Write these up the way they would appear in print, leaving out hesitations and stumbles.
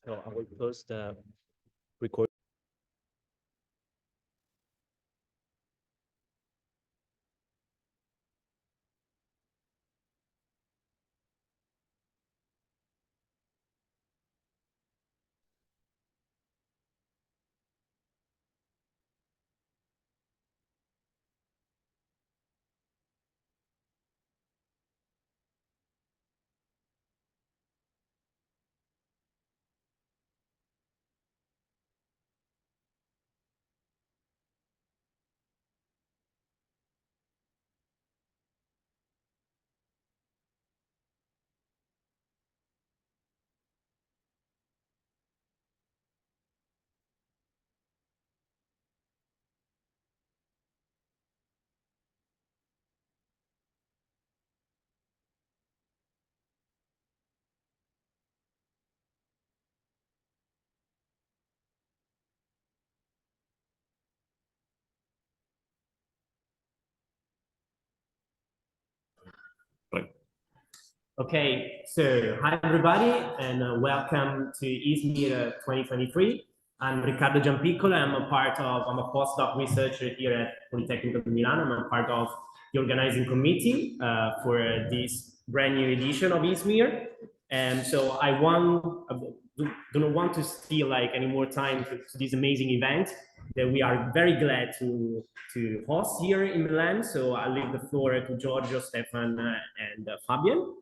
So I will post the record. Okay, so hi everybody, and welcome to Izmir 2023. I'm Riccardo Giampiccolo. I'm a postdoc researcher here at Politecnico di Milano. I'm a part of the organizing committee for this brand new edition of Izmir. And so I do not want to steal like any more time to this amazing event that we are very glad to host here in Milan. So I'll leave the floor to Giorgio, Stefan, and Fabian.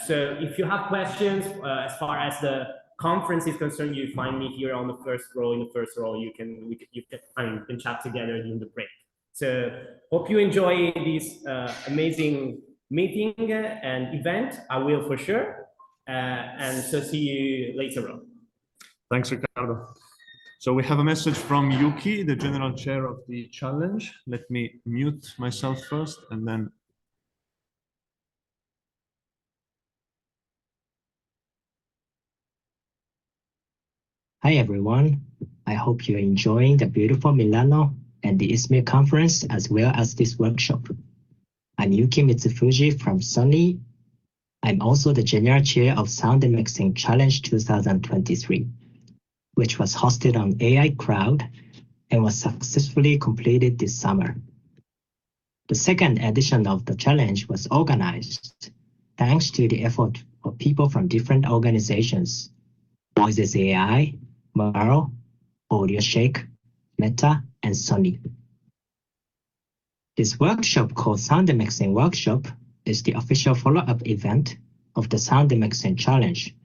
So if you have questions as far as the conference is concerned, you find me here on the first row. In the first row, you can chat together during the break. So hope you enjoy this amazing meeting and event. I will for sure. And so see you later on. Thanks, Riccardo. So we have a message from Yuki, the general chair of the challenge. Let me mute myself first and then. Hi everyone, I hope you're enjoying the beautiful Milano and the Izmir conference as well as this workshop. I'm Yuki Mitsufuji from Sony. I'm also the General Chair of Sound Demixing Challenge 2023, which was hosted on AI Crowd and was successfully completed this summer. The second edition of the challenge was organized thanks to the effort of people from different organizations, Voices AI, Merle, AudioShake, Meta, and Sony. This workshop called Sound Demixing Workshop is the official follow-up event of the Sound Demixing Challenge,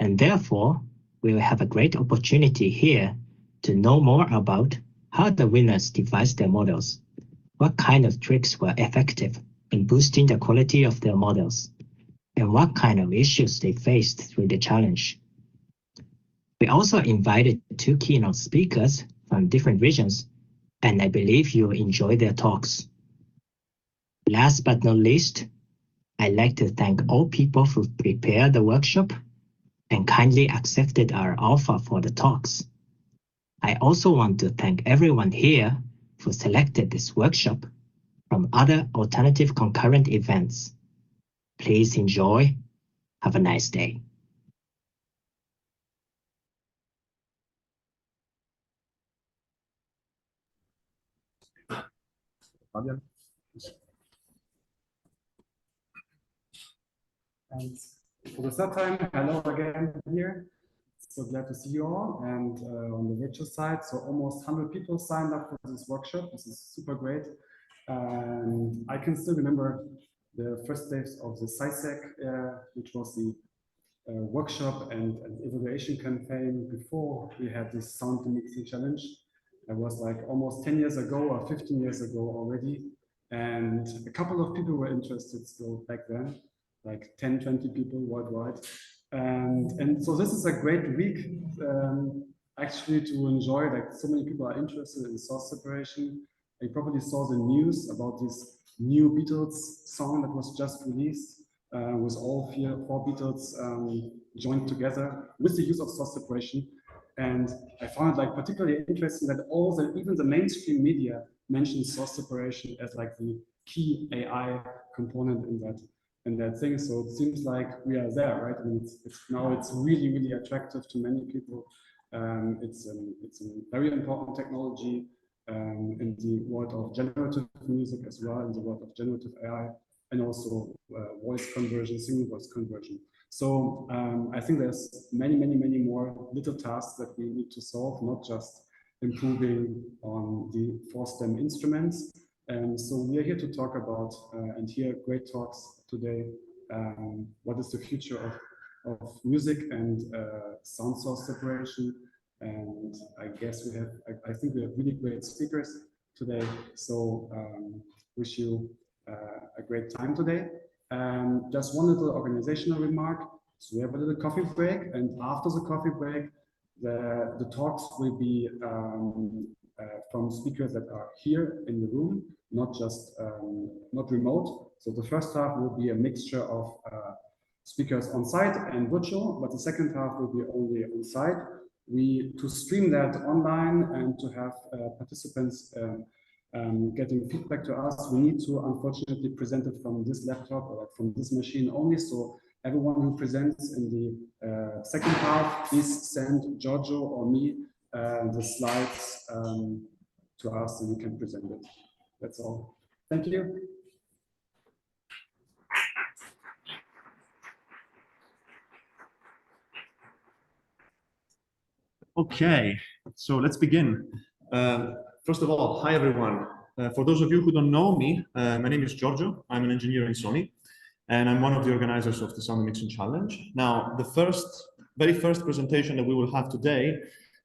and therefore we will have a great opportunity here to know more about how the winners devised their models, what kind of tricks were effective in boosting the quality of their models, and what kind of issues they faced through the challenge. We also invited 2 keynote speakers from different regions, and I believe you'll enjoy their talks. Last but not least, I'd like to thank all people who prepared the workshop and kindly accepted our offer for the talks. I also want to thank everyone here who selected this workshop from other alternative concurrent events. Please enjoy. Have a nice day. Fabian. And for the third time, hello again here. So glad to see you all. And on the virtual side, so almost 100 people signed up for this workshop. This is super great. And I can still remember the first days of the SciSec, which was the workshop and evaluation campaign before we had this sound mixing challenge. It was like almost 10 years ago or 15 years ago already. And a couple of people were interested still back then, like 10, 20 people worldwide. And so this is a great week actually to enjoy, like so many people are interested in source separation. You probably saw the news about this new Beatles song that was just released with all four Beatles joined together with the use of source separation. And I found it like particularly interesting that even the mainstream media mentions source separation as like the key AI component in that. that thing. So it seems like we are there, right? I mean, it's really, really attractive to many people. It's a very important technology in the world of generative music as well, in the world of generative AI, and also voice conversion, single voice conversion. So I think there's many more little tasks that we need to solve, not just improving on the 4-stem instruments. And so we are here to talk about and hear great talks today. What is the future of music and sound source separation? And I guess I think we have really great speakers today. So wish you a great time today. Just one little organizational remark. So we have a little coffee break, and after the coffee break, the talks will be from speakers that are here in the room, not remote. So the first half will be a mixture of speakers on site and virtual, but the second half will be only on site. To stream that online and to have participants getting feedback to us, we need to unfortunately present it from this laptop or from this machine only. So everyone who presents in the second half, please send Giorgio or me the slides to us and we can present it. That's all. Thank you. Okay, so let's begin. First of all, hi everyone. For those of you who don't know me, my name is Giorgio. I'm an engineer in Sony, and I'm one of the organizers of the Sound Demixing Challenge. Now, the very first presentation that we will have today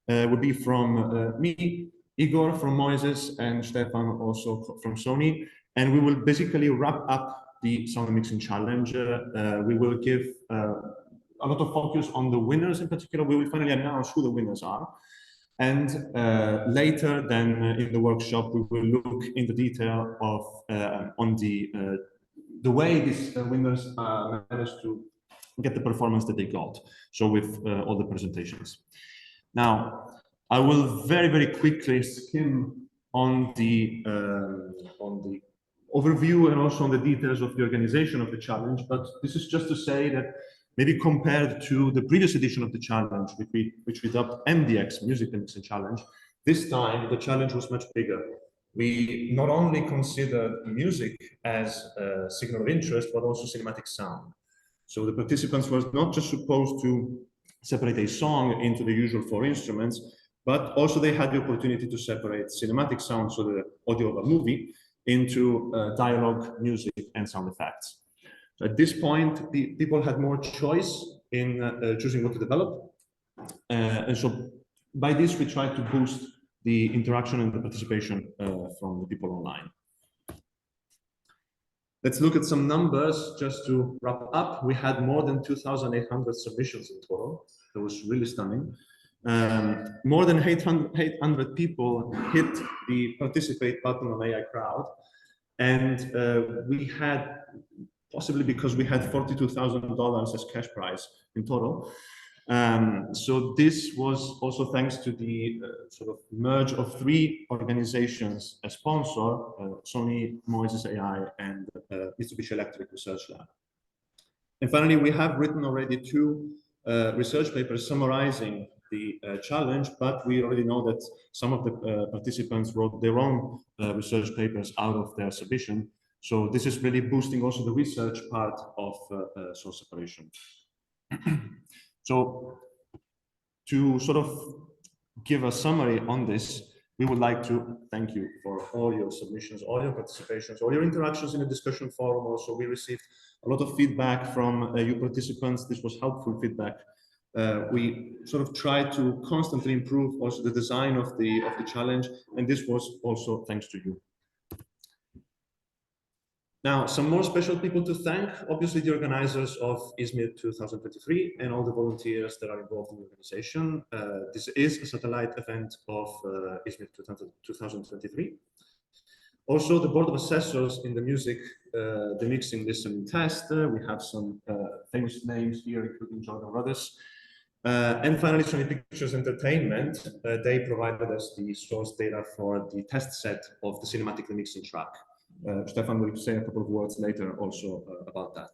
will be from me, Igor from Moises, and Stefan also from Sony, and we will basically wrap up the Sound Demixing Challenge. We will give a lot of focus on the winners in particular. We will finally announce who the winners are. And later then in the workshop, we will look into detail of on the way these winners managed to get the performance that they got. So with all the presentations. Now, I will very quickly skim on the overview and also on the details of the organization of the challenge. But this is just to say that maybe compared to the previous edition of the challenge, which we dubbed MDX, Music Demixing Challenge, this time the challenge was much bigger. We not only considered music as a signal of interest, but also cinematic sound. So the participants were not just supposed to separate a song into the usual 4 instruments, but also they had the opportunity to separate cinematic sound, so the audio of a movie, into dialogue, music, and sound effects. So at this point, the people had more choice in choosing what to develop. And so by this, we tried to boost the interaction and the participation from the people online. Let's look at some numbers just to wrap up. We had more than 2,800 submissions in total. That was really stunning. More than 800 people hit the participate button on AI Crowd. And we had, possibly because we had $42,000 as cash prize in total. So this was also thanks to the sort of merge of 3 organizations as sponsor, Sony, Moises AI, and Mitsubishi Electric Research Lab. And finally, we have written already 2 research papers summarizing the challenge, but we already know that some of the participants wrote their own research papers out of their submission. So this is really boosting also the research part of source separation. So to sort of give a summary on this, we would like to thank you for all your submissions, all your participations, all your interactions in the discussion forum. Also, we received a lot of feedback from you participants. This was helpful feedback. We sort of tried to constantly improve also the design of the challenge, and this was also thanks to you. Now, some more special people to thank, obviously the organizers of ISMIR 2023 and all the volunteers that are involved in the organization. This is a satellite event of ISMIR 2023. Also, the board of assessors in the music, the mixing, listen, test. We have some famous names here, including Jordan Rudess. And finally, Sony Pictures Entertainment. They provided us the source data for the test set of the cinematic remixing track. Stefan will say a couple of words later also about that.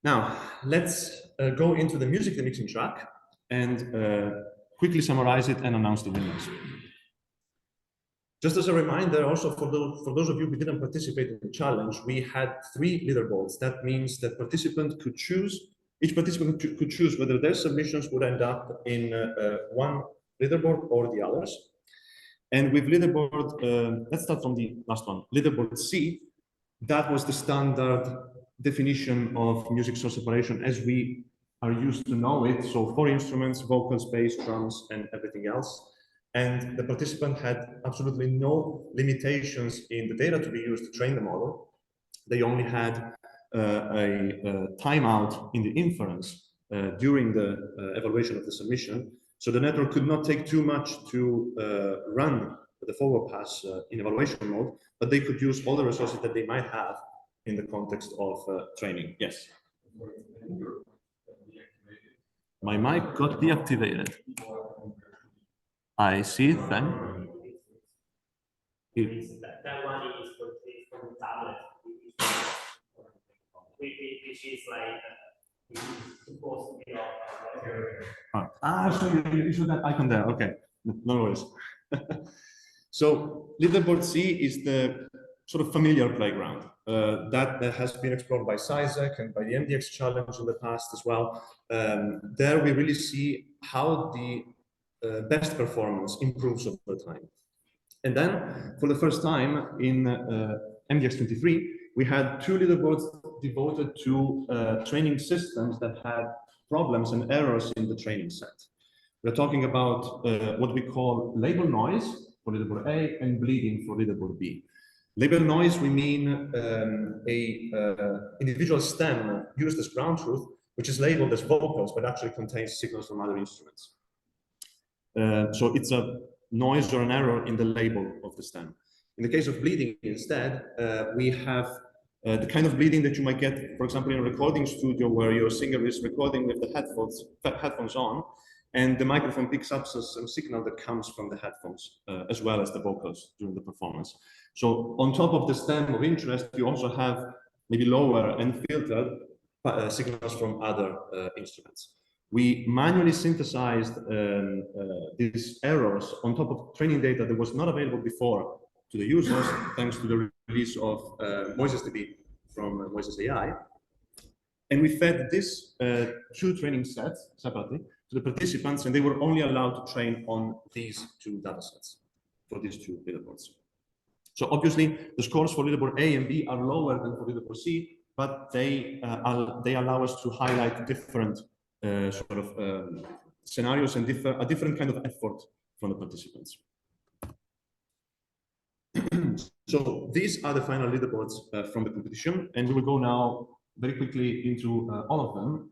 Now, let's go into the music demixing track and quickly summarize it and announce the winners. Just as a reminder, also for those of you who didn't participate in the challenge, we had 3 leaderboards. That means that each participant could choose whether their submissions would end up in one leaderboard or the others. And with leaderboard, let's start from the last one, leaderboard C, that was the standard definition of music source separation as we are used to know it. So 4 instruments, vocals, bass, drums, and everything else. And the participant had absolutely no limitations in the data to be used to train the model. They only had a timeout in the inference during the evaluation of the submission. So the network could not take too much to run the forward pass in evaluation mode, but they could use all the resources that they might have in the context of training. Yes. My mic got deactivated. I see it then. That one is for the tablet, which is like supposed to be So you should that icon there. Okay, no worries. So leaderboard C is the sort of familiar playground that has been explored by SciSec and by the MDX challenge in the past as well. There we really see how the best performance improves over time. And then for the first time in MDX23, we had 2 leaderboards devoted to training systems that had problems and errors in the training set. We're talking about what we call label noise for leaderboard A and bleeding for leaderboard B. Label noise, we mean individual stem used as ground truth, which is labeled as vocals, but actually contains signals from other instruments. So it's a noise or an error in the label of the stem. In the case of bleeding, instead, we have the kind of bleeding that you might get, for example, in a recording studio where your singer is recording with the headphones on, and the microphone picks up some signal that comes from the headphones, as well as the vocals during the performance. So on top of the stem of interest, you also have maybe lower and filtered signals from other instruments. We manually synthesized these errors on top of training data that was not available before to the users, thanks to the release of MoisesDB from Moises AI. And we fed this 2 training sets separately to the participants, and they were only allowed to train on these 2 data sets for these 2 leaderboards. So obviously, the scores for leaderboard A and B are lower than for leaderboard C, but they allow us to highlight different scenarios and a different kind of effort from the participants. So these are the final leaderboards from the competition, and we will go now very quickly into all of them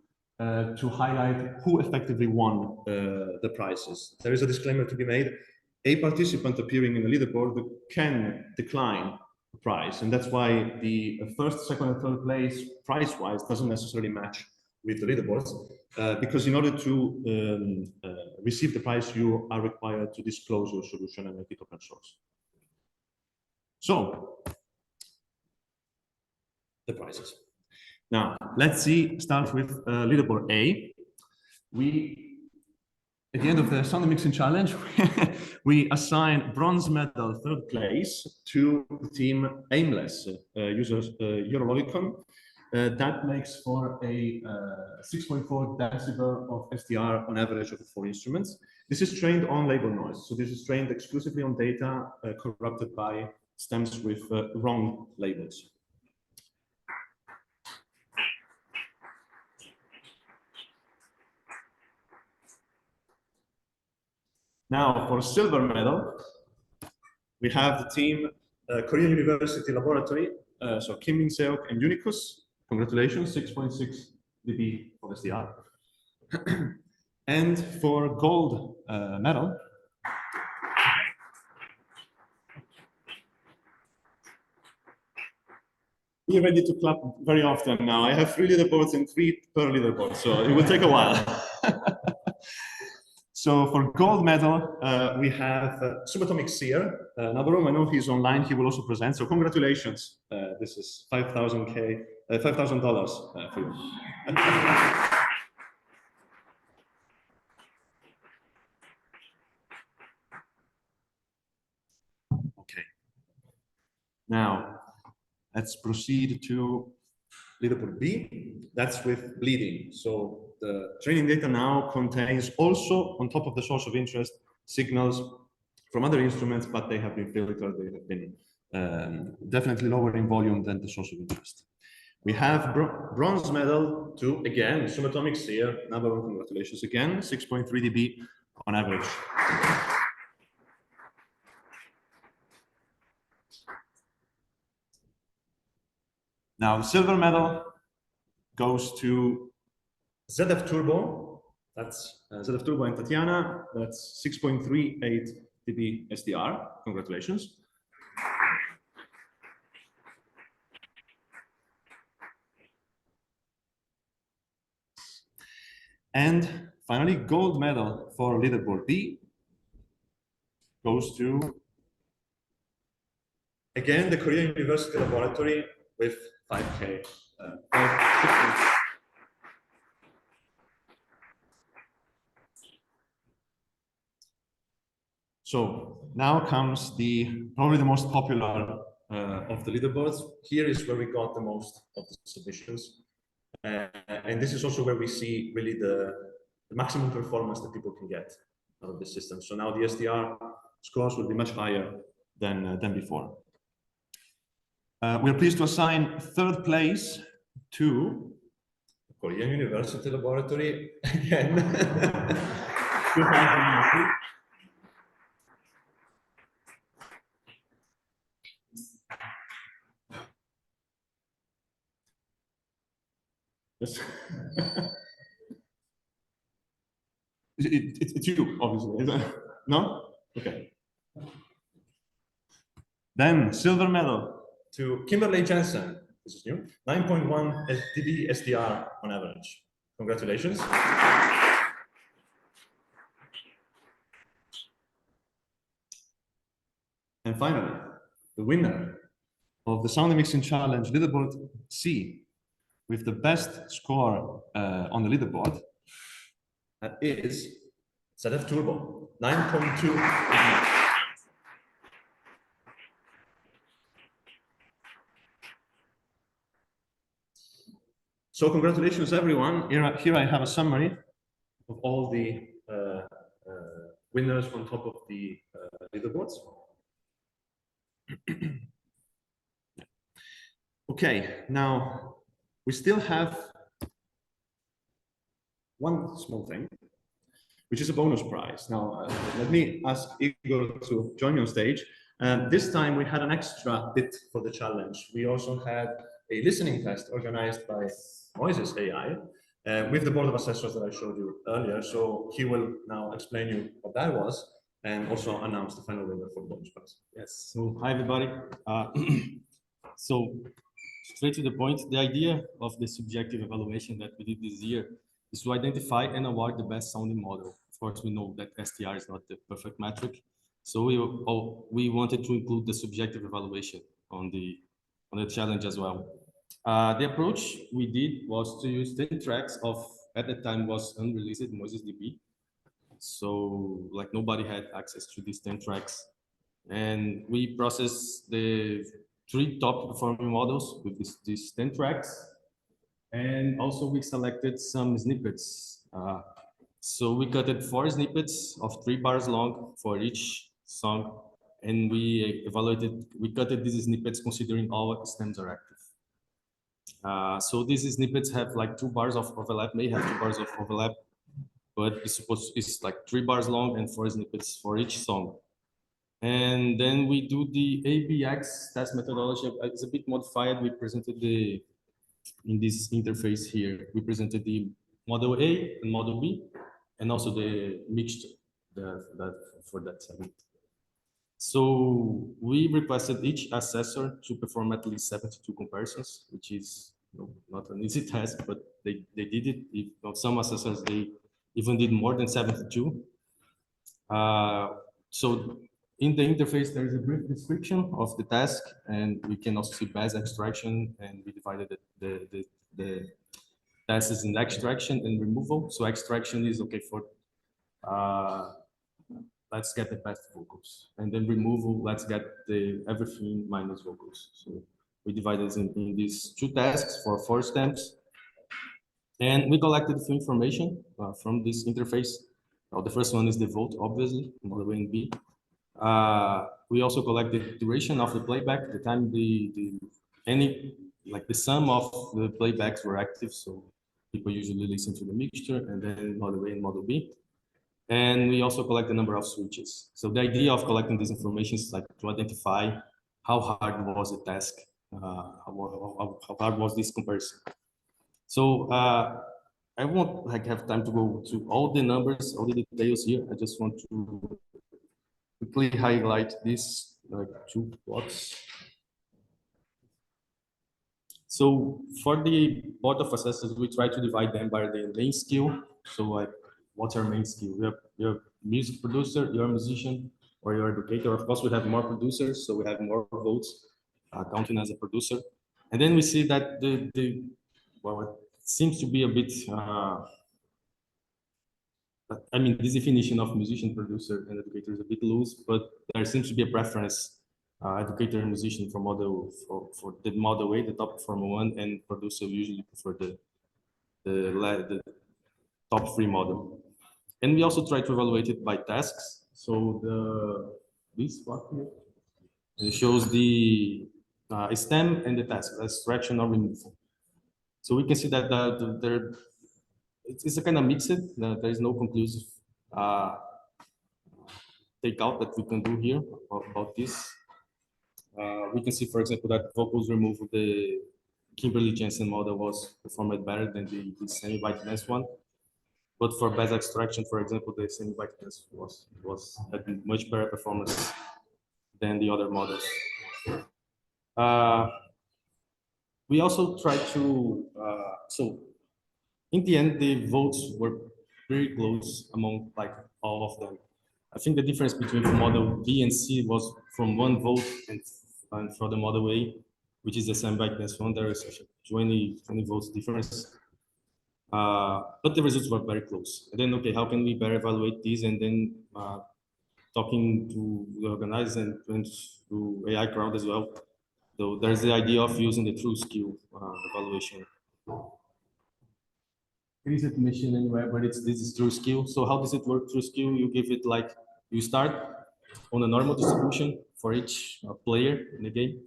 to highlight who effectively won the prizes. There is a disclaimer to be made. A participant appearing in the leaderboard can decline the prize, and that's why the first, second, and third place price-wise doesn't necessarily match with the leaderboards, because in order to receive the prize, you are required to disclose your solution and make it open source. So, the prizes. Now, let's start with leaderboard A. At the end of the Sound Demixing Challenge, we assign bronze medal 3rd place to the team Aimless, users Eurololicon. That makes for a 6.4 decibel of SDR on average of the 4 instruments. This is trained on label noise. So this is trained exclusively on data corrupted by stems with wrong labels. Now, for silver medal, we have the team Korean University Laboratory, so Kim Min-seok and Unicus. Congratulations, 6.6 dB for SDR. And for gold medal, be ready to clap very often now. I have 3 leaderboards and 3 per leaderboard, so it will take a while. So for gold medal, we have Subatomic Seer. Navarro, I know he's online, he will also present. So congratulations, this is $5,000 for you. Okay. Now, let's proceed to leaderboard B. That's with bleeding. So the training data now contains also, on top of the source of interest, signals from other instruments, but they have been filtered. They have been definitely lower in volume than the source of interest. We have bronze medal to, again, Sumatomics here. Number one, congratulations again, 6.3 dB on average. Now, the silver medal goes to ZF Turbo. That's ZF Turbo and Tatiana. That's 6.38 dB SDR. Congratulations. And finally, gold medal for leaderboard B goes to, again, the Korea University Laboratory with 5K. So now comes probably the most popular of the leaderboards. Here is where we got the most of the submissions. And this is also where we see really the maximum performance that people can get out of the system. So now the SDR scores will be much higher than before. We're pleased to assign third place to Korean University Laboratory again. Yes. It's you, obviously. No? Okay. Then silver medal to Kimberly Jensen. This is new. 9.1 dB SDR on average. Congratulations. And finally, the winner of the Sound Mixing Challenge leaderboard C with the best score on the leaderboard is ZF Turbo, 9.2. So congratulations, everyone. Here I have a summary of all the winners on top of the leaderboards. Okay, now we still have one small thing, which is a bonus prize. Now, let me ask Igor to join me on stage. This time we had an extra bit for the challenge. We also had a listening test organized by Moises AI with the board of assessors that I showed you earlier. So he will now explain you what that was and also announce the final winner for the bonus prize. Yes, so hi everybody. So straight to the point, the idea of the subjective evaluation that we did this year is to identify and award the best sounding model. Of course, we know that STR is not the perfect metric. So we wanted to include the subjective evaluation on the challenge as well. The approach we did was to use 10 tracks of, at the time was unreleased Moises DB. So like nobody had access to these 10 tracks. And we processed the 3 top performing models with these 10 tracks. And also we selected some snippets. So we cut 4 snippets of 3 bars long for each song. And we cut these snippets considering all stems are active. So these snippets have like 2 bars of overlap, may have 2 bars of overlap, but it's like 3 bars long and 4 snippets for each song. And then we do the ABX test methodology. It's a bit modified. We presented in this interface here, we presented the model A and model B, and also the mixed for that segment. So we requested each assessor to perform at least 72 comparisons, which is not an easy task, but they did it. Some assessors, they even did more than 72. So in the interface, there is a brief description of the task, and we can also see bass extraction, and we divided the task is in extraction and removal. So extraction is okay for let's get the best vocals, and then removal, let's get the everything minus vocals. So we divided it in these two tasks for 4 stems, and we collected the information from this interface. Well, the first one is the vote, obviously, model A and B. We also collect the duration of the playback, the time the sum of the playbacks were active. So people usually listen to the mixture, and then model A and model B. And we also collect the number of switches. So the idea of collecting this information is like to identify how hard was the task, how hard was this comparison. So I won't have time to go to all the numbers, all the details here. I just want to quickly highlight these 2 plots. So for the board of assessors, we try to divide them by the main skill. So like, what's our main skill? You're a music producer, you're a musician, or you're an educator. Of course, we have more producers, so we have more votes counting as a producer. And then we see that well, it seems to be a bit, I mean, this definition of musician, producer, and educator is a bit loose, but there seems to be a preference, educator and musician for the model A, the top performer one, and producer usually prefer the top 3 model. And we also try to evaluate it by tasks. So this part here, it shows the stem and the task, extraction or removal. So we can see that it's a kind of mixed. There is no conclusive takeout that we can do here about this. We can see, for example, that vocals removal, the Kimberly Jensen model was performed better than the semi-byte one. But for bass extraction, for example, the semi-byte had much better performance than the other models. We also try to, so in the end, the votes were very close among like all of them. I think the difference between the model B and C was from 1 vote, and for the model A, which is the semi-byte one, there is 20 votes difference. But the results were very close. And then, okay, how can we better evaluate these? And then talking to the organizers and to AI crowd as well. So there's the idea of using the true skill evaluation. It is a mission anywhere, but this is true skill. So how does it work? True skill, you give it like, you start on a normal distribution for each player in the game.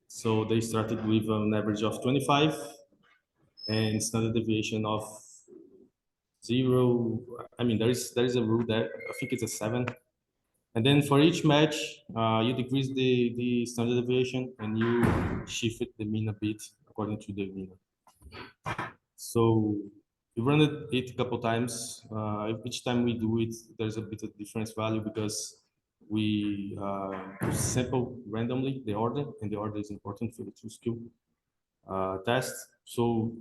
So they started with an average of 25 and standard deviation of 0. I mean, there is a rule there. I think it's a 7. And then for each match, you decrease the standard deviation and you shift the mean a bit according to the winner. So we run it a couple times. Each time we do it, there's a bit of difference value because we sample randomly the order, and the order is important for the true skill test. So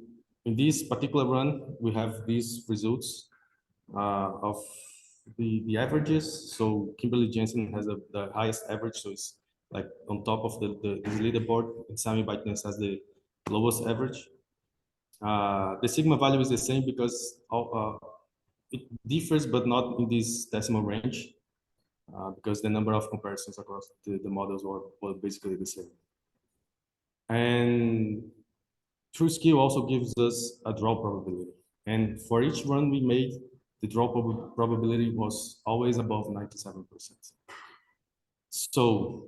in this particular run, we have these results of the averages. So Kimberly Jensen has the highest average, so it's like on top of the leaderboard, and Sami Byteness has the lowest average. The sigma value is the same because it differs, but not in this decimal range, because the number of comparisons across the models were basically the same. And true skill also gives us a draw probability. And for each run we made, the draw probability was always above 97%. So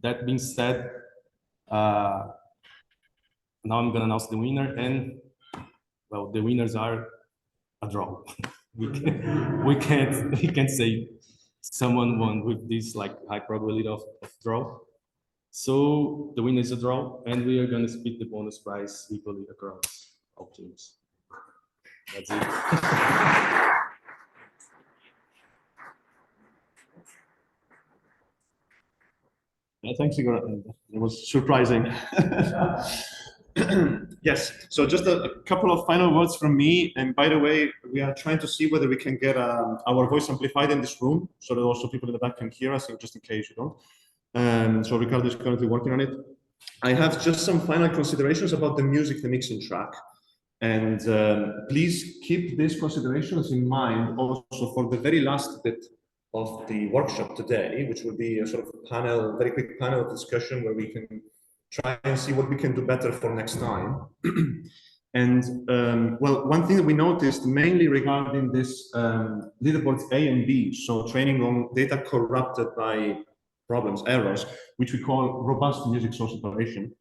that being said, now I'm gonna announce the winner, and well, the winners are a draw. we can't say someone won with this like high probability of draw. So the winner is a draw, and we are gonna split the bonus prize equally across all teams. That's it. Yeah, thanks, Igor. It was surprising. Yes, so just a couple of final words from me. And by the way, we are trying to see whether we can get our voice amplified in this room so that also people in the back can hear us, just in case you don't. So Ricardo is currently working on it. I have just some final considerations about the music, the mixing track. And please keep these considerations in mind also for the very last bit of the workshop today, which will be a sort of panel, very quick panel discussion where we can try and see what we can do better for next time. And well, one thing that we noticed mainly regarding this leaderboards A and B, so training on data corrupted by problems, errors, which we call robust music source separation.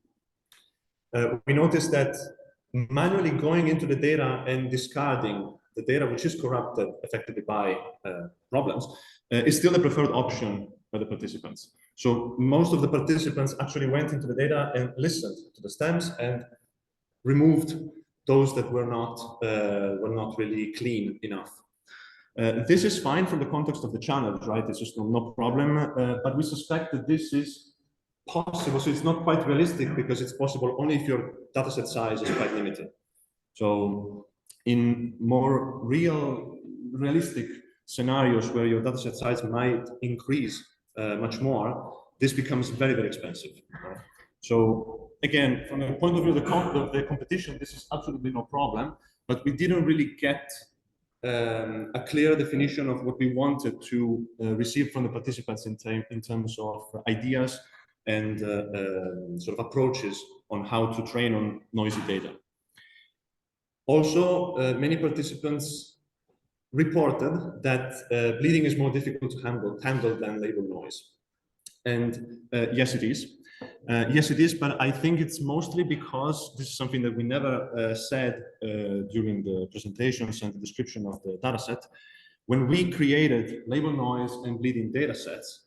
We noticed that manually going into the data and discarding the data which is corrupted effectively by problems is still the preferred option by the participants. So most of the participants actually went into the data and listened to the stems and removed those that were not really clean enough. This is fine from the context of the challenge, right? It's just no problem, but we suspect that this is possible. So it's not quite realistic because it's possible only if your dataset size is quite limited. So in more realistic scenarios where your dataset size might increase much more, this becomes very, very expensive. Right? So again, from the point of view of the competition, this is absolutely no problem, but we didn't really get a clear definition of what we wanted to receive from the participants in terms of ideas and sort of approaches on how to train on noisy data. Also, many participants reported that bleeding is more difficult to handle than label noise. And yes, it is. Yes, it is, but I think it's mostly because this is something that we never said during the presentations and the description of the dataset. When we created label noise and bleeding datasets,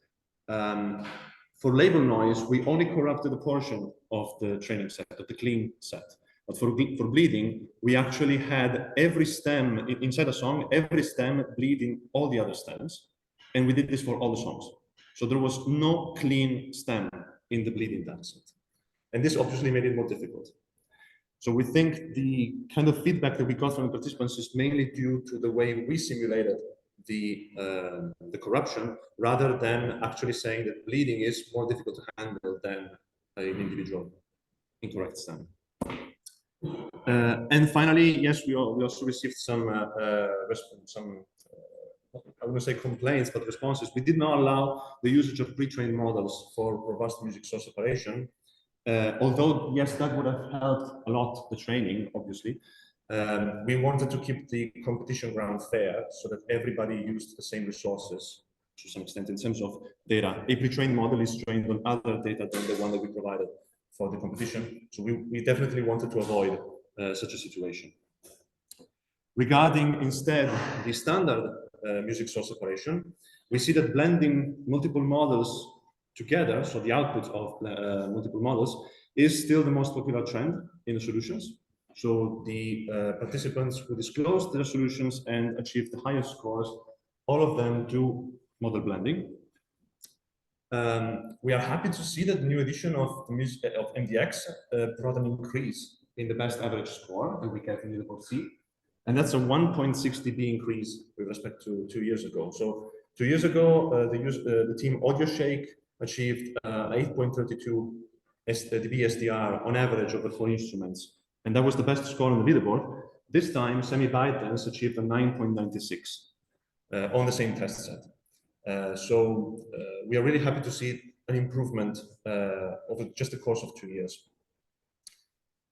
for label noise, we only corrupted a portion of the training set, of the clean set. But for bleeding, we actually had every stem inside a song, every stem bleeding all the other stems. And we did this for all the songs. So there was no clean stem in the bleeding dataset. And this obviously made it more difficult. So we think the kind of feedback that we got from the participants is mainly due to the way we simulated the corruption, rather than actually saying that bleeding is more difficult to handle than an individual incorrect stem. And finally, yes, we also received some I wouldn't say complaints, but responses. We did not allow the usage of pre-trained models for robust music source separation. Although, yes, that would have helped a lot the training, obviously. We wanted to keep the competition ground fair so that everybody used the same resources to some extent in terms of data. A pre-trained model is trained on other data than the one that we provided for the competition. So we definitely wanted to avoid such a situation. Regarding instead the standard music source separation, we see that blending multiple models together, so the output of multiple models, is still the most popular trend in the solutions. So the participants who disclosed their solutions and achieved the highest scores, all of them do model blending. We are happy to see that the new edition of MDX brought an increase in the best average score that we get in leaderboard C. And that's a 1.6 dB increase with respect to 2 years ago. So 2 years ago, the team Audio Shake achieved 8.32 dB SDR on average over 4 instruments. And that was the best score on the leaderboard. This time, Semi-ByteDance achieved a 9.96 on the same test set. So we are really happy to see an improvement over just the course of 2 years.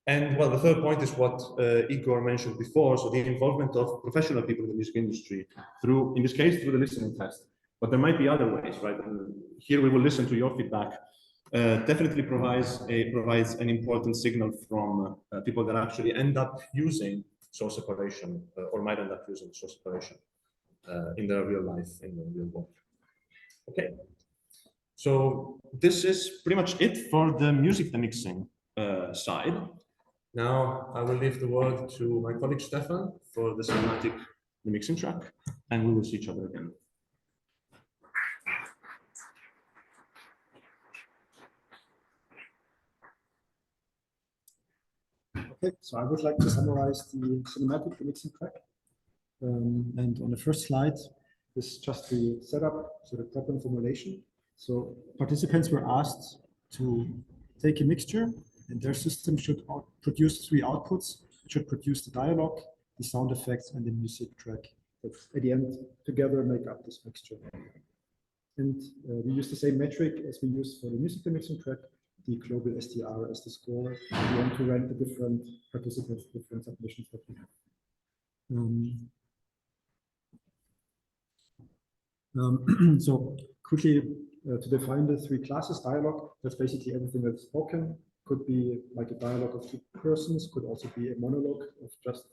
And well, the third point is what Igor mentioned before, so the involvement of professional people in the music industry through, in this case, through the listening test. But there might be other ways, right? And here we will listen to your feedback. Definitely provides an important signal from people that actually end up using source separation or might end up using source separation in their real life, in the real world. Okay, so this is pretty much it for the music demixing side. Now I will leave the word to my colleague Stefan for the cinematic demixing track, and we will see each other again. Okay, so I would like to summarize the cinematic demixing track. And on the first slide, this is just the setup, so the problem formulation. So participants were asked to take a mixture, and their system should produce 3 outputs. should produce the dialogue, the sound effects, and the music track that at the end together make up this mixture. And we use the same metric as we use for the music demixing track, the global SDR as the score. We want to rank the different participants, different submissions that we have. So quickly to define the three classes, dialogue, that's basically everything that's spoken. Could be like a dialogue of two persons, could also be a monologue of just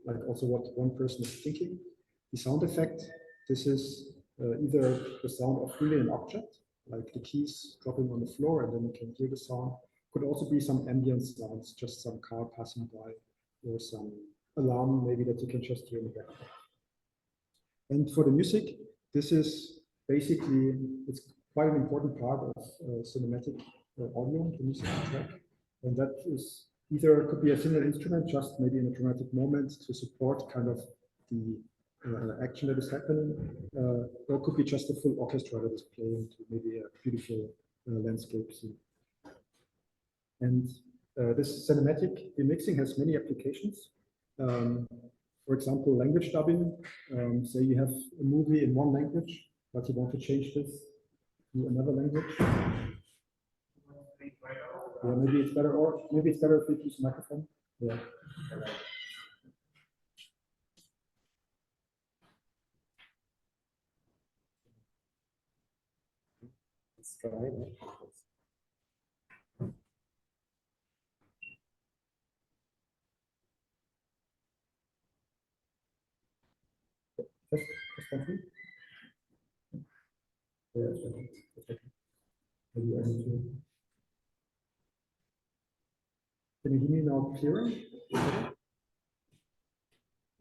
like also what one person is thinking. The sound effect, this is either the sound of really an object, like the keys dropping on the floor and then you can hear the sound. Could also be some ambient sounds, just some car passing by or some alarm maybe that you can just hear in the background. And for the music, this is basically, it's quite an important part of cinematic audio, the music track. And that is either could be a single instrument, just maybe in a dramatic moment to support kind of the action that is happening, or it could be just a full orchestra that is playing to maybe a beautiful landscape scene. And this cinematic demixing has many applications. For example, language dubbing. Say you have a movie in one language, but you want to change this to another language. Yeah, maybe it's better, or maybe it's better if we use a microphone. Yeah. Let's try it. Just something. Yeah, maybe I need to. Can you hear me now clearer?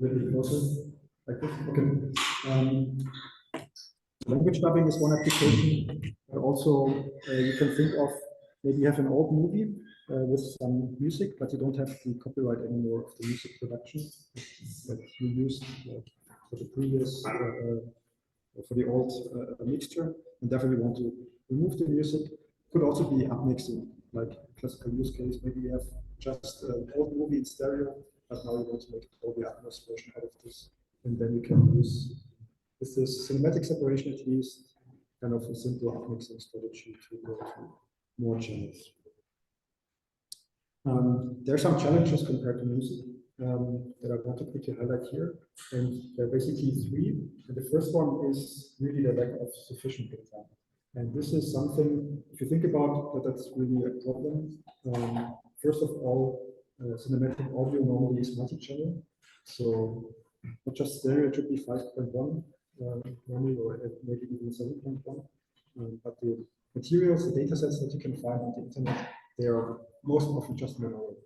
Really closer, like this? Okay. Language dubbing is one application. Also, you can think of maybe you have an old movie with some music, but you don't have the copyright anymore of the music production that you used for the previous, for the old mixture, and definitely want to remove the music. Could also be upmixing, like classical use case. Maybe you have just an old movie in stereo, but now you want to make a Dolby Atmos version out of this, and then you can use with this cinematic separation at least kind of a simple upmixing strategy to go to more channels. There are some challenges compared to music that I want to quickly highlight here, and there are basically three. And the first one is really the lack of sufficient data. And this is something, if you think about that, that's really a problem. First of all, cinematic audio normally is multi-channel. So not just stereo, it should be 5.1 normally, or maybe even 7.1. But the materials, the data sets that you can find on the internet, they are most often just mono.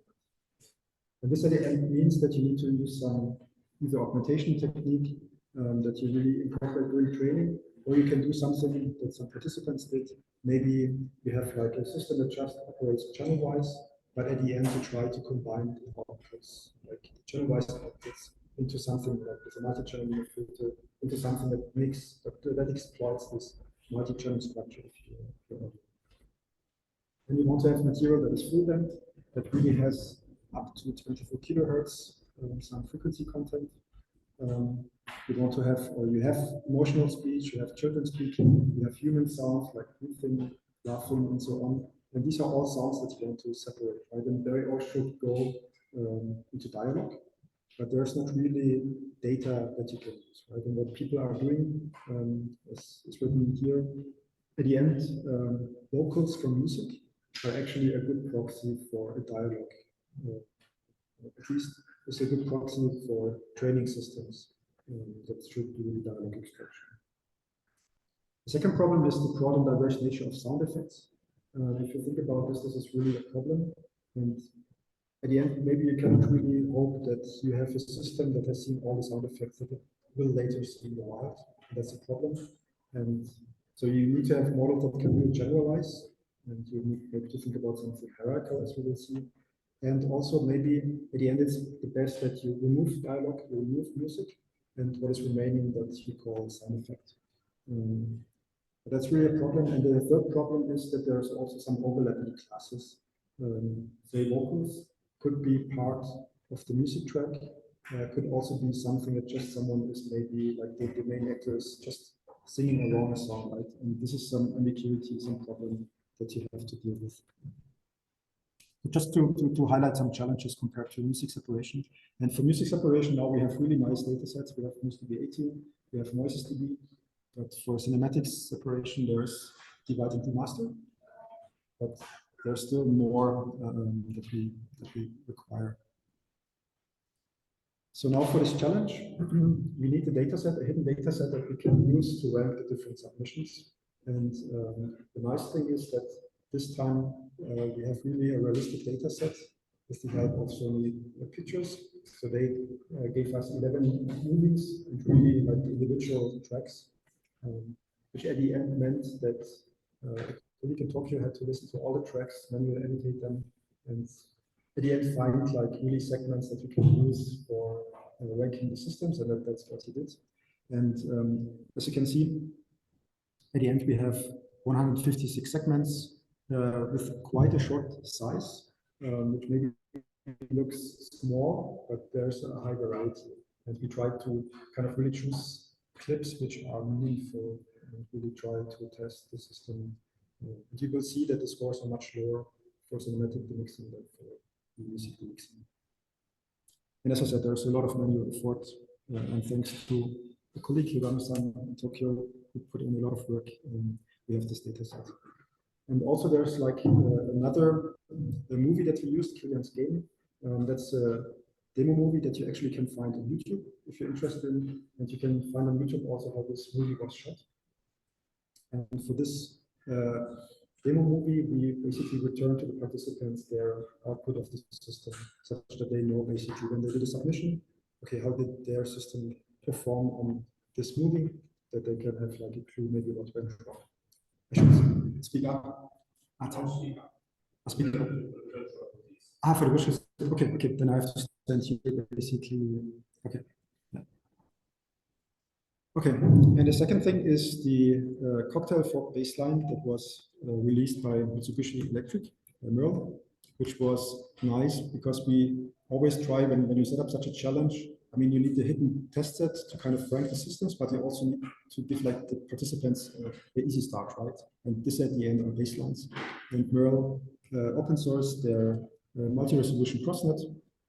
And this at the end means that you need to use some either augmentation technique that you really incorporate during training, or you can do something that some participants did. Maybe you have like a system that just operates channel-wise, but at the end you try to combine the outputs, like channel-wise outputs, into something like with a multi-channel filter, into something that makes that exploits this multi-channel structure of your audio. And you want to have material that is full band, that really has up to 24 kilohertz, some frequency content. You want to have, or you have emotional speech, you have children speaking, you have human sounds like breathing, laughing, and so on. And these are all sounds that you want to separate, right? And they all should go into dialogue, but there's not really data that you can use, right? And what people are doing, as is written here, at the end, vocals from music are actually a good proxy for a dialogue. At least it's a good proxy for training systems that should do the dialogue extraction. The second problem is the broad and diverse nature of sound effects. If you think about this, this is really a problem. And at the end, maybe you cannot really hope that you have a system that has seen all the sound effects that it will later see in the wild. That's a problem. And so you need to have models that can really generalize, and you need maybe to think about something hierarchical, as we will see. And also maybe at the end, it's the best that you remove dialogue, you remove music, and what is remaining that you call sound effect. But that's really a problem. And the third problem is that there's also some overlapping classes. Say vocals could be part of the music track could also be something that just someone is maybe like the main actor is just singing along a song, right? And this is some ambiguity, some problem that you have to deal with. Just to highlight some challenges compared to music separation. And for music separation, now we have really nice data sets. We have MuseDB 18, we have NoisesDB, but for cinematics separation, there's divide and remaster. But there's still more that we require. So now for this challenge, we need a data set, a hidden data set that we can use to rank the different submissions. And the nice thing is that this time we have really a realistic data set with the help of Sony Pictures. So they gave us 11 movies and really like individual tracks, which at the end meant that we can talk, you had to listen to all the tracks, manually annotate them, and at the end find like really segments that you can use for ranking the systems, and that's what he did. And as you can see, at the end we have 156 segments with quite a short size, which maybe looks small, but there's a high variety. And we try to kind of really choose clips which are meaningful and really try to test the system. And you will see that the scores are much lower for cinematic demixing than for music demixing. And as I said, there's a lot of manual effort, and thanks to a colleague Hirano-san in Tokyo, who put in a lot of work, we have this data set. And also there's like another movie that we used, Killian's Game. That's a demo movie that you actually can find on YouTube if you're interested in, and you can find on YouTube also how this movie was shot. And for this demo movie, we basically return to the participants their output of the system, such that they know basically when they did a submission, okay, how did their system perform on this movie, that they can have like a clue maybe what went wrong. I should speak up. Speak up. For the wishes. Okay, then I have to send you basically. Okay. Yeah. Okay, and the second thing is the cocktail fork baseline that was released by Mitsubishi Electric, Merle, which was nice because we always try when you set up such a challenge. I mean, you need the hidden test set to kind of rank the systems, but you also need to give like the participants the easy start, right? And this at the end are baselines. And Merle open source their multi-resolution crossnet,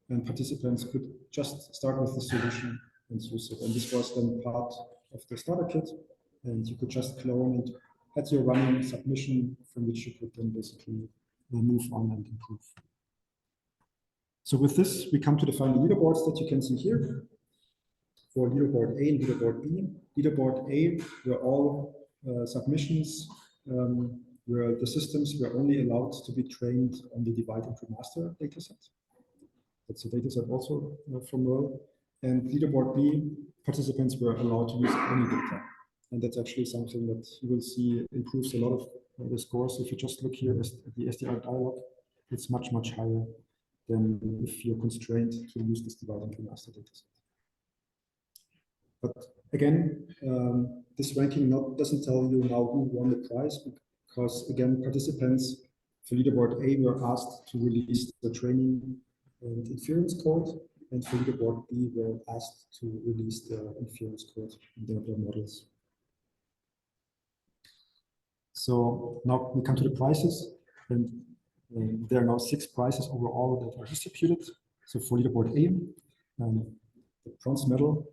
and participants could just start with the solution and use it. And this was then part of the starter kit, and you could just clone and add your running submission from which you could then basically move on and improve. So with this, we come to the final leaderboards that you can see here. For leaderboard A and leaderboard B. Leaderboard A were all submissions where the systems were only allowed to be trained on the divide and remaster dataset. That's a dataset also from Merle. And leaderboard B, participants were allowed to use any data. And that's actually something that you will see improves a lot of the scores. If you just look here at the SDR dialog, it's much, much higher than if you're constrained to use this divide and remaster dataset. But again, this ranking doesn't tell you now who won the prize, because again, participants for leaderboard A were asked to release the training and inference code, and for leaderboard B were asked to release the inference code in their models. So now we come to the prizes, and there are now 6 prizes overall that are distributed. So for leaderboard A, the bronze medal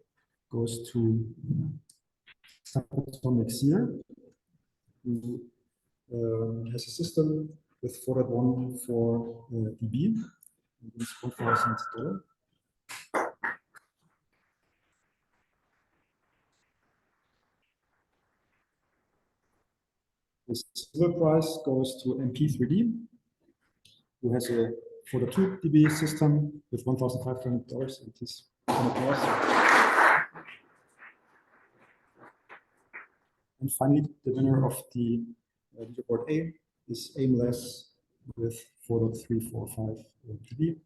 goes to Mexir, who has a system with 4.14 dB. It's $1,000. The silver prize goes to MP3D, who has a 4.2 dB system with $1,500. It is an applause. And finally, the winner of the leaderboard A is Aimless with 4.345 dB,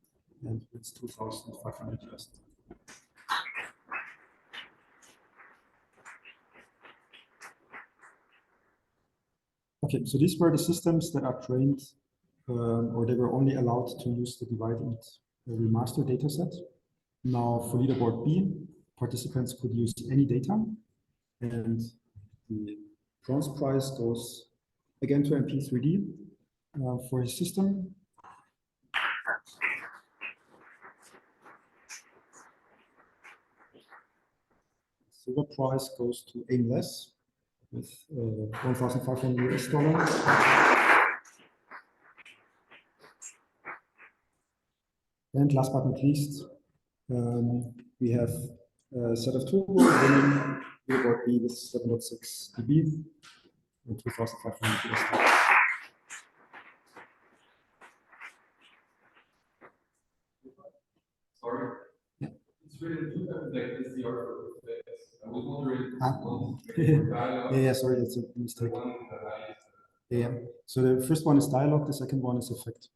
and it's $2,500. Okay, so these were the systems that are trained, or they were only allowed to use the divide and we master dataset. Now for leaderboard B, participants could use any data, and the bronze prize goes again to MP3D for his system. Silver prize goes to Aimless with $1,500. And last but not least, we have a set of Turbo winning leaderboard B with 7.6 dB and $2,500. Sorry. Yeah. It's really two times like SDR for effects. I was wondering. Yeah, sorry, that's a mistake. Yeah. So the first one is dialogue, the second one is effect.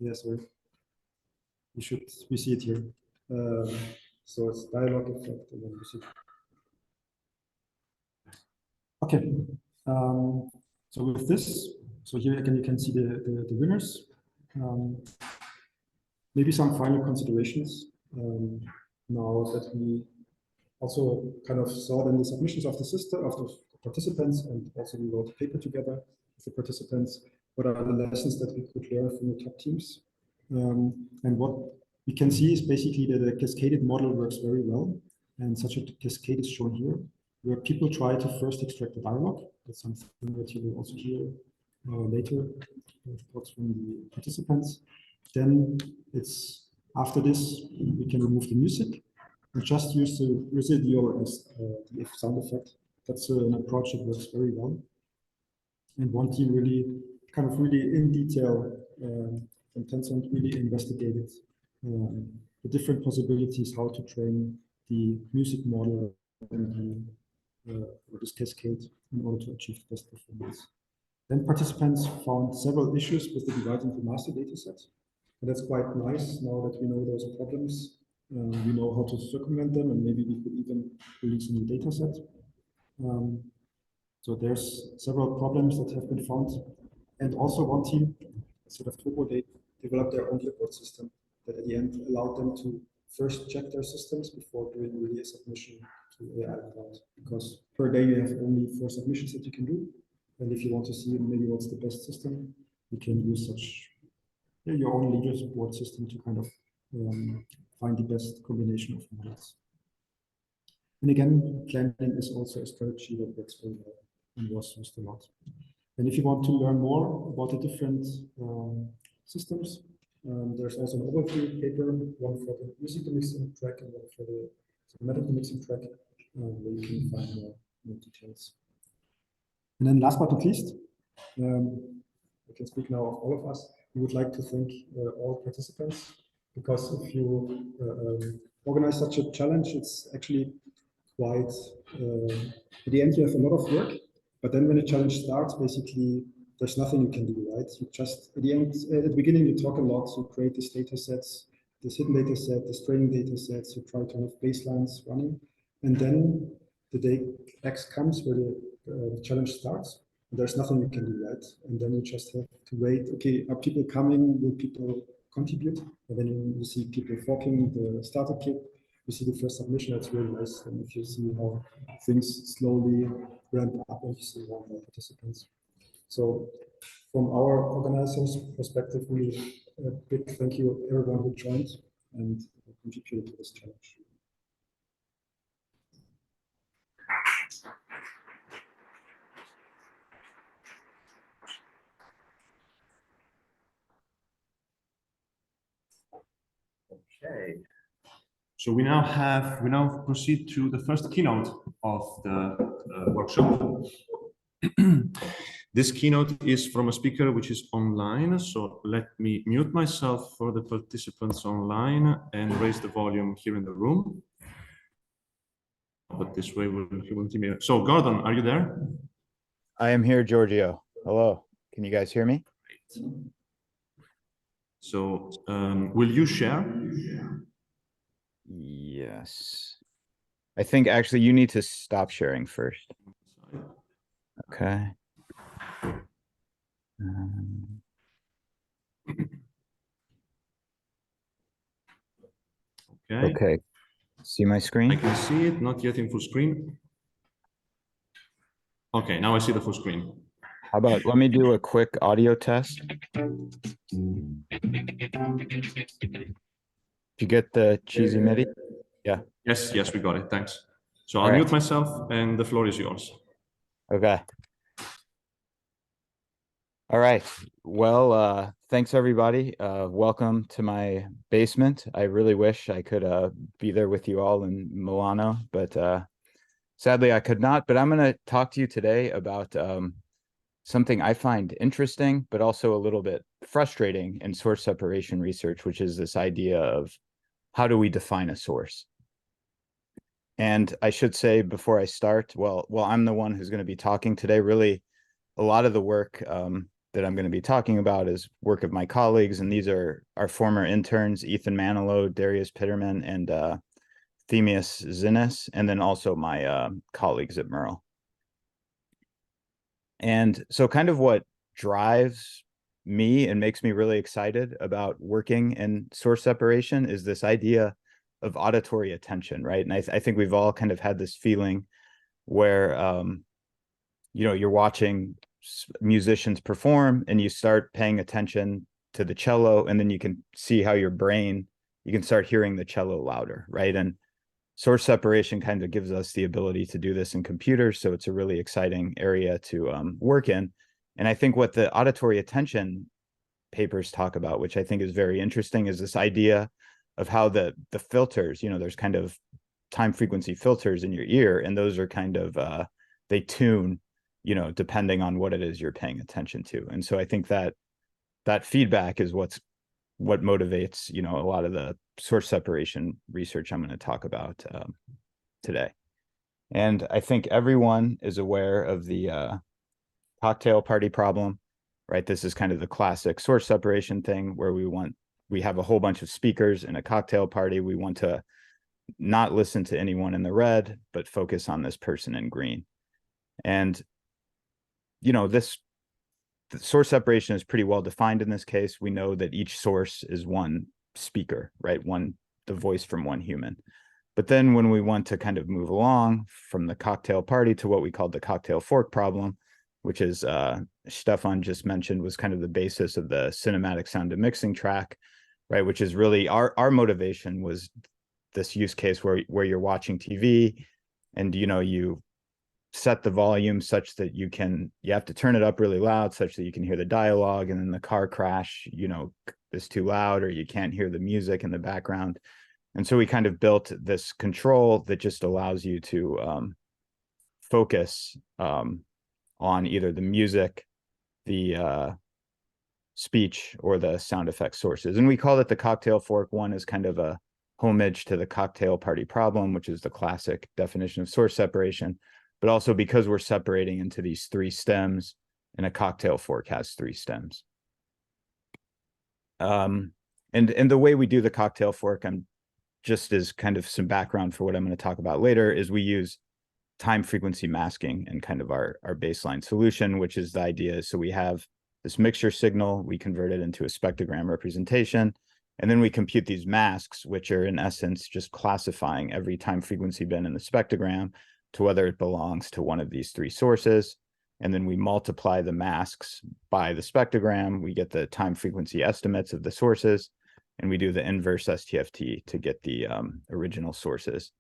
Yeah, sorry. We see it here. So it's dialogue, effect, and then music. Okay. So with this, so here again you can see the winners. Maybe some final considerations. Now that we also kind of saw in the submissions of the system, of the participants, and also we wrote a paper together with the participants, what are the lessons that we could learn from the top teams? And what we can see is basically that the cascaded model works very well. And such a cascade is shown here, where people try to first extract the dialogue. That's something that you will also hear later, thoughts from the participants. Then it's after this, we can remove the music and just use the residual as the sound effect. That's an approach that works very well. And one team really, really in detail, from Tencent really investigated the different possibilities how to train the music model and or this cascade in order to achieve the best performance. Then participants found several issues with the divide into master datasets. And that's quite nice now that we know those problems. We know how to circumvent them, and maybe we could even release a new dataset. So there's several problems that have been found. And also one team, instead of Turbo, they developed their own leaderboard system that at the end allowed them to first check their systems before doing really a submission to AI Cloud. Because per day you have only 4 submissions that you can do. And if you want to see maybe what's the best system, you can use such your own leaderboard system to kind of find the best combination of models. And again, planning is also a strategy that works very well and was used a lot. And if you want to learn more about the different systems, there's also an overview paper, one for the music demixing track and one for the cinematic demixing track, where you can find more details. And then last but not least, I can speak now of all of us. We would like to thank all participants, because if you organize such a challenge, it's actually quite, at the end you have a lot of work, but then when a challenge starts, basically there's nothing you can do, right? You just, at the end, at the beginning you talk a lot, you create these data sets, this hidden data set, this training data sets, you try to have baselines running, and then the day X comes where the challenge starts, and there's nothing you can do, right? And then you just have to wait, okay, are people coming, will people contribute? And then you see people forking the starter kit, you see the first submission, that's really nice. And if you see how things slowly ramp up and you see more participants. So from our organizers' perspective, really a big thank you to everyone who joined and contributed to this challenge. Okay. So we now proceed to the first keynote of the workshop. This keynote is from a speaker which is online. So let me mute myself for the participants online and raise the volume here in the room. But this way he won't hear me. So Gordon, are you there? I am here, Giorgio. Hello. Can you guys hear me? Great. So will you share? Yes. I think actually you need to stop sharing first. Okay. Okay. Okay. See my I screen? can see it, not yet in full screen. Okay, now I see the full screen. How about, let me do a quick audio test. Did you get the cheesy MIDI? Yeah. Yes, yes, we got it. Thanks. So I'll All right. mute myself and the floor is yours. Okay. All right. Well, thanks everybody. Welcome to my basement. I really wish I could be there with you all in Milano, but sadly I could not. But I'm going to talk to you today about something I find interesting, but also a little bit frustrating in source separation research, which is this idea of how do we define a source? And I should say before I start, well, I'm the one who's going to be talking today. Really, a lot of the work that I'm going to be talking about is work of my colleagues, and these are our former interns, Ethan Manilow, Darius Pitterman, and Themius Zinnes, and then also my colleagues at Merle. And so kind of what drives me and makes me really excited about working in source separation is this idea of auditory attention, right? And I think we've all kind of had this feeling where, you know, you're watching musicians perform and you start paying attention to the cello, and then you can see how your brain, you can start hearing the cello louder, right? And source separation kind of gives us the ability to do this in computers, so it's a really exciting area to work in. And I think what the auditory attention papers talk about, which I think is very interesting, is this idea of how the filters, you know, there's kind of time frequency filters in your ear, and those are kind of they tune, you know, depending on what it is you're paying attention to. And so I think that that feedback is what motivates, you know, a lot of the source separation research I'm going to talk about today. And I think everyone is aware of the cocktail party problem, right? This is kind of the classic source separation thing where we have a whole bunch of speakers in a cocktail party. We want to not listen to anyone in the red, but focus on this person in green. And, you know, the source separation is pretty well defined in this case. We know that each source is one speaker, right? The voice from one human. But then when we want to kind of move along from the cocktail party to what we call the cocktail fork problem, which is Stefan just mentioned was kind of the basis of the cinematic sound demixing track, right? Which is really our motivation was this use case where you're watching TV and, you know, you set the volume such that you have to turn it up really loud such that you can hear the dialogue, and then the car crash, you know, is too loud or you can't hear the music in the background. And so we kind of built this control that just allows you to focus on either the music, the speech, or the sound effect sources. And we call it the cocktail fork. One is kind of a homage to the cocktail party problem, which is the classic definition of source separation. But also because we're separating into these three stems, and a cocktail fork has three stems. And the way we do the cocktail fork, just as kind of some background for what I'm going to talk about later, is we use time frequency masking and kind of our baseline solution, which is the idea. So we have this mixture signal, we convert it into a spectrogram representation, and then we compute these masks, which are in essence just classifying every time frequency bin in the spectrogram to whether it belongs to one of these three sources. And then we multiply the masks by the spectrogram, we get the time frequency estimates of the sources, and we do the inverse STFT to get the original sources,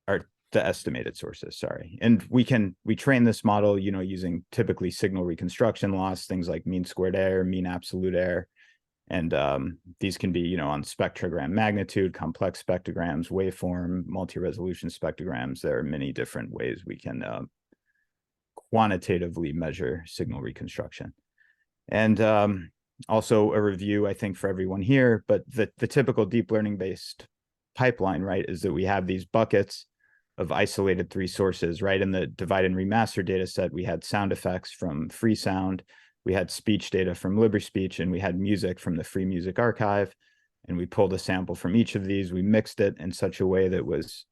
or the estimated sources, sorry. And we train this model, you know, using typically signal reconstruction loss, things like mean squared error, mean absolute error. And these can be, you know, on spectrogram magnitude, complex spectrograms, waveform, multi-resolution spectrograms. There are many different ways we can quantitatively measure signal reconstruction. And also a review, I think, for everyone here, but the typical deep learning based pipeline, right, is that we have these buckets of isolated three sources, right? In the divide and remaster data set, we had sound effects from Free Sound, we had speech data from LibriSpeech, and we had music from the Free Music Archive. And we pulled a sample from each of these. We mixed it in such a way that was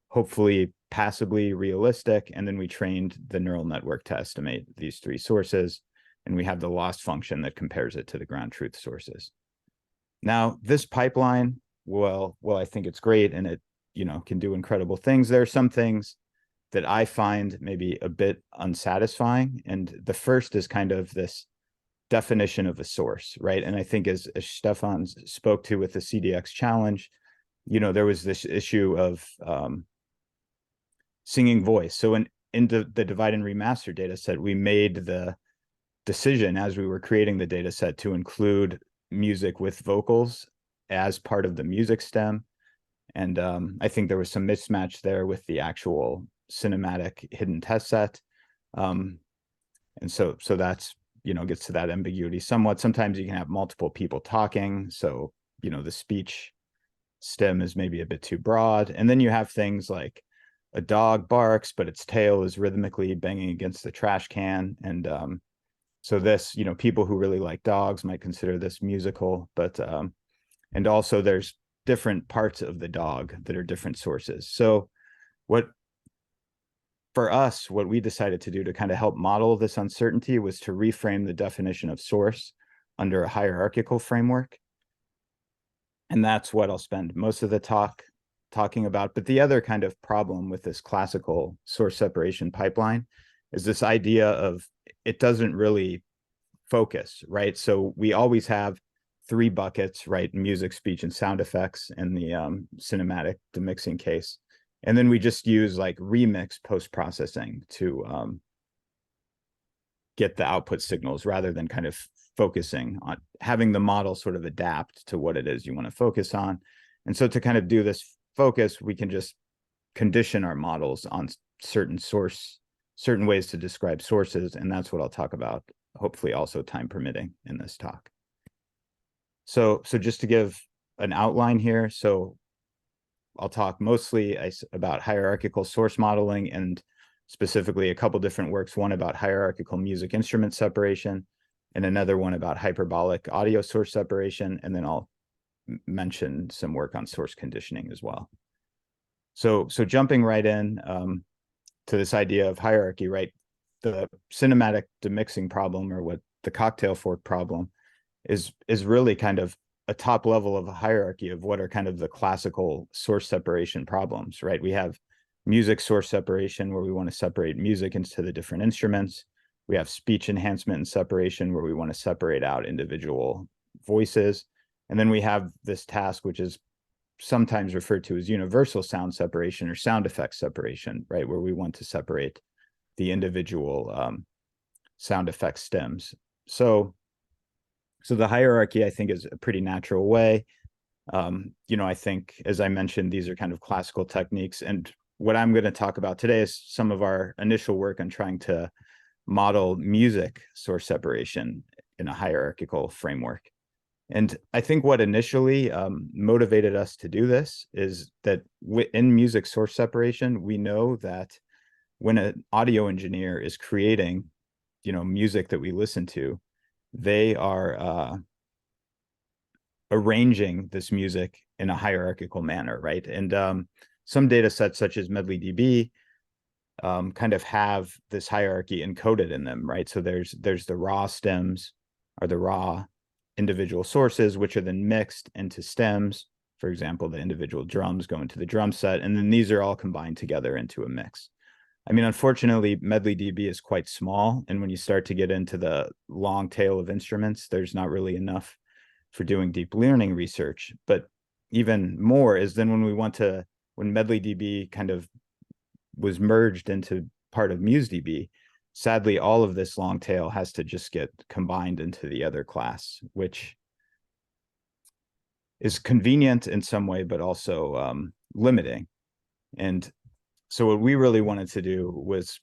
hopefully passably realistic. And then we trained the neural network to estimate these three sources. And we have the loss function that compares it to the ground truth sources. Now, this pipeline well, I think it's great and it, you know, can do incredible things. There are some things that I find maybe a bit unsatisfying. And the first is kind of this definition of a source, right? And I think as Stefan spoke to with the CDX challenge, you know, there was this issue of singing voice. So in the divide and remaster data set, we made the decision as we were creating the data set to include music with vocals as part of the music stem. And I think there was some mismatch there with the actual cinematic hidden test set. And so that's, you know, gets to that ambiguity somewhat. Sometimes you can have multiple people talking. So, you know, the speech stem is maybe a bit too broad. And then you have things like a dog barks, but its tail is rhythmically banging against the trash can. And so this, you know, people who really like dogs might consider this musical, but and also there's different parts of the dog that are different sources. So for us, what we decided to do to kind of help model this uncertainty was to reframe the definition of source under a hierarchical framework. And that's what I'll spend most of the talking about. But the other kind of problem with this classical source separation pipeline is this idea of it doesn't really focus, right? So we always have 3 buckets, right? Music, speech, and sound effects in the cinematic demixing case. And then we just use like remix post-processing to get the output signals rather than kind of focusing on having the model sort of adapt to what it is you want to focus on. And so to kind of do this focus, we can just condition our models on certain ways to describe sources. And that's what I'll talk about, hopefully also time permitting in this talk. So just to give an outline here. So I'll talk mostly about hierarchical source modeling and specifically a couple different works, one about hierarchical music instrument separation and another one about hyperbolic audio source separation. And then I'll mention some work on source conditioning as well. So jumping right in to this idea of hierarchy, right? The cinematic demixing problem, or what the cocktail fork problem is really kind of a top level of a hierarchy of what are kind of the classical source separation problems, right? We have music source separation where we want to separate music into the different instruments. We have speech enhancement and separation where we want to separate out individual voices. And then we have this task, which is sometimes referred to as universal sound separation or sound effect separation, right? Where we want to separate the individual sound effect stems. So the hierarchy, I think, is a pretty natural way. You know, I think, as I mentioned, these are kind of classical techniques. And what I'm going to talk about today is some of our initial work on trying to model music source separation in a hierarchical framework. And I think what initially motivated us to do this is that in music source separation, we know that when an audio engineer is creating, you know, music that we listen to, they are arranging this music in a hierarchical manner, right? And some data sets such as MedleyDB kind of have this hierarchy encoded in them, right? So there's the raw stems, or the raw individual sources, which are then mixed into stems. For example, the individual drums go into the drum set, and then these are all combined together into a mix. I mean, unfortunately, MedleyDB is quite small, and when you start to get into the long tail of instruments, there's not really enough for doing deep learning research. But even more is then when MedleyDB kind of was merged into part of MuseDB, sadly, all of this long tail has to just get combined into the other class, which is convenient in some way, but also limiting. And so what we really wanted to do was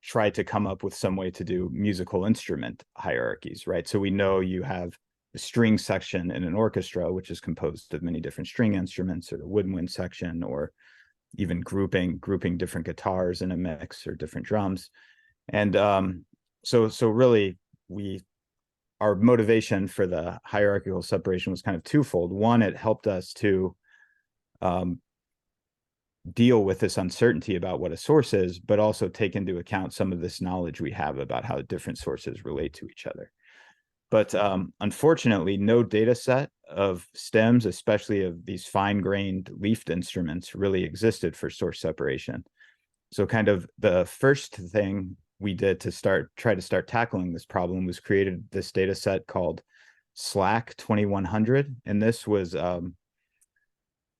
try to come up with some way to do musical instrument hierarchies, right? So we know you have the string section in an orchestra, which is composed of many different string instruments, or the woodwind section, or even grouping different guitars in a mix, or different drums. And so really our motivation for the hierarchical separation was kind of twofold. One, it helped us to deal with this uncertainty about what a source is, but also take into account some of this knowledge we have about how different sources relate to each other. But unfortunately, no data set of stems, especially of these fine-grained leafed instruments, really existed for source separation. So kind of the first thing we did to try to start tackling this problem was created this data set called SLAC 2100. And this was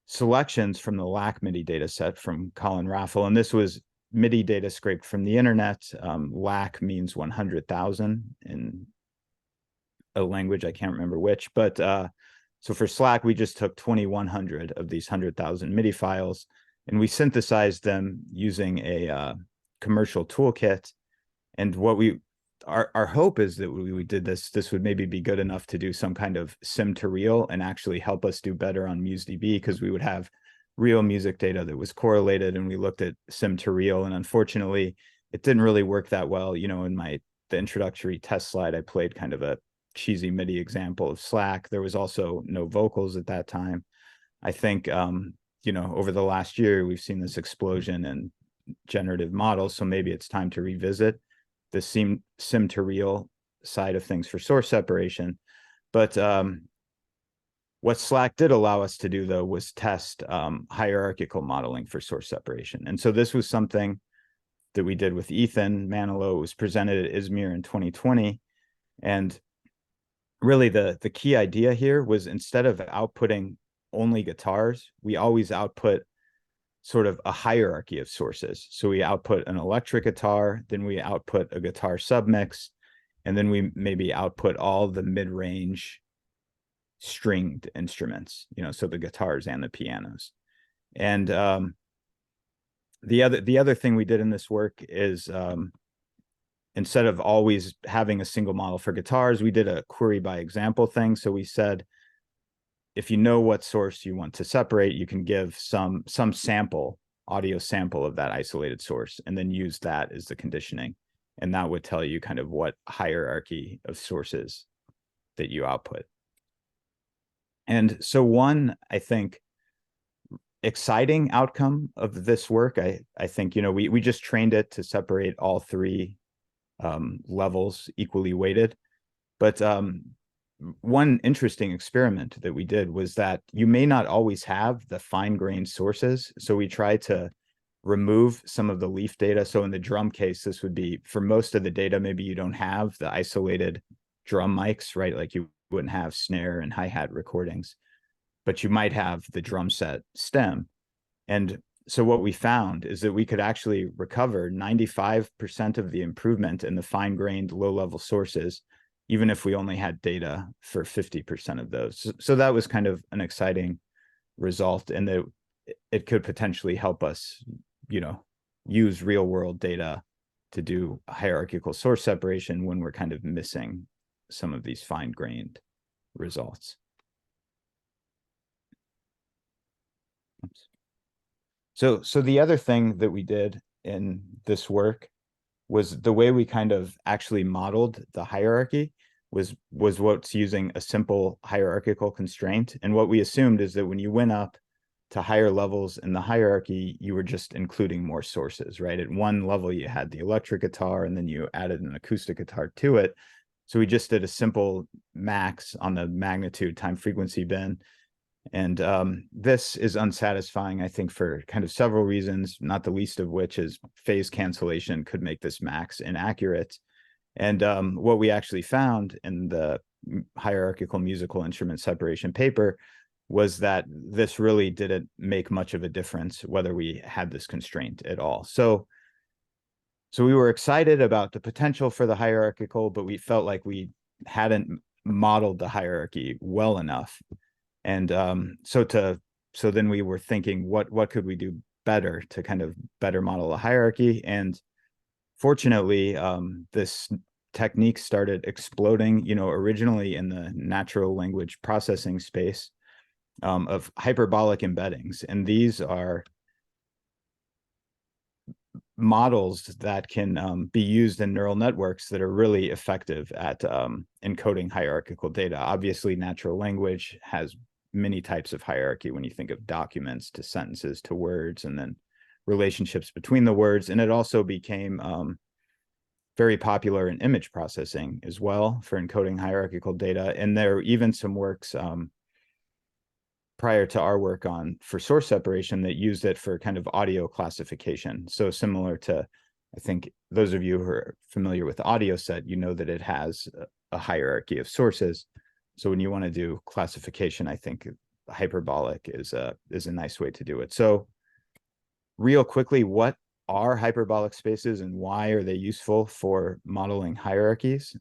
selections from the LAC MIDI data set from Colin Raffel. And this was MIDI data scraped from the internet. LAC means 100,000 in a language, I can't remember which, but so for SLAC, we just took 2,100 of these 100,000 MIDI files, and we synthesized them using a commercial toolkit. And what our hope is that we did this would maybe be good enough to do some kind of sim to real and actually help us do better on MuseDB, because we would have real music data that was correlated, and we looked at sim to real, and unfortunately it didn't really work that well. You know, in the introductory test slide, I played kind of a cheesy MIDI example of SLAC. There was also no vocals at that time. I think you know, over the last year we've seen this explosion in generative models, so maybe it's time to revisit the sim to real side of things for source separation. But what SLAC did allow us to do, though, was test hierarchical modeling for source separation. And so this was something that we did with Ethan Manilow. It was presented at ISMIR in 2020. And really the key idea here was, instead of outputting only guitars, we always output sort of a hierarchy of sources. So we output an electric guitar, then we output a guitar submix, and then we maybe output all the mid-range stringed instruments, you know, so the guitars and the pianos. And the other thing we did in this work is instead of always having a single model for guitars, we did a query by example thing. So we said, if you know what source you want to separate, you can give some sample, audio sample of that isolated source, and then use that as the conditioning. And that would tell you kind of what hierarchy of sources that you output. And so one, I think, exciting outcome of this work, I think, you know, we just trained it to separate all three levels equally weighted. But one interesting experiment that we did was that you may not always have the fine-grained sources. So we tried to remove some of the leaf data. So in the drum case, this would be, for most of the data, maybe you don't have the isolated drum mics, right? Like you wouldn't have snare and hi-hat recordings, but you might have the drum set stem. And so what we found is that we could actually recover 95% of the improvement in the fine-grained low-level sources, even if we only had data for 50% of those. So that was kind of an exciting result, and that it could potentially help us, you know, use real-world data to do hierarchical source separation when we're kind of missing some of these fine-grained results. Oops. So the other thing that we did in this work was the way we kind of actually modeled the hierarchy was what's using a simple hierarchical constraint. And what we assumed is that when you went up to higher levels in the hierarchy, you were just including more sources, right? At one level, you had the electric guitar, and then you added an acoustic guitar to it. So we just did a simple max on the magnitude time frequency bin. And this is unsatisfying, I think, for kind of several reasons, not the least of which is phase cancellation could make this max inaccurate. And what we actually found in the hierarchical musical instrument separation paper was that this really didn't make much of a difference whether we had this constraint at all. So we were excited about the potential for the hierarchical, but we felt like we hadn't modeled the hierarchy well enough. And so then we were thinking, what could we do better to kind of better model a hierarchy? And fortunately, this technique started exploding, you know, originally in the natural language processing space of hyperbolic embeddings. And these are models that can be used in neural networks that are really effective at encoding hierarchical data. Obviously, natural language has many types of hierarchy when you think of documents to sentences to words, and then relationships between the words. And it also became very popular in image processing as well for encoding hierarchical data. And there are even some works prior to our work for source separation that used it for kind of audio classification. So similar to, I think those of you who are familiar with audio set, you know that it has a hierarchy of sources. So when you want to do classification, I think hyperbolic is a nice way to do it. So real quickly, what are hyperbolic spaces and why are they useful for modeling hierarchies?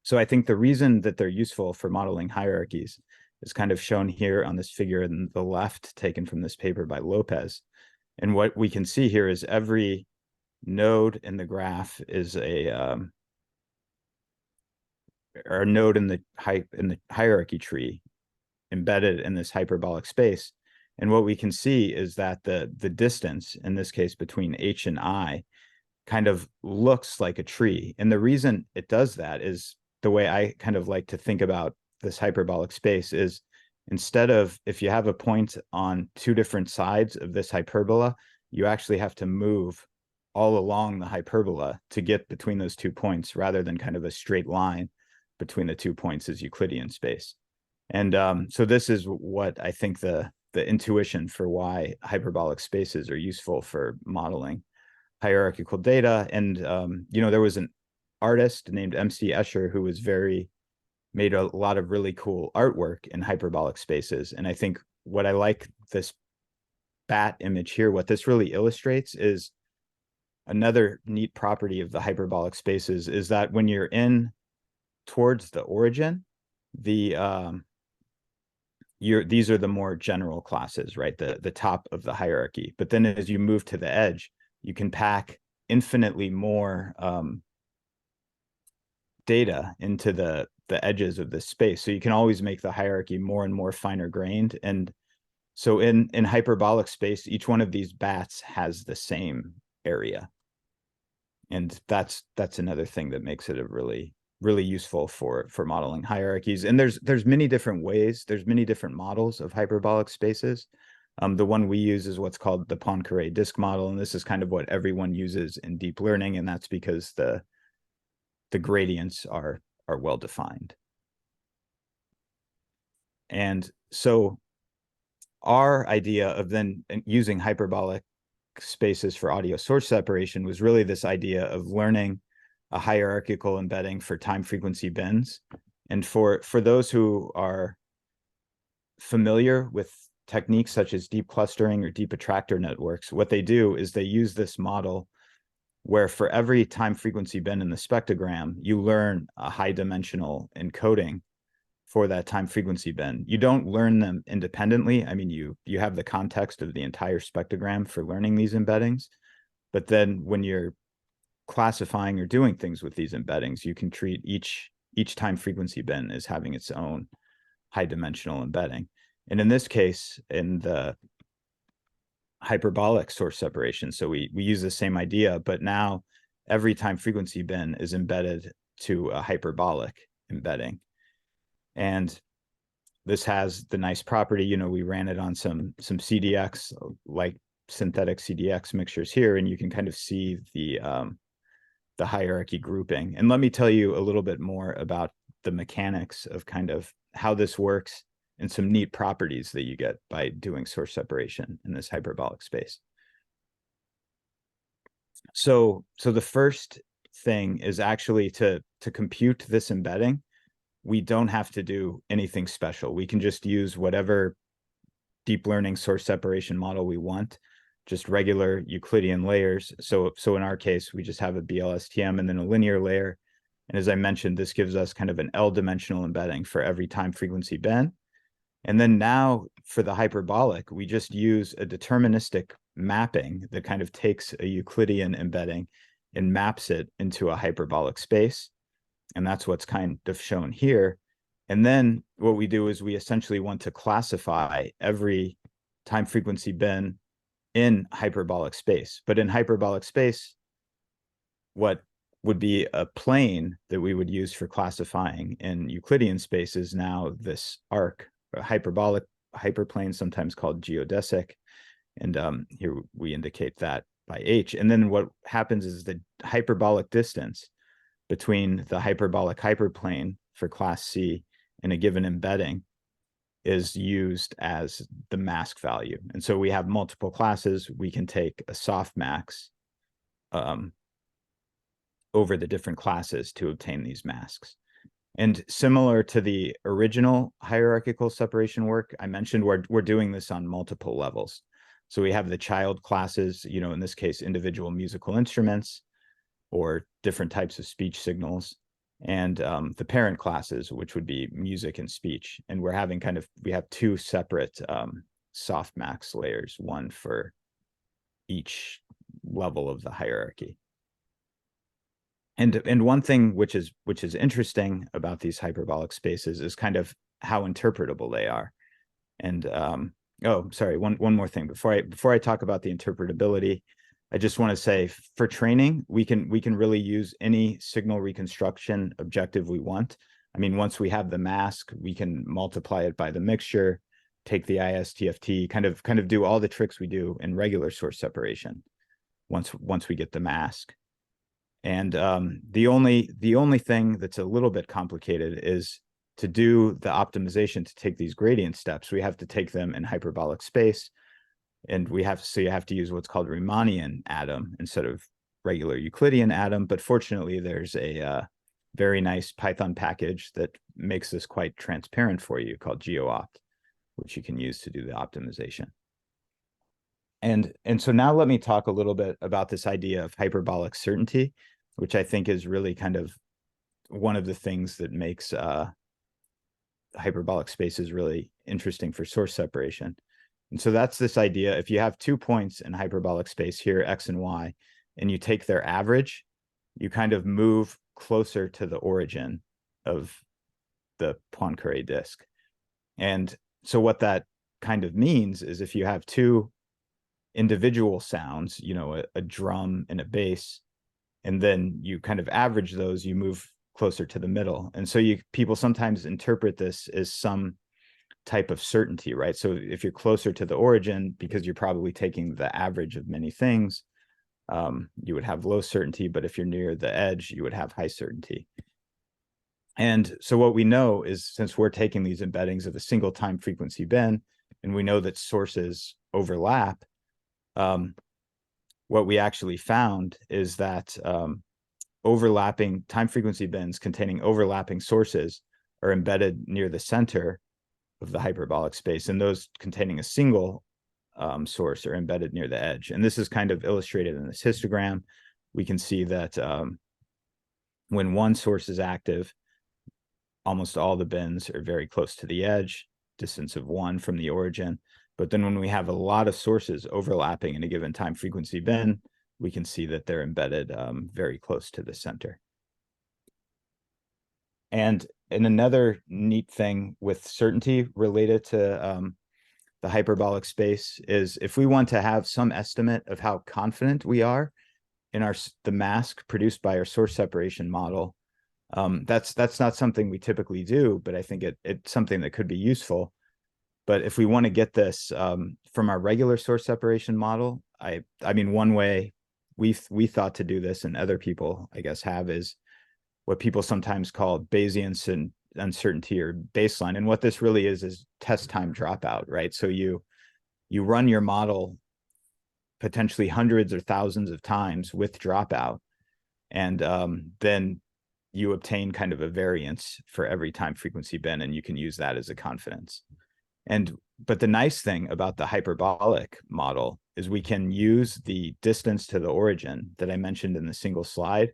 So I think the reason that they're useful for modeling hierarchies is kind of shown here on this figure in the left, taken from this paper by Lopez. And what we can see here is every node in the graph is or a node in the hierarchy tree embedded in this hyperbolic space. And what we can see is that the distance, in this case between H and I, kind of looks like a tree. And the reason it does that is the way I kind of like to think about this hyperbolic space is, instead of, if you have a point on two different sides of this hyperbola, you actually have to move all along the hyperbola to get between those 2 points, rather than kind of a straight line between the 2 points is Euclidean space. And so this is what I think the intuition for why hyperbolic spaces are useful for modeling hierarchical data. And there was an artist named MC Escher who was made a lot of really cool artwork in hyperbolic spaces. And I think what I like this bat image here, what this really illustrates is another neat property of the hyperbolic spaces is that when you're in towards the origin, these are the more general classes, right? The top of the hierarchy. But then as you move to the edge, you can pack infinitely more data into the edges of this space. So you can always make the hierarchy more and more finer grained. And so in hyperbolic space, each one of these bats has the same area. And that's another thing that makes it a really useful for modeling hierarchies. And there's many different ways, there's many different models of hyperbolic spaces. The one we use is what's called the Poincaré disk model. And this is kind of what everyone uses in deep learning. And that's because the gradients are well defined. And so our idea of then using hyperbolic spaces for audio source separation was really this idea of learning a hierarchical embedding for time frequency bins. And for those who are familiar with techniques such as deep clustering or deep attractor networks, what they do is they use this model where for every time frequency bin in the spectrogram, you learn a high dimensional encoding for that time frequency bin. You don't learn them independently. I mean, you have the context of the entire spectrogram for learning these embeddings, but then when you're classifying or doing things with these embeddings, you can treat each time frequency bin as having its own high dimensional embedding. And in this case, in the hyperbolic source separation, so we use the same idea, but now every time frequency bin is embedded to a hyperbolic embedding. And this has the nice property, we ran it on some CDX, like synthetic CDX mixtures here, and you can kind of see the hierarchy grouping. And let me tell you a little bit more about the mechanics of kind of how this works and some neat properties that you get by doing source separation in this hyperbolic space. So the first thing is actually to compute this embedding, we don't have to do anything special. We can just use whatever deep learning source separation model we want, just regular Euclidean layers. So in our case, we just have a BLSTM and then a linear layer. And as I mentioned, this gives us kind of an L-dimensional embedding for every time frequency bin. And then now for the hyperbolic, we just use a deterministic mapping that kind of takes a Euclidean embedding and maps it into a hyperbolic space. And that's what's kind of shown here. And then what we do is we essentially want to classify every time frequency bin in hyperbolic space. But in hyperbolic space, what would be a plane that we would use for classifying in Euclidean space is now this arc, a hyperbolic hyperplane, sometimes called geodesic. And here we indicate that by h. And then what happens is the hyperbolic distance between the hyperbolic hyperplane for class C and a given embedding is used as the mask value. And so we have multiple classes. We can take a softmax over the different classes to obtain these masks. And similar to the original hierarchical separation work I mentioned, we're doing this on multiple levels. So we have the child classes, you know, in this case, individual musical instruments or different types of speech signals, and the parent classes, which would be music and speech. And we're having we have two separate softmax layers, one for each level of the hierarchy. And one thing which is interesting about these hyperbolic spaces is kind of how interpretable they are. And oh, sorry, one more thing before I talk about the interpretability, I just want to say for training, we can really use any signal reconstruction objective we want. I mean, once we have the mask, we can multiply it by the mixture, take the ISTFT, kind of do all the tricks we do in regular source separation once we get the mask. And the only thing that's a little bit complicated is to do the optimization to take these gradient steps. We have to take them in hyperbolic space, and you have to use what's called Riemannian atom instead of regular Euclidean atom. But fortunately, there's a very nice Python package that makes this quite transparent for you called GeoOpt, which you can use to do the optimization. And so now let me talk a little bit about this idea of hyperbolic certainty, which I think is really kind of one of the things that makes hyperbolic spaces really interesting for source separation. And so that's this idea: if you have 2 points in hyperbolic space here, X and Y, and you take their average, you kind of move closer to the origin of the Poincaré disk. And so what that kind of means is if you have two individual sounds, you know, a drum and a bass, and then you kind of average those, you move closer to the middle. And so people sometimes interpret this as some type of certainty, right? So if you're closer to the origin, because you're probably taking the average of many things, you would have low certainty, but if you're near the edge, you would have high certainty. And so what we know is, since we're taking these embeddings of a single time frequency bin, and we know that sources overlap, what we actually found is that overlapping time frequency bins containing overlapping sources are embedded near the center of the hyperbolic space, and those containing a single source are embedded near the edge. And this is kind of illustrated in this histogram. We can see that when one source is active, almost all the bins are very close to the edge, distance of 1 from the origin. But then when we have a lot of sources overlapping in a given time frequency bin, we can see that they're embedded very close to the center. And another neat thing with certainty related to the hyperbolic space is, if we want to have some estimate of how confident we are in the mask produced by our source separation model, that's not something we typically do, but I think it's something that could be useful. But if we want to get this from our regular source separation model, I mean, one way we thought to do this, and other people, I guess, have, is what people sometimes call Bayesian uncertainty or baseline. And what this really is test time dropout, right? So you run your model potentially hundreds or thousands of times with dropout, and then you obtain kind of a variance for every time frequency bin, and you can use that as a confidence. But the nice thing about the hyperbolic model is we can use the distance to the origin that I mentioned in the single slide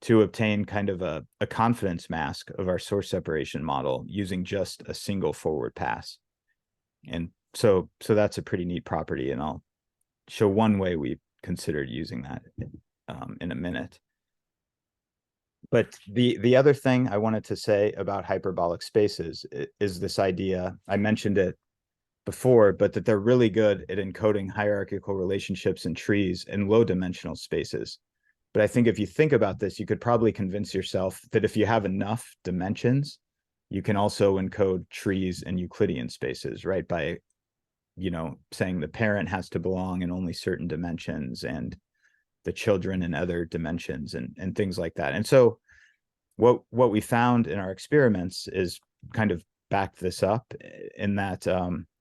to obtain kind of a confidence mask of our source separation model using just a single forward pass. And so that's a pretty neat property, and I'll show one way we considered using that in a minute. But the other thing I wanted to say about hyperbolic spaces is this idea, I mentioned it before, but that they're really good at encoding hierarchical relationships and trees in low dimensional spaces. But I think if you think about this, you could probably convince yourself that if you have enough dimensions, you can also encode trees in Euclidean spaces, right? By, you know, saying the parent has to belong in only certain dimensions, and the children in other dimensions and things like that. And so what we found in our experiments is kind of backed this up in that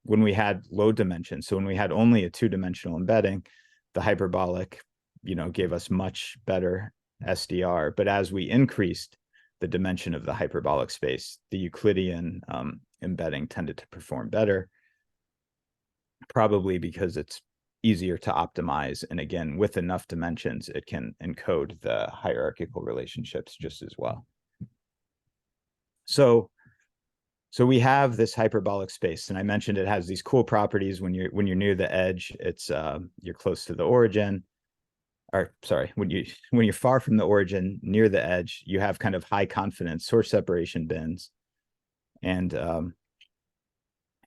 when we had low dimensions, so when we had only a 2-dimensional embedding, the hyperbolic, gave us much better SDR. But as we increased the dimension of the hyperbolic space, the Euclidean embedding tended to perform better, probably because it's easier to optimize. And again, with enough dimensions, it can encode the hierarchical relationships just as well. So we have this hyperbolic space, and I mentioned it has these cool properties. When you're near the edge, it's you're close to the origin, or sorry, when you're far from the origin, near the edge, you have kind of high confidence source separation bins, and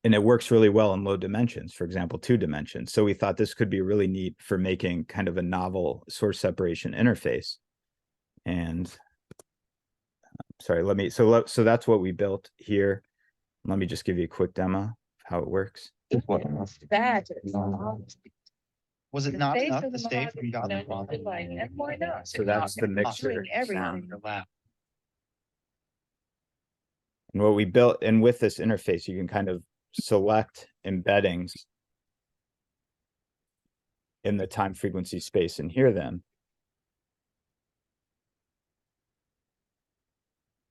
it works really well in low dimensions, for example, 2 dimensions. So we thought this could be really neat for making kind of a novel source separation interface. And sorry, so that's what we built here. Let me just give you a quick demo of how it works. Was it not enough to stay from God? So that's the mixer sound. And what we built, and with this interface, you can kind of select embeddings in the time frequency space and hear them.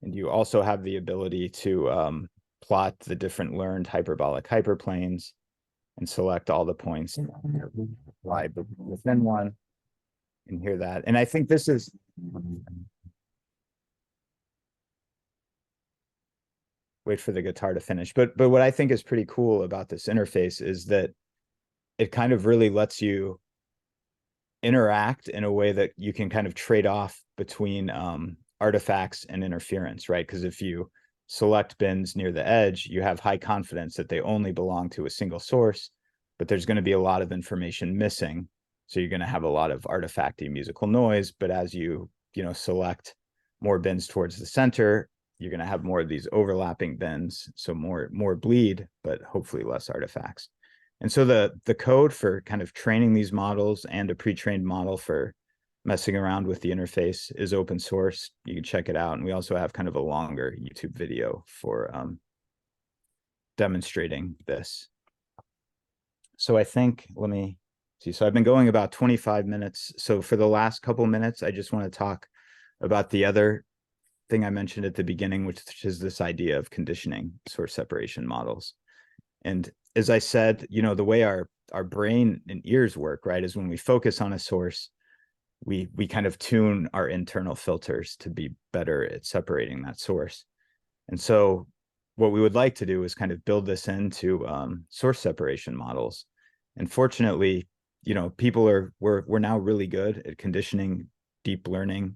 And you also have the ability to plot the different learned hyperbolic hyperplanes and select all the points lie within one and hear that. And I think this is wait for the guitar to finish. But what I think is pretty cool about this interface is that it kind of really lets you interact in a way that you can kind of trade off between artifacts and interference, right? Because if you select bins near the edge, you have high confidence that they only belong to a single source, but there's going to be a lot of information missing. So you're going to have a lot of artifacty musical noise. But as you select more bins towards the center, you're going to have more of these overlapping bins, so more bleed, but hopefully less artifacts. And so the code for kind of training these models and a pre-trained model for messing around with the interface is open source. You can check it out. And we also have kind of a longer YouTube video for demonstrating this. So I think, let me see. So I've been going about 25 minutes. So for the last couple minutes, I just want to talk about the other thing I mentioned at the beginning, which is this idea of conditioning source separation models. And as I said, the way our brain and ears work, right, is when we focus on a source, we kind of tune our internal filters to be better at separating that source. And so what we would like to do is kind of build this into source separation models. And fortunately, we're now really good at conditioning deep learning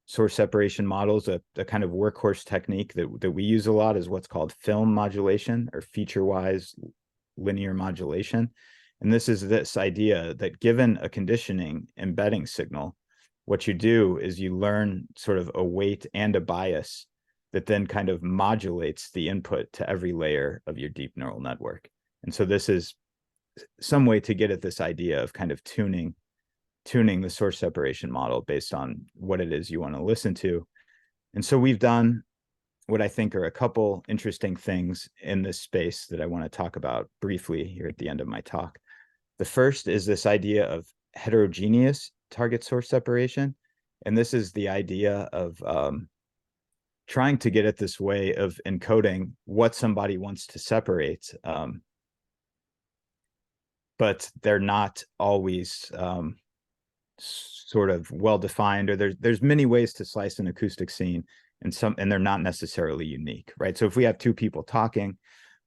source separation models. A kind of workhorse technique that we use a lot is what's called film modulation, or feature-wise linear modulation. And this is this idea that given a conditioning embedding signal, what you do is you learn sort of a weight and a bias that then kind of modulates the input to every layer of your deep neural network. And so this is some way to get at this idea of kind of tuning the source separation model based on what it is you want to listen to. And so we've done what I think are a couple interesting things in this space that I want to talk about briefly here at the end of my talk. The first is this idea of heterogeneous target source separation. And this is the idea of trying to get at this way of encoding what somebody wants to separate, but they're not always sort of well-defined, or there's many ways to slice an acoustic scene, and they're not necessarily unique, right? So if we have 2 people talking,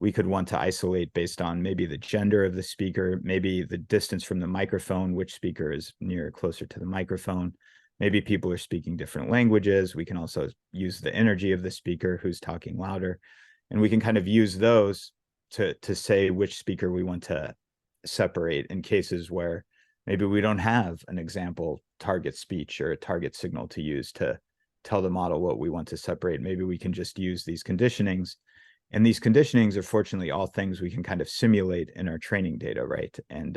we could want to isolate based on maybe the gender of the speaker, maybe the distance from the microphone, which speaker is near or closer to the microphone. Maybe people are speaking different languages. We can also use the energy of the speaker who's talking louder. And we can kind of use those to say which speaker we want to separate in cases where maybe we don't have an example target speech or a target signal to use to tell the model what we want to separate. Maybe we can just use these conditionings. And these conditionings are fortunately all things we can kind of simulate in our training data, right? And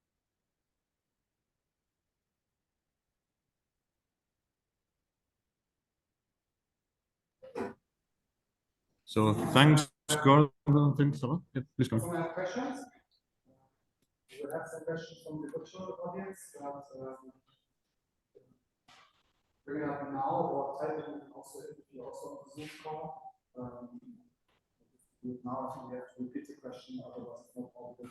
So thanks, Gordon. Thanks a lot. Yeah, please go. Anyone have questions? We will have some questions from the virtual audience, but bring it up now or type it in also if you also on the Zoom call. Now I think we have to repeat the question, otherwise it's not audible.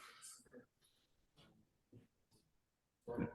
Sorry.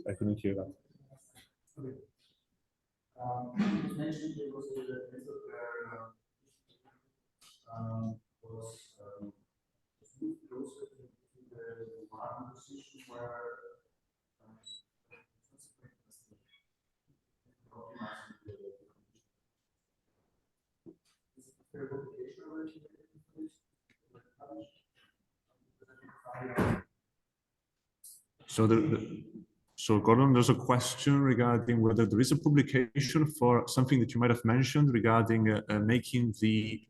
I couldn't hear that. You mentioned there was a method where was moved closer to the bottom position where So Gordon, there's a question regarding whether there is a publication for something that you might have mentioned regarding making the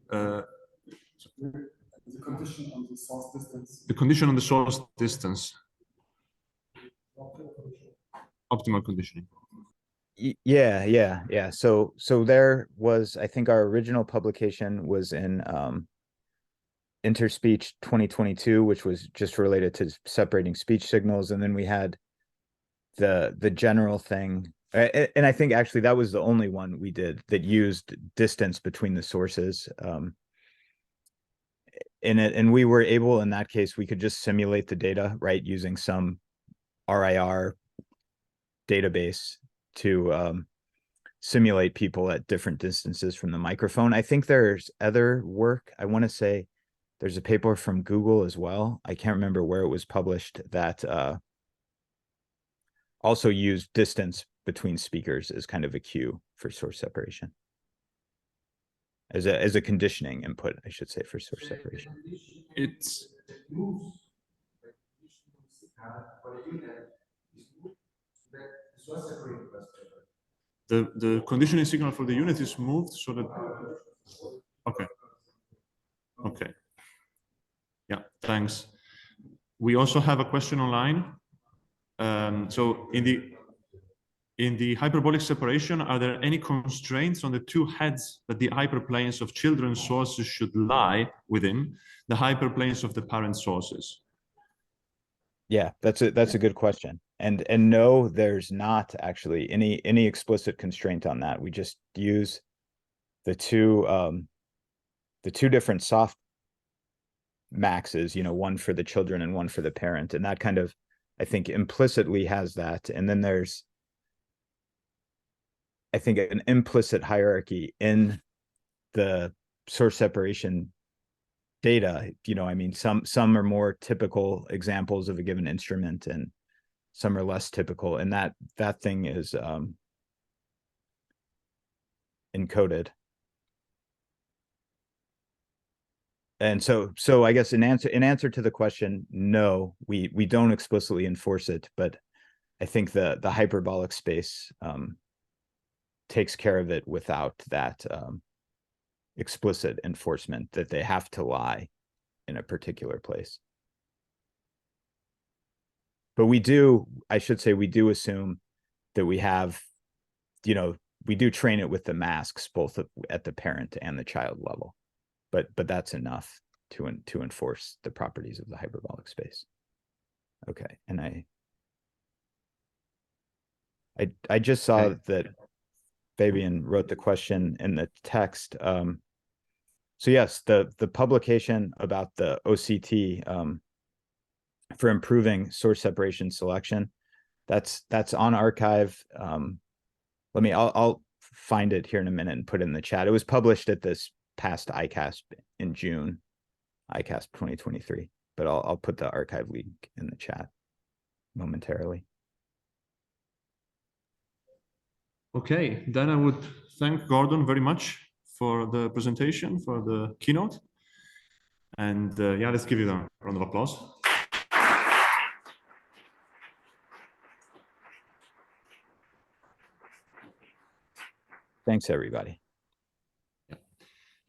condition on the source distance. the condition on the source distance. Optimal conditioning. Yeah. So there was, I think our original publication was in Interspeech 2022, which was just related to separating speech signals, and then we had the general thing, and I think actually that was the only one we did that used distance between the sources in it, and we were able, in that case, we could just simulate the data, right, using some RIR database to simulate people at different distances from the microphone. I think there's other work. I want to say there's a paper from Google as well. I can't remember where it was published that also used distance between speakers as kind of a cue for source separation. As a conditioning input, I should say, for source separation. It's the conditioning signal for the unit is moved so that okay. Yeah, thanks. We also have a question online. So in the hyperbolic separation, are there any constraints on the two heads that the hyperplanes of children's sources should lie within, the hyperplanes of the parent sources? Yeah, that's a good question. And no, there's not actually any explicit constraint on that. We just use the two different soft maxes, one for the children and one for the parent, and that kind of, I think, implicitly has that. And then there's, I think, an implicit hierarchy in the source separation data. I mean, some are more typical examples of a given instrument and some are less typical, and that thing is encoded. And so I guess in answer to the question, no, we don't explicitly enforce it, but I think the hyperbolic space takes care of it without that explicit enforcement that they have to lie in a particular place. But I should say, we do assume that we have, we do train it with the masks both at the parent and the child level, but that's enough to enforce the properties of the hyperbolic space. Okay, and I just saw that Fabian wrote the question in the text. So yes, the publication about the OCT for improving source separation selection, that's on archive. I'll find it here in a minute and put it in the chat. It was published at this past ICASP in June, ICASP 2023, but I'll put the archive link in the chat momentarily. Okay, then I would thank Gordon very much for the presentation, for the keynote. And yeah, let's give you a round of applause. Thanks, everybody.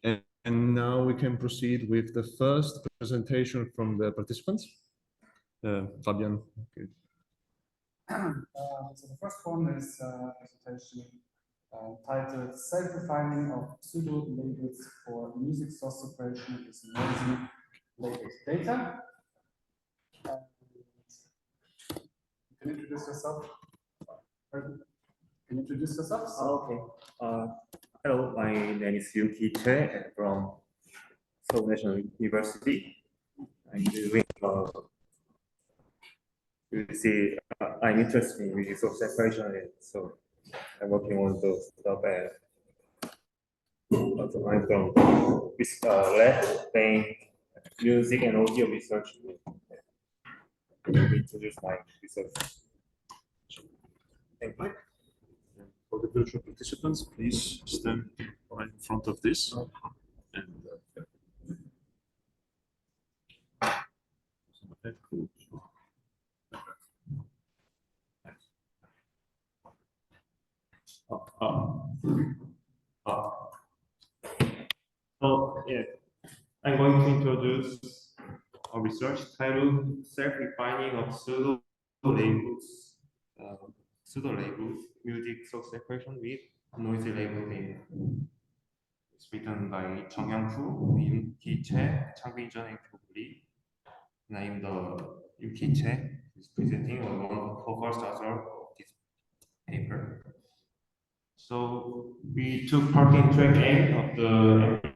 And now we can proceed with the first presentation from the participants. Fabian. Okay. So the first one is a presentation titled Self-Refining of Pseudo-Labels for Music Source Separation with Noisy Labeled Data. And you can introduce yourself. Can you introduce yourself? Okay. Hello, my name is Yuki Che from Seoul National University. I'm doing you see, I'm interested in resource separation, and so I'm working on those stuff. And also, I'm from this lab playing music and audio research. Let me introduce my research. Thank you. For the virtual participants, please stand right in front of this. And So yeah, I'm going to introduce a research titled "Self-Refining of Pseudo-Labels." Pseudo-labels, music source separation with noisy label data. It's written by Chong Young-Fu, Yoon Ki-che, Changbin Jeon, and Kyu Lee. And I'm the Yoon Ki-che, who's presenting one of the co-first author of this paper. So we took part in track A of the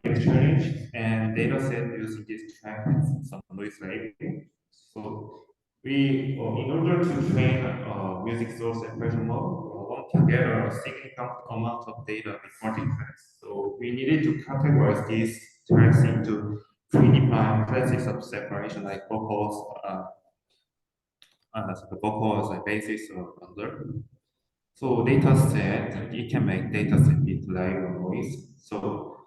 MX challenge and data set using this track with some noise labeling. So we, in order to train a music source separation model, we want to gather a significant amount of data with multi-tracks. So we needed to categorize these tracks into predefined classes of separation, like vocals, the vocals, like basis or under. So data set, it can make data set with label noise. So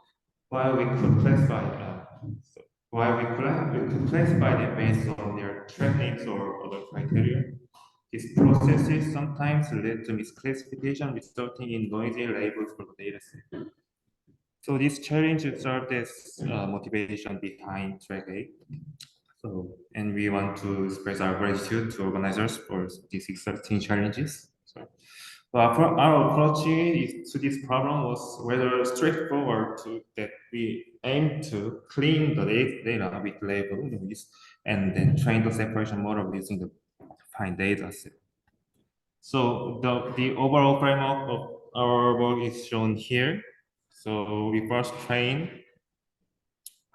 while we could classify, we could classify them based on their track names or other criteria. These processes sometimes lead to misclassification, resulting in noisy labels for the data set. So this challenge served as motivation behind track A. So, and we want to express our gratitude to organizers for these exciting challenges. So our approach to this problem was rather straightforward that we aim to clean the data with label noise and then train the separation model using the defined data set. So the overall framework of our work is shown here. So we first train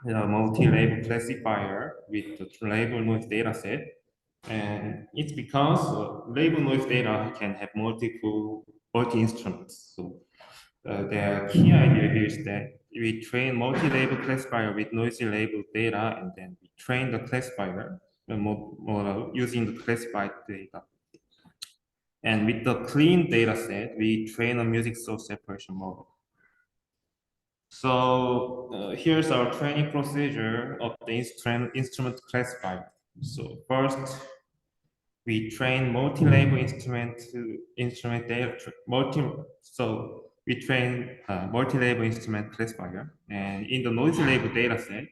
a multi-label classifier with the label noise data set. And it's because label noise data can have multi-instruments. So the key idea here is that we train multi-label classifier with noisy label data, and then we train the classifier model using the classified data. And with the clean data set, we train a music source separation model. So here's our training procedure of the instrument classifier. So first, we train multi-label instrument data. We train multi-label instrument classifier, and in the noisy label data set,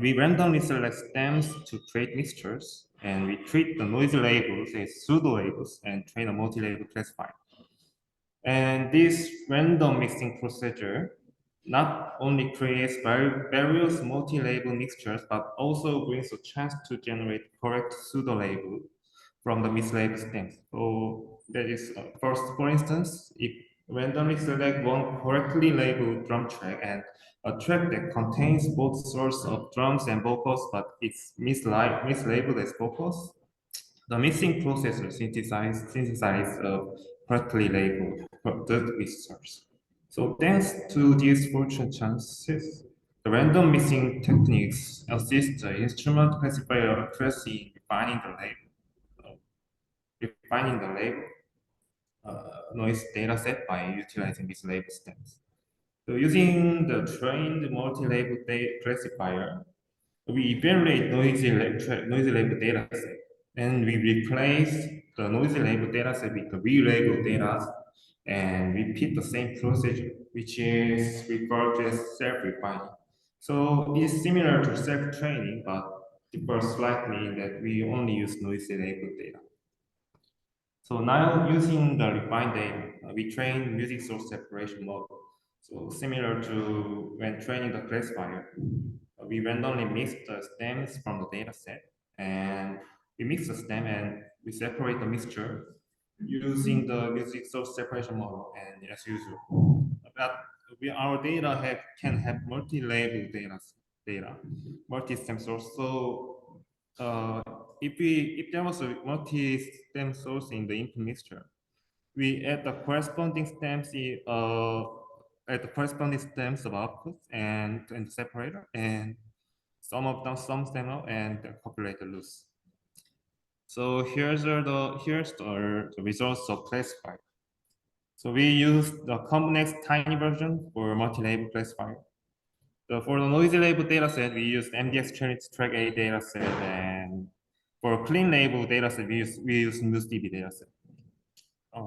we randomly select stems to create mixtures, and we treat the noisy labels as pseudo labels and train a multi-label classifier. And this random mixing procedure not only creates various multi-label mixtures, but also brings a chance to generate correct pseudo-label from the mislabeled stems. So that is, first, for instance, if randomly select one correctly labeled drum track and a track that contains both source of drums and vocals, but it's mislabeled as vocals, the mixing processor synthesize correctly labeled with source. So thanks to these fortune chances, the random mixing techniques assist the instrument classifier accuracy in refining the label. noise data set by utilizing these label stems. So using the trained multi-label classifier, we evaluate noisy label data set, and we replace the noisy label data set with the relabel data and repeat the same procedure, which is referred to as self-refining. So it is similar to self-training, but differs slightly in that we only use noisy label data. So now using the refined data, we train music source separation model. So similar to when training the classifier, we randomly mix the stems from the data set, and we mix the stem and we separate the mixture using the music source separation model. And as usual, but our data can have multi-label data, multi-stem source. So if there was a multi-stem source in the input mixture, we add the corresponding stems at the corresponding stems of output and the separator, and some stem out and calculate the loss. So here's the results of classifier. So we use the complex tiny version for multi-label classifier. So for the noisy label dataset, we use MDX track A dataset, and for clean label dataset, we use MuseDB dataset.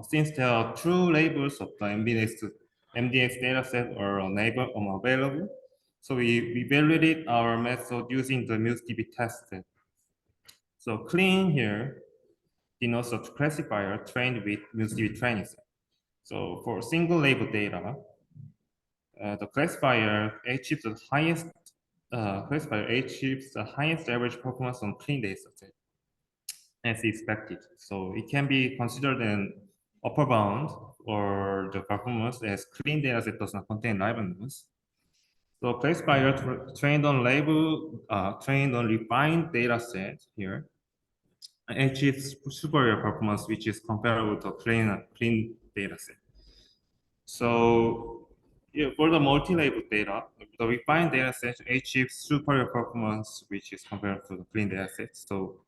Since there are true labels of the MDX dataset are available, so we evaluated our method using the MuseDB test set. So clean here denotes a classifier trained with MuseDB training set. So for single label data, the classifier achieves the highest average performance on clean data set as expected. So it can be considered an upper bound for the performance as clean data set does not contain liveness. So classifier trained on refined data set here achieves superior performance, which is comparable to clean data set. So yeah, for the multi-label data, the refined data set achieves superior performance, which is compared to the clean data set. So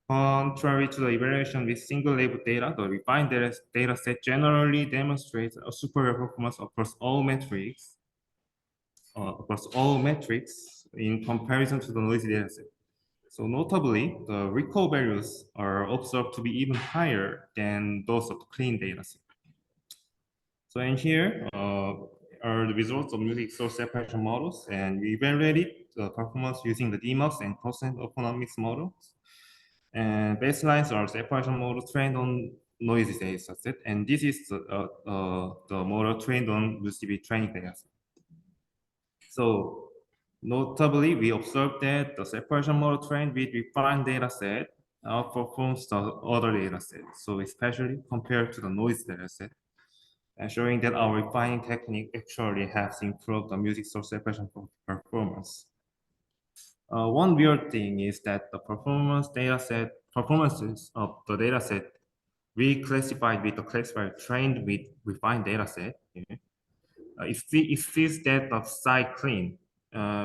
contrary to the evaluation with single label data, the refined data set generally demonstrates a superior performance across all metrics in comparison to the noisy data set. So notably, the recall values are observed to be even higher than those of the clean data set. So in here are the results of music source separation models, and we evaluated the performance using the DMUX and constant economics models. And baselines are separation models trained on noisy data set, and this is the model trained on MuseDB training data set. So notably, we observed that the separation model trained with refined data set outperforms the other data set. So especially compared to the noise data set, and showing that our refining technique actually has improved the music source separation performance. One weird thing is that the performances of the data set reclassified with the classifier trained with refined data set. Exceeds that of clean,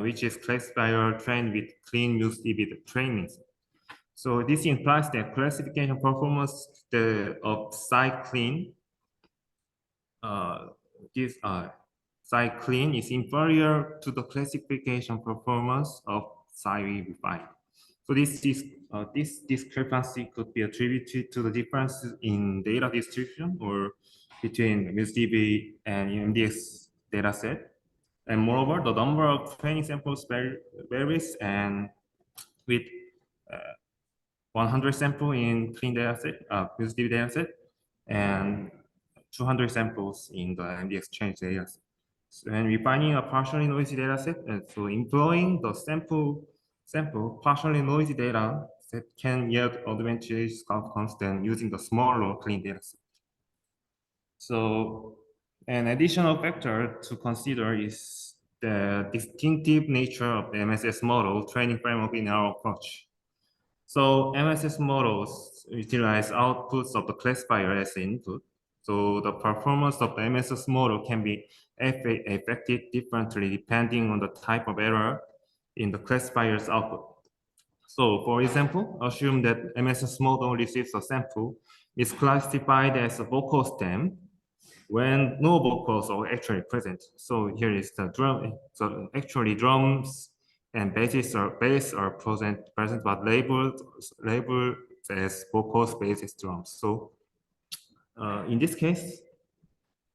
which is classifier trained with clean MuseDB training. So this implies that classification performance of clean clean is inferior to the classification performance of refined. So this discrepancy could be attributed to the differences in data distribution or between MuseDB and MDX dataset. And moreover, the number of training samples varies, and with 100 samples in clean dataset, MuseDB dataset, and 200 samples in the MDX dataset. So, and refining a partially noisy dataset, and so employing the sample partially noisy data set can yield advantageous outcomes than using the smaller clean dataset. So an additional factor to consider is the distinctive nature of the MSS model training framework in our approach. So MSS models utilize outputs of the classifier as input. So the performance of the MSS model can be affected differently depending on the type of error in the classifier's output. So for example, assume that MSS model receives a sample, is classified as a vocal stem when no vocals are actually present. So here is the drum. So actually drums and bass are present, but labeled as vocals, basses, drums. So in this case,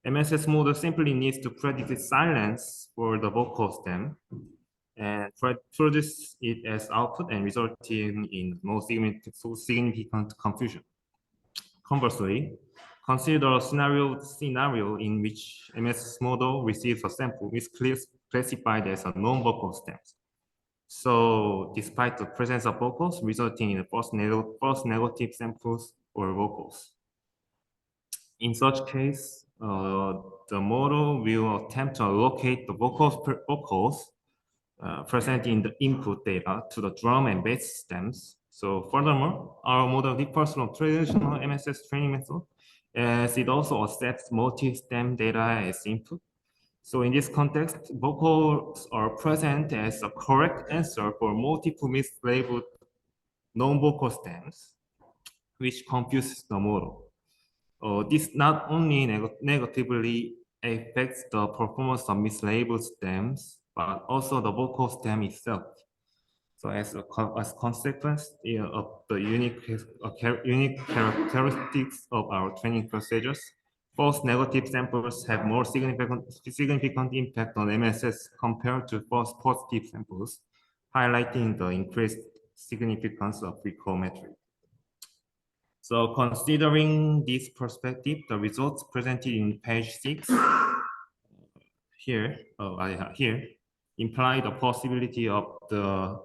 MSS model simply needs to predict silence for the vocal stem and produce it as output and resulting in no significant confusion. Conversely, consider a scenario in which MSS model receives a sample is classified as a non-vocal stem. So despite the presence of vocals, resulting in false negative samples or vocals. In such case, the model will attempt to allocate the vocals present in the input data to the drum and bass stems. So furthermore, our model differs from traditional MSS training method as it also accepts multi-stem data as input. So in this context, vocals are present as a correct answer for multiple mislabeled non-vocal stems, which confuses the model. This not only negatively affects the performance of mislabeled stems, but also the vocal stem itself. So as a consequence of the unique characteristics of our training procedures, false negative samples have more significant impact on MSS compared to false positive samples, highlighting the increased significance of recall metric. So considering this perspective, the results presented in page 6 here imply the possibility of the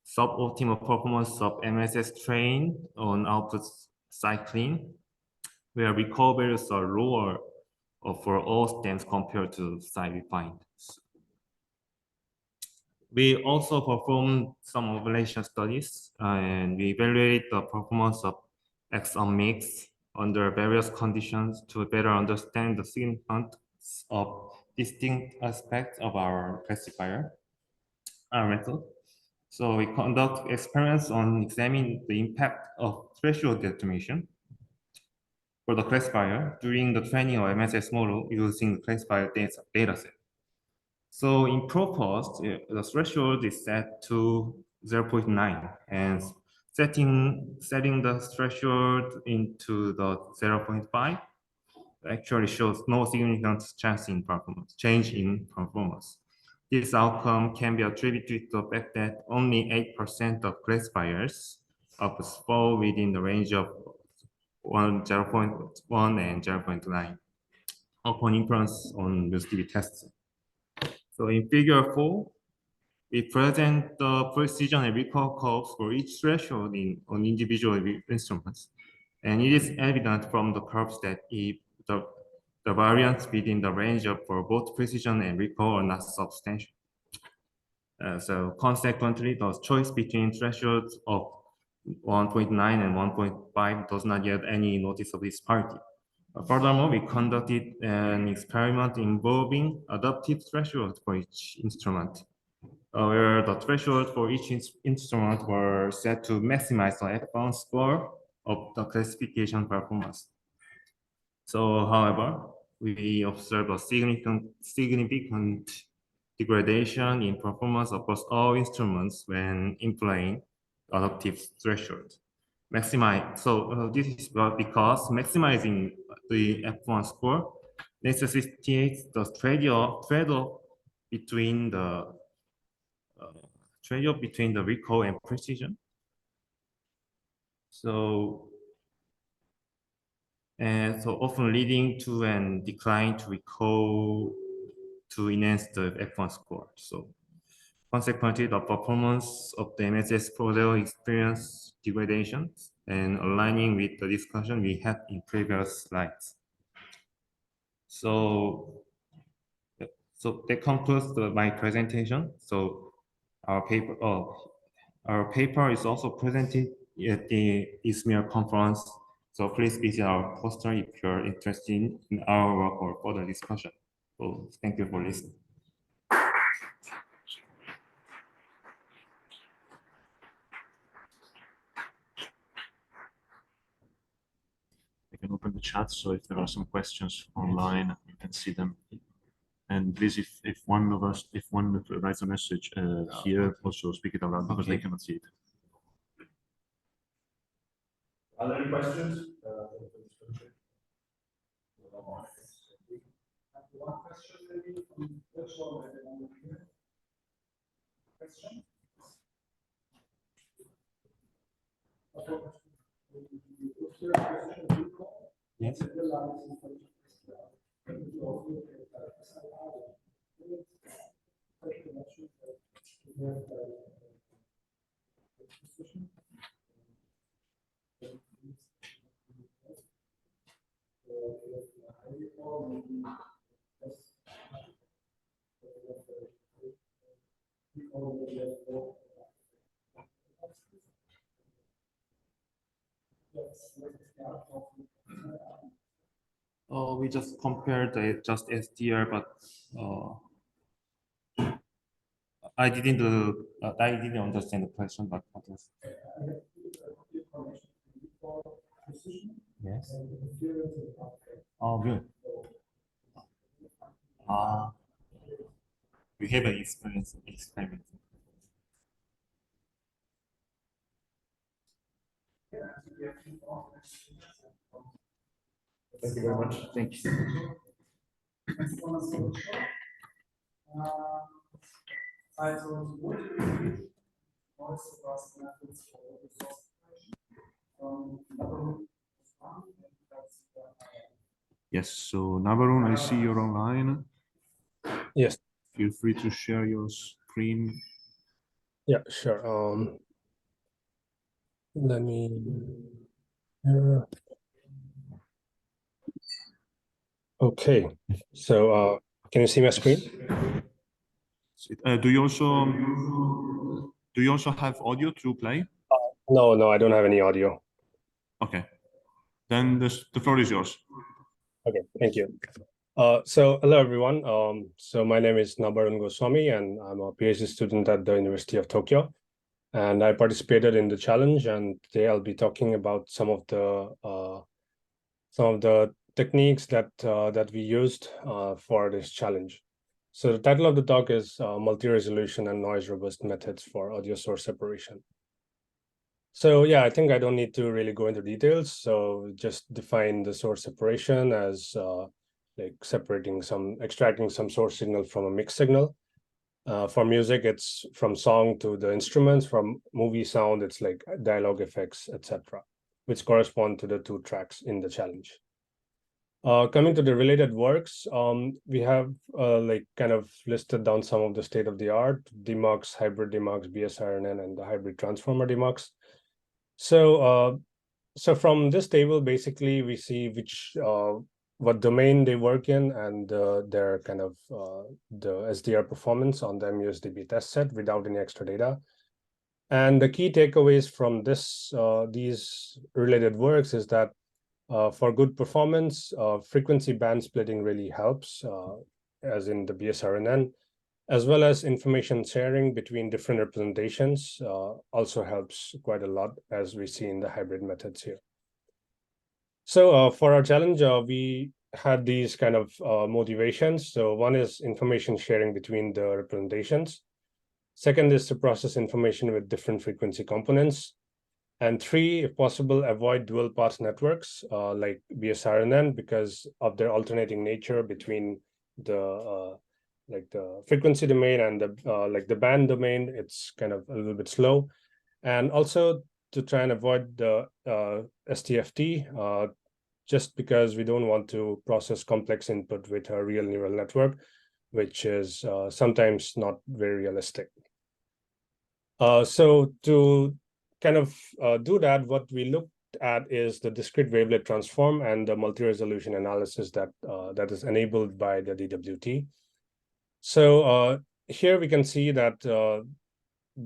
suboptimal performance of MSS train on output cycling, where recall values are lower for all stems compared to side refined. We also performed some evaluation studies and we evaluated the performance of exon mix under various conditions to better understand the significance of distinct aspects of our classifier, our method. So we conduct experiments on examining the impact of threshold determination for the classifier during the training of MSS model using the classifier dataset. So in proposed, the threshold is set to 0.9 and setting the threshold into the 0.5 actually shows no significant change in performance. This outcome can be attributed to the fact that only 8% of classifiers fall within the range of 0.1 and 0.9 upon inference on resistivity tests. So in figure 4, we present the precision and recall curves for each threshold on individual instruments. And it is evident from the curves that if the variance within the range for both precision and recall are not substantial. So consequently, the choice between thresholds of 1.9 and 1.5 does not yield any noticeable disparity. Furthermore, we conducted an experiment involving adaptive thresholds for each instrument, where the threshold for each instrument were set to maximize the F1 score of the classification performance. So, however, we observed a significant degradation in performance across all instruments when employing adaptive threshold. This is because maximizing the F1 score necessitates the trade-off between the recall and precision. So often leading to a decline to recall to enhance the F1 score. So consequently, the performance of the MSS model experienced degradation and aligning with the discussion we had in previous slides. So that concludes my presentation. So our paper is also presented at the ISMIR conference. So please visit our poster if you're interested in our work or further discussion. So thank you for listening. chat. So if there are some questions online, you can see them. And please, if one writes a message here, also speak it out loud because they cannot see it. Are there any questions? One question maybe from virtual and here. Question? Yes. We just compared just SDR, but I didn't understand the question, but what else? Yes. Oh, good. We have an experiment. Thank you very much. Thank you. Yes, so Navarone, I see you're online. Yes. Feel free to share your screen. Yeah, sure. Let me. Okay. So, can you see my screen? Do you also have audio to play? No, I don't have any audio. Okay, then the floor is yours. Okay, thank you. So hello everyone. So my name is Nabarun Goswami, and I'm a PhD student at the University of Tokyo. And I participated in the challenge, and today I'll be talking about some of the techniques that we used for this challenge. So the title of the talk is multi-resolution and noise-robust methods for audio source separation. So yeah, I think I don't need to really go into details. So just define the source separation as like extracting some source signal from a mixed signal. For music, it's from song to the instruments. From movie sound, it's like dialogue effects, etc., which correspond to the two tracks in the challenge. Coming to the related works, we have like kind of listed down some of the state of the art: demux, hybrid demux, BSRNN, and the hybrid transformer demux. So, so from this table, basically, we see what domain they work in and their kind of the SDR performance on the MUSDB test set without any extra data. And the key takeaways from these related works is that for good performance, frequency band splitting really helps, as in the BSRNN, as well as information sharing between different representations also helps quite a lot, as we see in the hybrid methods here. So for our challenge, we had these kind of motivations. So one is information sharing between the representations. Second is to process information with different frequency components. And three, if possible, avoid dual pass networks like BSRNN because of their alternating nature between the like the frequency domain and the band domain. It's kind of a little bit slow. And also to try and avoid the STFT, just because we don't want to process complex input with a real neural network, which is sometimes not very realistic. So to kind of do that, what we looked at is the discrete wavelet transform and the multi-resolution analysis that is enabled by the DWT. So here we can see that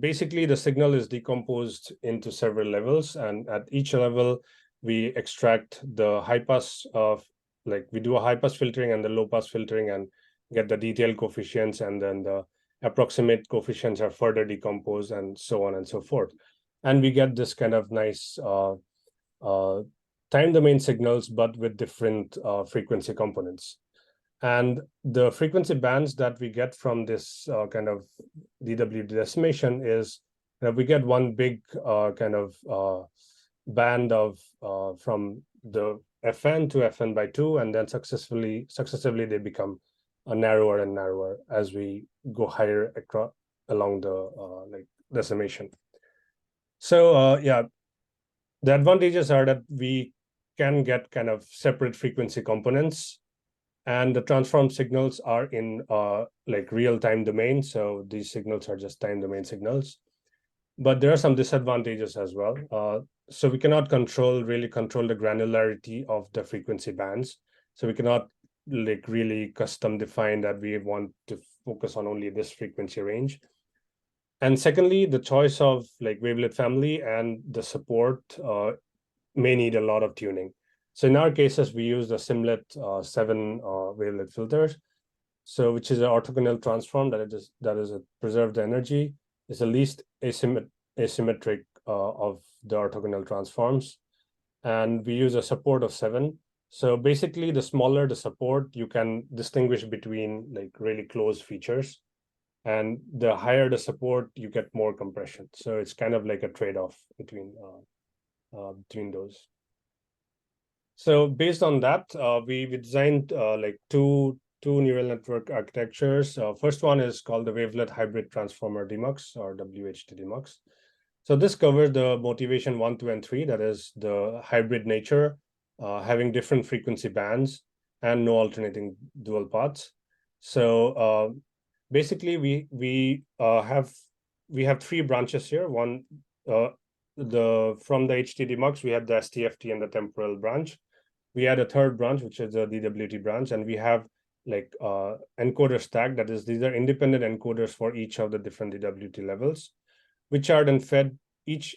basically the signal is decomposed into several levels, and at each level we extract the high pass we do a high pass filtering and the low pass filtering and get the detailed coefficients, and then the approximate coefficients are further decomposed and so on and so forth. And we get this kind of nice time domain signals, but with different frequency components. And the frequency bands that we get from this kind of DWD decimation is that we get one big kind of band of from the Fn to Fn by 2, and then successively they become narrower and narrower as we go higher across along the like decimation. So yeah, the advantages are that we can get kind of separate frequency components, and the transform signals are in like real-time domain. So these signals are just time domain signals. But there are some disadvantages as well. So we cannot really control the granularity of the frequency bands. So we cannot like really custom define that we want to focus on only this frequency range. And secondly, the choice of like wavelet family and the support may need a lot of tuning. So in our cases, we use the Simlet 7 wavelet filters, so which is an orthogonal transform that is a preserved energy. Is the least asymmetric of the orthogonal transforms, and we use a support of 7. So basically, the smaller the support, you can distinguish between like really close features, and the higher the support, you get more compression. So it's kind of like a trade-off between those. So based on that, we designed like two neural network architectures. First one is called the Wavelet Hybrid Transformer Demux, or WHT Demux. So this covers the motivation 1, 2, and 3, that is the hybrid nature, having different frequency bands and no alternating dual paths. So basically, we have 3 branches here. One, from the HT Demux, we have the STFT and the temporal branch. We had a third branch, which is the DWT branch, and we have like encoder stack. That is, these are independent encoders for each of the different DWT levels, which are then fed each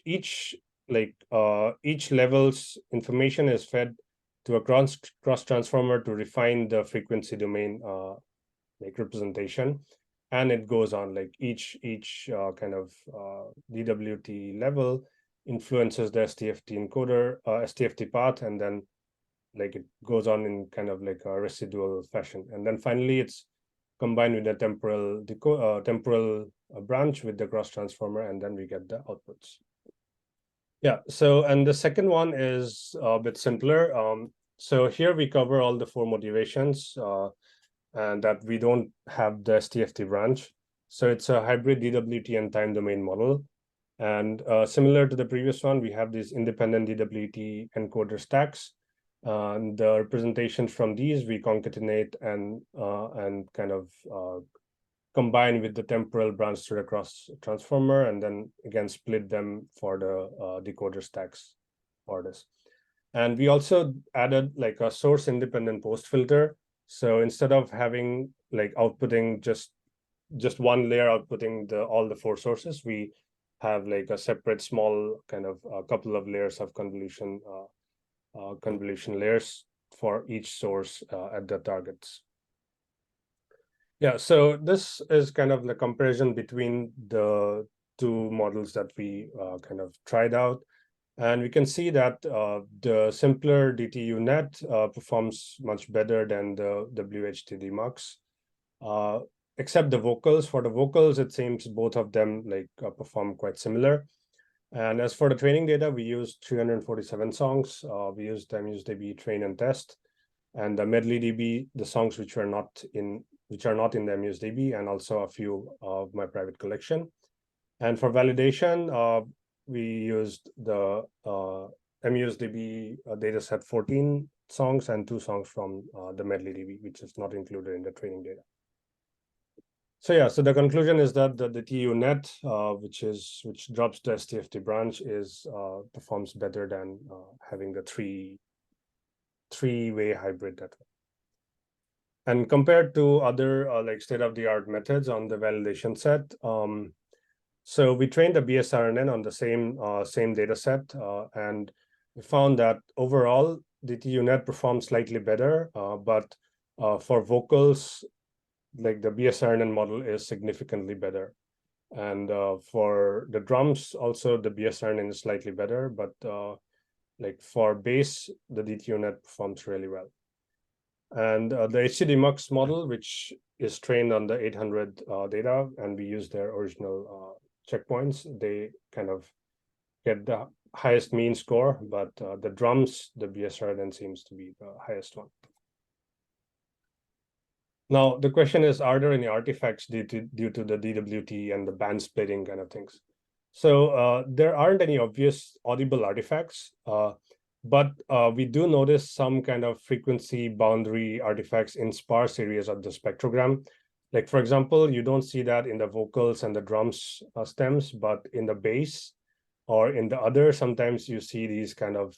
level's information is fed to a cross transformer to refine the frequency domain like representation, and it goes on like each kind of DWT level influences the STFT encoder, STFT path, and then like it goes on in kind of like a residual fashion, and then finally it's combined with the temporal branch with the cross transformer, and then we get the outputs. Yeah, so and the second one is a bit simpler. So here we cover all the 4 motivations, and that we don't have the STFT branch. So it's a hybrid DWT and time domain model. And similar to the previous one, we have these independent DWT encoder stacks. The representations from these we concatenate and kind of combine with the temporal branch to the cross transformer, and then again split them for the decoder stacks for this. And we also added like a source independent post filter. So instead of having like outputting just one layer outputting all the 4 sources, we have like a separate small kind of a couple of layers of convolution layers for each source at the targets. Yeah, so this is kind of the comparison between the 2 models that we kind of tried out. And we can see that the simpler DTU net performs much better than the WHT Demux, except the vocals. For the vocals, it seems both of them like perform quite similar. And as for the training data, we used 347 songs. We used MuseDB train and test, and the MedleyDB, the songs which are not in the MuseDB, and also a few of my private collection. And for validation, we used the MuseDB dataset 14 songs and 2 songs from the MedleyDB, which is not included in the training data. So yeah, so the conclusion is that the TU net, which drops the STFT branch, performs better than having the three-way hybrid network. And compared to other like state-of-the-art methods on the validation set, so we trained the BSRNN on the same data set, and we found that overall the TUNet performs slightly better, but for vocals, like the BSRNN model is significantly better. And for the drums, also the BSRNN is slightly better, but like for base, the DTUNet performs really well. And the HCDMux model, which is trained on the 800 data, and we use their original checkpoints, they kind of get the highest mean score, but the drums, the BSR then seems to be the highest one. Now, the question is, are there any artifacts due to the DWT and the band splitting kind of things? So there aren't any obvious audible artifacts, but we do notice some kind of frequency boundary artifacts in sparse areas of the spectrogram. Like, for example, you don't see that in the vocals and the drums stems, but in the bass or in the other, sometimes you see these kind of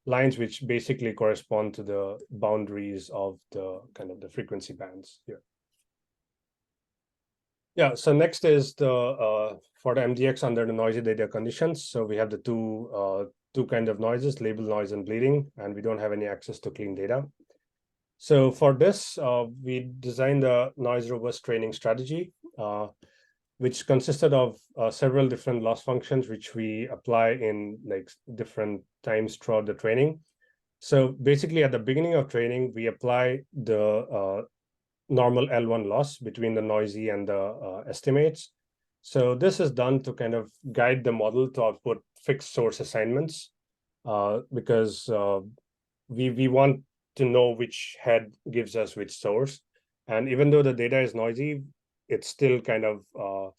lines which basically correspond to the boundaries of the kind of the frequency bands here. Yeah, so next is the for the MDX under the noisy data conditions. So we have the two kind of noises, label noise and bleeding, and we don't have any access to clean data. So for this, we designed a noise robust training strategy, which consisted of several different loss functions, which we apply in like different times throughout the training. So basically at the beginning of training, we apply the normal L1 loss between the noisy and the estimates. So this is done to kind of guide the model to output fixed source assignments, because we want to know which head gives us which source. And even though the data is noisy, it's still kind of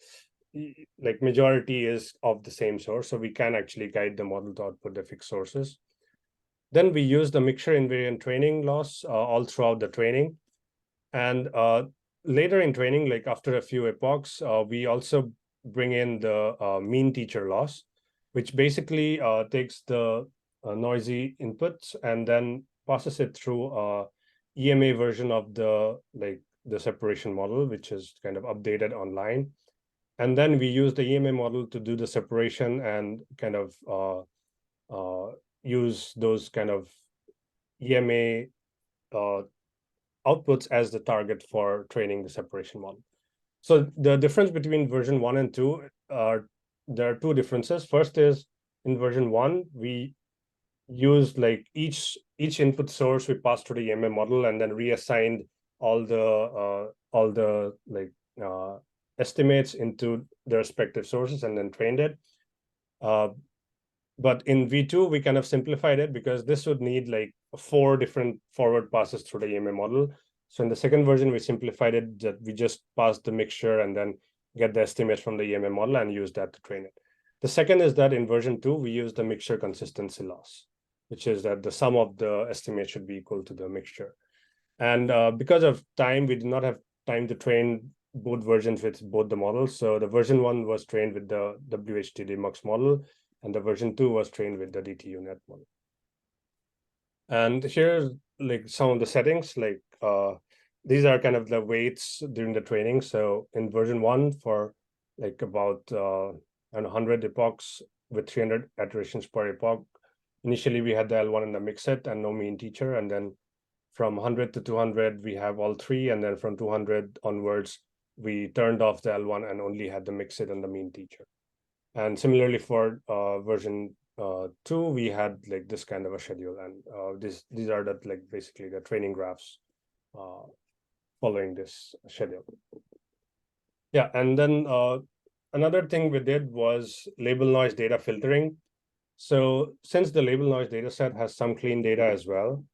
like majority is of the same source. So we can actually guide the model to output the fixed sources. Then we use the mixture invariant training loss all throughout the training. And later in training, like after a few epochs, we also bring in the mean teacher loss, which basically takes the noisy inputs and then passes it through EMA version of the separation model, which is kind of updated online. And then we use the EMA model to do the separation and kind of use those kind of EMA outputs as the target for training the separation model. So the difference between version 1 and 2 are, there are two differences. First is in version 1, we use like each input source we passed to the EMA model and then reassigned all the estimates into their respective sources and then trained it. But in V2, we kind of simplified it because this would need like 4 different forward passes through the EMA model. So in the second version, we simplified it that we just pass the mixture and then get the estimates from the EMA model and use that to train it. The second is that in version 2, we use the mixture consistency loss, which is that the sum of the estimates should be equal to the mixture. And because of time, we did not have time to train both versions with both the models. So the version 1 was trained with the WHT-Demux model, and the version 2 was trained with the DTUNet model. And here's like some of the settings, like these are kind of the weights during the training. So in version 1, for like about 100 epochs with 300 iterations per epoch, initially we had the L1 and the mixed and no mean teacher. And then from 100 to 200, we have all 3. And then from 200 onwards, we turned off the L1 and only had the mixed and the mean teacher. And similarly for version 2, we had like this kind of a schedule, and these are the like basically the training graphs following this schedule. Yeah, and then another thing we did was label noise data filtering. So since the label noise data set has some clean data as well,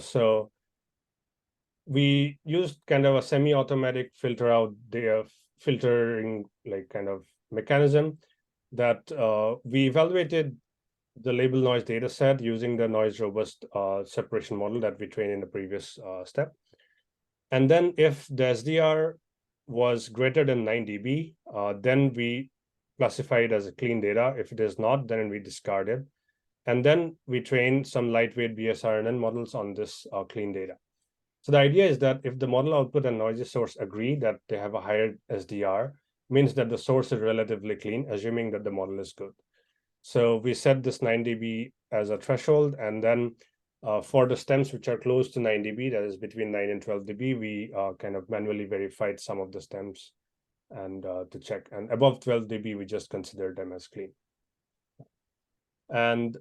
so we used kind of a semi-automatic filtering like kind of mechanism that we evaluated the label noise data set using the noise robust separation model that we trained in the previous step. And then if the SDR was greater than 9 dB, then we classify it as a clean data. If it is not, then we discard it. And then we train some lightweight BSRNN models on this clean data. So the idea is that if the model output and noisy source agree that they have a higher SDR, means that the source is relatively clean, assuming that the model is good. So we set this 9 dB as a threshold, and then for the stems which are close to 9 dB, that is between 9 and 12 dB, we kind of manually verified some of the stems and to check. And above 12 dB, we just consider them as clean. And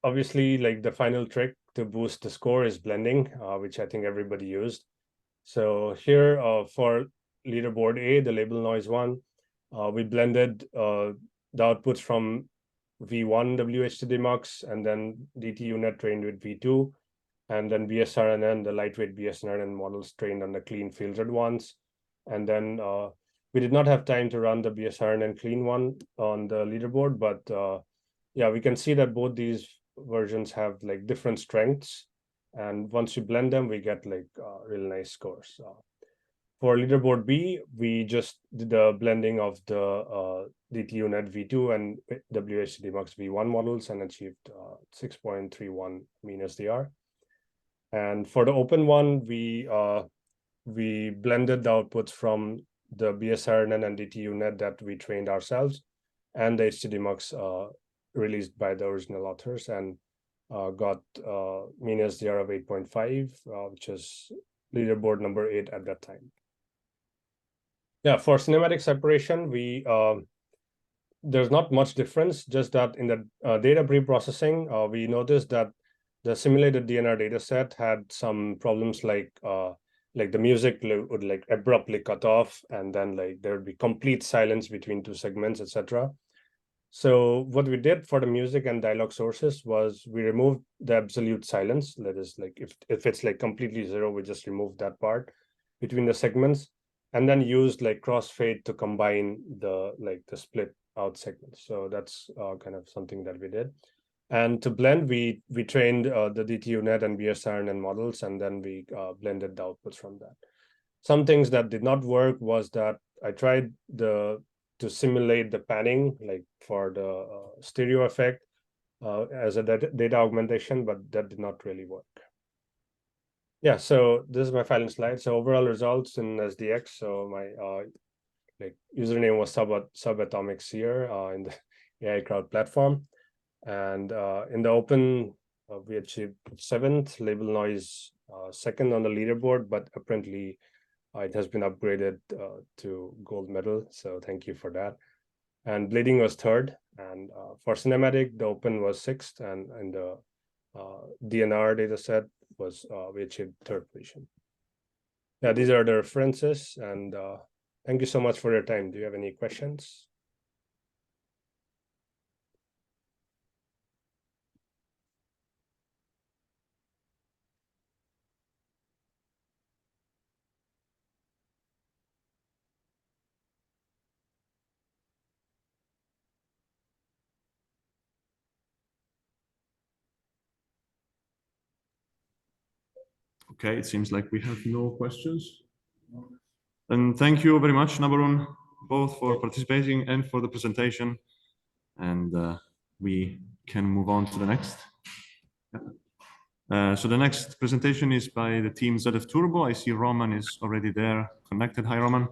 obviously, like the final trick to boost the score is blending, which I think everybody used. So here for leaderboard A, the label noise one, we blended the outputs from V1 WHTD mux and then DTUNet trained with V2, and then BSRNN, the lightweight BSRNN models trained on the clean filtered ones. And then we did not have time to run the BSRNN clean one on the leaderboard, but yeah, we can see that both these versions have like different strengths. And once you blend them, we get like really nice scores. For leaderboard B, we just did the blending of the DTUNet V2 and WHD Mux V1 models and achieved 6.31 mean SDR. And for the open one, we blended the outputs from the BSRNN and DTUNet that we trained ourselves and the HTDMux released by the original authors, and got mean SDR of 8.5, which is leaderboard number 8 at that time. Yeah, for cinematic separation, there's not much difference, just that in the data pre-processing, we noticed that the simulated DNR data set had some problems like the music would like abruptly cut off, and then like there would be complete silence between two segments, etc. So what we did for the music and dialogue sources was we removed the absolute silence. That is, like if it's like completely zero, we just remove that part between the segments, and then used like crossfade to combine the split out segments. So that's kind of something that we did. And to blend, we trained the DTUNet and BSRNN models, and then we blended the outputs from that. Some things that did not work was that I tried to simulate the panning, like for the stereo effect as a data augmentation, but that did not really work. Yeah, so this is my final slide. So overall results in SDX. So my username was subatomics here in the AI crowd platform. And in the open, we achieved 7th, label noise 2nd on the leaderboard, but apparently it has been upgraded to gold medal. So thank you for that. And bleeding was 3rd. And for cinematic, the open was 6th. And in the DNR data set was we achieved 3rd position. Yeah, these are the references. And thank you so much for your time. Do you have any questions? Okay, it seems like we have no questions. And thank you very much, Nabarun, both for participating and for the presentation. And we can move on to the next. So the next presentation is by the team ZF Turbo. I see Roman is already there, connected. Hi, Roman.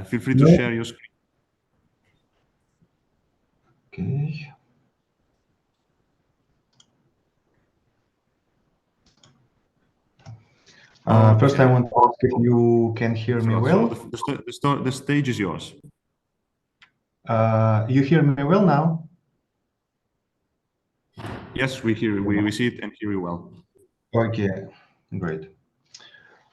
Feel free to share your screen. Okay. First, I want to ask if you can hear me well. The stage is yours. You hear me well now? Yes, we hear you. We see it and hear you well. Okay, great.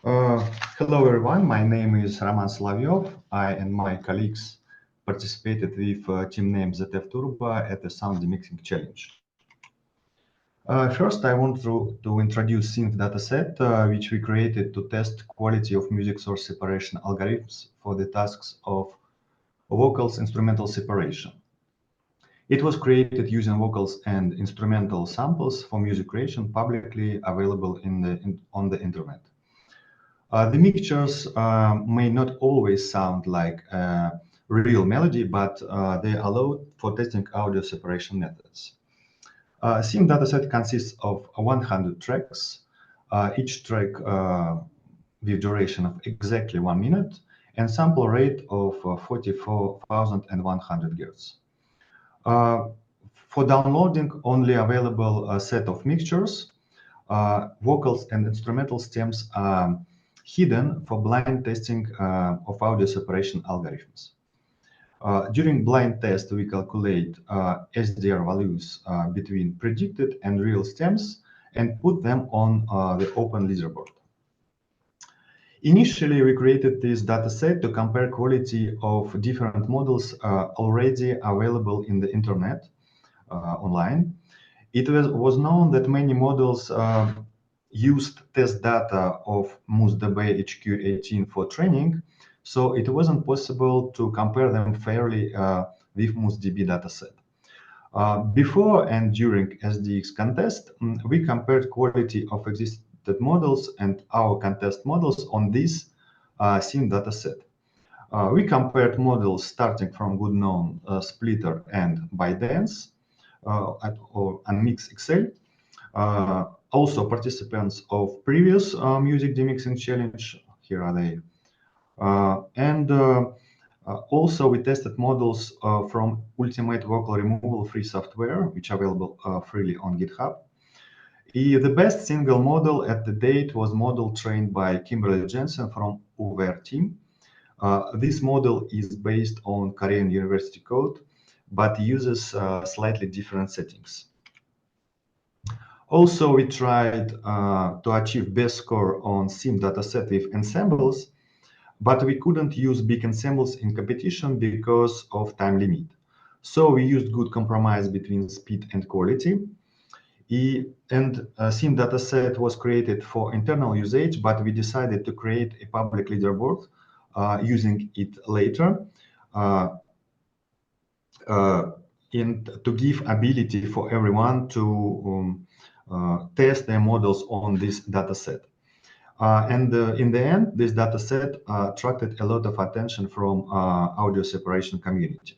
Hello, everyone. My name is Roman Solovyov. I and my colleagues participated with team name ZF Turbo at the Sound Demixing Challenge. First, I want to introduce synth dataset, which we created to test quality of music source separation algorithms for the tasks of vocals instrumental separation. It was created using vocals and instrumental samples for music creation publicly available on the internet. The mixtures may not always sound like real melody, but they allow for testing audio separation methods. Synth dataset consists of 100 tracks, each track with duration of exactly 1 minute and sample rate of 44,100 Hz. For downloading, only available a set of mixtures, vocals and instrumental stems are hidden for blind testing of audio separation algorithms. During blind test, we calculate SDR values between predicted and real stems and put them on the open leaderboard. Initially, we created this dataset to compare quality of different models already available in the internet online. It was known that many models used test data of MooseDB HQ18 for training, so it wasn't possible to compare them fairly with MooseDB dataset. Before and during SDX contest, we compared quality of existing models and our contest models on this same dataset. We compared models starting from good known Splitter and ByteDance or Unmix Excel. Also participants of previous music demixing challenge, here are they. Also we tested models from Ultimate Vocal Removal free software, which are available freely on GitHub. The best single model at the date was model trained by Kimberly Jensen from UVR team. This model is based on Korean University code, but uses slightly different settings. Also, we tried to achieve best score on SIM dataset with ensembles, but we couldn't use big ensembles in competition because of time limit. So we used good compromise between speed and quality. SIM dataset was created for internal usage, but we decided to create a public leaderboard using it later and to give ability for everyone to test their models on this dataset. In the end, this dataset attracted a lot of attention from audio separation community.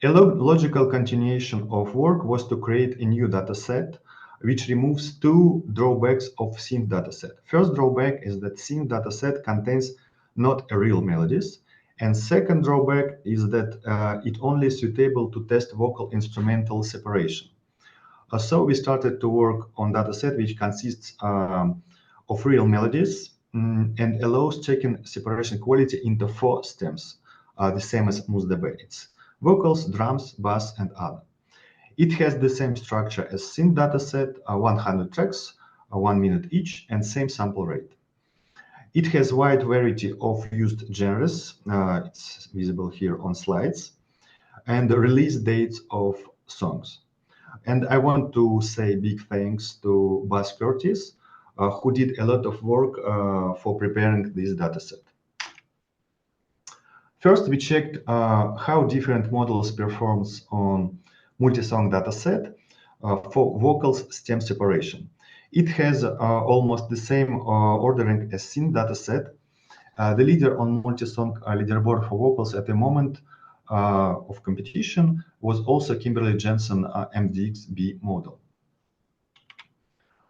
A logical continuation of work was to create a new dataset which removes two drawbacks of SIM dataset. First drawback is that SIM dataset contains not a real melodies, and second drawback is that it only is suitable to test vocal instrumental separation. So we started to work on dataset which consists of real melodies and allows checking separation quality into 4 stems, the same as MooseDB. It's vocals, drums, bass, and other. It has the same structure as SIM dataset, 100 tracks, 1 minute each, and same sample rate. It has wide variety of used genres, it's visible here on slides, and the release dates of songs. And I want to say big thanks to Buzz Curtis, who did a lot of work for preparing this dataset. First, we checked how different models performs on multi-song dataset for vocals stem separation. It has almost the same ordering as SIM dataset. The leader on multi-song leaderboard for vocals at the moment of competition was also Kimberly Jensen MDX-B model.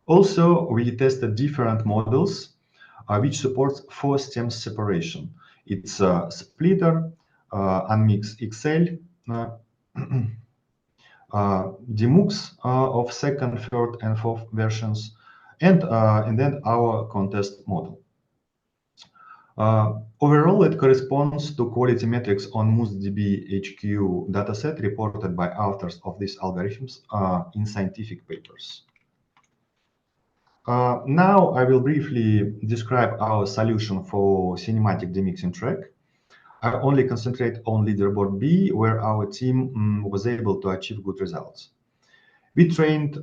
Also, we tested different models which supports 4 stems separation. It's Splitter, Unmix XL, Demux of second, third, and fourth versions, and then our contest model. Overall, it corresponds to quality metrics on MooseDB HQ dataset reported by authors of these algorithms in scientific papers. Now I will briefly describe our solution for cinematic demixing track. I only concentrate on leaderboard B, where our team was able to achieve good results. We trained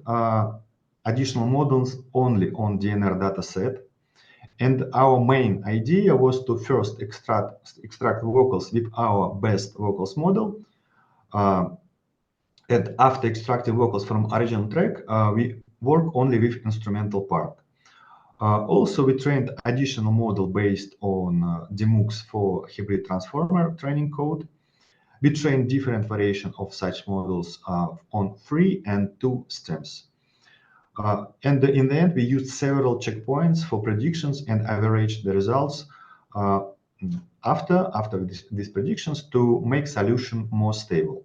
additional models only on DNR dataset, and our main idea was to first extract vocals with our best vocals model, and after extracting vocals from original track, we work only with instrumental part. Also, we trained additional model based on Demux for hybrid transformer training code. We trained different variation of such models on 3 and 2 stems. And in the end, we used several checkpoints for predictions and averaged the results after these predictions to make solution more stable.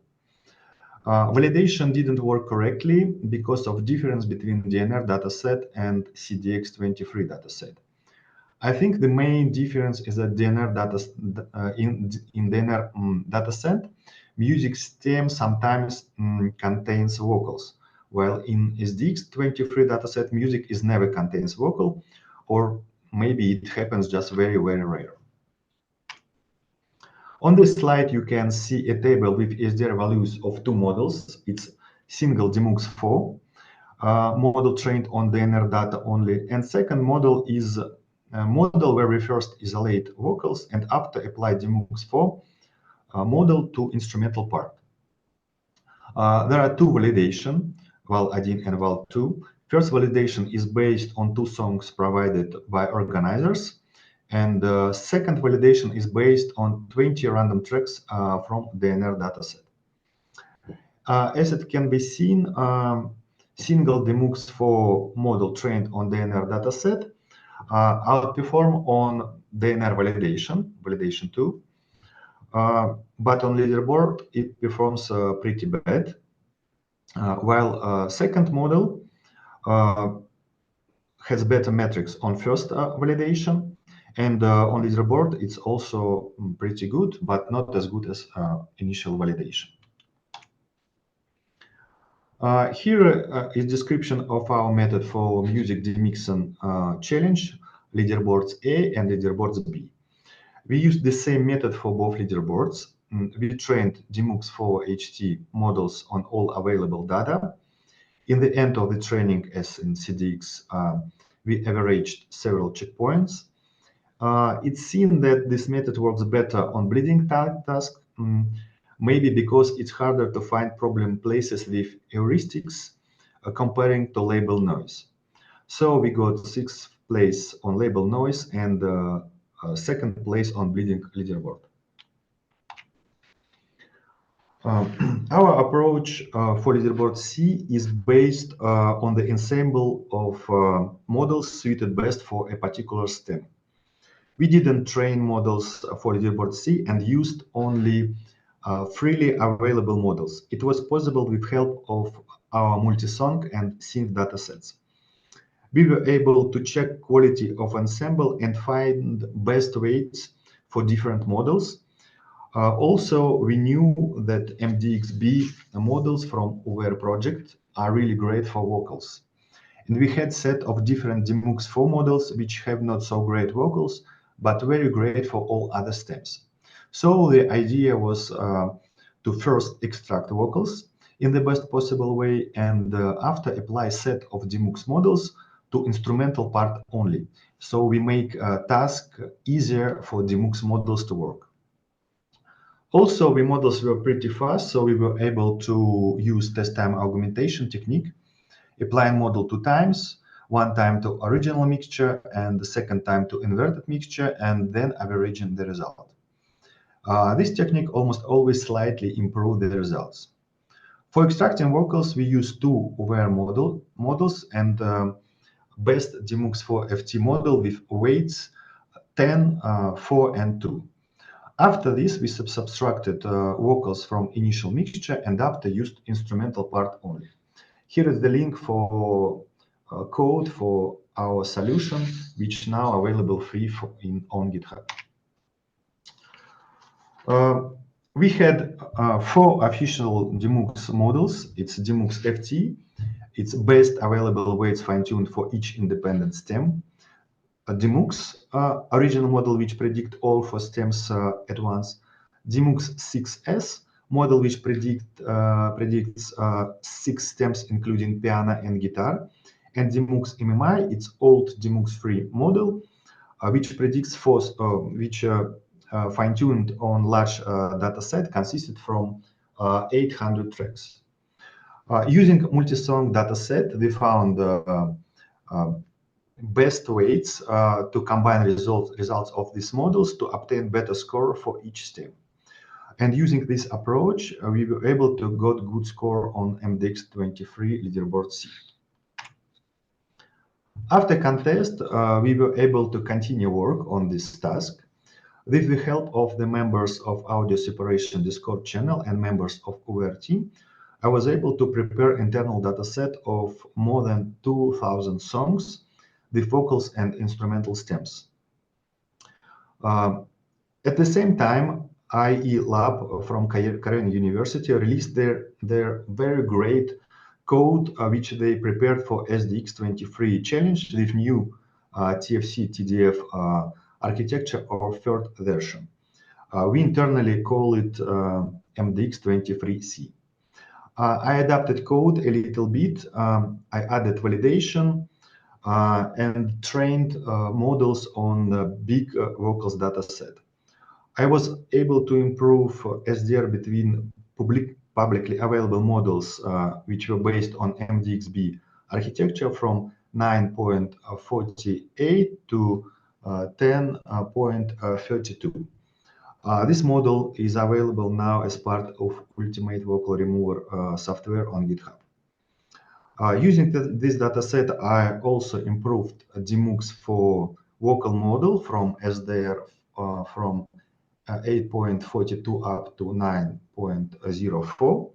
Validation didn't work correctly because of difference between DNR dataset and CDX23 dataset. I think the main difference is that DNR data in DNR dataset, music stem sometimes contains vocals, while in SDX-23 dataset, music is never contains vocal, or maybe it happens just very, very rare. On this slide, you can see a table with SDR values of two models. It's single Demux4 model trained on DNR data only, and second model is a model where we first isolate vocals and after apply Demux4 model to instrumental part. There are two validation, val1 and val2. First validation is based on two songs provided by organizers, and the second validation is based on 20 random tracks from DNR dataset. As it can be seen, single Demux4 model trained on DNR dataset outperform on DNR validation 2, but on leaderboard it performs pretty bad, while second model has better metrics on first validation, and on leaderboard it's also pretty good, but not as good as initial validation. Here is description of our method for music demixing challenge, leaderboards A and leaderboards B. We used the same method for both leaderboards. We trained Demux4 HT models on all available data. In the end of the training, as in CDX, we averaged several checkpoints. It's seen that this method works better on bleeding task, maybe because it's harder to find problem places with heuristics comparing to label noise. So we got 6th place on label noise and 2nd place on bleeding leaderboard. Our approach for leaderboard C is based on the ensemble of models suited best for a particular stem. We didn't train models for leaderboard C and used only freely available models. It was possible with help of our multi-song and synth datasets. We were able to check quality of ensemble and find best weights for different models. Also, we knew that MDXB models from UVR project are really great for vocals. And we had set of different Demux4 models which have not so great vocals, but very great for all other stems. So the idea was to first extract vocals in the best possible way, and after apply set of Demux models to instrumental part only. So we make a task easier for Demux models to work. Also, the models were pretty fast, so we were able to use test time augmentation technique, applying model 2 times, one time to original mixture and the second time to inverted mixture, and then averaging the result. This technique almost always slightly improved the results. For extracting vocals, we use two UVR models and best Demux4 FT model with weights 10, 4, and 2. After this, we subtracted vocals from initial mixture and after used instrumental part only. Here is the link for code for our solution, which now available free on GitHub. We had 4 official Demux models. It's Demux FT. It's best available weights fine-tuned for each independent stem. Demux original model which predict all 4 stems at once. Demux 6S model which predicts 6 stems including piano and guitar. And Demux MMI, it's old Demux 3 model which predicts fine-tuned on large data set consisted from 800 tracks. Using multi-song data set, we found best weights to combine results of these models to obtain better score for each stem. And using this approach, we were able to get good score on MDX-23 leaderboard C. After contest, we were able to continue work on this task. With the help of the members of Audio Separation Discord channel and members of UVR team, I was able to prepare internal dataset of more than 2,000 songs with vocals and instrumental stems. At the same time, IE Lab from Korean University released their very great code which they prepared for SDX-23 challenge with new TFC TDF architecture or third version. We internally call it MDX-23C. I adapted code a little bit. I added validation and trained models on the big vocals data set. I was able to improve SDR between publicly available models, which were based on MDXB architecture from 9.48 to 10.32. This model is available now as part of Ultimate Vocal Remover software on GitHub. Using this dataset, I also improved Demux for vocal model from SDR from 8.42 up to 9.04.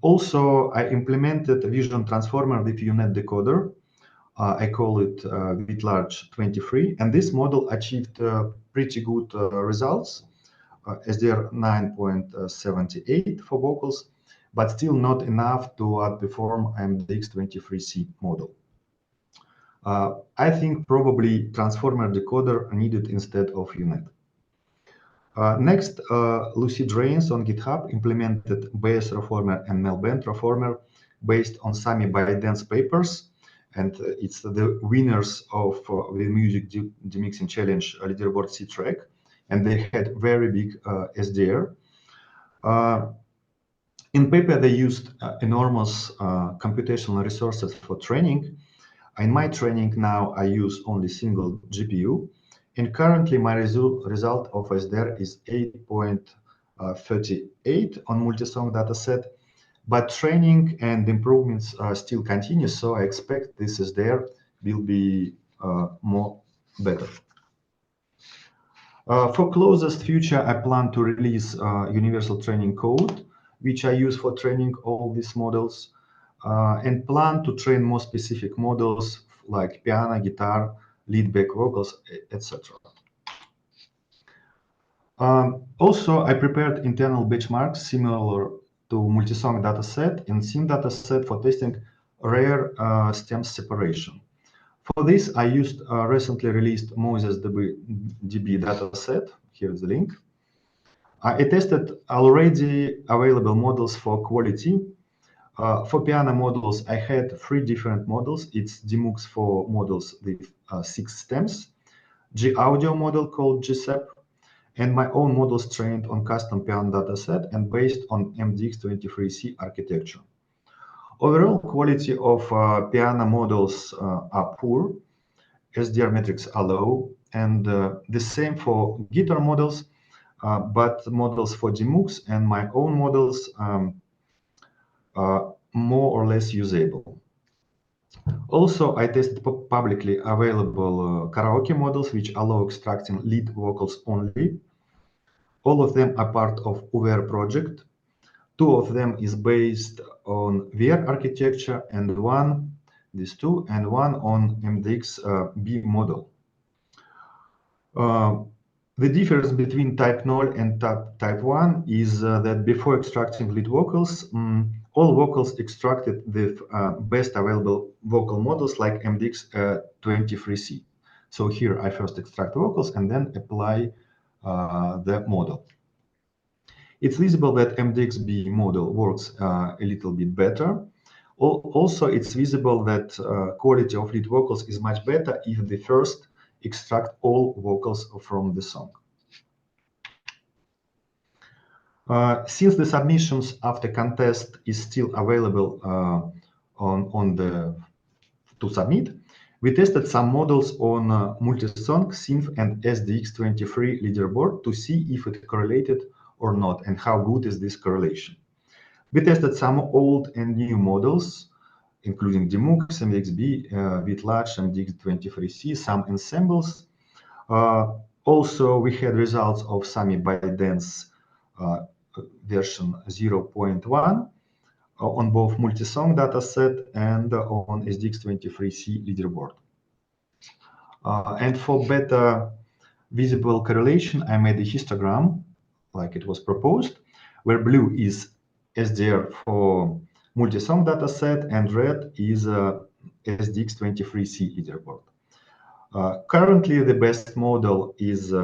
Also, I implemented a vision transformer with UNet decoder. I call it VitLarge 23, and this model achieved pretty good results. SDR 9.78 for vocals, but still not enough to outperform MDX-23C model. I think probably transformer decoder needed instead of UNet. Next, Lucid Rains on GitHub implemented Bass Reformer and Melband Reformer based on Sami ByteDance papers, and it's the winners of the Music Demixing Challenge leaderboard C track, and they had very big SDR. In paper, they used enormous computational resources for training. In my training now, I use only single GPU. And currently, my result of SDR is 8.38 on multi-song dataset. But training and improvements still continue, so I expect this SDR will be more better. For closest future, I plan to release universal training code, which I use for training all these models, and plan to train more specific models like piano, guitar, lead back vocals, etc. Also, I prepared internal benchmarks similar to multi-song dataset and SIM dataset for testing rare stems separation. For this, I used recently released Moses DB dataset. Here is the link. I tested already available models for quality. For piano models, I had 3 different models. It's Demux for models with 6 stems, G-Audio model called GSEP, and my own models trained on custom piano dataset and based on MDX-23C architecture. Overall quality of piano models are poor, SDR metrics are low, and the same for guitar models, but models for Demux and my own models are more or less usable. Also, I tested publicly available karaoke models which allow extracting lead vocals only. All of them are part of UVER project. 2 of them is based on VR architecture, and these 2, and 1 on MDX-B model. The difference between type 0 and type 1 is that before extracting lead vocals, all vocals extracted with best available vocal models like MDX-23C. So here I first extract vocals and then apply the model. It's visible that MDX-B model works a little bit better. Also, it's visible that quality of lead vocals is much better if they first extract all vocals from the song. Since the submissions after contest is still available to submit, we tested some models on multi-song, synth, and SDX-23 leaderboard to see if it correlated or not, and how good is this correlation. We tested some old and new models, including Demux, MDX-B, VitLarge, MDX-23C, some ensembles. Also, we had results of Sami ByteDance version 0.1 on both multi-song dataset and on SDX-23C leaderboard. And for better visible correlation, I made a histogram like it was proposed, where blue is SDR for multi-song dataset and red is SDX-23C leaderboard. Currently, the best model is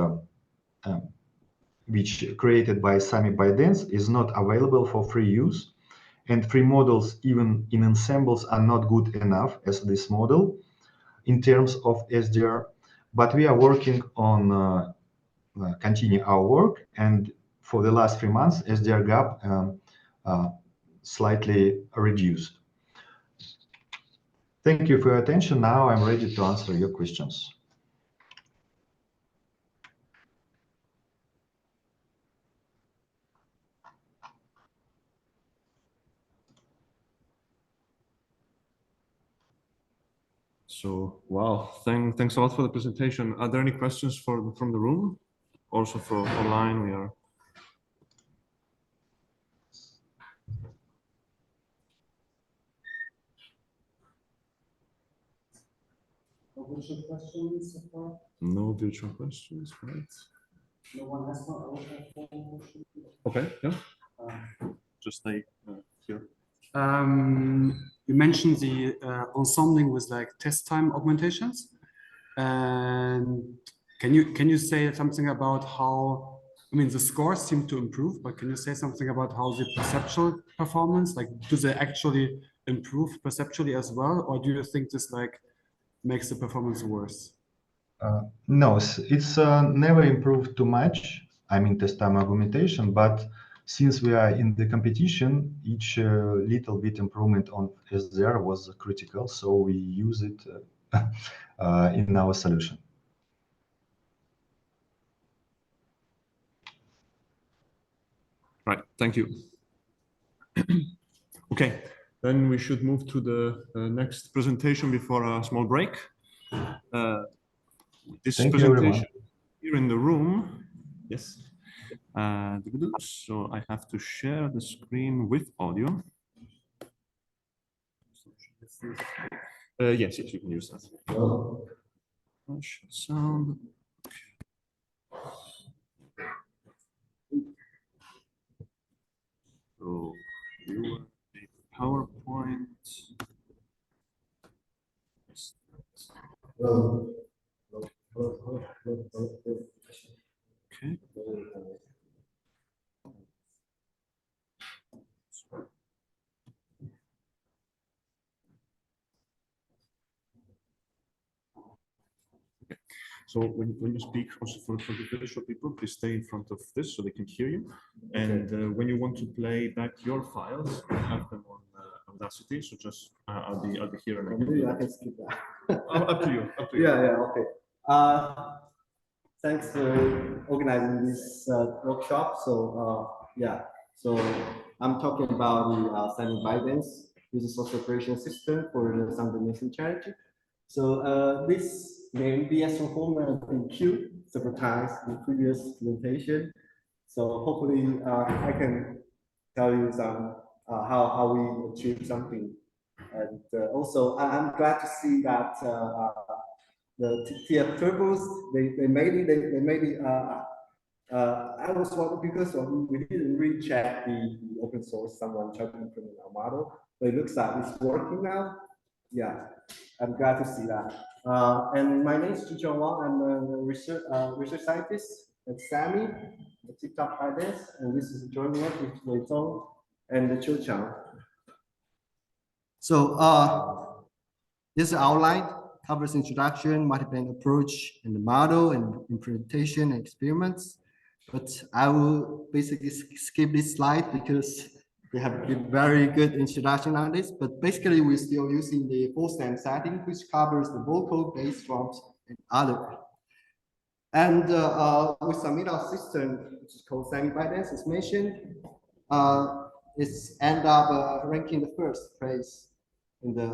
which created by Sami ByteDance is not available for free use, and free models even in ensembles are not good enough as this model in terms of SDR, but we are working on continue our work, and for the last 3 months SDR gap slightly reduced. Thank you for your attention. Now I'm ready to answer your questions. So, wow, thanks a lot for the presentation. Are there any questions from the room? Also for online, we are. No virtual questions so far? No virtual questions, right? No one has one? I will have one question. Okay, yeah. Just stay here. You mentioned the ensembling with like test time augmentations, and can you say something about how, I mean, the scores seem to improve, but can you say something about how the perceptual performance, like, do they actually improve perceptually as well, or do you think this like makes the performance worse? No, it's never improved too much. I mean, test time augmentation, but since we are in the competition, each little bit improvement on SDR was critical, so we use it in our solution. Right, thank you. Okay, then we should move to the next presentation before a small break. This Thank you, presentation everyone. here in the room, yes. So I have to share the screen with audio. Yes, you can use that. Sound. So you PowerPoint. Okay. So when you speak, also for the visual people, please stay in front of this so they can hear you. And when you want to play back your files, you have them on Audacity. So just I'll be here and maybe I can skip that. Up to you. Up to you. Yeah. Okay. Thanks for organizing this workshop. So yeah. So I'm talking about the Sami ByteDance user source operation system for the sound Demixing challenge. So this name BS Performer has been queued several times in previous presentation. So hopefully I can tell you some how we achieve something. And also I'm glad to see that the TF turbos they made it. I was wondering because we didn't really check the open source. Someone tried to implement our model, but it looks like it's working now. Yeah, I'm glad to see that. And my name is Zhicheng Wang. I'm a research scientist at Sami, the TikTok ByteDance, and this is joining us with Wei Zong and Qiu Chang. So this outline covers introduction, multi-band approach, and the model, and implementation and experiments. But I will basically skip this slide because we have a very good introduction on this. But basically, we're still using the full stem setting, which covers the vocal, bass, drums, and other. And we submit our system, which is called Sami ByteDance, as mentioned. It's end up ranking the first place in the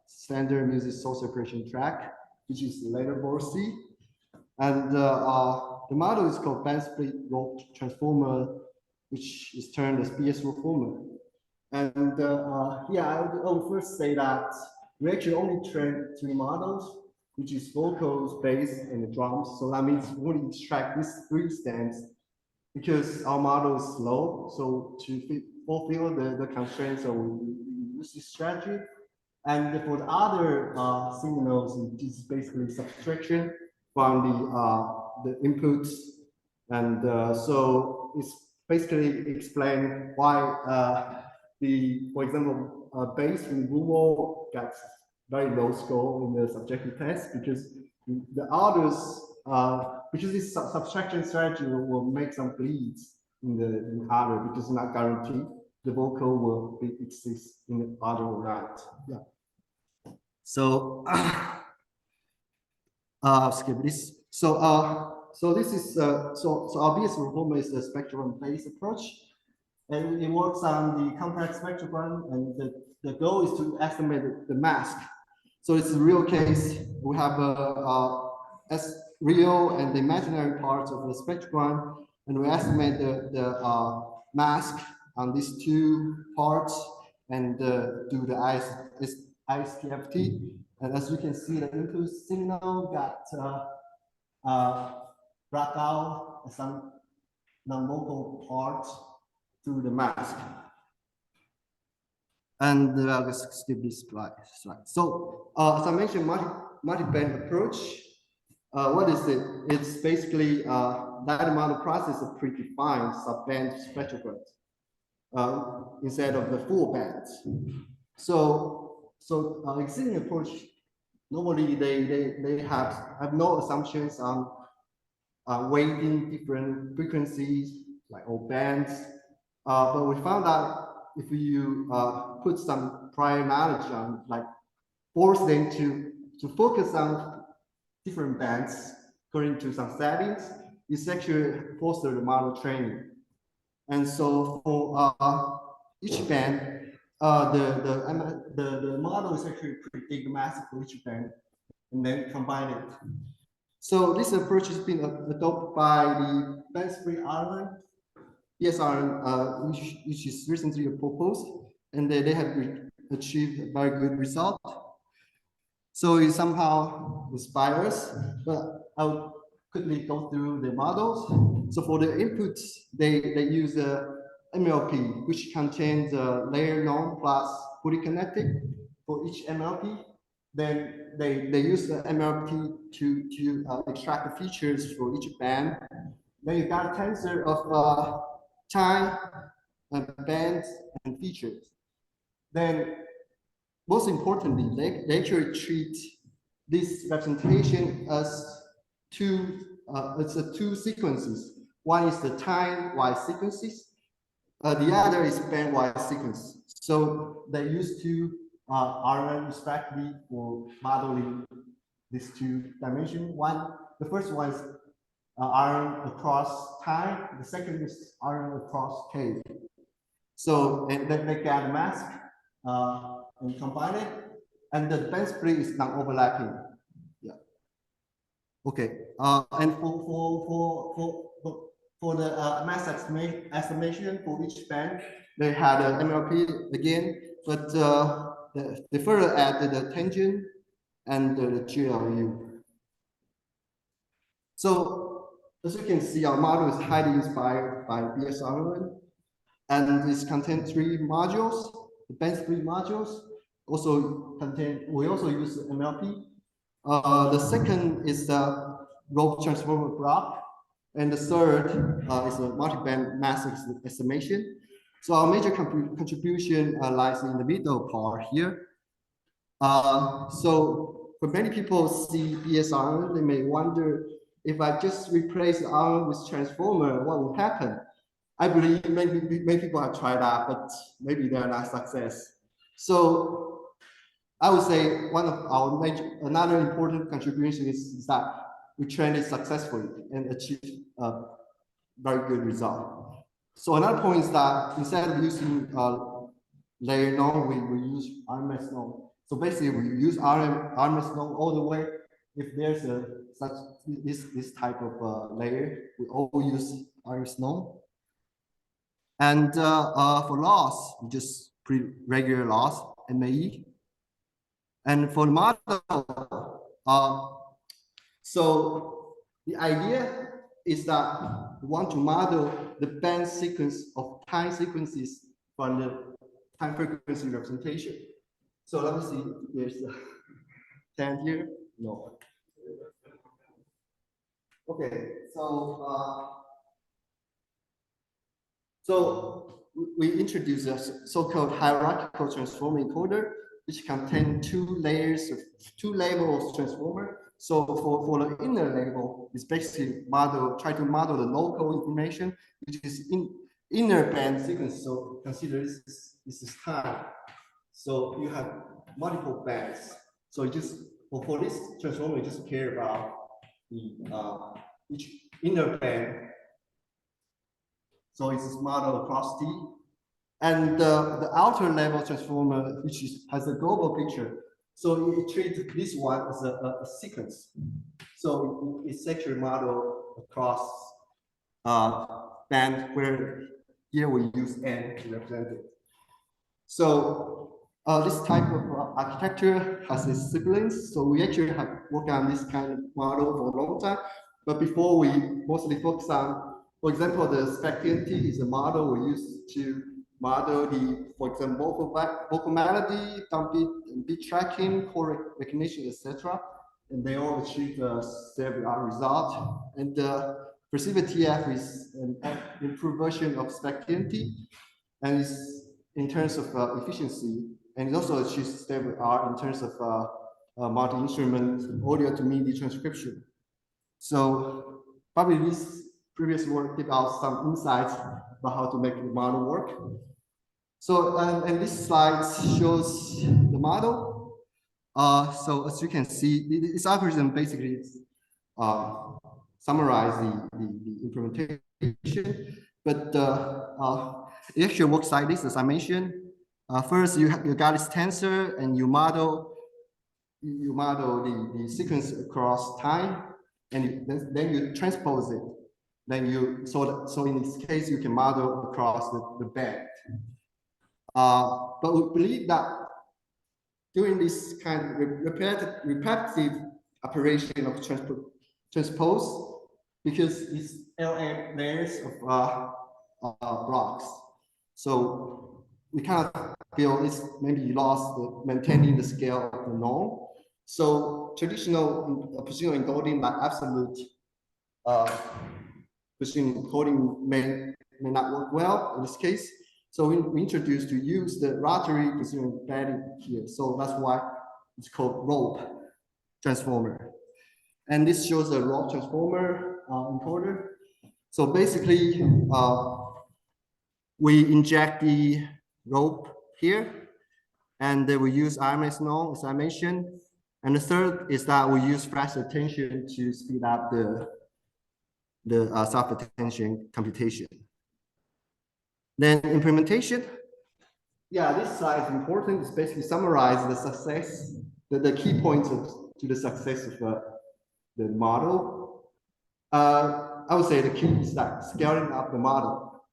standard music source operation track, which is leaderboard C. And the model is called band split rope transformer, which is termed as BS reformer. And yeah, I would first say that we actually only trained 3 models, which is vocals, bass, and the drums. So that means we want to extract these three stems because our model is slow. So to fulfill the constraints, so we use this strategy. And for the other signals, it is basically subtraction from the inputs. And so it's basically explain why for example, bass in Google gets very low score in the subjective test because the others, because this subtraction strategy will make some bleeds in the other because it's not guaranteed the vocal will exist in the other or not. Yeah. So skip this. So this is so obvious reformer is the spectrum-based approach, and it works on the complex spectrogram, and the goal is to estimate the mask. So it's a real case. We have as real and the imaginary parts of the spectrum, and we estimate the mask on these two parts and do the ISTFT. And as you can see, the input signal got brought out some non-vocal parts through the mask. And I'll just skip this slide. So as I mentioned, multi-band approach. What is it? It's basically that model process of predefined sub-band spectrograms instead of the full bands. So existing approach, normally they have no assumptions on weighting different frequencies like all bands. But we found out if you put some prior knowledge on, like force them to focus on different bands according to some settings, it's actually foster the model training. And so for each band, the model is actually predict the mass for each band and then combine it. So this approach has been adopted by the band-split Ireland, BSR, which is recently proposed, and they have achieved a very good result. So it somehow inspires, but I'll quickly go through the models. So for the inputs, they use MLP, which contains a layer norm plus polykinetic for each MLP. Then they use the MLP to extract the features for each band. Then you got a tensor of time, bands, and features. Then, most importantly, they actually treat this representation as two sequences. One is the time-wise sequences. The other is band-wise sequence. So they use two RN respectively for modeling these two dimensions. The first one is RN across time. The second is RN across K. So and then they get a mask and combine it, and the band split is non-overlapping. Yeah. Okay. And for the mass estimation for each band, they had an MLP again, but they further added the tangent and the GLU. So as you can see, our model is highly inspired by BSR, and it contains 3 modules. The band split modules also contain. We also use MLP. The second is the rope transformer block. And the third is a multi-band mass estimation. So our major contribution lies in the middle part here. So when many people see BSR, they may wonder if I just replace the arm with transformer, what will happen? I believe many people have tried that, but maybe they're not success. So I would say one of our another important contribution is that we trained it successfully and achieved a very good result. So another point is that instead of using layer norm, we use RMS norm. So basically, we use RMS norm all the way. If there's this type of layer, we all use RMS norm. And for loss, we just pretty regular loss, MAE. And for the model, So the idea is that we want to model the band sequence of time sequences from the time frequency representation. So let me see, there's a 10 here, no. Okay, so we introduce a so-called hierarchical transformer encoder, which contains two levels of transformer. So for the inner level, it's basically try to model the local information, which is in inner band sequence. So consider this is time. So you have multiple bands. So for this transformer, you just care about the each inner band. So it's modeled across T. And the outer level transformer, which has a global picture. So it treats this one as a sequence. So it's actually modeled across band, where here we use N to represent it. So this type of architecture has its siblings. So we actually have worked on this kind of model for a long time. But before, we mostly focus on, for example, the SpecTNT is a model we use to model for example, vocal melody, beat tracking, chord recognition, etc. And they all achieve a state-of-the-art result. And Perceiver TF is an improved version of SpecTNT, and it's in terms of efficiency, and it also achieves state-of-the-art in terms of multi-instrument audio to MIDI transcription. So probably this previous work gave out some insights about how to make the model work. So, and this slide shows the model. So as you can see, this algorithm basically summarize the implementation, but it actually works like this, as I mentioned. First, you got this tensor, and you model the sequence across time, and then you transpose it. Then so in this case, you can model across the band. But we believe that doing this kind of repetitive operation of transpose, because it's LM layers of blocks. So we kind of feel it's maybe lost maintaining the scale of the norm. So traditional positional encoding, like absolute positional encoding may not work well in this case. So we introduced to use the rotary positional embedding here. So that's why it's called rope transformer. And this shows a rope transformer encoder. So basically, we inject the rope here, and we use RMS norm, as I mentioned. And the third is that we use flash attention to speed up the self-attention computation. Then implementation. Yeah, this slide is important. It's basically summarize the success, the key points to the success of the model. I would say the key is that scaling up the model.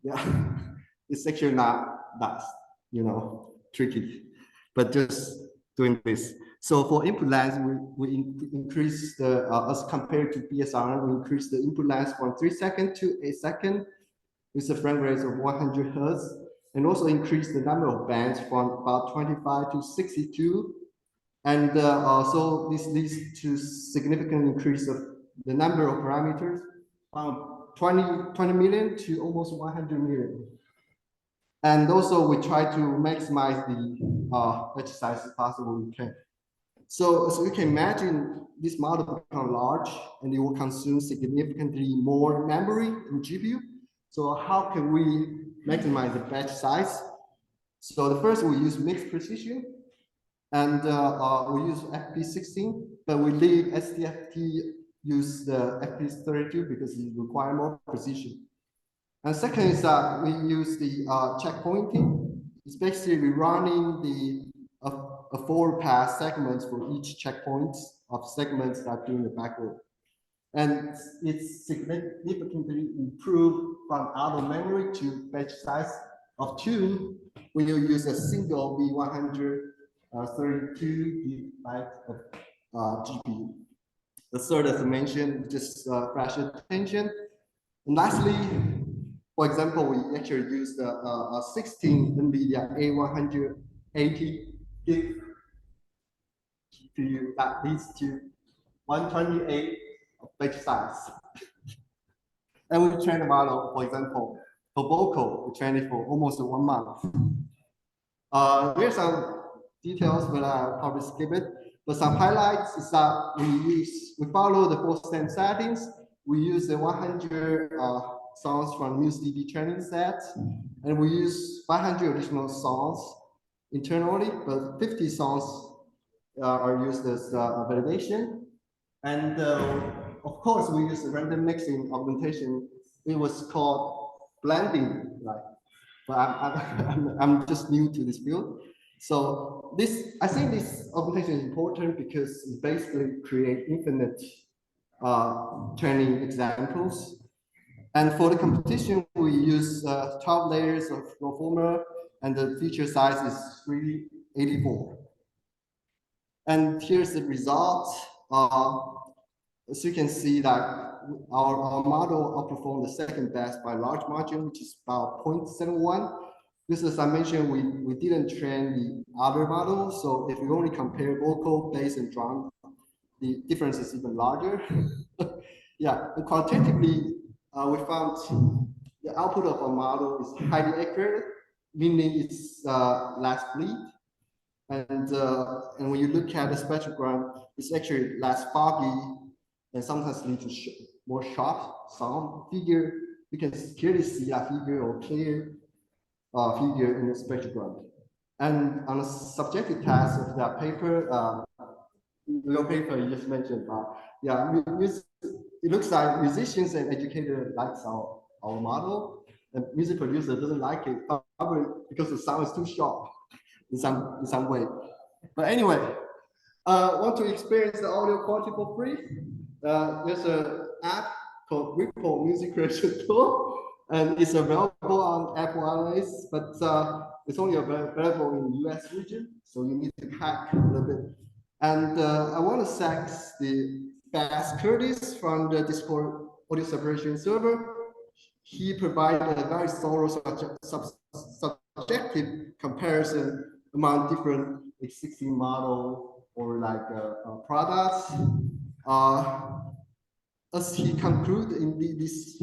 Yeah, it's actually not that, tricky, but just doing this. So for input length, we increase the, as compared to BSR, we increase the input length from 3 seconds to 8 seconds with a frame rate of 100 Hertz, and also increase the number of bands from about 25 to 62. And so this leads to significant increase of the number of parameters from 20 million to almost 100 million. And also we try to maximize the batch size as possible we can. So you can imagine this model become large, and it will consume significantly more memory in GPU. So how can we maximize the batch size? So the first, we use mixed precision, and we use FP16, but we leave SDFT use the FP32 because it requires more precision. And second is that we use the checkpointing. It's basically running a 4-pass segments for each checkpoint of segments that are doing the backward. And it's significantly improved from out of memory to batch size of 2 when you use a single B132 byte of GPU. The third, as I mentioned, just flash attention. And lastly, for example, we actually used a 16 NVIDIA A180 gig GPU that leads to 128 page size. And we trained the model, for example, for vocal, we trained it for almost 1 month. Here's some details, but I'll probably skip it. But some highlights is that we follow the 4 stem settings. We use the 100 songs from MuseDB training set, and we use 500 additional songs internally, but 50 songs are used as validation. And of course, we use the random mixing augmentation. It was called blending, right? But I'm just new to this field. So I think this augmentation is important because it basically creates infinite training examples. And for the competition, we use 12 layers of Reformer, and the feature size is 384. And here's the result. As you can see that our model outperformed the second best by a large margin, which is about 0.71. This, as I mentioned, we didn't train the other model. So if we only compare vocal, bass, and drum, the difference is even larger. Yeah, and qualitatively, we found the output of our model is highly accurate, meaning it's less bleed. And when you look at the spectrogram, it's actually less foggy and sometimes lead to more sharp sound figure. You can clearly see that figure or clear figure in the spectrogram. And on a subjective test of that paper, your paper you just mentioned, yeah, it looks like musicians and educators likes our model, and music producer doesn't like it, probably because the sound is too sharp in some way. But anyway, want to experience the audio quality for free? There's an app called Ripple Music Creation Tool, and it's available on Apple iOS, but it's only available in the US region, so you need to hack a little bit. And I want to thank the Bas Curtis from the Discord audio separation server. He provided a very thorough subjective comparison among different existing model or like products. As he concluded in this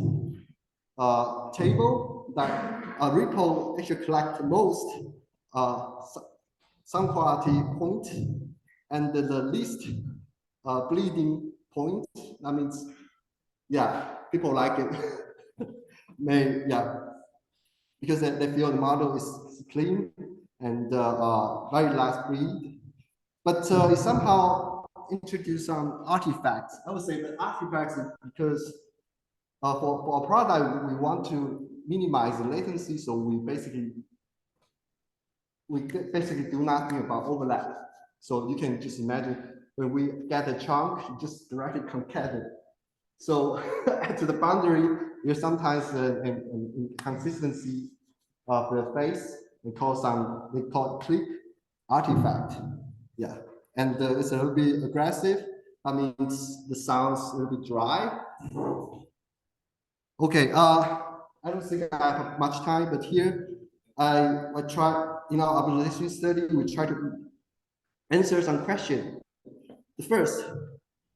table, that Ripple actually collects most sound quality point and the least bleeding point. That means, yeah, people like it. Yeah, because they feel the model is clean and very less bleed. But it somehow introduced some artifacts. I would say that artifacts is because for a product, we want to minimize the latency, so we basically do nothing about overlap. So you can just imagine when we get a chunk, you just directly concatenate. So to the boundary, there's sometimes an inconsistency of the phase. They call click artifact. Yeah, and it's a little bit aggressive. That means the sound's a little bit dry. Okay, I don't think I have much time, but here I try in our optimization study, we try to answer some questions. The first,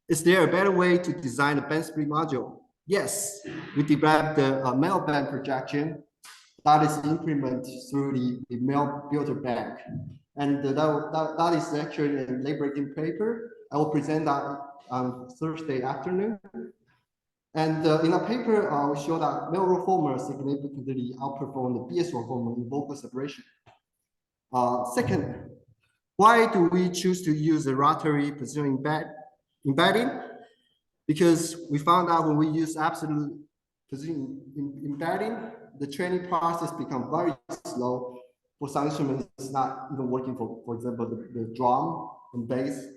is there a better way to design a band split module? Yes, we developed the male band projection that is implemented through the male filter bank. And that is actually a late-breaking paper. I will present that on Thursday afternoon. And in a paper, we show that male reformer significantly outperformed the BS reformer in vocal separation. Second, why do we choose to use a rotary position embedding? Because we found out when we use absolute position embedding, the training process becomes very slow. For some instruments, it's not even working for example, the drum and bass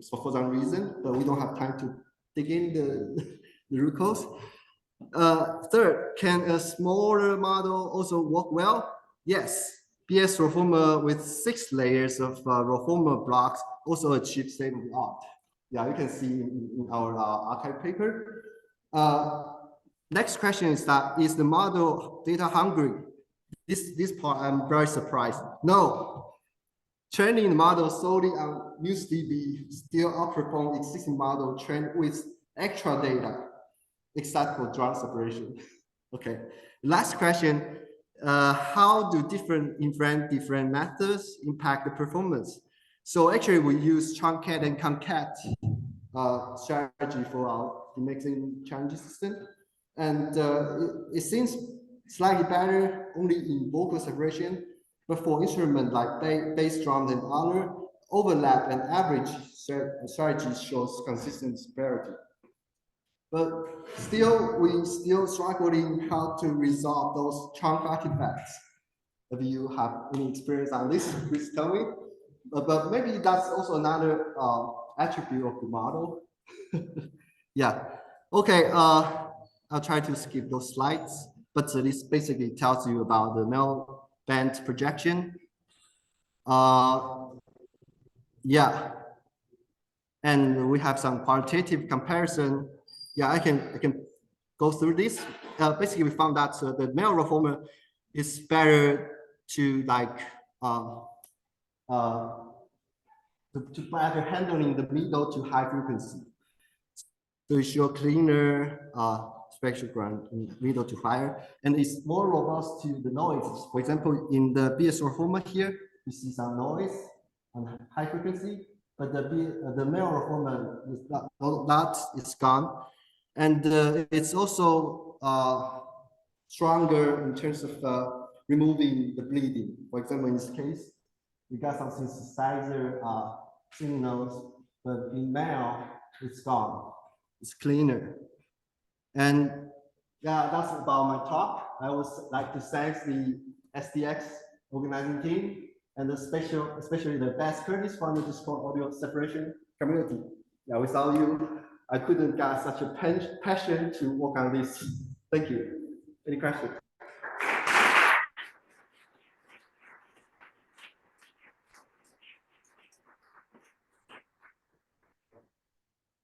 for some reason, but we don't have time to dig in the root cause. Third, can a smaller model also work well? Yes. BS reformer with 6 layers of reformer blocks also achieves state of the art. Yeah, you can see in our archive paper. Next question is that, is the model data hungry? This part I'm very surprised. No, training the model solely on MuseDB still outperform existing model trained with extra data, except for drug separation. Okay, last question. How do different methods impact the performance? So actually we use truncate and concat strategy for our demixing challenge system. And it seems slightly better only in vocal separation, but for instruments like bass drums and other, overlap and average strategy shows consistent superiority. But we still struggling how to resolve those chunk artifacts. If you have any experience on this, please tell me. But maybe that's also another attribute of the model. Yeah. Okay. I'll try to skip those slides, but this basically tells you about the null band projection. Yeah. And we have some qualitative comparison. Yeah, I can go through this. Basically, we found that the male reformer is better to like to better handling the middle to high frequency. So it shows cleaner spectrogram in middle to higher, and it's more robust to the noise. For example, in the BS reformer here, you see some noise on high frequency, but the male reformer is that is gone, and it's also stronger in terms of removing the bleeding. For example, in this case, we got some synthesizer signals, but in male, it's gone. It's cleaner. And yeah, that's about my talk. I would like to thank the SDX organizing team and especially the best Curtis from the Discord audio separation community. Yeah, without you, I couldn't get such a passion to work on this. Thank you. Any questions?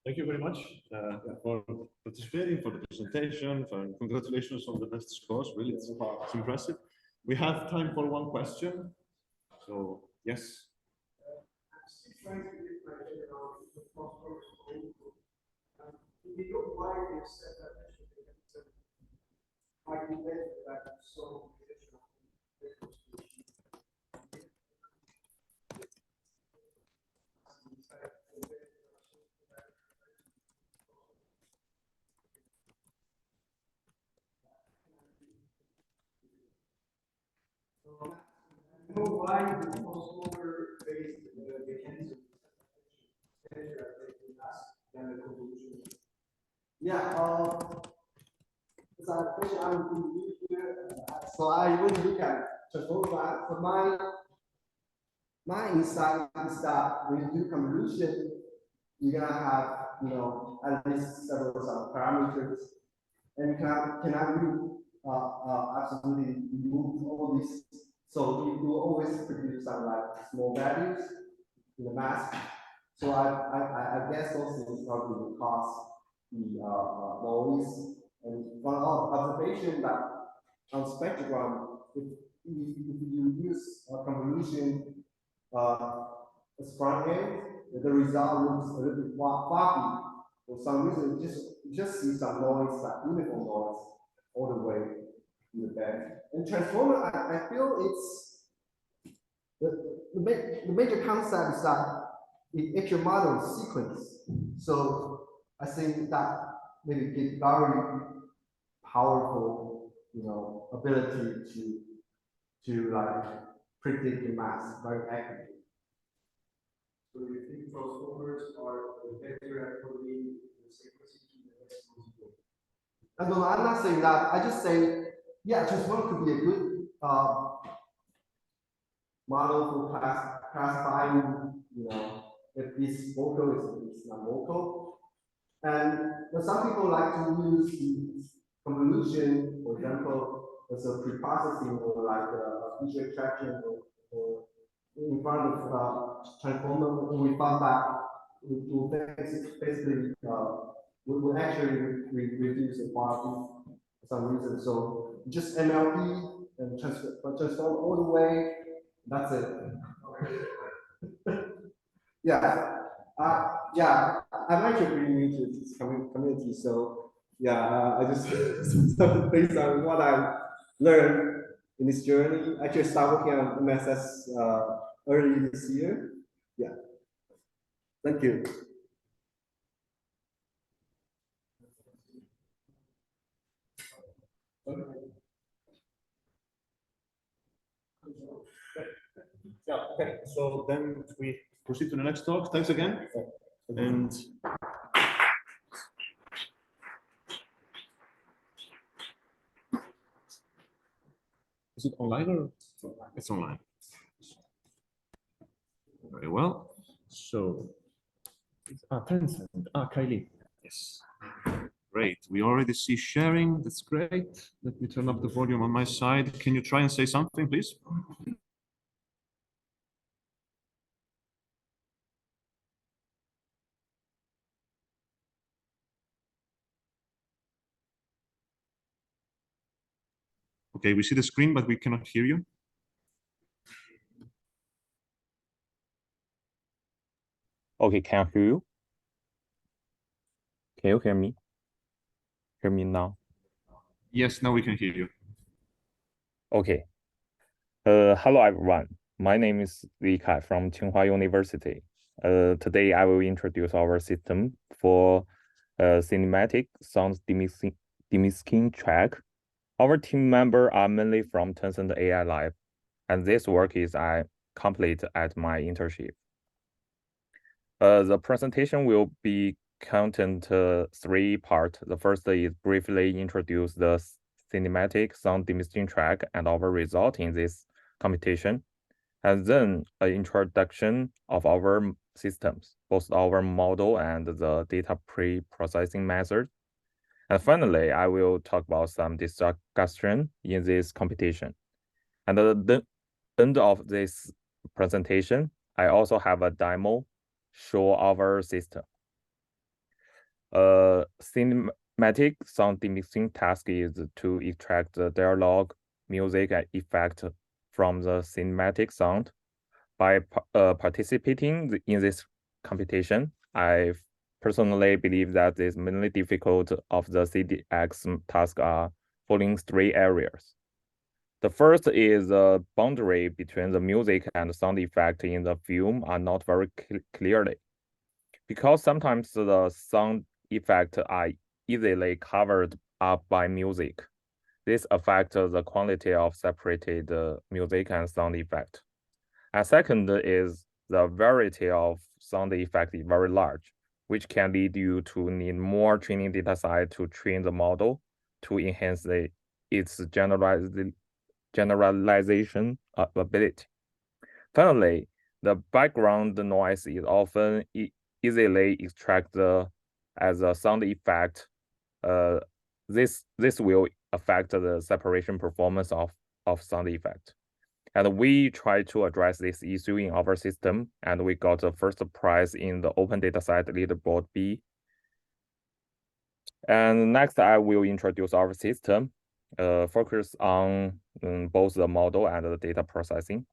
Thank you very much for participating, for the presentation, for congratulations on the best scores. Really, it's impressive. We have time for one question. So, yes. Why the crossover based mechanism than the convolution? Yeah, so I'm new here, so I will look at transformer. So my insight is that when you do convolution, you're gonna have at least several parameters, and you cannot really absolutely remove all these. So you will always produce some like small values in the mask. So I guess those things probably will cause the noise. And one observation that on spectrogram, if you use a convolution as front end, the result looks a little bit foggy. For some reason, you just see some noise, like uniform noise, all the way in the band. And transformer, I feel it's the major concept is that the actual model is sequence. So I think that maybe give very powerful, ability to like predict the mass very accurately. So you think transformers are better at coding the sequence to the next possible? No, I'm not saying that. I just say, yeah, transformer could be a good model for classifying, if this vocal is not vocal. And some people like to use the convolution, for example, as a pre-processing or like a feature extraction or in front of transformer. And we found that will basically will actually reduce the quality for some reason. So just MLP and transform all the way. That's it. Yeah. Yeah, I'm actually pretty new to this community, so yeah, I just based on what I learned in this journey. Actually, start working on MSS early this year. Yeah, thank you. Yeah, okay. So then we proceed to the next talk. Thanks again. And is it online or it's online? Very well. So, Tencent. Kylie. Yes. Great. We already see sharing. That's great. Let me turn up the volume on my side. Can you try and say something, please? Okay, we see the screen, but we cannot hear you. Okay, can I hear you? Can you hear me? Hear me now? Yes, now we can hear you. Okay. Hello everyone. My name is Li Kai from Tsinghua University. Today I will introduce our system for cinematic sound demixing track. Our team members are mainly from Tencent AI Lab, and this work is I complete at my internship. The presentation will be content three part. The first is briefly introduce the cinematic sound demixing track and our result in this computation, and then an introduction of our systems, both our model and the data pre-processing method. And finally, I will talk about some discussion in this computation. And at the end of this presentation, I also have a demo show our system. Cinematic sound demixing task is to extract the dialogue, music, and effect from the cinematic sound. By participating in this computation, I personally believe that the mainly difficult of the CDX task are following three areas. The first is the boundary between the music and sound effect in the film are not very clearly, because sometimes the sound effects are easily covered up by music. This affects the quality of separated music and sound effect. And second is the variety of sound effect is very large, which can lead you to need more training data set to train the model to enhance its generalization ability. Finally, the background noise is often easily extracted as a sound effect. This will affect the separation performance of sound effect. And we try to address this issue in our system, and we got the first prize in the Open Dataset Leaderboard B. And next, I will introduce our system, focus on both the model and the data processing.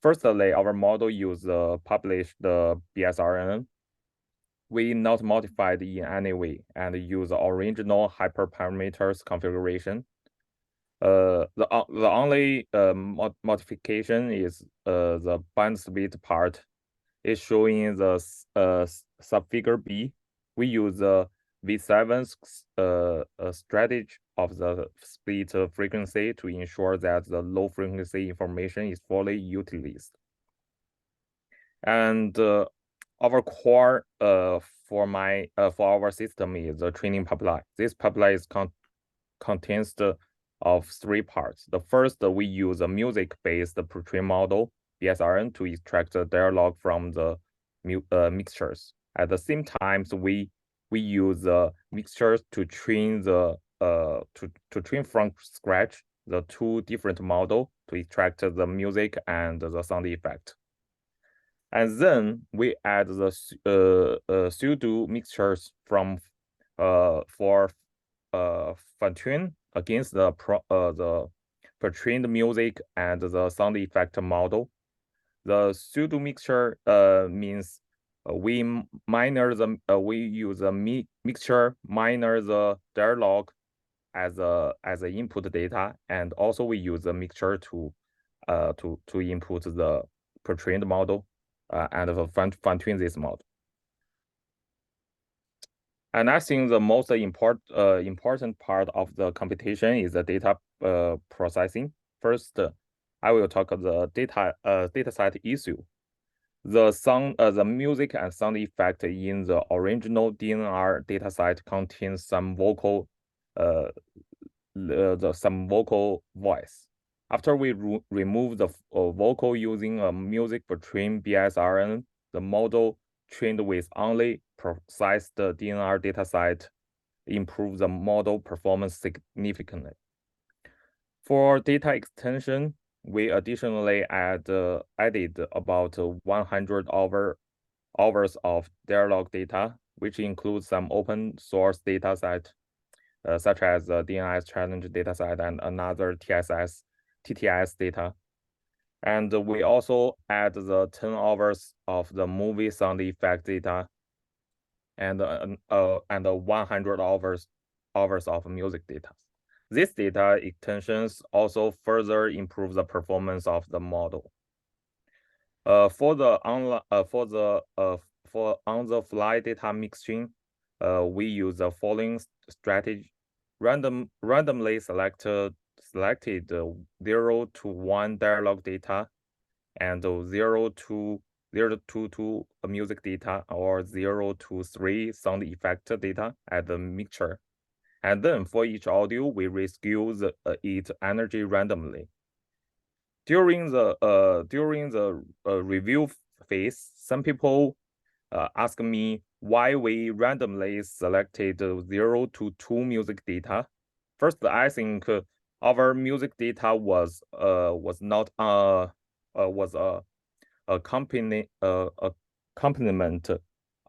Firstly, our model use published the BSRN. We not modified in any way and use the original hyperparameters configuration. The only modification is the band split part is showing the subfigure B. We use the V7 strategy of the split frequency to ensure that the low frequency information is fully utilized. And our core for our system is the training pipeline. This pipeline is contains of three parts. The first, we use a music-based pre-trained model, BSRN, to extract the dialogue from the mixtures. At the same time, we use mixtures to train the to train from scratch the two different model to extract the music and the sound effect. And then we add the pseudo mixtures from for fine tune against the pre-trained music and the sound effect model. The pseudo mixture means we use a mixture minor the dialogue as a input data, and also we use a mixture to input the pre-trained model and fine-tune this model. And I think the most important part of the computation is the data processing. First, I will talk the data set issue. The music and sound effect in the original DNR dataset contains some vocal voice. After we remove the vocal using a music between BSRN, the model trained with only processed DNR dataset improves the model performance significantly. For data extension, we additionally added about 100 hours of dialogue data, which includes some open source dataset, such as the DNS challenge dataset and another TTS data. And we also add the 10 hours of the movie sound effect data and 100 hours of music data. These data extensions also further improve the performance of the model. For on-the-fly data mixing, we use the following strategy: randomly selected 0 to 1 dialogue data, and 0 to 2 music data, or 0 to 3 sound effect data at the mixture. And then for each audio, we rescue its energy randomly. During the review phase, some people ask me why we randomly selected 0 to 2 music data. First, I think our music data was not was a accompaniment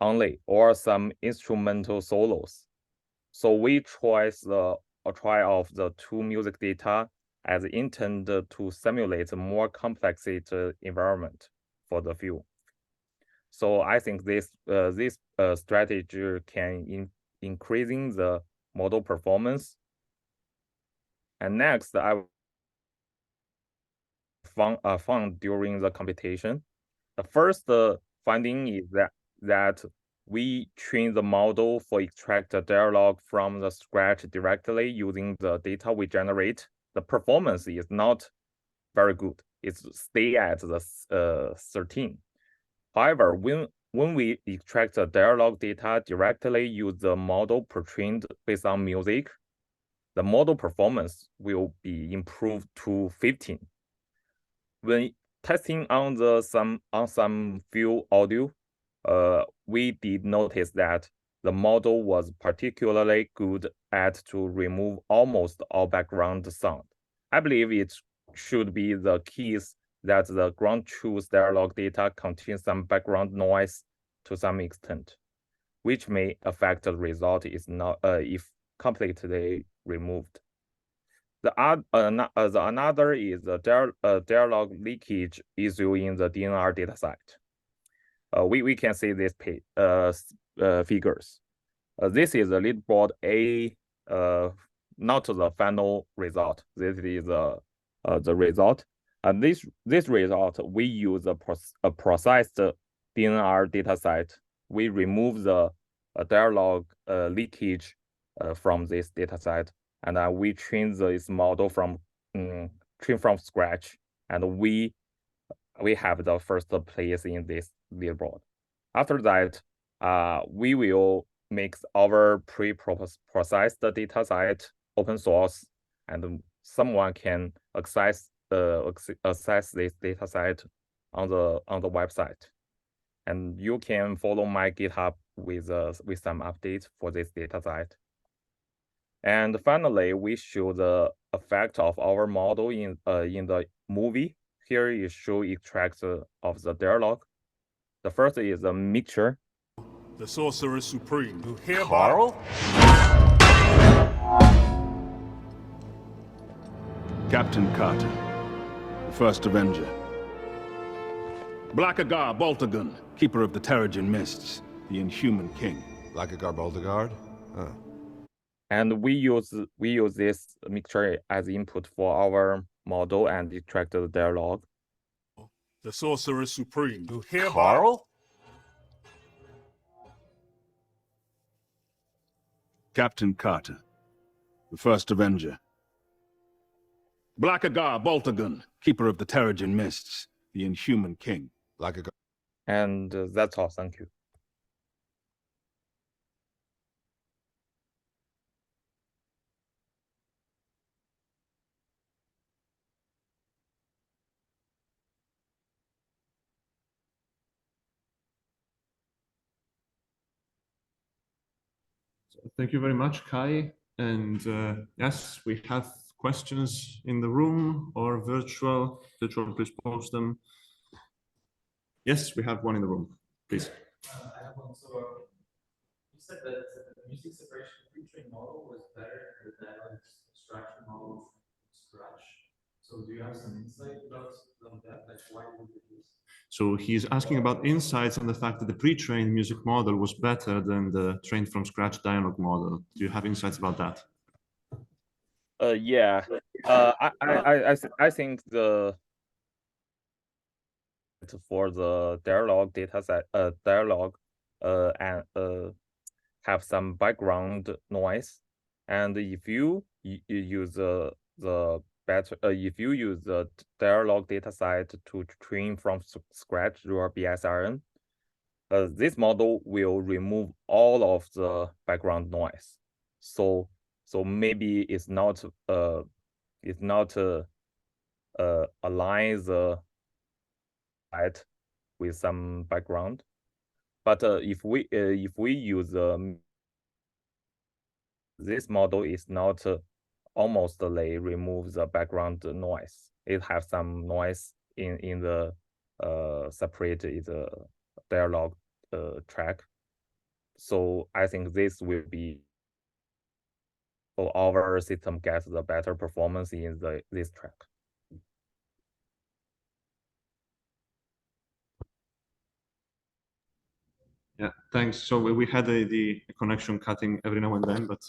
only, or some instrumental solos. So we try of the 2 music data as intended to simulate a more complex environment for the view. So I think this strategy can increasing the model performance. And next, I found during the computation. The first finding is that we train the model for extract the dialogue from the scratch directly using the data we generate. The performance is not very good. It's stay at the 13. However, when we extract the dialogue data directly use the model pre-trained based on music, the model performance will be improved to 15. When testing on some few audio, we did notice that the model was particularly good at to remove almost all background sound. I believe it should be the case that the ground truth dialogue data contains some background noise to some extent, which may affect the result is not if completely removed. Another is the dialogue leakage issue in the DNR dataset. We can see this figures. This is a leaderboard A, not the final result. This is the result. And this result, we use a processed DNR dataset. We remove the dialogue leakage from this dataset, and we train this model from scratch, and we have the first place in this leaderboard. After that, we will make our pre-processed dataset open source, and someone can access this dataset on the website. And you can follow my GitHub with some updates for this dataset. And finally, we show the effect of our model in the movie. Here is show extracts of the dialogue. The first is a mixture. The Sorcerer Supreme, who hereby... Carl? Captain Carter, the first Avenger. Blackagar Boltagun, Keeper of the Terrigen Mists, the Inhuman King. Blackagar Boltagard? Oh. And we use this mixture as input for our model and extract the dialogue. The Sorcerer Supreme, who hereby... Carl? Captain Carter, the first Avenger. Blackagar Boltagun, Keeper of the Terrigen Mists, the Inhuman King. Blackagar. And that's all. Thank you. Thank you very much, Kai. And yes, we have questions in the room or virtual. Virtual, please post them. Yes, we have one in the room. Please. I have one. So you said that the music separation pre-trained model was better than the abstraction model from scratch. So do you have some insight about that? Like why would you do this? So he's asking about insights on the fact that the pre-trained music model was better than the trained from scratch dialogue model. Do you have insights about that? Yeah. I think the for the dialogue data set dialogue and have some background noise, and if you use the better if you use the dialogue data set to train from scratch your BSRN, this model will remove all of the background noise. So maybe it's not align the light with some background, but if we use this model is not almostly remove the background noise. It has some noise in the separated dialogue track. So I think this will be so our system gets the better performance in this track. Yeah, thanks. So we had the connection cutting every now and then, but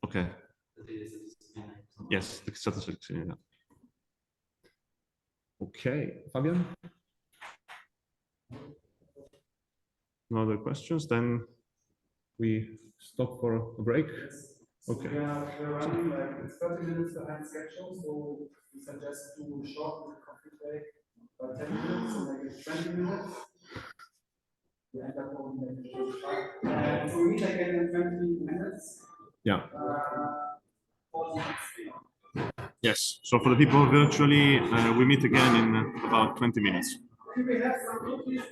okay. Yes, the statistics. Yeah. Okay, Fabian. No other questions? Then we stop for a break. Yes. Okay. We're running like 30 minutes behind schedule, so we suggest to shorten the coffee break by 10 minutes, so make it 20 minutes. We end up only making 45. So we meet again in 20 minutes. Yeah. Yes. So for the people virtually, we meet again in about 20 minutes. Could we have some cookies?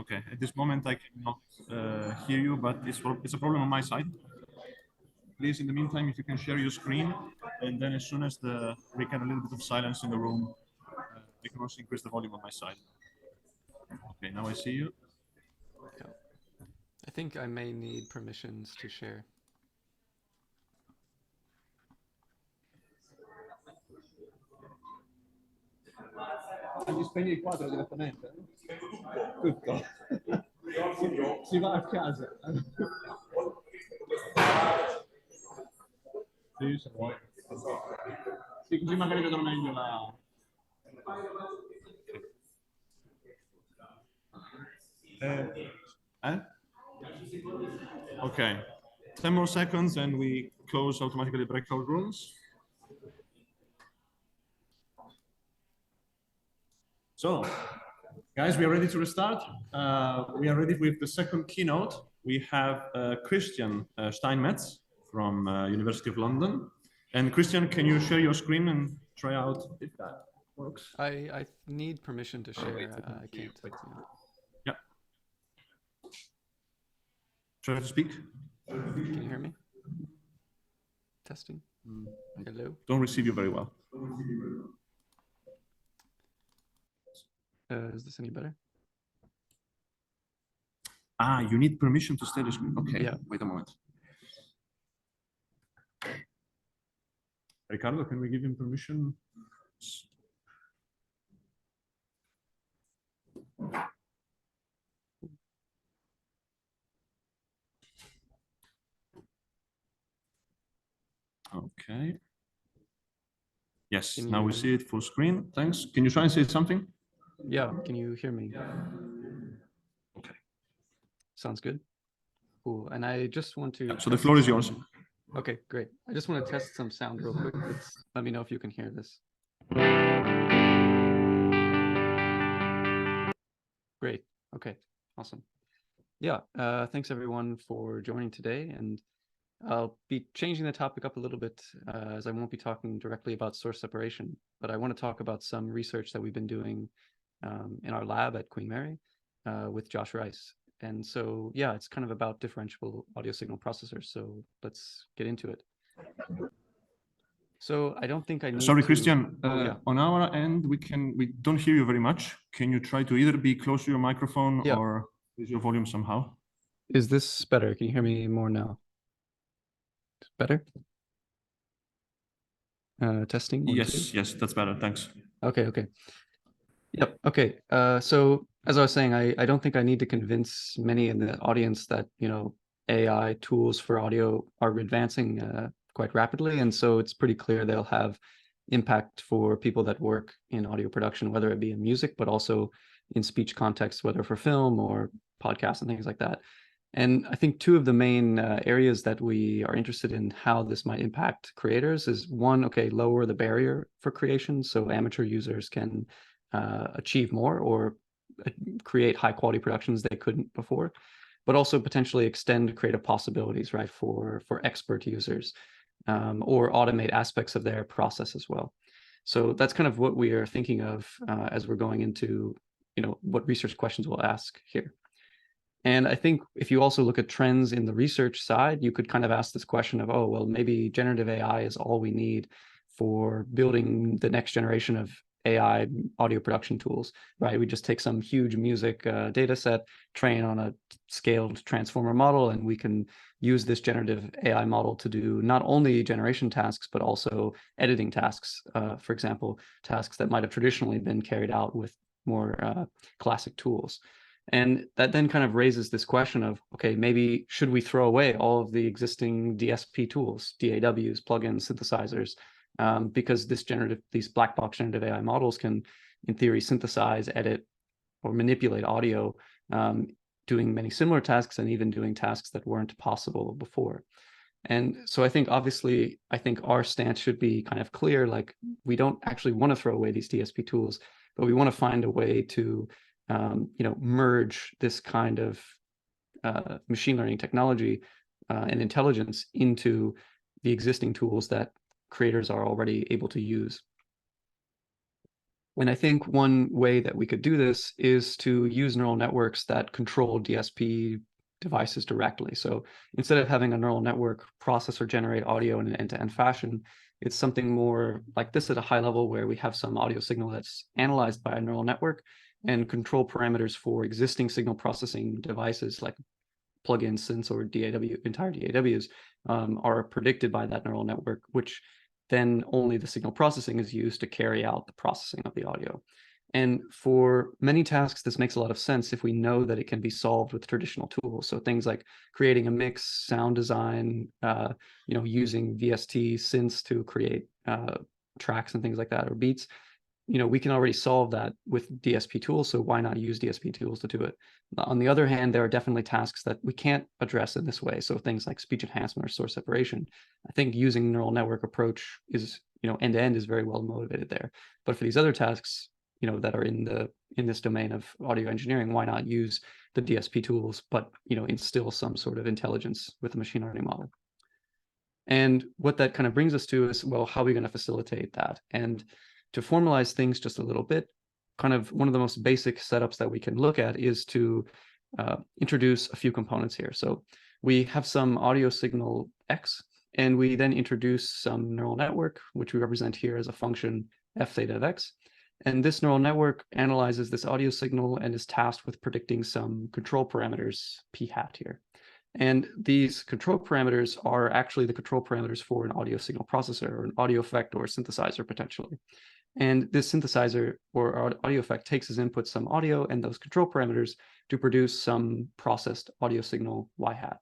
Okay, at this moment I cannot hear you, but it's a problem on my side. Please, in the meantime, if you can share your screen, and then as soon as we get a little bit of silence in the room, I can also increase the volume on my side. Okay, now I see you. Yeah. I think I may need permissions to share. Gli spegni il quadro direttamente? Tutto. Si va a casa. Sì, se vuoi. Sì, così magari vedono meglio la... Okay. 10 more seconds and we close automatically breakout rooms. So, guys, we are ready to restart. We are ready with the second keynote. We have Christian Steinmetz from University of London. And Christian, can you share your screen and try out if that works? I need permission to share. I can't. Yeah. Try to speak. Can you hear me? Testing. Hello. Don't receive you very well. Is this any better? Ah, you need permission to stay the screen. Okay, yeah. Wait a moment. Ricardo, can we give him permission? Okay. Yes, now we see it full screen. Thanks. Can you try and say something? Yeah, can you hear me? Okay. Sounds good. Cool. And I just want to... So the floor is yours. Okay, great. I just want to test some sound real quick. Let me know if you can hear this. Great. Okay, awesome. Yeah, thanks everyone for joining today. And I'll be changing the topic up a little bit as I won't be talking directly about source separation, but I want to talk about some research that we've been doing in our lab at Queen Mary with Josh Rice. And so, yeah, it's kind of about differentiable audio signal processors. So let's get into it. So I don't think I need Sorry, to... Christian, yeah. On our end, we don't hear you very much. Can you try to either be close to your microphone or raise your volume somehow? Is this better? Can you hear me more now? Better? Testing? Yes, that's better. Thanks. Okay. Yep. Okay. So as I was saying, I don't think I need to convince many in the audience that, AI tools for audio are advancing quite rapidly. And so it's pretty clear they'll have impact for people that work in audio production, whether it be in music, but also in speech context, whether for film or podcasts and things like that. And I think two of the main areas that we are interested in how this might impact creators is one, lower the barrier for creation so amateur users can achieve more or create high quality productions they couldn't before, but also potentially extend creative possibilities, right, for expert users or automate aspects of their process as well. So that's kind of what we are thinking of as we're going into, what research questions we'll ask here. And I think if you also look at trends in the research side, you could kind of ask this question of, oh, well, maybe generative AI is all we need for building the next generation of AI audio production tools, right? We just take some huge music data set, train on a scaled transformer model, and we can use this generative AI model to do not only generation tasks, but also editing tasks, for example, tasks that might have traditionally been carried out with more classic tools. And that then kind of raises this question of, okay, maybe should we throw away all of the existing DSP tools, DAWs, plugins, synthesizers, because these black box generative AI models can, in theory, synthesize, edit, or manipulate audio, doing many similar tasks and even doing tasks that weren't possible before. And so I think, obviously, our stance should be kind of clear, like we don't actually want to throw away these DSP tools, but we want to find a way to merge this kind of machine learning technology and intelligence into the existing tools that creators are already able to use. And I think one way that we could do this is to use neural networks that control DSP devices directly. So instead of having a neural network process or generate audio in an end-to-end fashion, it's something more like this at a high level, where we have some audio signal that's analyzed by a neural network, and control parameters for existing signal processing devices like plug-in synths or entire DAWs are predicted by that neural network, which then only the signal processing is used to carry out the processing of the audio. And for many tasks, this makes a lot of sense if we know that it can be solved with traditional tools. So things like creating a mix, sound design, using VST synths to create tracks and things like that, or beats. We can already solve that with DSP tools, so why not use DSP tools to do it? On the other hand, there are definitely tasks that we can't address in this way. So things like speech enhancement or source separation. I think using neural network approach is, end-to-end is very well motivated there. But for these other tasks, that are in this domain of audio engineering, why not use the DSP tools, but, instill some sort of intelligence with the machine learning model? And what that kind of brings us to is, well, how are we going to facilitate that? And to formalize things just a little bit, kind of one of the most basic setups that we can look at is to introduce a few components here. So we have some audio signal X, and we then introduce some neural network, which we represent here as a function f theta of X. And this neural network analyzes this audio signal and is tasked with predicting some control parameters p hat here. And these control parameters are actually the control parameters for an audio signal processor or an audio effect or synthesizer potentially. And this synthesizer or audio effect takes as input some audio and those control parameters to produce some processed audio signal y hat.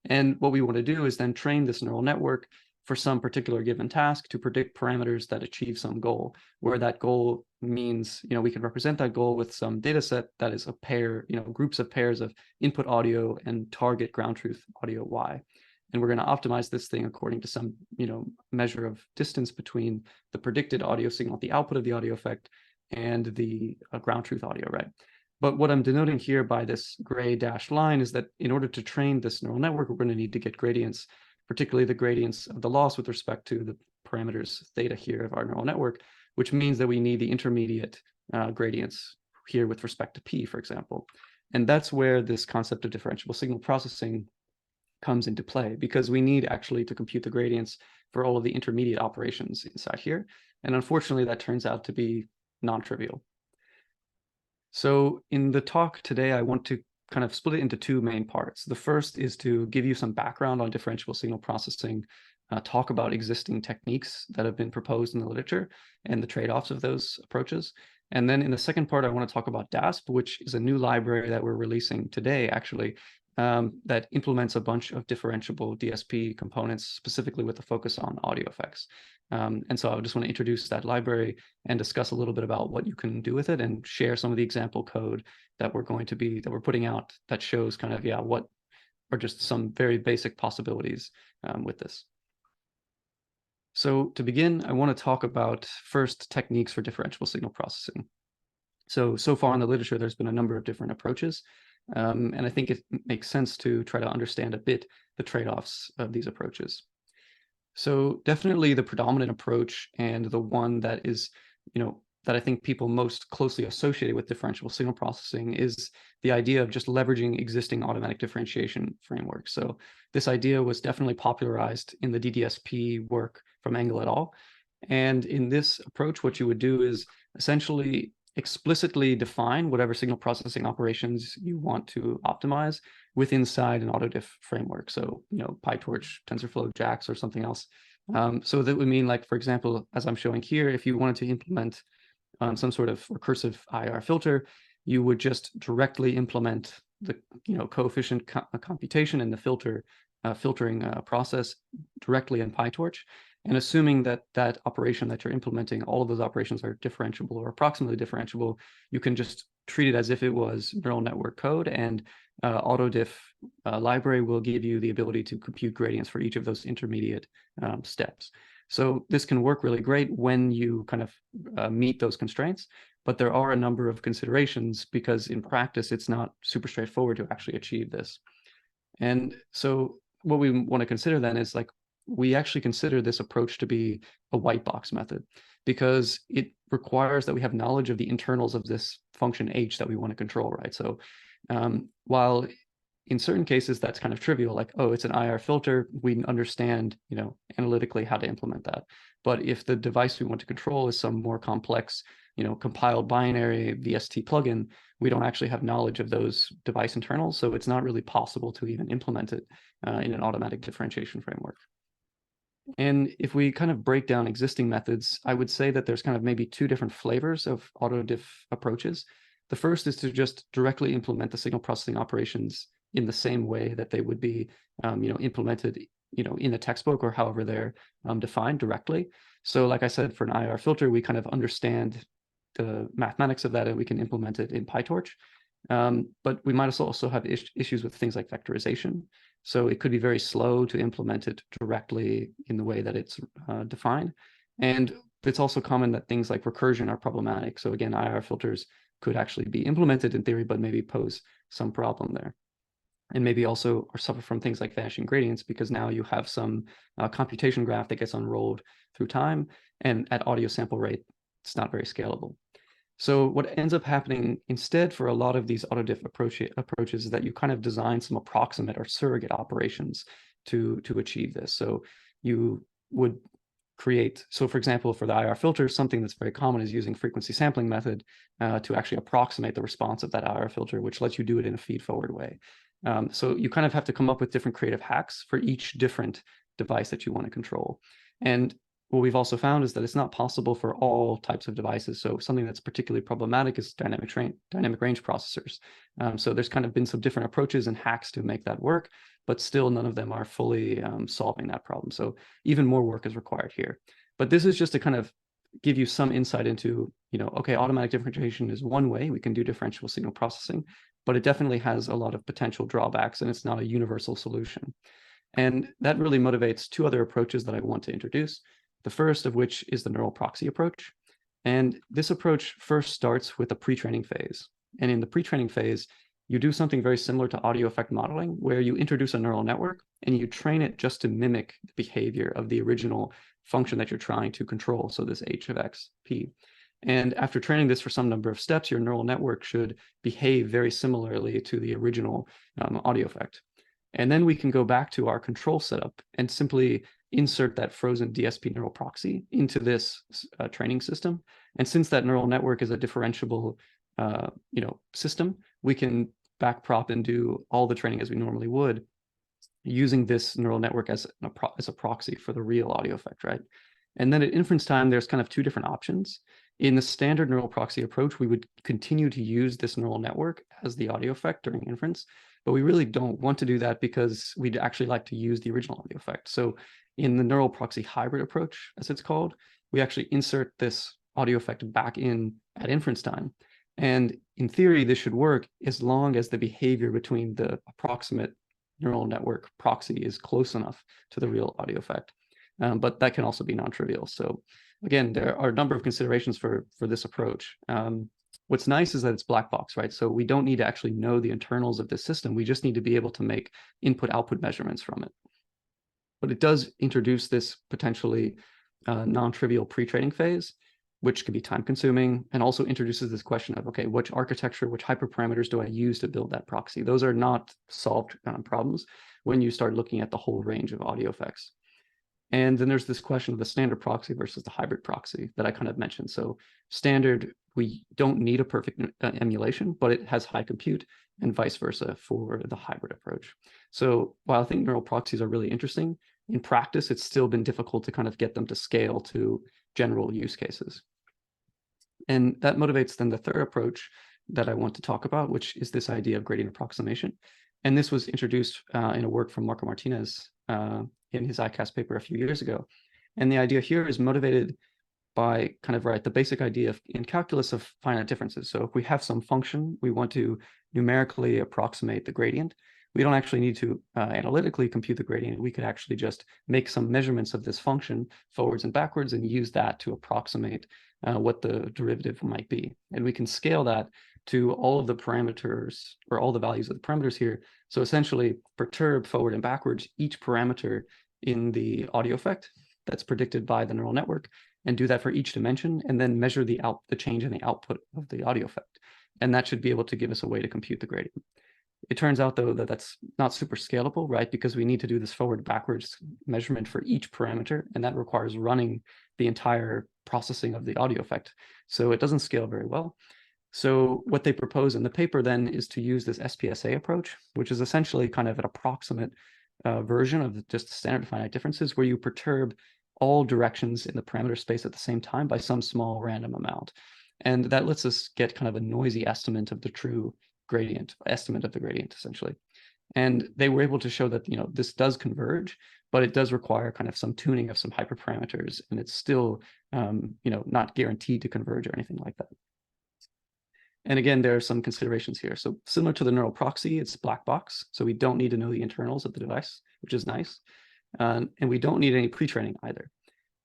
And what we want to do is then train this neural network for some particular given task to predict parameters that achieve some goal, where that goal means, we can represent that goal with some data set that is a pair, groups of pairs of input audio and target ground truth audio y. And we're going to optimize this thing according to some, measure of distance between the predicted audio signal at the output of the audio effect and the ground truth audio, right? But what I'm denoting here by this gray dashed line is that in order to train this neural network, we're going to need to get gradients, particularly the gradients of the loss with respect to the parameters theta here of our neural network, which means that we need the intermediate gradients here with respect to p, for example. And that's where this concept of differentiable signal processing comes into play, because we need actually to compute the gradients for all of the intermediate operations inside here. And unfortunately, that turns out to be non-trivial. So in the talk today, I want to kind of split it into two main parts. The first is to give you some background on differentiable signal processing, talk about existing techniques that have been proposed in the literature and the trade-offs of those approaches. And then in the second part, I want to talk about DASP, which is a new library that we're releasing today, actually, that implements a bunch of differentiable DSP components, specifically with a focus on audio effects. And so I just want to introduce that library and discuss a little bit about what you can do with it and share some of the example code that we're putting out that shows kind of, what are just some very basic possibilities with this. So to begin, I want to talk about first techniques for differentiable signal processing. So far in the literature, there's been a number of different approaches. And I think it makes sense to try to understand a bit the trade-offs of these approaches. So definitely the predominant approach, and the one that is, that I think people most closely associated with differentiable signal processing, is the idea of just leveraging existing automatic differentiation frameworks. So this idea was definitely popularized in the DDSP work from Engel et al. And in this approach, what you would do is essentially explicitly define whatever signal processing operations you want to optimize inside an autodiff framework. So, PyTorch, TensorFlow, JAX, or something else. So that would mean, like, for example, as I'm showing here, if you wanted to implement some sort of recursive IR filter, you would just directly implement the coefficient computation and the filtering process directly in PyTorch. And assuming that that operation that you're implementing, all of those operations are differentiable or approximately differentiable, you can just treat it as if it was neural network code, and autodiff library will give you the ability to compute gradients for each of those intermediate steps. So this can work really great when you kind of meet those constraints, but there are a number of considerations, because in practice, it's not super straightforward to actually achieve this. And so what we want to consider then is, like, we actually consider this approach to be a white box method, because it requires that we have knowledge of the internals of this function h that we want to control, right? So while in certain cases that's kind of trivial, like, oh, it's an IR filter, we understand, you know, analytically how to implement that. But if the device we want to control is some more complex, you know, compiled binary VST plugin, we don't actually have knowledge of those device internals, so it's not really possible to even implement it in an automatic differentiation framework. And if we kind of break down existing methods, I would say that there's kind of maybe two different flavors of autodiff approaches. The first is to just directly implement the signal processing operations in the same way that they would be, you know, implemented, you know, in a textbook or however they're defined directly. So like I said, for an IR filter, we kind of understand the mathematics of that and we can implement it in PyTorch. But we might also have issues with things like vectorization. So it could be very slow to implement it directly in the way that it's defined. And it's also common that things like recursion are problematic. So again, IR filters could actually be implemented in theory, but maybe pose some problem there. And maybe also or suffer from things like vanishing gradients, because now you have some computation graph that gets unrolled through time, and at audio sample rate, it's not very scalable. So what ends up happening instead for a lot of these autodiff approaches is that you kind of design some approximate or surrogate operations to achieve this. So you would create, so for example, for the IR filter, something that's very common is using frequency sampling method to actually approximate the response of that IR filter, which lets you do it in a feed-forward way. So you kind of have to come up with different creative hacks for each different device that you want to control. And what we've also found is that it's not possible for all types of devices. So something that's particularly problematic is dynamic range processors. So there's kind of been some different approaches and hacks to make that work, but still none of them are fully solving that problem. So even more work is required here. But this is just to kind of give you some insight into, you know, okay, automatic differentiation is one way we can do differential signal processing, but it definitely has a lot of potential drawbacks and it's not a universal solution. And that really motivates two other approaches that I want to introduce. The first of which is the neural proxy approach. And this approach first starts with a pre-training phase. And in the pre-training phase, you do something very similar to audio effect modeling, where you introduce a neural network and you train it just to mimic the behavior of the original function that you're trying to control, so this h of x, p. And after training this for some number of steps, your neural network should behave very similarly to the original audio effect. And then we can go back to our control setup and simply insert that frozen DSP neural proxy into this training system. And since that neural network is a differentiable you know, system, we can backprop and do all the training as we normally would using this neural network as a proxy for the real audio effect, right? And then at inference time, there's kind of two different options. In the standard neural proxy approach, we would continue to use this neural network as the audio effect during inference, but we really don't want to do that because we'd actually like to use the original audio effect. So in the neural proxy hybrid approach, as it's called, we actually insert this audio effect back in at inference time. And in theory, this should work as long as the behavior between the approximate neural network proxy is close enough to the real audio effect. But that can also be non-trivial. So again, there are a number of considerations for this approach. What's nice is that it's black box, right? So we don't need to actually know the internals of this system. We just need to be able to make input-output measurements from it. But it does introduce this potentially non-trivial pre-training phase, which can be time-consuming, and also introduces this question of, okay, which architecture, which hyperparameters do I use to build that proxy? Those are not solved problems when you start looking at the whole range of audio effects. And then there's this question of the standard proxy versus the hybrid proxy that I kind of mentioned. So standard, we don't need a perfect emulation, but it has high compute, and vice versa for the hybrid approach. So while I think neural proxies are really interesting, in practice, it's still been difficult to kind of get them to scale to general use cases. And that motivates then the third approach that I want to talk about, which is this idea of gradient approximation. And this was introduced in a work from Marco Martinez in his ICAST paper a few years ago. And the idea here is motivated by kind of the basic idea of in calculus of finite differences. So if we have some function, we want to numerically approximate the gradient. We don't actually need to analytically compute the gradient. We could actually just make some measurements of this function forwards and backwards and use that to approximate what the derivative might be. And we can scale that to all of the parameters or all the values of the parameters here. So essentially perturb forward and backwards each parameter in the audio effect that's predicted by the neural network, and do that for each dimension, and then measure the change in the output of the audio effect. And that should be able to give us a way to compute the gradient. It turns out, though, that that's not super scalable, right? Because we need to do this forward-backwards measurement for each parameter, and that requires running the entire processing of the audio effect. So it doesn't scale very well. So what they propose in the paper then is to use this SPSA approach, which is essentially kind of an approximate version of just standard finite differences, where you perturb all directions in the parameter space at the same time by some small random amount. And that lets us get kind of a noisy estimate of the true gradient, estimate of the gradient, essentially. And they were able to show that, you know, this does converge, but it does require kind of some tuning of some hyperparameters, and it's still, you know, not guaranteed to converge or anything like that. And again, there are some considerations here. So similar to the neural proxy, it's black box. So we don't need to know the internals of the device, which is nice. And we don't need any pre-training either.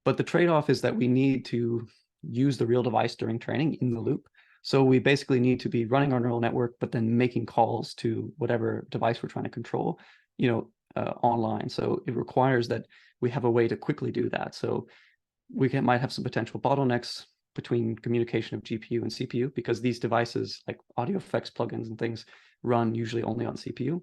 But the trade-off is that we need to use the real device during training in the loop. So we basically need to be running our neural network, but then making calls to whatever device we're trying to control, you know, online. So it requires that we have a way to quickly do that. So we might have some potential bottlenecks between communication of GPU and CPU, because these devices like audio effects plugins and things run usually only on CPU.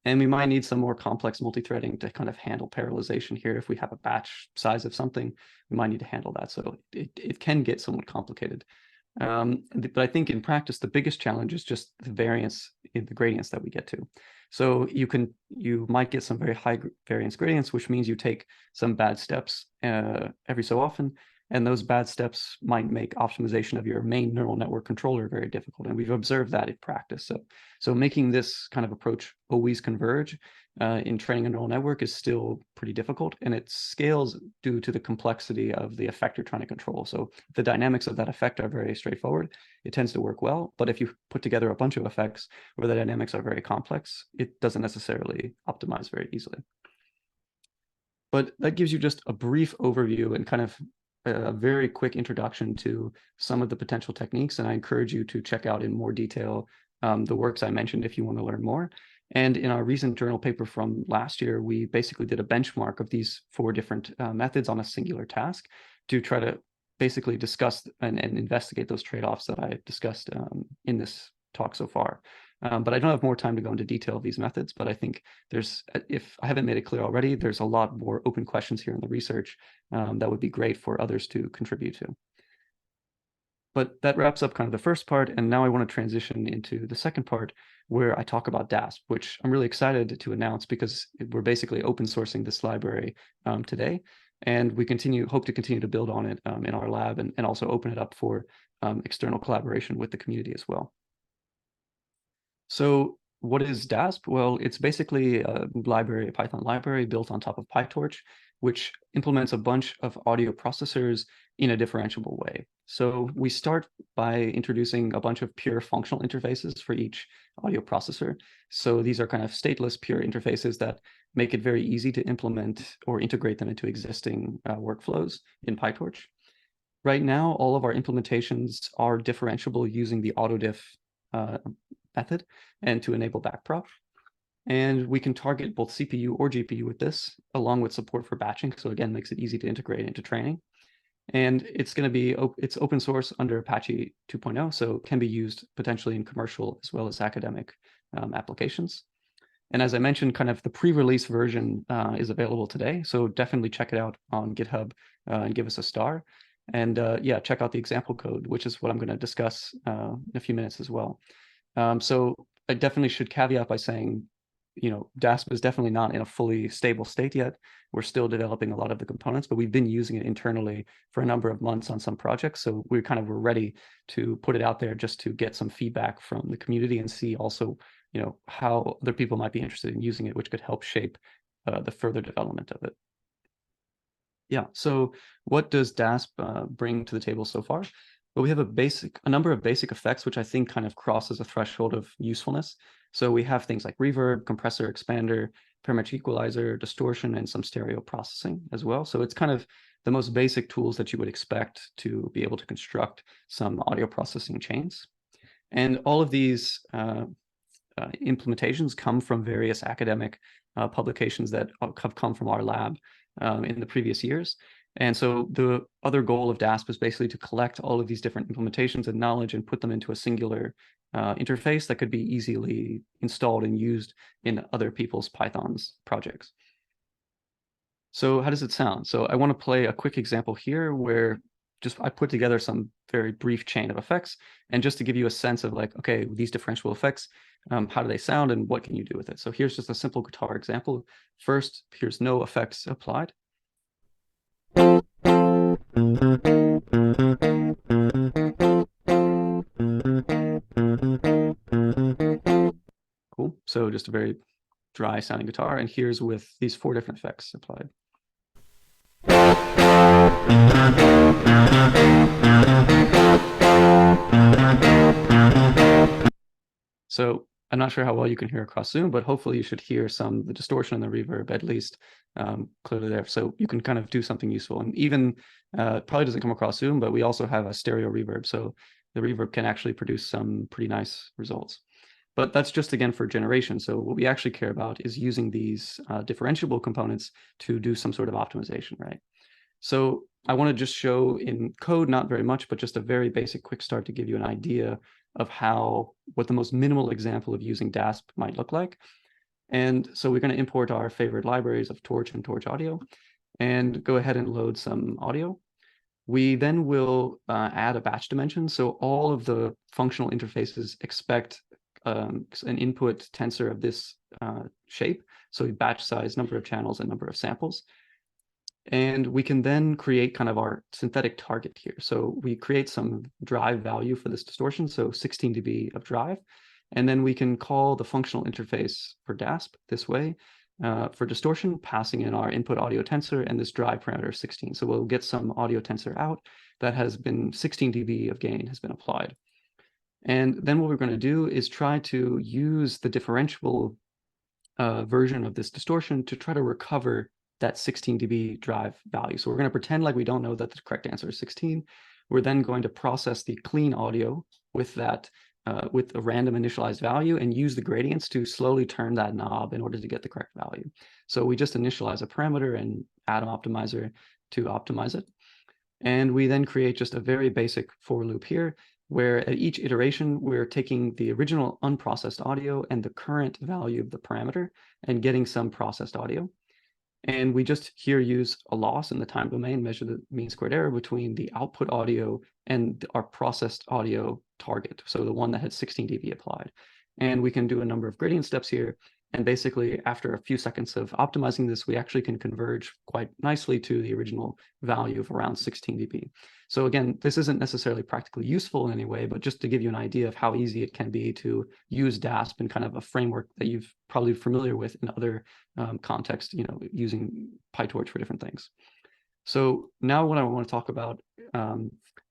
And we might need some more complex multi-threading to kind of handle parallelization here. If we have a batch size of something, we might need to handle that. So it can get somewhat complicated. But I think in practice, the biggest challenge is just the variance in the gradients that we get to. So you might get some very high variance gradients, which means you take some bad steps every so often. And those bad steps might make optimization of your main neural network controller very difficult. And we've observed that in practice. So making this kind of approach always converge in training a neural network is still pretty difficult. And it scales due to the complexity of the effect you're trying to control. So if the dynamics of that effect are very straightforward, it tends to work well. But if you put together a bunch of effects where the dynamics are very complex, it doesn't necessarily optimize very easily. But that gives you just a brief overview and kind of a very quick introduction to some of the potential techniques. And I encourage you to check out in more detail the works I mentioned if you want to learn more. And in our recent journal paper from last year, we basically did a benchmark of these 4 different methods on a singular task to try to basically discuss and investigate those trade-offs that I discussed in this talk so far. But I don't have more time to go into detail of these methods, but I think there's, if I haven't made it clear already, there's a lot more open questions here in the research that would be great for others to contribute to. But that wraps up kind of the first part, and now I want to transition into the second part where I talk about DASP, which I'm really excited to announce because we're basically open sourcing this library today, and we hope to continue to build on it in our lab and also open it up for external collaboration with the community as well. So what is DASP? Well, it's basically a Python library built on top of PyTorch, which implements a bunch of audio processors in a differentiable way. So we start by introducing a bunch of pure functional interfaces for each audio processor. So these are kind of stateless pure interfaces that make it very easy to implement or integrate them into existing workflows in PyTorch. Right now, all of our implementations are differentiable using the autodiff method and to enable backprop. And we can target both CPU or GPU with this, along with support for batching. So again, makes it easy to integrate into training. And it's going to be, it's open source under Apache 2.0, so can be used potentially in commercial as well as academic applications. And as I mentioned, kind of the pre-release version is available today. So definitely check it out on GitHub and give us a star. And yeah, check out the example code, which is what I'm going to discuss in a few minutes as well. So I definitely should caveat by saying, you know, DASP is definitely not in a fully stable state yet. We're still developing a lot of the components, but we've been using it internally for a number of months on some projects. So we're ready to put it out there just to get some feedback from the community and see also, you know, how other people might be interested in using it, which could help shape the further development of it. Yeah, so what does DASP bring to the table so far? Well, we have a number of basic effects, which I think kind of crosses a threshold of usefulness. So we have things like reverb, compressor, expander, parametric equalizer, distortion, and some stereo processing as well. So it's kind of the most basic tools that you would expect to be able to construct some audio processing chains. And all of these implementations come from various academic publications that have come from our lab in the previous years. And so the other goal of DASP is basically to collect all of these different implementations and knowledge and put them into a singular interface that could be easily installed and used in other people's Python's projects. So how does it sound? So I want to play a quick example here where I put together some very brief chain of effects, and just to give you a sense of like, okay, these differentiable effects, how do they sound and what can you do with it? So here's just a simple guitar example. First, here's no effects applied. Cool. So just a very dry sounding guitar, and here's with these 4 different effects applied. So I'm not sure how well you can hear across Zoom, but hopefully you should hear the distortion and the reverb at least clearly there. So you can kind of do something useful. And even probably doesn't come across Zoom, but we also have a stereo reverb. So the reverb can actually produce some pretty nice results. But that's just, again, for generation. So what we actually care about is using these differentiable components to do some sort of optimization, right? So I want to just show in code, not very much, but just a very basic quick start to give you an idea of what the most minimal example of using DASP might look like. And so we're going to import our favorite libraries of Torch and Torch Audio and go ahead and load some audio. We then will add a batch dimension. So all of the functional interfaces expect an input tensor of this shape. So we batch size, number of channels, and number of samples. And we can then create kind of our synthetic target here. So we create some drive value for this distortion, so 16 dB of drive. And then we can call the functional interface for DASP this way for distortion, passing in our input audio tensor and this drive parameter 16. So we'll get some audio tensor out that has been 16 dB of gain has been applied. And then what we're going to do is try to use the differentiable version of this distortion to try to recover that 16 dB drive value. So we're going to pretend like we don't know that the correct answer is 16. We're then going to process the clean audio with that, with a random initialized value, and use the gradients to slowly turn that knob in order to get the correct value. So we just initialize a parameter and add an optimizer to optimize it. And we then create just a very basic for loop here, where at each iteration, we're taking the original unprocessed audio and the current value of the parameter and getting some processed audio. And we just here use a loss in the time domain, measure the mean squared error between the output audio and our processed audio target, so the one that had 16 dB applied. And we can do a number of gradient steps here. And basically, after a few seconds of optimizing this, we actually can converge quite nicely to the original value of around 16 dB. So again, this isn't necessarily practically useful in any way, but just to give you an idea of how easy it can be to use DASP in kind of a framework that you've probably familiar with in other contexts, using PyTorch for different things. So now what I want to talk about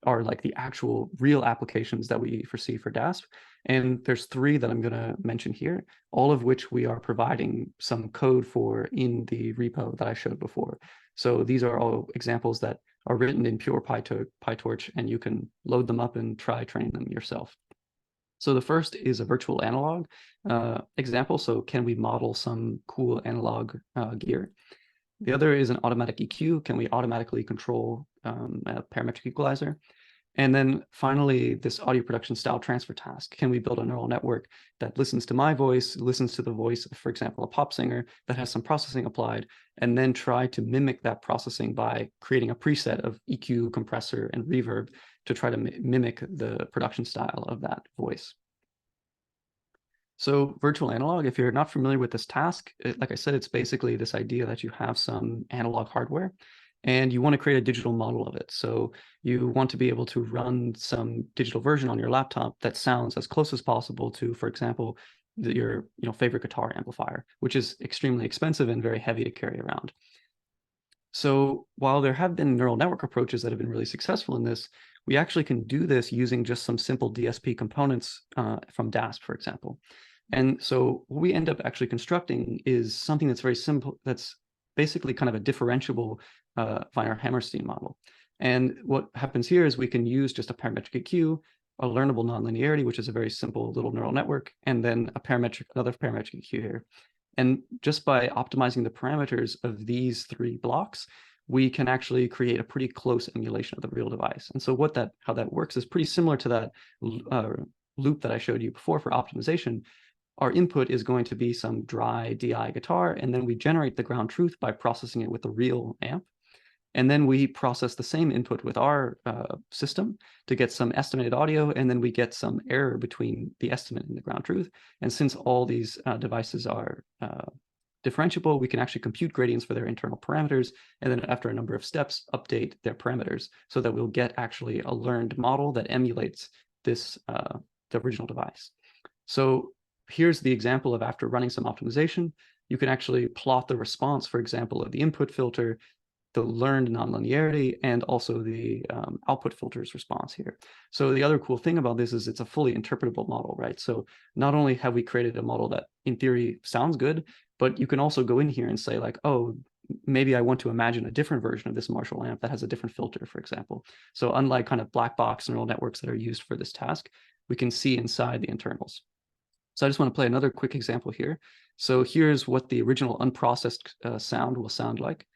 are like the actual real applications that we foresee for DASP. And there's 3 that I'm going to mention here, all of which we are providing some code for in the repo that I showed before. So these are all examples that are written in pure PyTorch, and you can load them up and try training them yourself. So the first is a virtual analog example. So can we model some cool analog gear? The other is an automatic EQ. Can we automatically control a parametric equalizer? And then finally, this audio production style transfer task. Can we build a neural network that listens to my voice, listens to the voice of, for example, a pop singer that has some processing applied, and then try to mimic that processing by creating a preset of EQ, compressor, and reverb to try to mimic the production style of that voice. So virtual analog, if you're not familiar with this task, like I said, it's basically this idea that you have some analog hardware and you want to create a digital model of it. So you want to be able to run some digital version on your laptop that sounds as close as possible to, for example, your favorite guitar amplifier, which is extremely expensive and very heavy to carry around. So while there have been neural network approaches that have been really successful in this, we actually can do this using just some simple DSP components from DASP, for example. And so what we end up actually constructing is something that's very simple, that's basically kind of a differentiable Weiner-Hammerstein model. And what happens here is we can use just a parametric EQ, a learnable nonlinearity, which is a very simple little neural network, and then another parametric EQ here. And just by optimizing the parameters of these 3 blocks, we can actually create a pretty close emulation of the real device. And so how that works is pretty similar to that loop that I showed you before for optimization. Our input is going to be some dry DI guitar, and then we generate the ground truth by processing it with a real amp. And then we process the same input with our system to get some estimated audio, and then we get some error between the estimate and the ground truth. And since all these devices are differentiable, we can actually compute gradients for their internal parameters, and then after a number of steps, update their parameters so that we'll get actually a learned model that emulates this the original device. So here's the example of after running some optimization, you can actually plot the response, for example, of the input filter, the learned nonlinearity, and also the output filters response here. So the other cool thing about this is it's a fully interpretable model, right? So not only have we created a model that in theory sounds good, but you can also go in here and say like, oh, maybe I want to imagine a different version of this Marshall amp that has a different filter, for example. So unlike kind of black box neural networks that are used for this task, we can see inside the internals. So I just want to play another quick example here. So here's what the original unprocessed sound will sound like.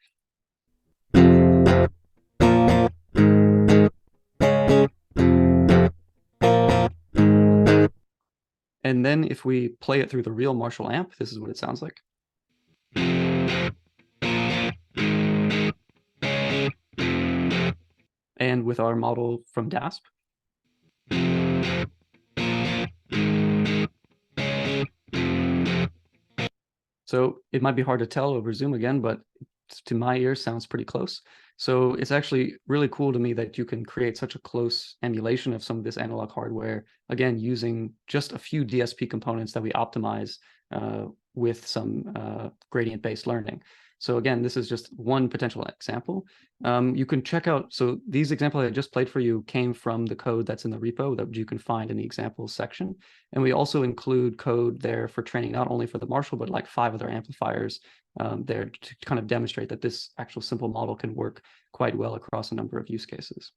And then if we play it through the real Marshall amp, this is what it sounds like. And with our model from DASP. So it might be hard to tell over Zoom again, but to my ear sounds pretty close. So it's actually really cool to me that you can create such a close emulation of some of this analog hardware, again, using just a few DSP components that we optimize with some gradient-based learning. So again, this is just one potential example. You can check out, so these examples I just played for you came from the code that's in the repo that you can find in the examples section. And we also include code there for training, not only for the Marshall, but like 5 other amplifiers there to kind of demonstrate that this actual simple model can work quite well across a number of use cases.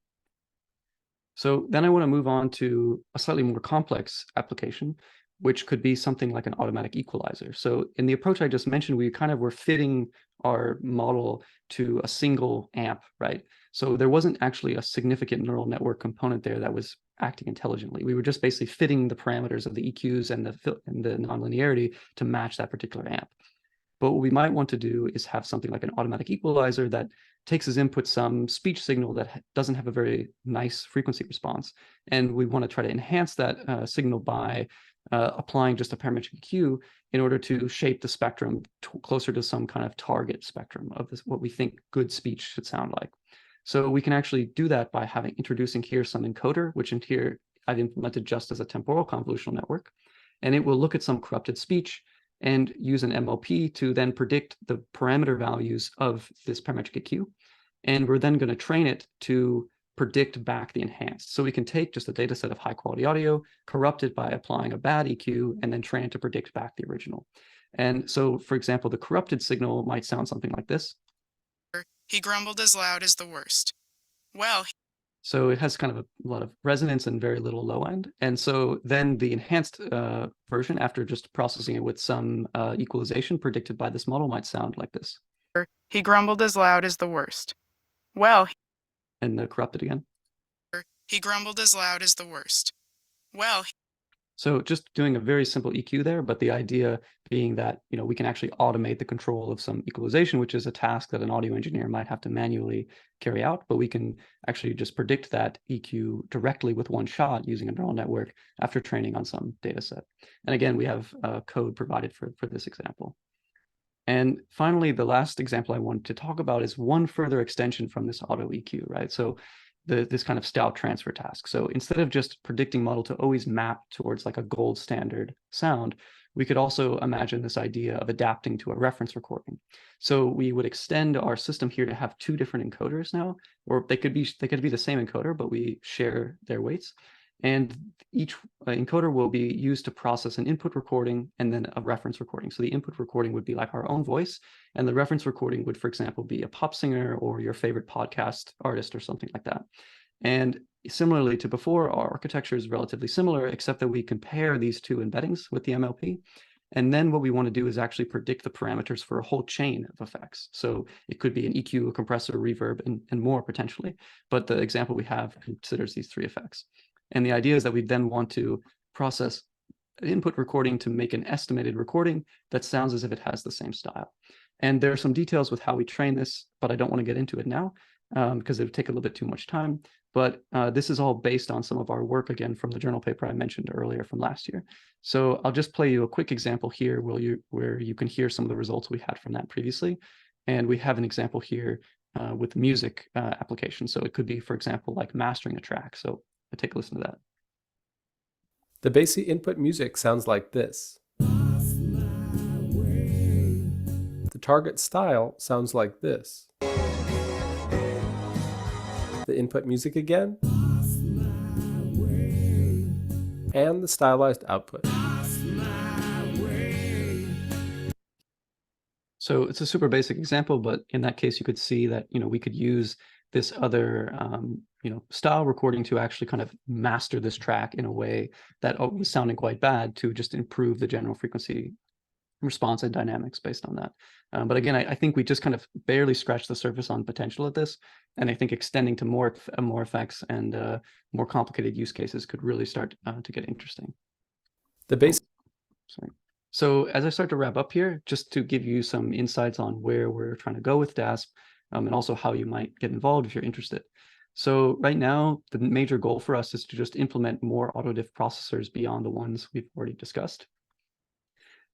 So then I want to move on to a slightly more complex application, which could be something like an automatic equalizer. So in the approach I just mentioned, we kind of were fitting our model to a single amp, right? So there wasn't actually a significant neural network component there that was acting intelligently. We were just basically fitting the parameters of the EQs and the nonlinearity to match that particular amp. But what we might want to do is have something like an automatic equalizer that takes as input some speech signal that doesn't have a very nice frequency response. And we want to try to enhance that signal by applying just a parametric EQ in order to shape the spectrum closer to some kind of target spectrum of this, what we think good speech should sound like. So we can actually do that by introducing here some encoder, which in here I've implemented just as a temporal convolutional network. And it will look at some corrupted speech and use an MLP to then predict the parameter values of this parametric EQ. And we're then going to train it to predict back the enhanced. So we can take just a data set of high quality audio, corrupt it by applying a bad EQ, and then train it to predict back the original. And so, for example, the corrupted signal might sound something like this. He grumbled as loud as the worst. Well. So it has kind of a lot of resonance and very little low end. And so then the enhanced version, after just processing it with some equalization predicted by this model, might sound like this. He grumbled as loud as the worst. Well. And the corrupted again. He grumbled as loud as the worst. Well. So just doing a very simple EQ there, but the idea being that, you know, we can actually automate the control of some equalization, which is a task that an audio engineer might have to manually carry out, but we can actually just predict that EQ directly with one shot using a neural network after training on some data set. And again, we have code provided for this example. And finally, the last example I wanted to talk about is one further extension from this auto EQ, right? So this kind of stout transfer task. So instead of just predicting model to always map towards like a gold standard sound, we could also imagine this idea of adapting to a reference recording. So we would extend our system here to have 2 different encoders now, or they could be the same encoder, but we share their weights. And each encoder will be used to process an input recording and then a reference recording. So the input recording would be like our own voice, and the reference recording would, for example, be a pop singer or your favorite podcast artist or something like that. And similarly to before, our architecture is relatively similar, except that we compare these 2 embeddings with the MLP. And then what we want to do is actually predict the parameters for a whole chain of effects. So it could be an EQ, a compressor, reverb, and more potentially. But the example we have considers these 3 effects. And the idea is that we then want to process an input recording to make an estimated recording that sounds as if it has the same style. And there are some details with how we train this, but I don't want to get into it now because it would take a little bit too much time. But this is all based on some of our work, again, from the journal paper I mentioned earlier from last year. So I'll just play you a quick example here where you can hear some of the results we had from that previously. And we have an example here with the music application. So it could be, for example, like mastering a track. So take a listen to that. The basic input music sounds like this. The target style sounds like this. The input music again. And the stylized output. So it's a super basic example, but in that case, you could see that, we could use this other, style recording to actually kind of master this track in a way that was sounding quite bad to just improve the general frequency response and dynamics based on that. But again, I think we just kind of barely scratched the surface on potential at this. And I think extending to more effects and more complicated use cases could really start to get interesting. The basic. Sorry. So as I start to wrap up here, just to give you some insights on where we're trying to go with DASP and also how you might get involved if you're interested. So right now, the major goal for us is to just implement more autodiff processors beyond the ones we've already discussed.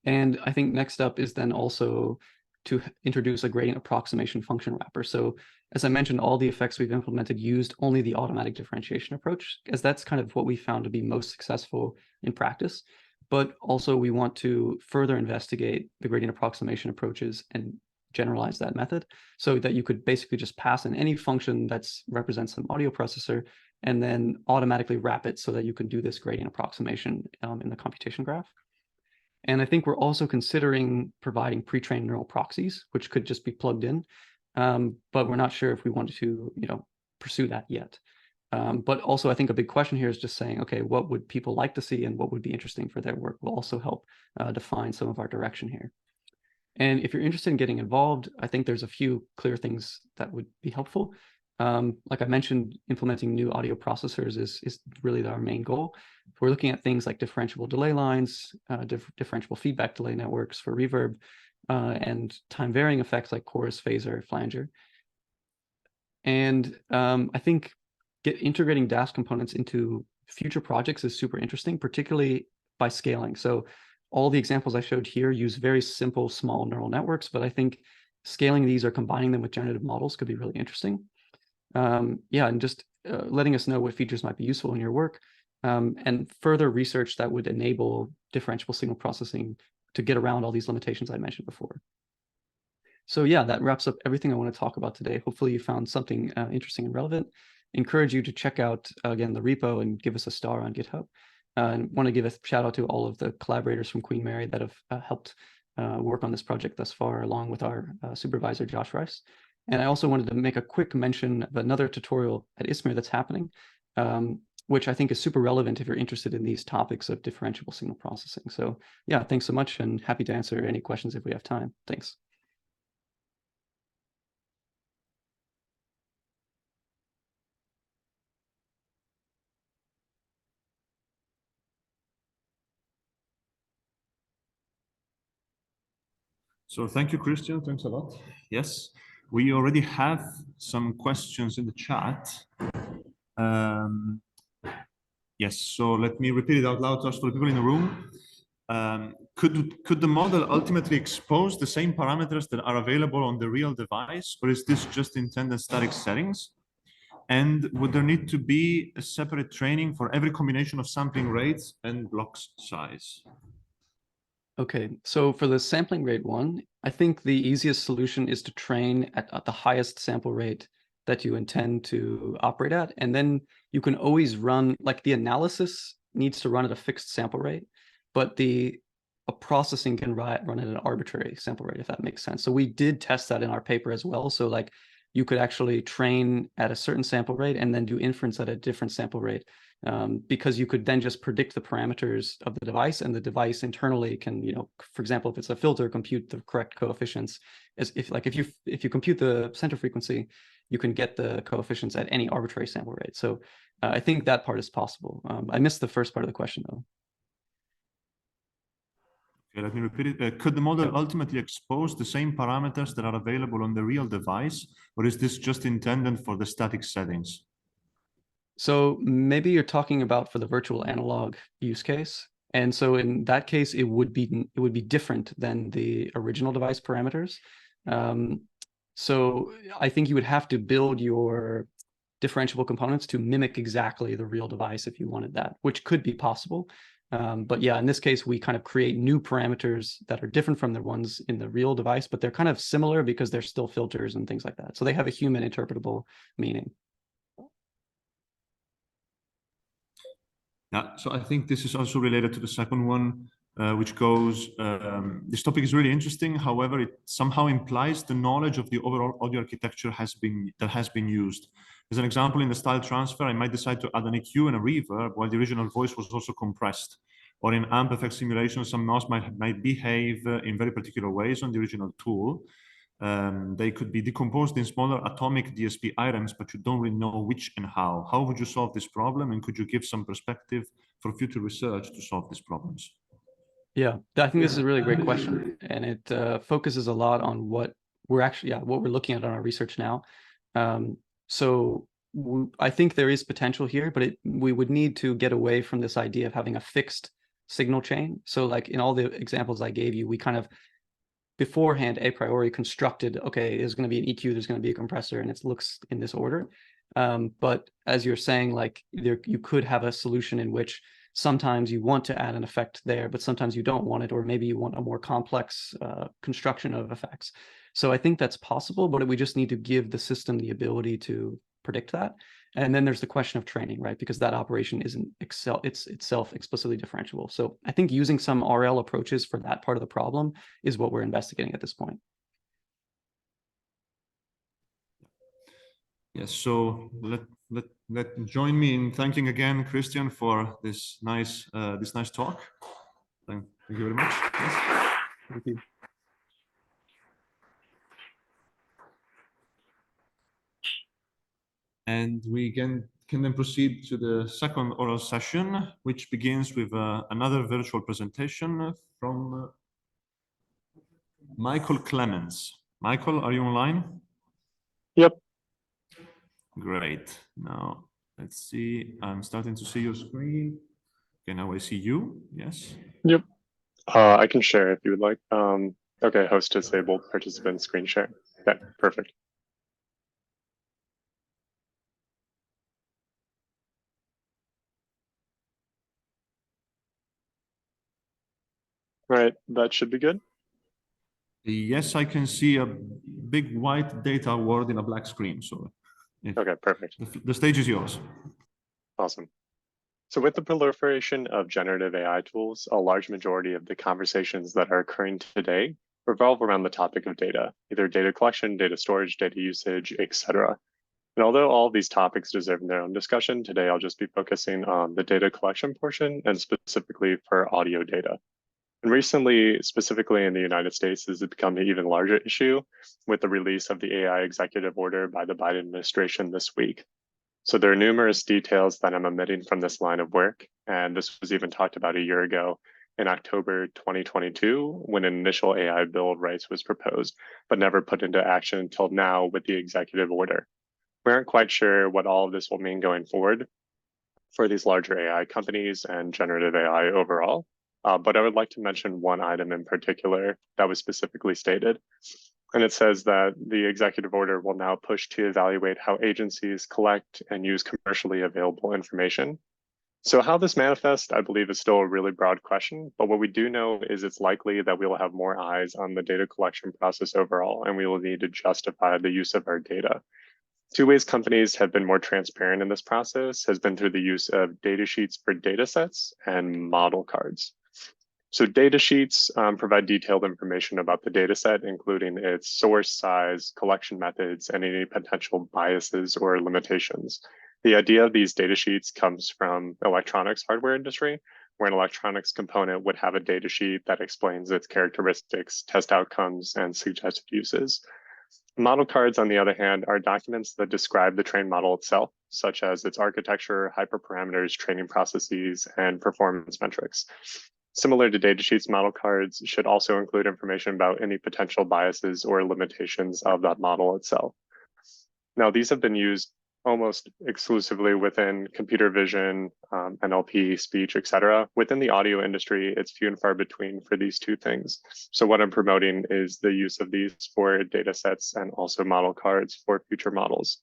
And I think next up is then also to introduce a gradient approximation function wrapper. So as I mentioned, all the effects we've implemented used only the automatic differentiation approach, as that's kind of what we found to be most successful in practice. But also we want to further investigate the gradient approximation approaches and generalize that method so that you could basically just pass in any function that represents some audio processor and then automatically wrap it so that you can do this gradient approximation in the computation graph. And I think we're also considering providing pre-trained neural proxies, which could just be plugged in, but we're not sure if we want to, pursue that yet. But also, I think a big question here is just saying, okay, what would people like to see and what would be interesting for their work will also help define some of our direction here. And if you're interested in getting involved, I think there's a few clear things that would be helpful. Like I mentioned, implementing new audio processors is really our main goal. We're looking at things like differentiable delay lines, differentiable feedback delay networks for reverb, and time varying effects like chorus, phaser, flanger. And I think integrating DASP components into future projects is super interesting, particularly by scaling. So all the examples I showed here use very simple, small neural networks, but I think scaling these or combining them with generative models could be really interesting. And just letting us know what features might be useful in your work, and further research that would enable differentiable signal processing to get around all these limitations I mentioned before. So yeah, that wraps up everything I want to talk about today. Hopefully you found something interesting and relevant. Encourage you to check out, again, the repo and give us a star on GitHub. And want to give a shout out to all of the collaborators from Queen Mary that have helped work on this project thus far, along with our supervisor, Josh Rice. And I also wanted to make a quick mention of another tutorial at ISMIR that's happening, which I think is super relevant if you're interested in these topics of differentiable signal processing. So yeah, thanks so much and happy to answer any questions if we have time. Thanks. So thank you, Christian. Thanks a lot. Yes, we already have some questions in the chat. Yes, so let me repeat it out loud just for the people in the room. Could the model ultimately expose the same parameters that are available on the real device, or is this just intended static settings? And would there need to be a separate training for every combination of sampling rates and blocks size? Okay, so for the sampling rate one, I think the easiest solution is to train at the highest sample rate that you intend to operate at. And then you can always run, like the analysis needs to run at a fixed sample rate, but the processing can run at an arbitrary sample rate, if that makes sense. So we did test that in our paper as well. So like you could actually train at a certain sample rate and then do inference at a different sample rate, because you could then just predict the parameters of the device, and the device internally can, for example, if it's a filter, compute the correct coefficients. As if you compute the center frequency, you can get the coefficients at any arbitrary sample rate. So I think that part is possible. I missed the first part of the question though. Okay, let me repeat it. Could the model ultimately expose the same parameters that are available on the real device, or is this just intended for the static settings? So maybe you're talking about for the virtual analog use case. And so in that case, it would be different than the original device parameters. So I think you would have to build your differentiable components to mimic exactly the real device if you wanted that, which could be possible. But yeah, in this case, we kind of create new parameters that are different from the ones in the real device, but they're kind of similar because they're still filters and things like that. So they have a human interpretable meaning. Yeah, so I think this is also related to the second one, which goes, this topic is really interesting. However, it somehow implies the knowledge of the overall audio architecture that has been used. As an example, in the style transfer, I might decide to add an EQ and a reverb while the original voice was also compressed. Or in amp effect simulation, some noise might behave in very particular ways on the original tool. They could be decomposed in smaller atomic DSP items, but you don't really know which and how. How would you solve this problem? And could you give some perspective for future research to solve these problems? Yeah, I think this is a really great question. And it focuses a lot on what we're looking at on our research now. So I think there is potential here, but we would need to get away from this idea of having a fixed signal chain. So like in all the examples I gave you, we kind of beforehand a priori constructed, okay, there's going to be an EQ, there's going to be a compressor, and it looks in this order. But as you're saying, like you could have a solution in which sometimes you want to add an effect there, but sometimes you don't want it, or maybe you want a more complex construction of effects. So I think that's possible, but we just need to give the system the ability to predict that. And then there's the question of training, right? Because that operation isn't it's itself explicitly differentiable. So I think using some RL approaches for that part of the problem is what we're investigating at this point. Yes, so let join me in thanking again Christian for this nice talk. Thank you very much. Yes. Thank you. And we can then proceed to the second oral session, which begins with another virtual presentation from Michael Clemens. Michael, are you online? Yep. Great. Now, let's see. I'm starting to see your screen. Okay, now I see you. Yes. Yep. I can share if you would like. Okay, host disabled, participant screen share. Okay, perfect. All right, that should be good. Yes, I can see a big white data word in a black screen. So, okay, perfect. The stage is yours. Awesome. So with the proliferation of generative AI tools, a large majority of the conversations that are occurring today revolve around the topic of data, either data collection, data storage, data usage, etc. And although all of these topics deserve their own discussion, today I'll just be focusing on the data collection portion and specifically for audio data. And recently, specifically in the United States, this has become an even larger issue with the release of the AI executive order by the Biden administration this week. So there are numerous details that I'm omitting from this line of work, and this was even talked about a year ago in October 2022 when an initial AI Bill of Rights was proposed, but never put into action until now with the executive order. We aren't quite sure what all of this will mean going forward for these larger AI companies and generative AI overall. But I would like to mention one item in particular that was specifically stated. And it says that the executive order will now push to evaluate how agencies collect and use commercially available information. So how this manifests, I believe, is still a really broad question. But what we do know is it's likely that we will have more eyes on the data collection process overall, and we will need to justify the use of our data. Two ways companies have been more transparent in this process has been through the use of data sheets for data sets and model cards. So data sheets provide detailed information about the data set, including its source size, collection methods, and any potential biases or limitations. The idea of these data sheets comes from electronics hardware industry, where an electronics component would have a data sheet that explains its characteristics, test outcomes, and suggested uses. Model cards, on the other hand, are documents that describe the trained model itself, such as its architecture, hyperparameters, training processes, and performance metrics. Similar to datasheets, model cards should also include information about any potential biases or limitations of that model itself. Now, these have been used almost exclusively within computer vision, NLP, speech, etc. Within the audio industry, it's few and far between for these two things. So what I'm promoting is the use of these for data sets and also model cards for future models.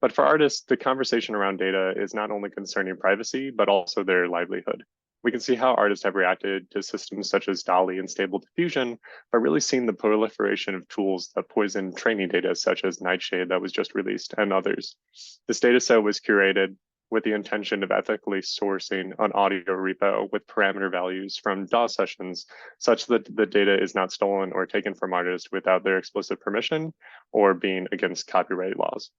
But for artists, the conversation around data is not only concerning privacy, but also their livelihood. We can see how artists have reacted to systems such as DALL-E and Stable Diffusion by really seeing the proliferation of tools that poison training data, such as Nightshade that was just released, and others. This data set was curated with the intention of ethically sourcing an audio repo with parameter values from DAW sessions, such that the data is not stolen or taken from artists without their explicit permission or being against copyright laws.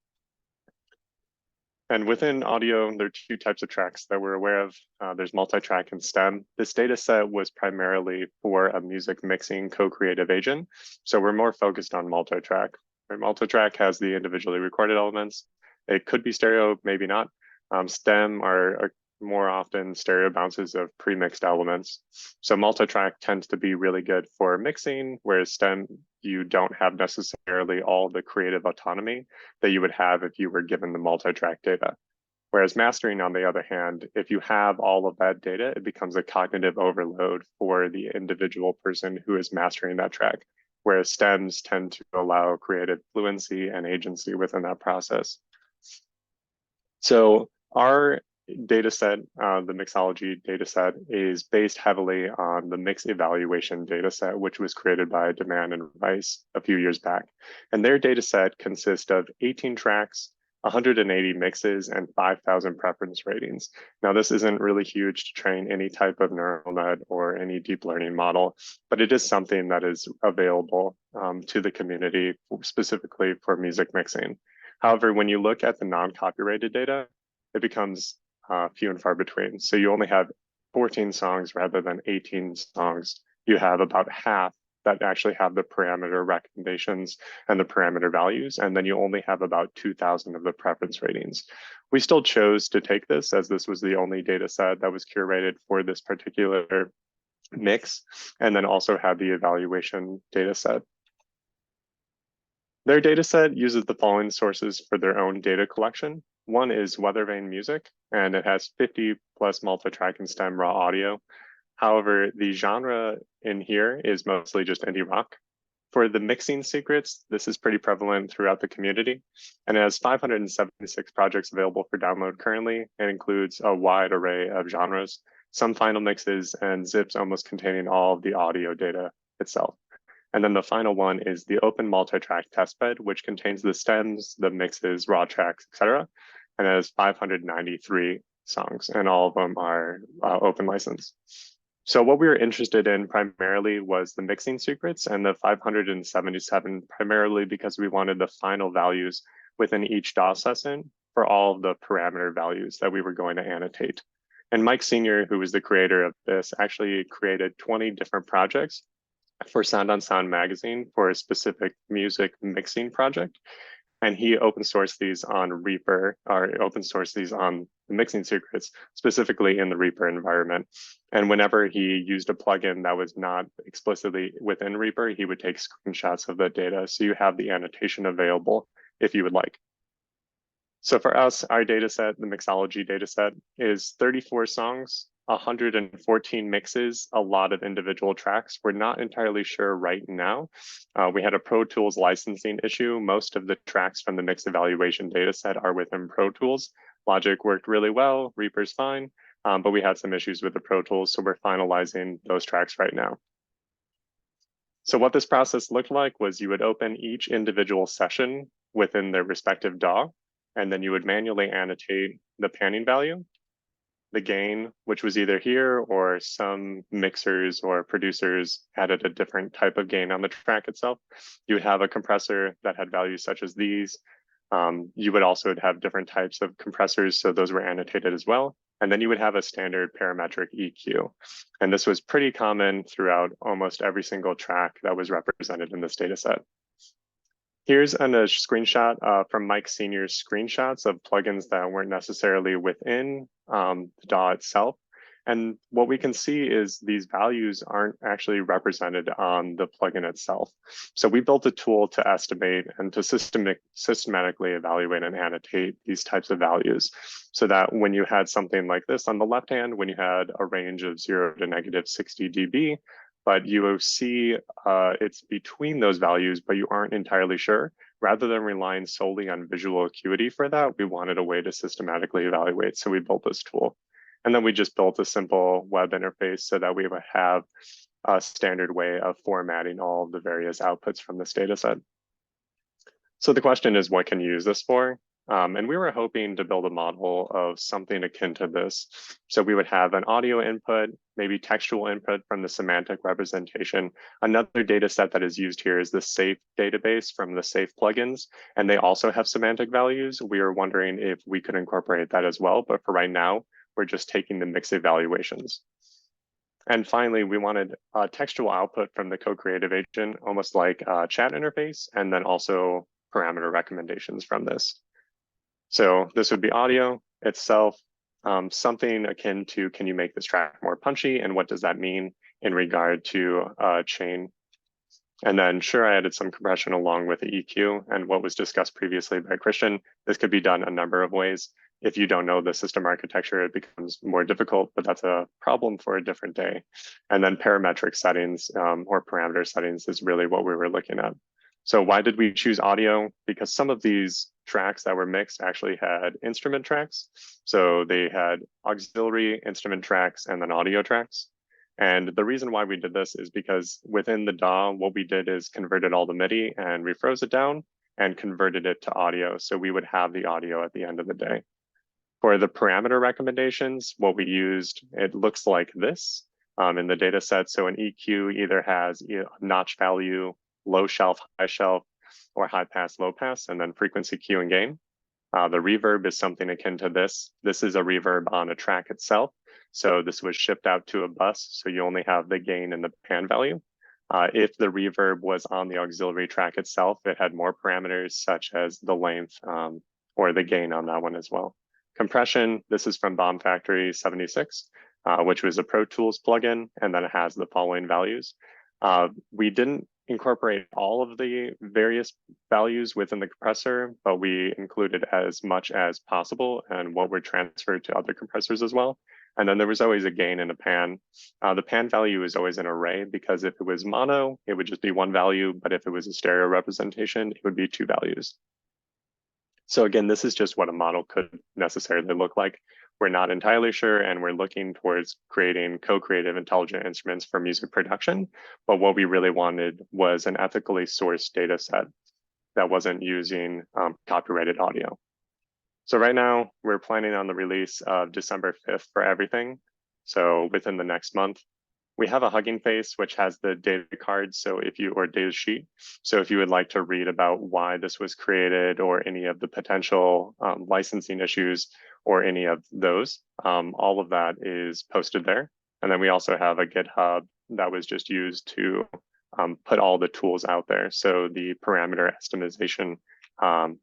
And within audio, there are two types of tracks that we're aware of. There's multi-track and stem. This data set was primarily for a music mixing co-creative agent. So we're more focused on multi-track. Multi-track has the individually recorded elements. It could be stereo, maybe not. Stem are more often stereo bounces of pre-mixed elements. So multi-track tends to be really good for mixing, whereas stem, you don't have necessarily all the creative autonomy that you would have if you were given the multi-track data. Whereas mastering, on the other hand, if you have all of that data, it becomes a cognitive overload for the individual person who is mastering that track, whereas stems tend to allow creative fluency and agency within that process. So our data set, the mixology data set, is based heavily on the mix evaluation data set, which was created by Demand and Rice a few years back. And their data set consists of 18 tracks, 180 mixes, and 5,000 preference ratings. Now, this isn't really huge to train any type of neural net or any deep learning model, but it is something that is available to the community specifically for music mixing. However, when you look at the non-copyrighted data, it becomes few and far between. So you only have 14 songs rather than 18 songs. You have about half that actually have the parameter recommendations and the parameter values, and then you only have about 2,000 of the preference ratings. We still chose to take this as this was the only data set that was curated for this particular mix, and then also had the evaluation data set. Their data set uses the following sources for their own data collection. One is Weathervane Music, and it has 50 plus multi-track and stem raw audio. However, the genre in here is mostly just indie rock. For the mixing secrets, this is pretty prevalent throughout the community, and it has 576 projects available for download currently. It includes a wide array of genres, some final mixes, and zips almost containing all of the audio data itself. And then the final one is the open multi-track testbed, which contains the stems, the mixes, raw tracks, etc. And it has 593 songs, and all of them are open license. So what we were interested in primarily was the mixing secrets and the 577, primarily because we wanted the final values within each DAW session for all of the parameter values that we were going to annotate. And Mike Sr., who was the creator of this, actually created 20 different projects for Sound on Sound magazine for a specific music mixing project. And he open sourced these on Reaper, or open sourced these on the mixing secrets, specifically in the Reaper environment. And whenever he used a plugin that was not explicitly within Reaper, he would take screenshots of the data. So you have the annotation available if you would like. So for us, our data set, the mixology data set, is 34 songs, 114 mixes, a lot of individual tracks. We're not entirely sure right now. We had a Pro Tools licensing issue. Most of the tracks from the mix evaluation data set are within Pro Tools. Logic worked really well, Reaper's fine, but we had some issues with the Pro Tools, so we're finalizing those tracks right now. So what this process looked like was you would open each individual session within their respective DAW, and then you would manually annotate the panning value. the gain, which was either here or some mixers or producers added a different type of gain on the track itself. You would have a compressor that had values such as these. You would also have different types of compressors, so those were annotated as well. And then you would have a standard parametric EQ. And this was pretty common throughout almost every single track that was represented in this data set. Here's a screenshot from Mike Senior's screenshots of plugins that weren't necessarily within the DAW itself. And what we can see is these values aren't actually represented on the plugin itself. So we built a tool to estimate and to systematically evaluate and annotate these types of values, so that when you had something like this on the left hand, when you had a range of 0 to -60 dB, but you will see it's between those values, but you aren't entirely sure. Rather than relying solely on visual acuity for that, we wanted a way to systematically evaluate. So we built this tool. And then we just built a simple web interface so that we would have a standard way of formatting all of the various outputs from this data set. So the question is, what can you use this for? And we were hoping to build a model of something akin to this. So we would have an audio input, maybe textual input from the semantic representation. Another data set that is used here is the SAFE database from the SAFE plugins, and they also have semantic values. We are wondering if we could incorporate that as well, but for right now, we're just taking the mixed evaluations. And finally, we wanted a textual output from the co-creative agent, almost like a chat interface, and then also parameter recommendations from this. So this would be audio itself, something akin to, can you make this track more punchy? And what does that mean in regard to chain? And then sure, I added some compression along with the EQ, and what was discussed previously by Christian. This could be done a number of ways. If you don't know the system architecture, it becomes more difficult, but that's a problem for a different day. And then parametric settings or parameter settings is really what we were looking at. So why did we choose audio? Because some of these tracks that were mixed actually had instrument tracks. So they had auxiliary instrument tracks and then audio tracks. And the reason why we did this is because within the DAW, what we did is converted all the MIDI and we froze it down and converted it to audio. So we would have the audio at the end of the day. For the parameter recommendations, what we used, it looks like this in the data set. So an EQ either has a notch value, low shelf, high shelf, or high pass, low pass, and then frequency, Q, and gain. The reverb is something akin to this. This is a reverb on a track itself. So this was shipped out to a bus, so you only have the gain and the pan value. If the reverb was on the auxiliary track itself, it had more parameters such as the length or the gain on that one as well. Compression, this is from Bomb Factory 76, which was a Pro Tools plugin, and then it has the following values. We didn't incorporate all of the various values within the compressor, but we included as much as possible and what were transferred to other compressors as well. And then there was always a gain and a pan. The pan value is always an array because if it was mono, it would just be one value, but if it was a stereo representation, it would be two values. So again, this is just what a model could necessarily look like. We're not entirely sure, and we're looking towards creating co-creative intelligent instruments for music production. But what we really wanted was an ethically sourced data set that wasn't using copyrighted audio. So right now, we're planning on the release of December 5th for everything. So within the next month. We have a Hugging Face, which has the data card. So if you, or data sheet. So if you would like to read about why this was created or any of the potential licensing issues or any of those, all of that is posted there. And then we also have a GitHub that was just used to put all the tools out there. So the parameter estimation, and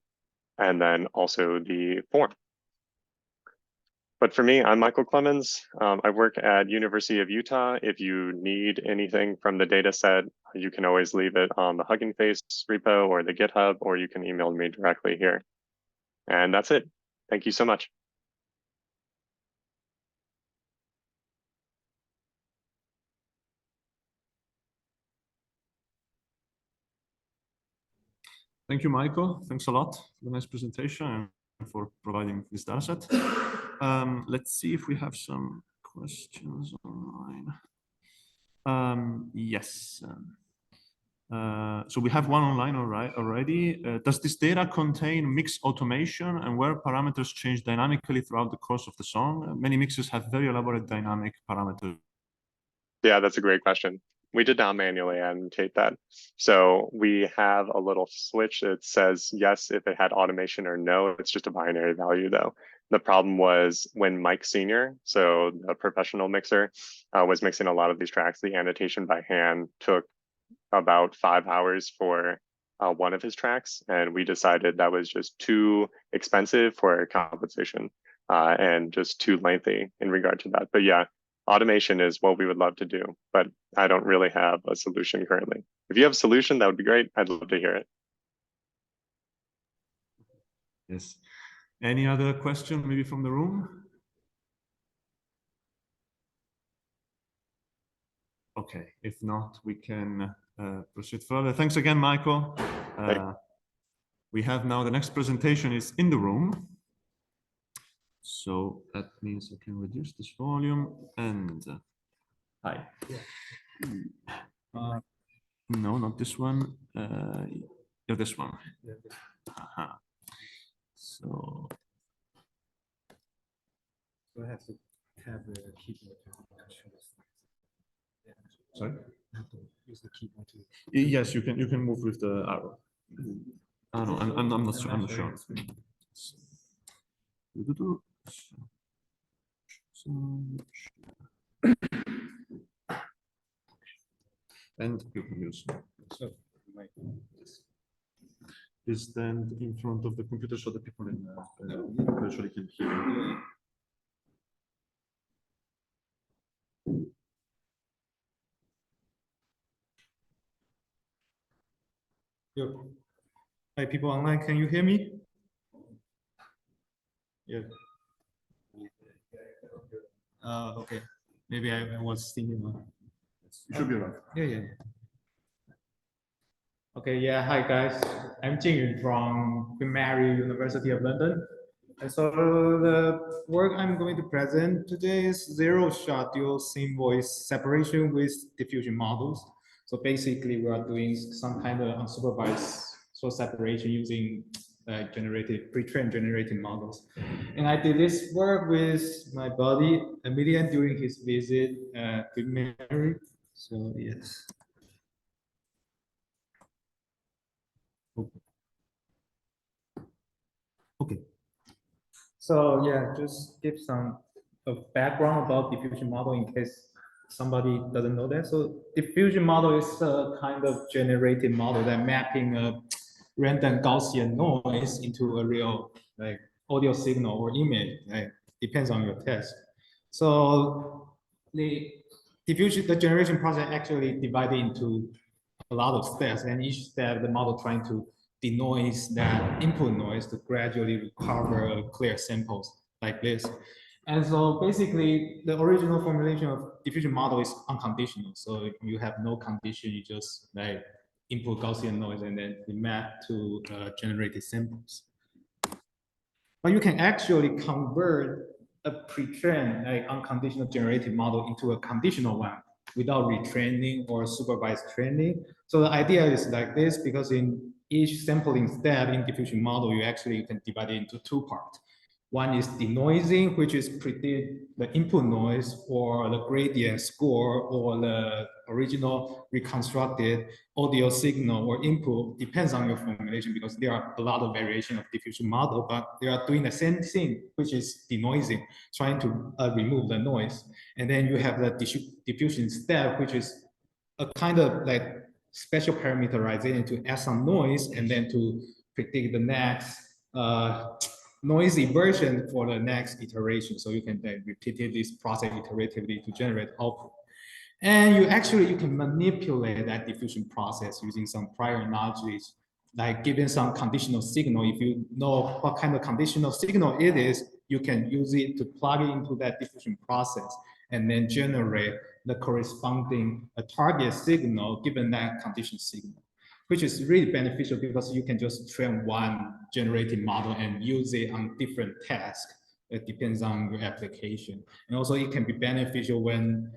then also the form. But for me, I'm Michael Clemens. I work at University of Utah. If you need anything from the data set, you can always leave it on the Hugging Face repo or the GitHub, or you can email me directly here. And that's it. Thank you so much. Thank you, Michael. Thanks a lot for the nice presentation and for providing this data set. Let's see if we have some questions online. Yes. So we have one online already. Does this data contain mix automation and where parameters change dynamically throughout the course of the song? Many mixes have very elaborate dynamic parameters. Yeah, that's a great question. We did not manually annotate that. So we have a little switch that says yes if it had automation or no. It's just a binary value though. The problem was when Mike Sr., so the professional mixer, was mixing a lot of these tracks, the annotation by hand took about 5 hours for one of his tracks. And we decided that was just too expensive for compensation and just too lengthy in regard to that. But yeah, automation is what we would love to do, but I don't really have a solution currently. If you have a solution, that would be great. I'd love to hear it. Yes. Any other question maybe from the room? Okay, if not, we can proceed further. Thanks again, Michael. We have now the next presentation is in the room. So that means I can reduce this volume and hi. No, not this one. Yeah, this one. So I have to have the keyboard to show this. Sorry? I have to use the keyboard to. Yes, you can move with the arrow. Oh, no, I'm not sure. I'm not sure. And you can use this stand in front of the computer so that people in virtually can hear you. Yo. Hi, people online, can you hear me? Yeah. Okay. Maybe I was thinking of. You should be right. Yeah. Okay, yeah, hi guys. I'm Jingyun from Queen Mary University of London. And so the work I'm going to present today is zero-shot dual scene voice separation with diffusion models. So basically, we are doing some kind of unsupervised source separation using pre-trained generated models. And I did this work with my buddy Emilian during his visit at Queen Mary. So yes. Okay. So yeah, just give some background about diffusion model in case somebody doesn't know that. So diffusion model is a kind of generated model that mapping a random Gaussian noise into a real like audio signal or image. Like depends on your test. So the generation process actually divided into a lot of steps, and each step the model trying to denoise that input noise to gradually recover clear samples like this. And so basically the original formulation of diffusion model is unconditional. So you have no condition, you just like input Gaussian noise and then you map to generated samples. But you can actually convert a pre-trained like unconditional generated model into a conditional one without retraining or supervised training. So the idea is like this, because in each sampling step in diffusion model, you can divide it into two parts. One is denoising, which is predict the input noise or the gradient score or the original reconstructed audio signal or input, depends on your formulation, because there are a lot of variation of diffusion model, but they are doing the same thing, which is denoising, trying to remove the noise. And then you have the diffusion step, which is a kind of like special parameterization to add some noise and then to predict the next noisy version for the next iteration. So you can then repeat this process iteratively to generate output. And you can manipulate that diffusion process using some prior knowledge, like giving some conditional signal. If you know what kind of conditional signal it is, you can use it to plug it into that diffusion process and then generate the corresponding target signal given that condition signal, which is really beneficial because you can just train one generated model and use it on different tasks. It depends on your application. And also it can be beneficial when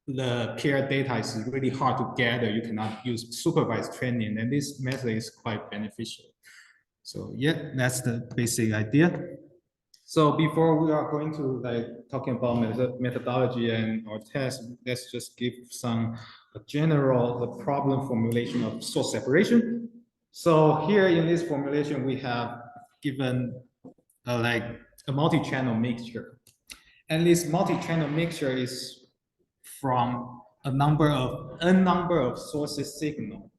the paired data is really hard to gather. You cannot use supervised training, and this method is quite beneficial. So yeah, that's the basic idea. So before we are going to talking about methodology and our test, let's just give some general problem formulation of source separation. So here in this formulation, we have given like a multi-channel mixture, and this multi-channel mixture is from a number of sources signal,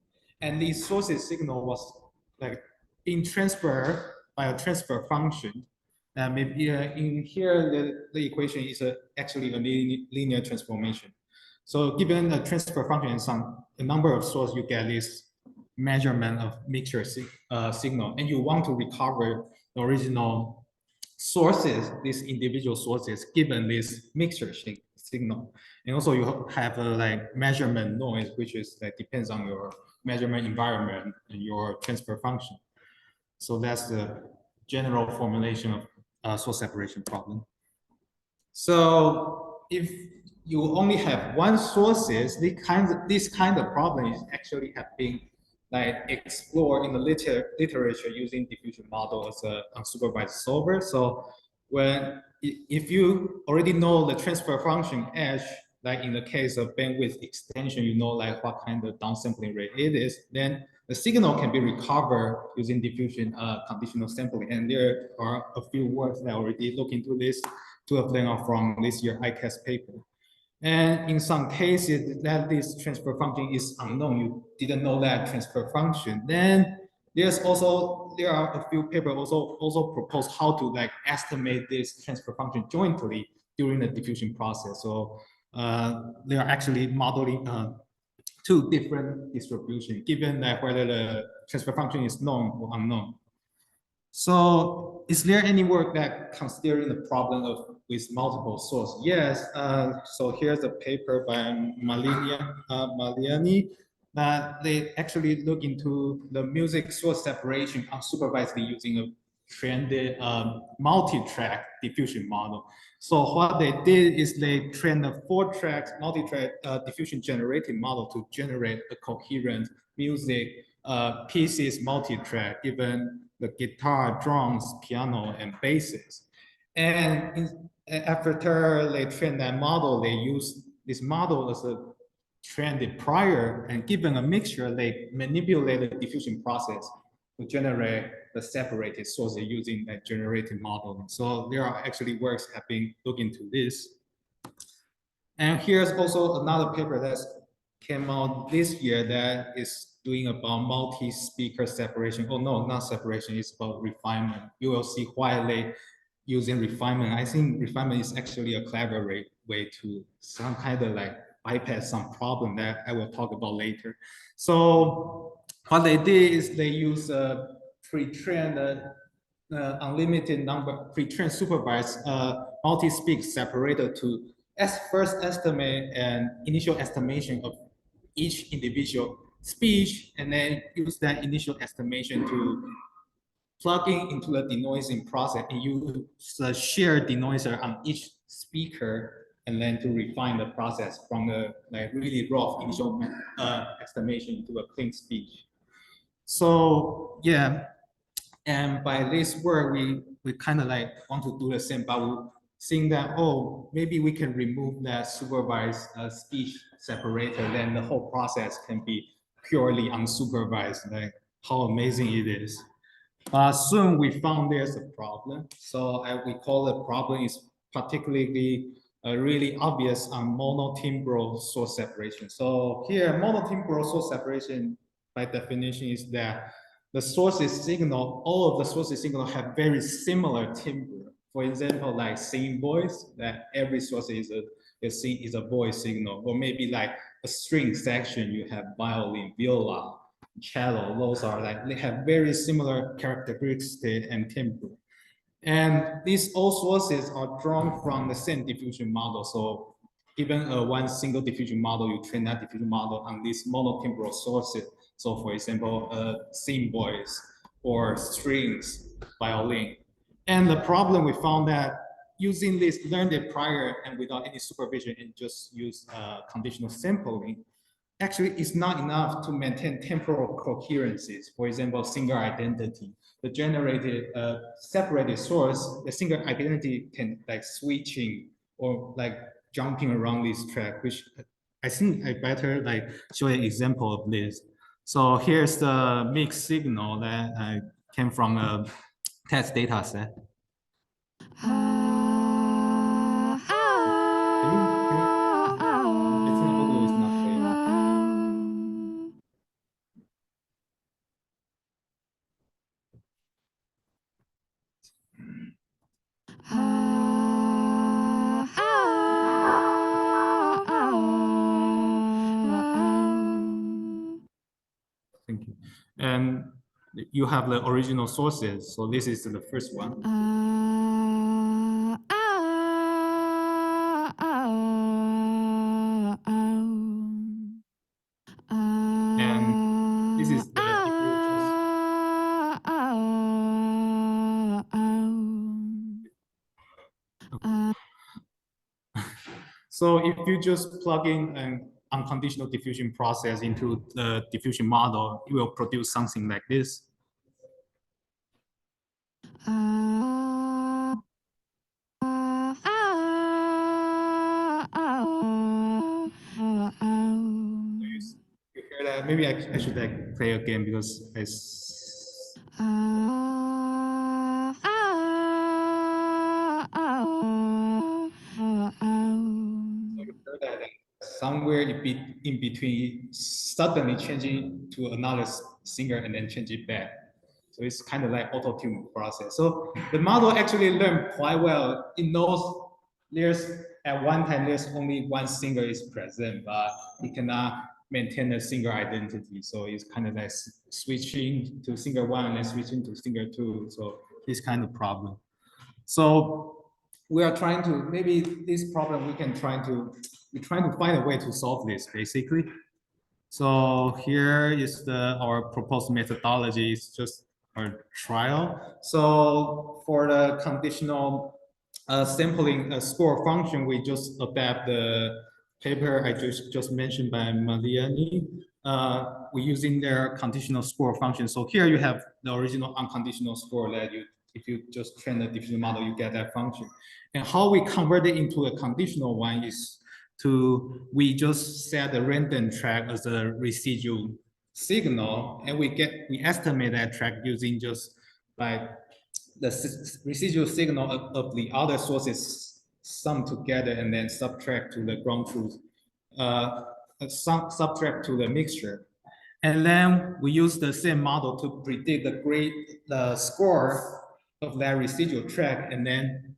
and these sources signal was like being transferred by a transfer function. Maybe in here the equation is actually a linear transformation. So given the transfer function and a number of sources, you get this measurement of mixture signal, and you want to recover the original sources, these individual sources, given this mixture signal. And also you have a like measurement noise, which is that depends on your measurement environment and your transfer function. So that's the general formulation of source separation problem. So if you only have one sources, this kind of problem is actually have been like explored in the literature using diffusion model as a unsupervised solver. So if you already know the transfer function H, like in the case of bandwidth extension, you know like what kind of downsampling rate it is, then the signal can be recovered using diffusion conditional sampling. And there are a few works that already look into this. Two of them are from this year ICAST paper. And in some cases that this transfer function is unknown, you didn't know that transfer function, then there are a few papers also propose how to like estimate this transfer function jointly during the diffusion process. So they are actually modeling two different distributions, given that whether the transfer function is known or unknown. So is there any work that considering the problem of with multiple sources? Yes. So here's a paper by Maliani that they actually look into the music source separation unsupervisedly using a trained multi-track diffusion model. So what they did is they trained a 4-track multi-track diffusion generating model to generate a coherent music pieces multi-track given the guitar, drums, piano, and basses. And after they trained that model, they use this model as a trained prior, and given a mixture, they manipulate the diffusion process to generate the separated sources using that generated modeling. So there are actually works have been looking into this. And here's also another paper that came out this year that is doing about multi-speaker separation. Oh no, not separation, it's about refinement. You will see why they using refinement. I think refinement is actually a clever way to some kind of like bypass some problem that I will talk about later. So what they did is they use a pre-trained unlimited number, pre-trained supervised multi-speak separator to first estimate an initial estimation of each individual speech, and then use that initial estimation to plugging into the denoising process and use the shared denoiser on each speaker, and then to refine the process from the like really rough initial estimation to a clean speech. So yeah, and by this work, we kind of like want to do the same, but we seeing that, oh, maybe we can remove that supervised speech separator, then the whole process can be purely unsupervised, like how amazing it is. Soon we found there's a problem. So we call the problem is particularly really obvious on monotimbral source separation. So here, monotimbral source separation by definition is that the sources signal, all of the sources signal have very similar timbre. For example, like singing voice, that every source is a voice signal, or maybe like a string section, you have violin, viola, cello. Those are like they have very similar characteristics and timbre. And these all sources are drawn from the same diffusion model. So given one single diffusion model, you train that diffusion model on these monotimbral sources. So for example, singing voice or strings, violin. And the problem we found that using this, learned it prior and without any supervision and just use conditional sampling, actually it's not enough to maintain temporal coherences. For example, single identity. The generated separated source, the single identity can like switching or like jumping around this track, which I think I better like show an example of this. So here's the mixed signal that came from a test data set. Thank you. And you have the original sources. So this is the first one. And this is the So if you just plug in an unconditional diffusion process into the diffusion model, it will produce something like this. You hear that? Maybe I should like play again because somewhere in between, suddenly changing to another singer and then change it back. So it's kind of like auto-tune process. So the model actually learned quite well. It knows there's at one time there's only one singer is present, but it cannot maintain a singer identity. So it's kind of like switching to singer one and then switching to singer two. So this kind of problem. So we are trying to, maybe this problem we're trying to find a way to solve this basically. So here is our proposed methodology. It's just our trial. So for the conditional sampling score function, we just adapt the paper I just mentioned by Mariani. We're using their conditional score function. So here you have the original unconditional score that if you just train the diffusion model, you get that function. And how we convert it into a conditional one is we just set the random track as a residual signal, and we estimate that track using just like the residual signal of the other sources sum together and then subtract to the ground truth, subtract to the mixture. And then we use the same model to predict the score of that residual track and then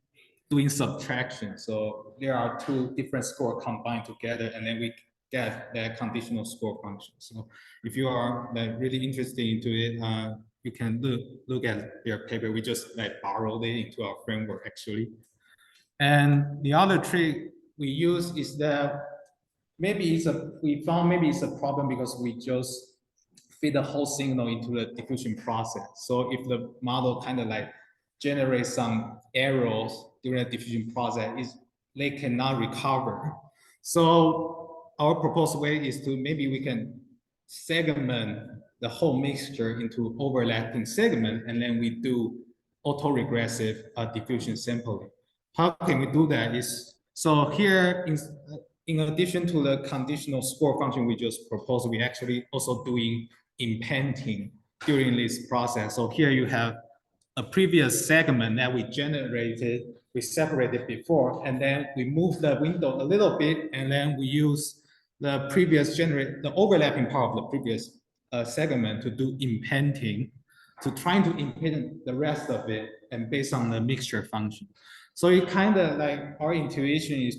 doing subtraction. So there are two different scores combined together and then we get that conditional score function. So if you are like really interested into it, you can look at their paper. We just like borrowed it into our framework actually. And the other trick we use is that we found maybe it's a problem because we just feed the whole signal into the diffusion process. So if the model kind of like generates some errors during the diffusion process, they cannot recover. So our proposed way is to maybe we can segment the whole mixture into overlapping segment, and then we do autoregressive diffusion sampling. How can we do that? So here, in addition to the conditional score function we just proposed, we actually also doing impending during this process. So here you have a previous segment that we generated, we separated before, and then we move the window a little bit, and then we use the the overlapping part of the previous segment to do impending, to trying to impede the rest of it, and based on the mixture function. So it kind of like our intuition is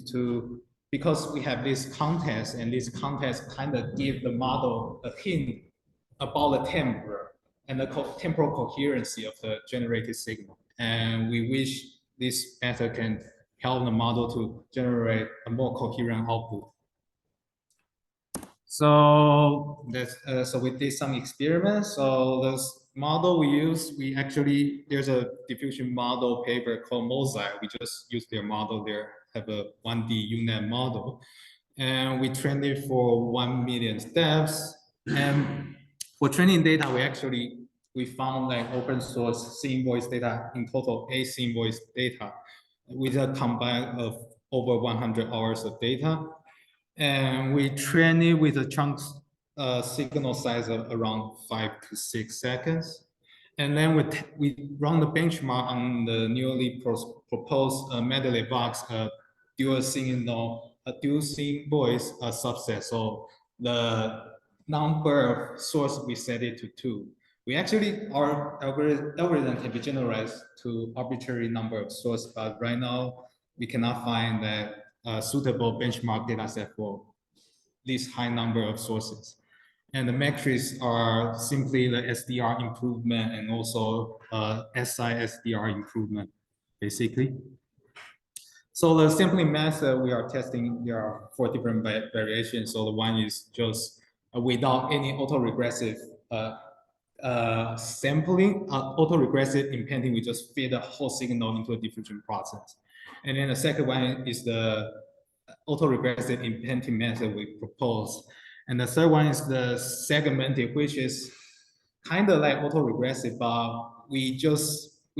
because we have this context, and this context kind of give the model a hint about the timbre and the temporal coherency of the generated signal. And we wish this method can help the model to generate a more coherent output. So so we did some experiments. So model we use, there's a diffusion model paper called Mosaic. We just use their model there, have a 1D UNet model. And we trained it for 1 million steps. And for training data, we found like open source C-invoice data, in total 8 C-invoice data with a combine of over 100 hours of data. And we train it with a chunk signal size of around 5 to 6 seconds. And then we run the benchmark on the newly proposed medley box dual signal, dual voice subset. So the number of source we set it to 2. Our algorithm can be generalized to arbitrary number of source, but right now we cannot find that suitable benchmark data set for this high number of sources. And the metrics are simply the SDR improvement and also SI SDR improvement, basically. So the sampling method we are testing, there are 4 different variations. So the one is just without any autoregressive sampling, autoregressive impending, we just feed the whole signal into a diffusion process. And then the second one is the autoregressive impending method we propose. And the third one is the segmented, which is kind of like autoregressive, but we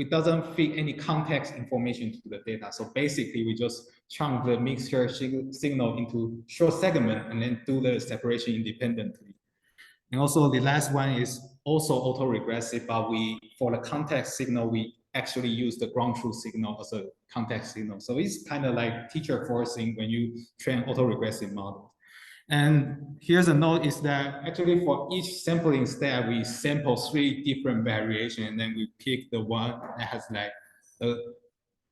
doesn't feed any context information to the data. So basically we just chunk the mixture signal into short segment and then do the separation independently. And also the last one is also autoregressive, but for the context signal, we actually use the ground truth signal as a context signal. So it's kind of like teacher forcing when you train autoregressive models. And here's a note is that actually for each sampling step, we sample 3 different variations, and then we pick the one that has like the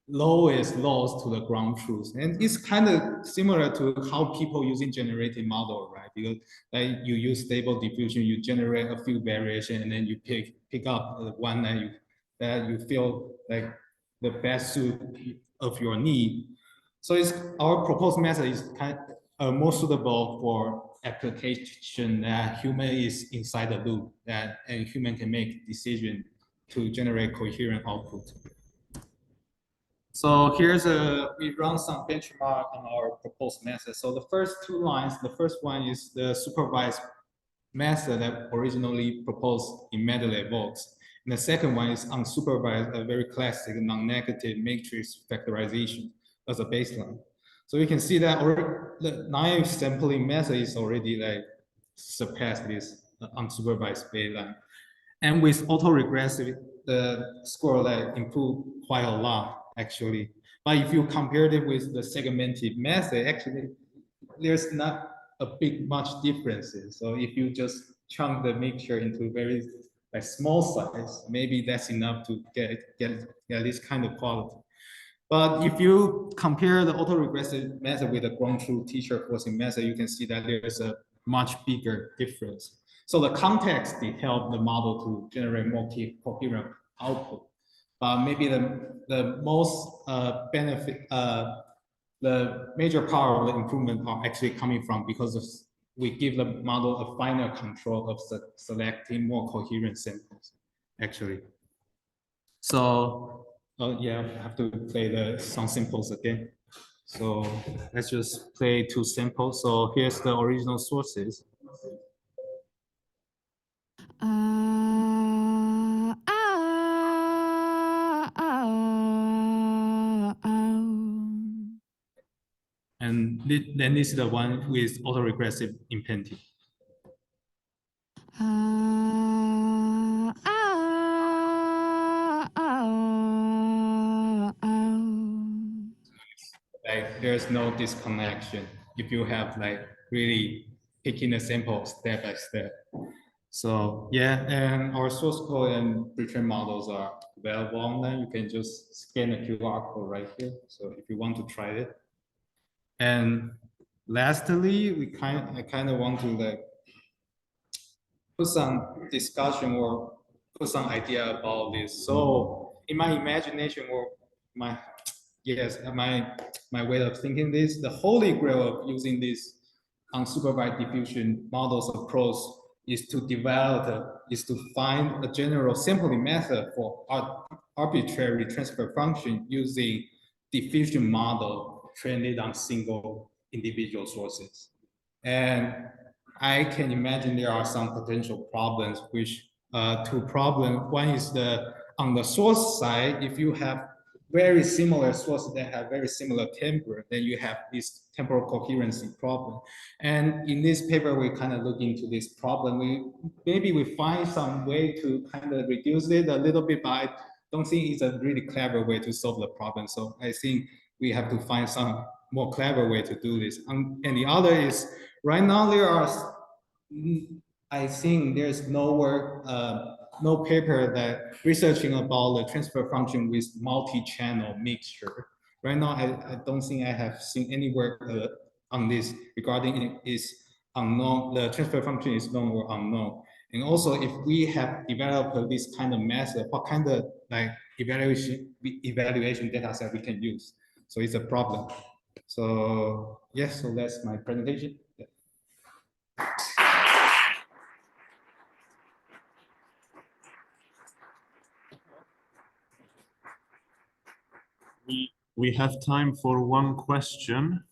lowest loss to the ground truth. And it's kind of similar to how people using generative model, right? Because like you use stable diffusion, you generate a few variations, and then you pick up the one that you feel like the best suit of your need. So our proposed method is kind of more suitable for application that human is inside the loop, and human can make decision to generate coherent output. So we run some benchmark on our proposed method. So the first 2 lines, the first one is the supervised method that originally proposed in medley votes. And the second one is unsupervised, a very classic non-negative matrix factorization as a baseline. So you can see that the naive sampling method is already like surpassed this unsupervised baseline. And with autoregressive, the score like improved quite a lot actually. But if you compare it with the segmented method, actually there's not a big much differences. So if you just chunk the mixture into very small size, maybe that's enough to get this kind of quality. But if you compare the autoregressive method with the ground truth teacher forcing method, you can see that there's a much bigger difference. So the context did help the model to generate more coherent output. But maybe the most benefit, the major part of the improvement are actually coming from because we give the model a finer control of selecting more coherent samples, actually. So, yeah, I have to play some samples again. So let's just play 2 samples. So here's the original sources. And then this is the one with autoregressive impending. Like there's no disconnection if you have like really picking the sample step by step. So yeah, and our source code and pre-trained models are available online. You can just scan the QR code right here. So if you want to try it. And lastly, I kind of want to like put some discussion or put some idea about this. So in my imagination or my way of thinking this, the holy grail of using this unsupervised diffusion models approach is to find a general sampling method for arbitrary transfer function using diffusion model trained on single individual sources. And I can imagine there are some potential problems, which two problems. One is on the source side, if you have very similar sources that have very similar temper, then you have this temporal coherency problem. And in this paper, we kind of look into this problem. Maybe we find some way to kind of reduce it a little bit, but I don't think it's a really clever way to solve the problem. So I think we have to find some more clever way to do this. And the other is, right now there are, I think there's no work, no paper that researching about the transfer function with multi-channel mixture. Right now, I don't think I have seen any work on this regarding it is unknown. The transfer function is known or unknown. And also, if we have developed this kind of method, what kind of like evaluation data set we can use? So it's a problem. So yes, so that's my presentation. Yeah. We have time for one question.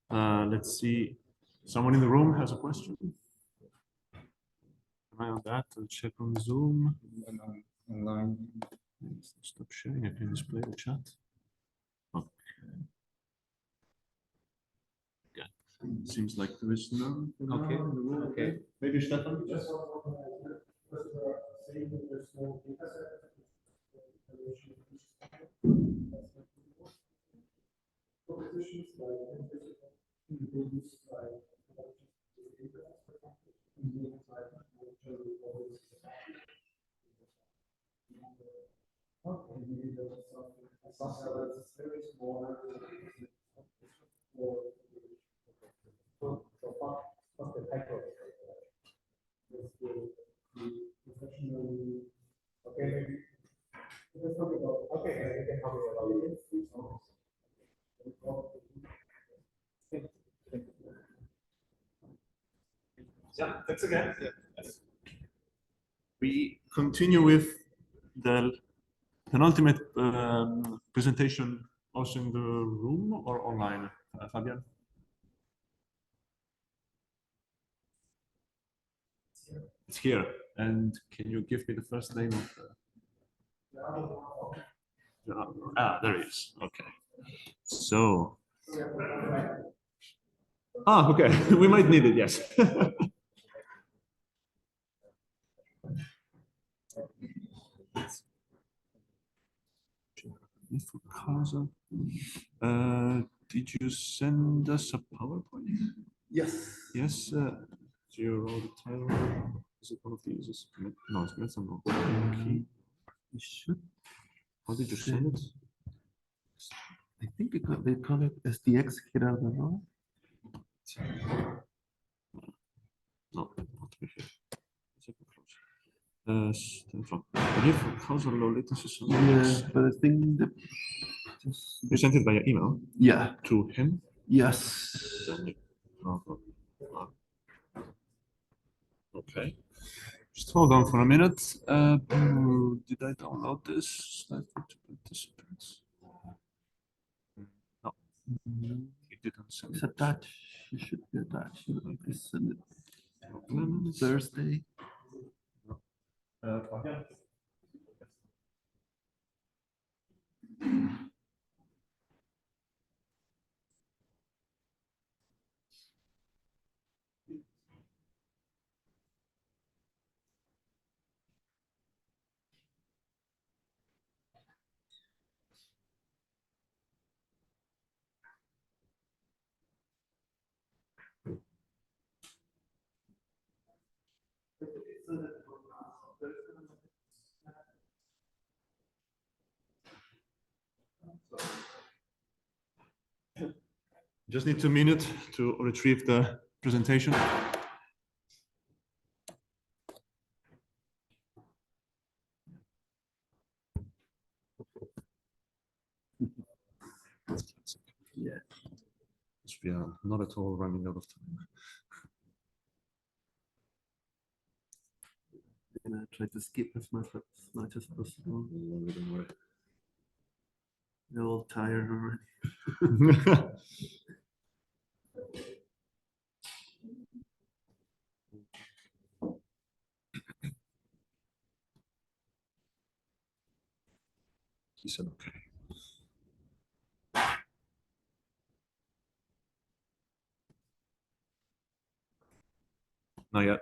Let's see. Someone in the room has a question? Am I on that? I'll check on Zoom. Online. Stop sharing. I can display the chat. Okay. Seems like there is none. Okay. Okay. Maybe Stefan? Yes. Yeah, thanks again. Yes. We continue with the penultimate presentation, also in the room or online, Fabian? It's here. And can you give me the first name of the... there it is. Okay. So... okay. We might need it, yes. Did you send us a PowerPoint? Yes. Yes. Do you roll the title? Is it one of these? No, it's not some. Okay. You should. How did you send it? I think they call it SDX Gerardo. No, not here. Causal latency. Yeah, but I think that you sent it via email. Yeah. To him. Yes. Okay. Just hold on for a minute. Did I download this? Participants. No. It didn't send It's it. attached. It should be attached. Please send it. Thursday. Okay. Just need 2 minutes to retrieve the presentation. Yeah. We are not at all running out of time. gonna try to skip as much as possible. They're all tired already. He said, okay. Not yet.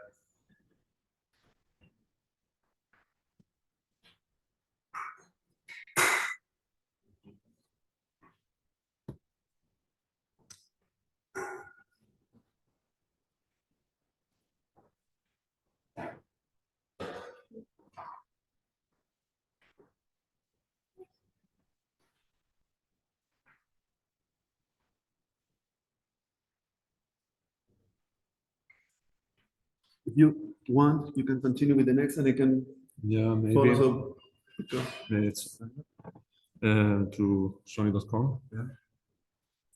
If you want, you can continue with the next, and I can maybe. follow. It's to sony.com. Yeah.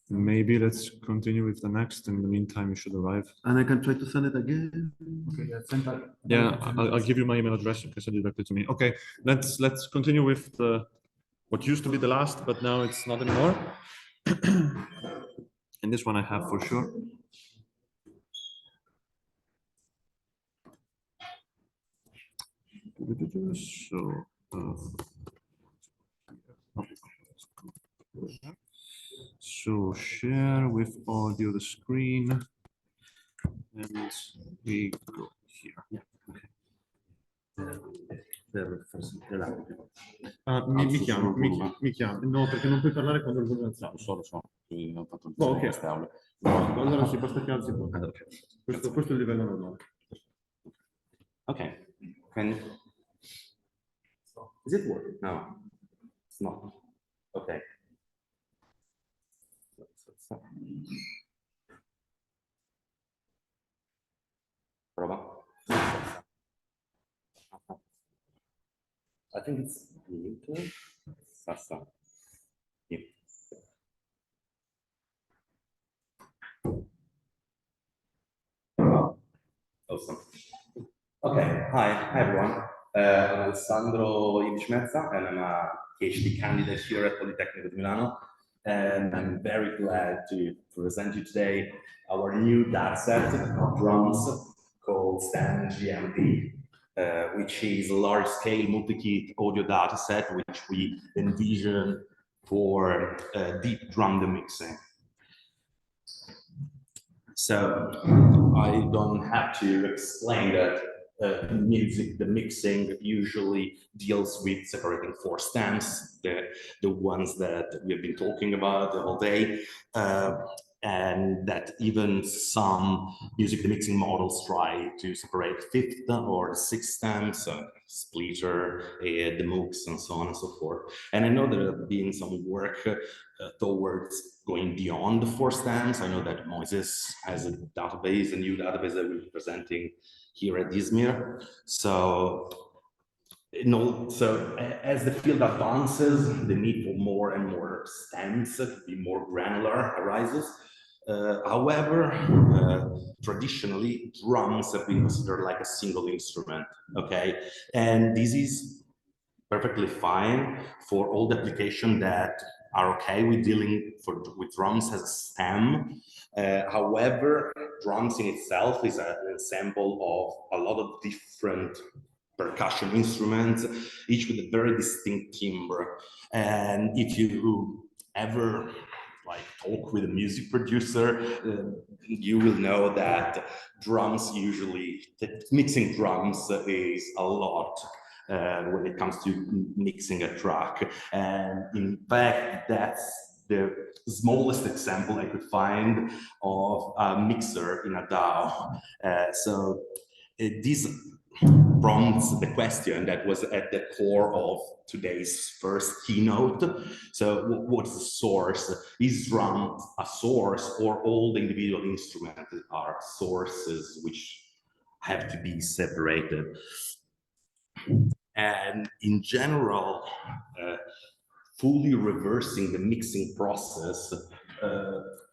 Maybe let's continue with the next. In the meantime, you should arrive. And I can try to send it again. Okay, send that. Yeah, I'll give you my email address. You can send it directly to me. Okay, let's continue with the what used to be the last, but now it's not anymore. And this one I have for sure. So share with audio the screen, and we go here. Yeah. Okay. Mi chiami. No, perché non puoi parlare quando il volume è alzato. Lo so. Ho fatto il Ok. queste aule. Allora sì, basta che alzi. Questo è il livello normale. Okay. Is it working? No, it's not. Okay. Prova. I think it's muted. Sassa. Yeah. Awesome. Okay, hi everyone. I'm Alessandro Ibishmezza, and I'm a PhD candidate here at Politecnico di Milano. And I'm very glad to present you today our new dataset of drums called STEM GMP, which is a large-scale multi-key audio dataset which we envision for deep drum demixing. So I don't have to explain that music, the mixing usually deals with separating four stems, the ones that we've been talking about the whole day, and that even some music mixing models try to separate fifth or sixth stems, splitter, the MOOCs, and so on and so forth. And I know there have been some work towards going beyond the four stems. I know that Moises has a database, a new database that we're presenting here at Izmir. So, as the field advances, the need for more and more stems to be more granular arises. However, traditionally, drums have been considered like a single instrument, okay? And this is perfectly fine for all the applications that are okay with dealing with drums as a stem. However, drums in itself is an ensemble of a lot of different percussion instruments, each with a very distinct timbre. And if you ever talk with a music producer, you will know that drums usually, mixing drums is a lot when it comes to mixing a track. And in fact, that's the smallest example I could find of a mixer in a DAW. So this prompts the question that was at the core of today's first keynote. So what's the source? Is drum a source, or all the individual instruments are sources which have to be separated? And in general, fully reversing the mixing process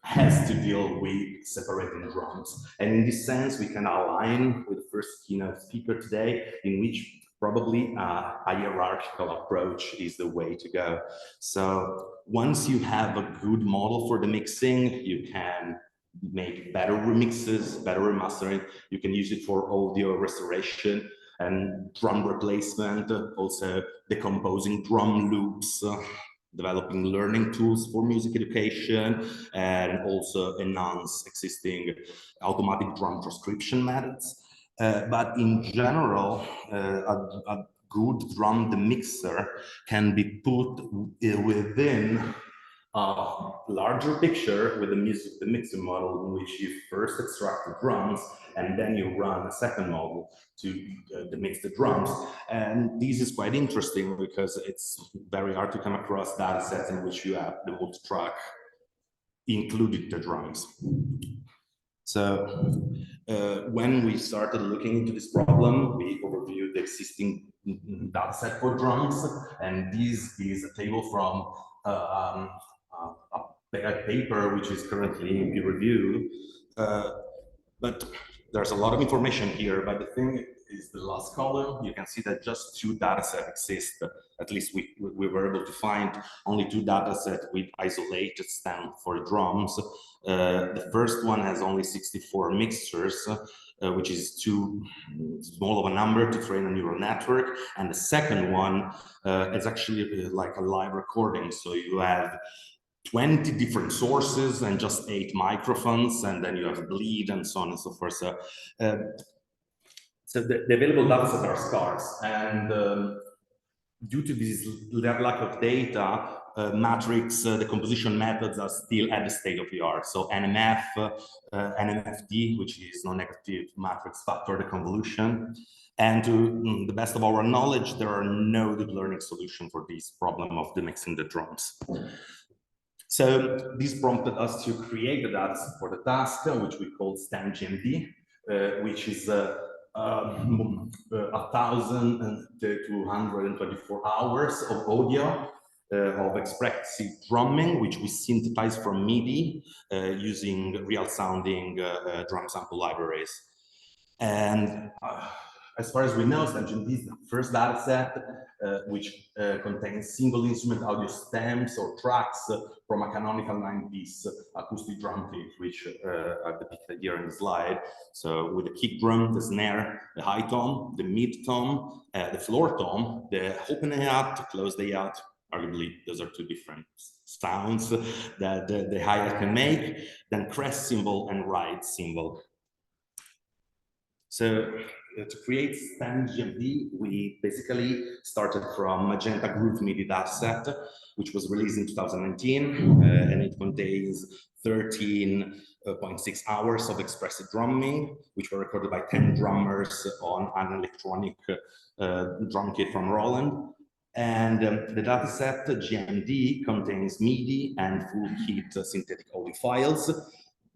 has to deal with separating drums. And in this sense, we can align with the first keynote speaker today, in which probably a hierarchical approach is the way to go. So once you have a good model for the mixing, you can make better remixes, better remastering. You can use it for audio restoration and drum replacement, also decomposing drum loops, developing learning tools for music education, and also enhance existing automatic drum transcription methods. But in general, a good drum demixer can be put within a larger picture with the music demixing model, in which you first extract the drums and then you run a second model to demix the drums. And this is quite interesting because it's very hard to come across data sets in which you have the multi-track including the drums. So when we started looking into this problem, we overviewed the existing data set for drums, and this is a table from a paper which is currently in peer review. But there's a lot of information here, but the thing is the last column, you can see that just 2 data sets exist. At least we were able to find only 2 data sets with isolated stem for drums. The first one has only 64 mixtures, which is too small of a number to train a neural network. And the second one is actually like a live recording. So you have 20 different sources and just 8 microphones, and then you have bleed and so on and so forth. So, the available data sets are scarce, and due to this lack of data, matrix decomposition methods are still at the state of the art. So NMF, NMFD, which is non-negative matrix factor deconvolution. And to the best of our knowledge, there are no deep learning solution for this problem of demixing the drums. So this prompted us to create a data set for the task, which we call STEM-GMD, which is 1,224 hours of audio of expressive drumming, which we synthesize from MIDI using real-sounding drum sample libraries. And as far as we know, STEM-GMD is the first data set which contains single instrument audio stems or tracks from a canonical 9-piece acoustic drum kit, which are depicted here in the slide. So with the kick drum, the snare, the high tom, the mid tom, the floor tom, the open hi-hat, the close hi-hat. Arguably, those are 2 different sounds that the hi-hat can make. Then crest cymbal and ride cymbal. So to create STEM-GMD, we basically started from Magenta Groove MIDI dataset, which was released in 2019, and it contains 13.6 hours of expressive drumming, which were recorded by 10 drummers on an electronic drum kit from Roland. And the dataset GMD contains MIDI and full kit synthetic audio files,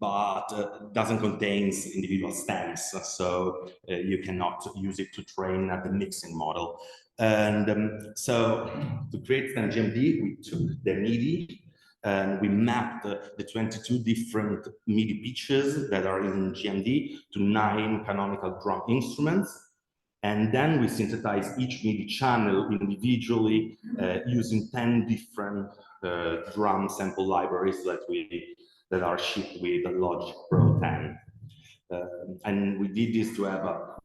but doesn't contain individual stems, so you cannot use it to train the mixing model. And so to create STEM-GMD, we took the MIDI and we mapped the 22 different MIDI pitches that are in GMD to 9 canonical drum instruments. And then we synthesize each MIDI channel individually using 10 different drum sample libraries that are shipped with the Logic Pro 10. And we did this to have a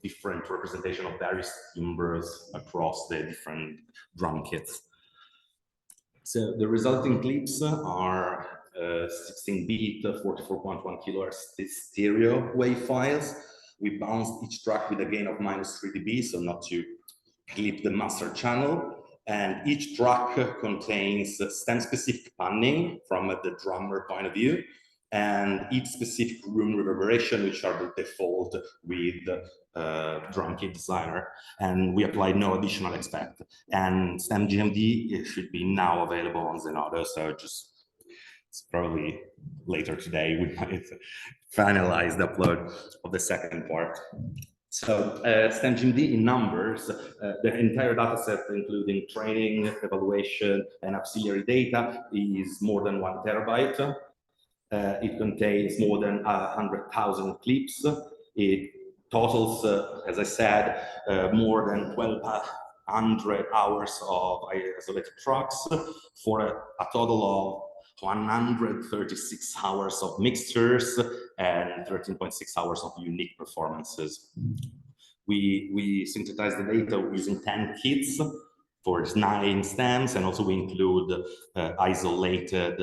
different representation of various timbres across the different drum kits. So the resulting clips are 16-bit, 44.1 kilohertz stereo wave files. We bounced each track with a gain of -3 dB, so not to clip the master channel. And each track contains stem-specific panning from the drummer point of view, and each specific room reverberation, which are the default with drum kit designer. And we applied no additional effect. And STEM-GMD should be now available on Zenodo, so it's probably later today we might finalize the upload of the second part. So STEM-GMD in numbers, the entire data set, including training, evaluation, and auxiliary data, is more than 1 terabyte. It contains more than 100,000 clips. It totals, as I said, more than 1,200 hours of isolated tracks for a total of 136 hours of mixtures and 13.6 hours of unique performances. We synthesize the data using 10 kits for 9 stems, and also we include isolated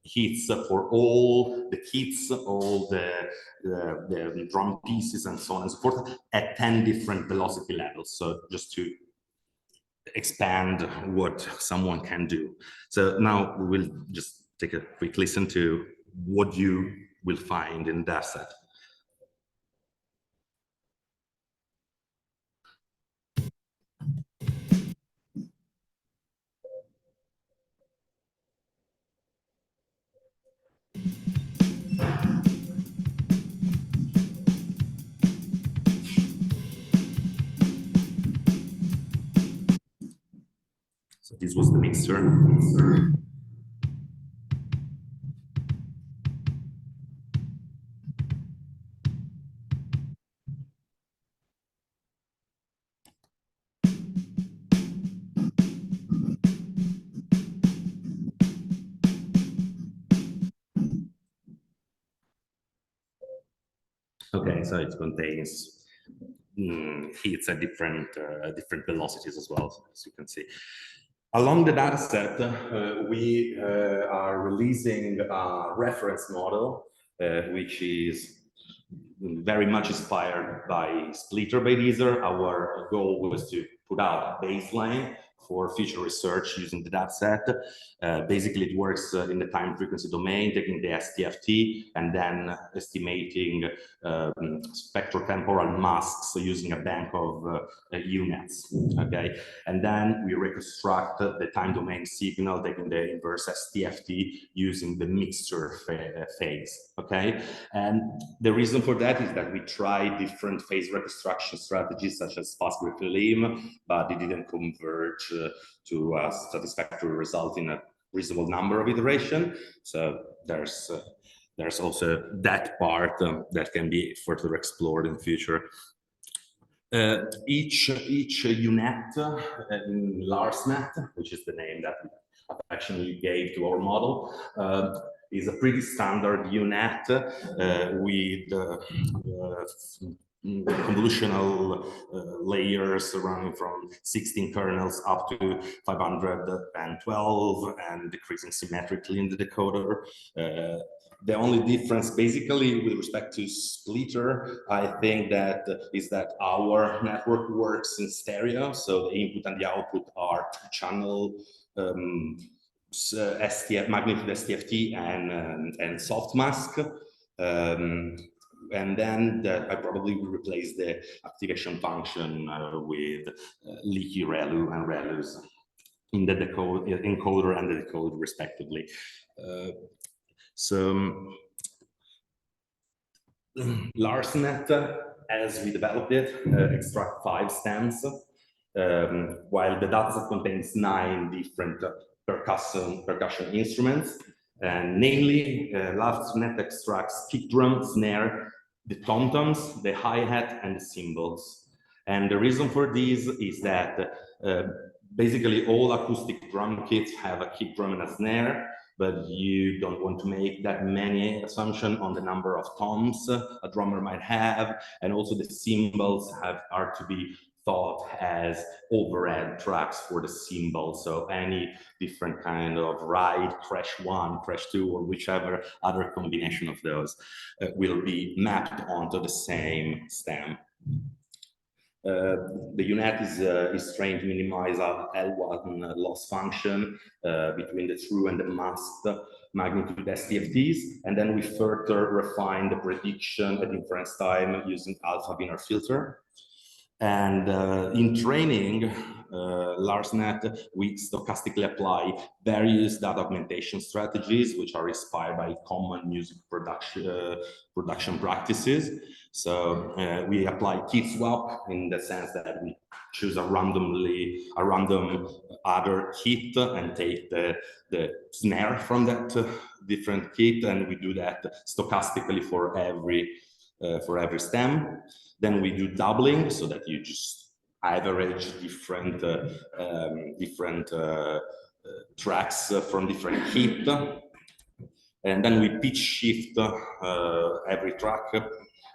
hits for all the kits, all the drum pieces, and so on and so forth at 10 different velocity levels. So just to expand what someone can do. So now we will just take a quick listen to what you will find in that set. So this was the mixer. Okay, so it contains hits at different velocities as well, as you can see. Along the dataset, we are releasing a reference model, which is very much inspired by Splitter by Deezer. Our goal was to put out a baseline for future research using the dataset. Basically, it works in the time frequency domain, taking the STFT and then estimating spectrotemporal masks, so using a bank of units. Okay, and then we reconstruct the time domain signal, taking the inverse STFT using the mixture phase. Okay, and the reason for that is that we tried different phase reconstruction strategies such as fast Lim, but it didn't converge to a satisfactory result in a reasonable number of iterations. So there's also that part that can be further explored in the future. Each UNet in LarsNet, which is the name that we affectionately gave to our model, is a pretty standard UNet with convolutional layers running from 16 kernels up to 512 and decreasing symmetrically in the decoder. The only difference basically with respect to Splitter, I think that is that our network works in stereo. So the input and the output are channel magnitude STFT and soft mask. And then I probably will replace the activation function with leaky ReLU and ReLUs in the encoder and the decoder respectively. So LarsNet, as we developed it, extract 5 stems, while the dataset contains 9 different percussion instruments. And namely, LarsNet extracts kick drum, snare, the tom-toms, the hi-hat, and the cymbals. And the reason for this is that basically all acoustic drum kits have a kick drum and a snare, but you don't want to make that many assumptions on the number of toms a drummer might have, and also the cymbals are to be thought as overhead tracks for the cymbal. So any different kind of ride, crash 1, crash 2, or whichever other combination of those will be mapped onto the same stem. The UNet is trained to minimize a L1 loss function between the true and the masked magnitude STFTs, and then we further refine the prediction at inference time using alpha Wiener filter. And in training LarsNet, we stochastically apply various data augmentation strategies, which are inspired by common music production practices. So we apply kit swap in the sense that we choose a random other kit and take the snare from that different kit, and we do that stochastically for every for every stem. Then we do doubling so that you just average different tracks from different heat. And then we pitch shift every track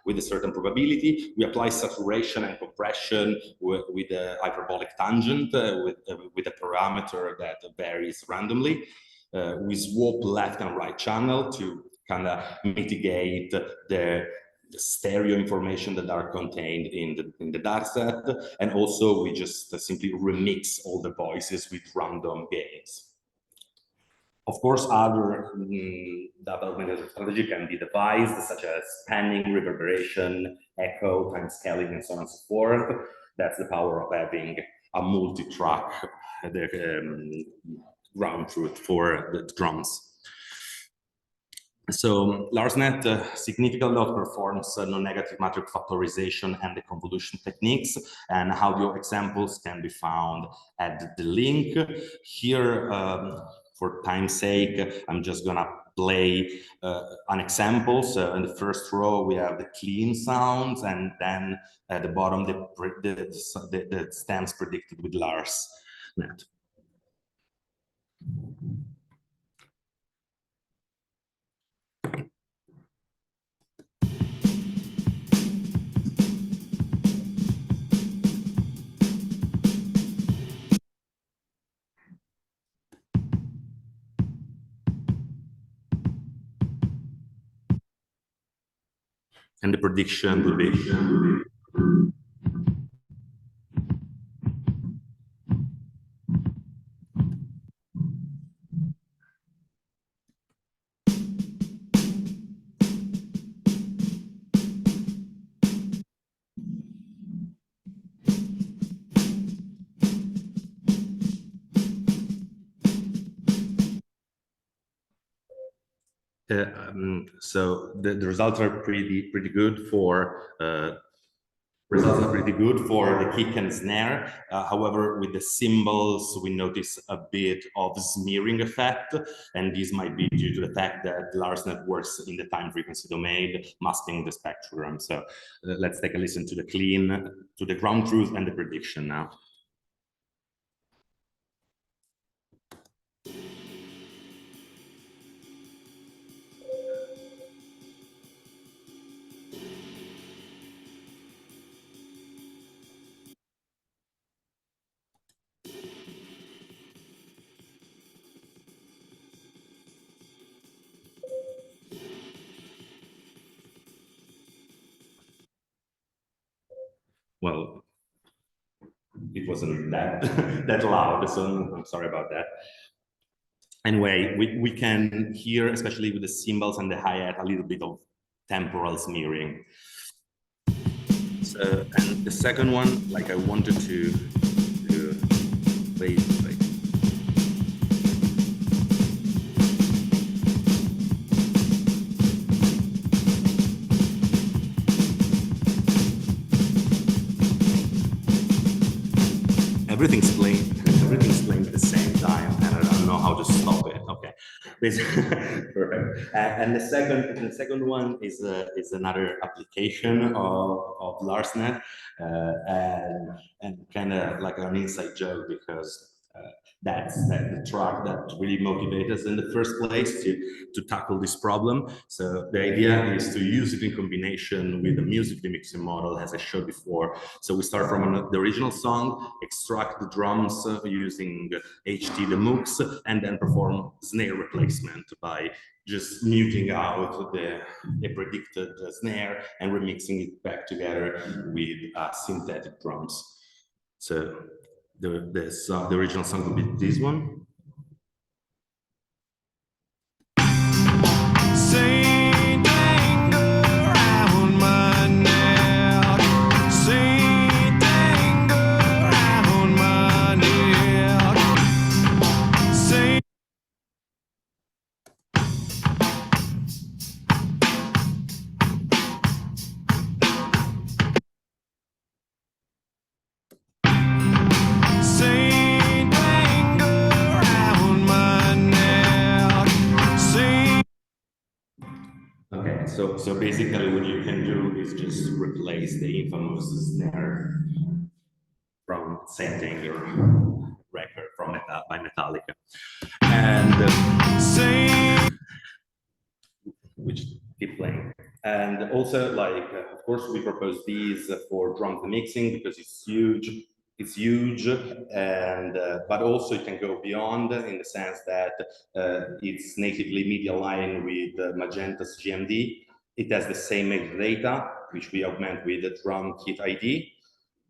with a certain probability. We apply saturation and compression with a hyperbolic tangent with a parameter that varies randomly. We swap left and right channel to kind of mitigate the stereo information that are contained in the dataset, and also we just simply remix all the voices with random gains. Of course, other development strategy can be devised, such as panning, reverberation, echo, time scaling, and so on and so forth. That's the power of having a multi-track ground truth for the drums. So LarsNet significantly outperforms non-negative matrix factorization and the convolution techniques, and audio examples can be found at the link. Here, for time's sake, I'm just gonna play an example. So in the first row, we have the clean sounds, and then at the bottom, the stems predicted with LarsNet. And the prediction will be so the results are pretty good for the kick and snare. However, with the cymbals, we notice a bit of smearing effect, and this might be due to the fact that LarsNet works in the time frequency domain, masking the spectrum. So let's take a listen to the clean, to the ground truth and the prediction now. Well, it wasn't that loud, so I'm sorry about that. Anyway, we can hear, especially with the cymbals and the hi-hat, a little bit of temporal smearing. So, and the second one, like I wanted to play. Everything's playing at the same time, and I don't know how to stop it. Okay, perfect. And the second one is another application of LarsNet, and kind of like an inside joke, because that's the track that really motivated us in the first place to tackle this problem. So the idea is to use it in combination with the music demixing model, as I showed before. So we start from the original song, extract the drums using HT Demux, and then perform snare replacement by just muting out the predicted snare and remixing it back together with synthetic drums. So the original song will be this one. so basically what you can do is just replace the infamous snare from setting your record from by Metallica. And which keep playing. And also, like, of course, we propose these for drum demixing because it's huge. It's huge, and but also it can go beyond in the sense that it's natively media aligned with Magenta's GMD. It has the same metadata, which we augment with the drum kit ID.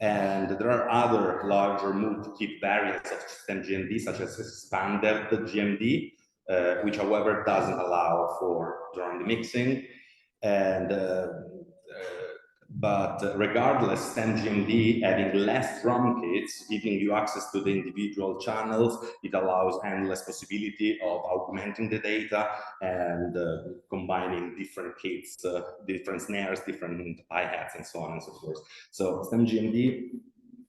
And there are other larger multi-kit variants of system GMD, such as expanded GMD, which, however, doesn't allow for drum mixing. And but regardless, StemGMD having less drum kits, giving you access to the individual channels, it allows endless possibility of augmenting the data and combining different kits, different snares, different hi-hats, and so on and so forth. So StemGMD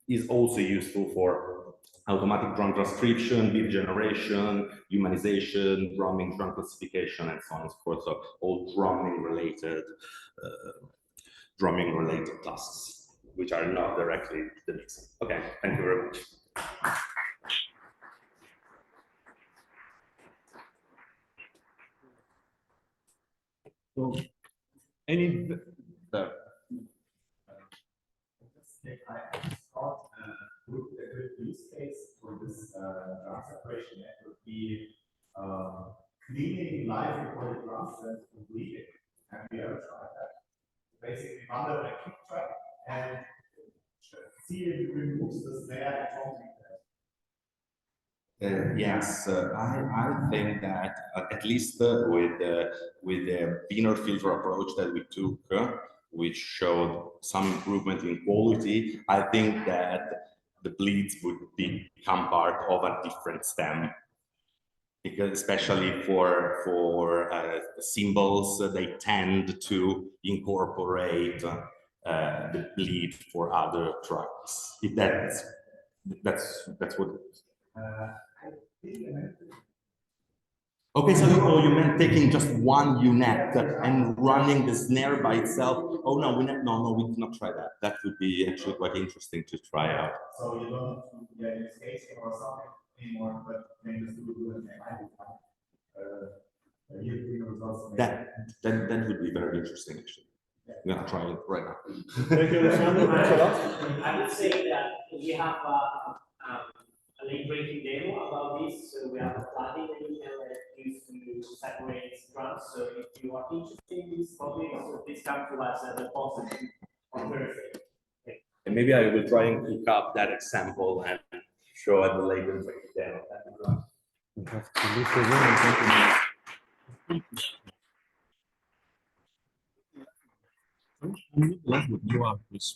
is also useful for automatic drum transcription, beat generation, humanization, drumming, drum classification, and so on and so forth. So all drumming related tasks, which are not directly the mixing. Okay, thank you very much. So, any there. A good use case for this drum separation would be cleaning live recorded drums and bleeding. Have you ever tried that? Basically, run a kick track and see if it removes the snare from Yes, I think that at least with the thinner filter approach that we took, which showed some improvement in quality, I think that the bleeds would become part of a different stem, because especially for cymbals, they tend to incorporate the bleed for other tracks. If that's what. Okay, so you meant taking just one unit and running the snare by itself? Oh no, we did not try that. That would be actually quite interesting to try out. So you don't use casing or something anymore, but maybe just do it That would be very interesting actually. I'm gonna try it right now. Thank you, Alessandro. I would say that we have a late-breaking demo about this. So we have a plugin that you can use to separate drums. So if you are interested in this topic, so please come to us at the post on Thursday. Okay. And maybe I will try and pick up that example and show at the later demo. We have to leave the room and thank you.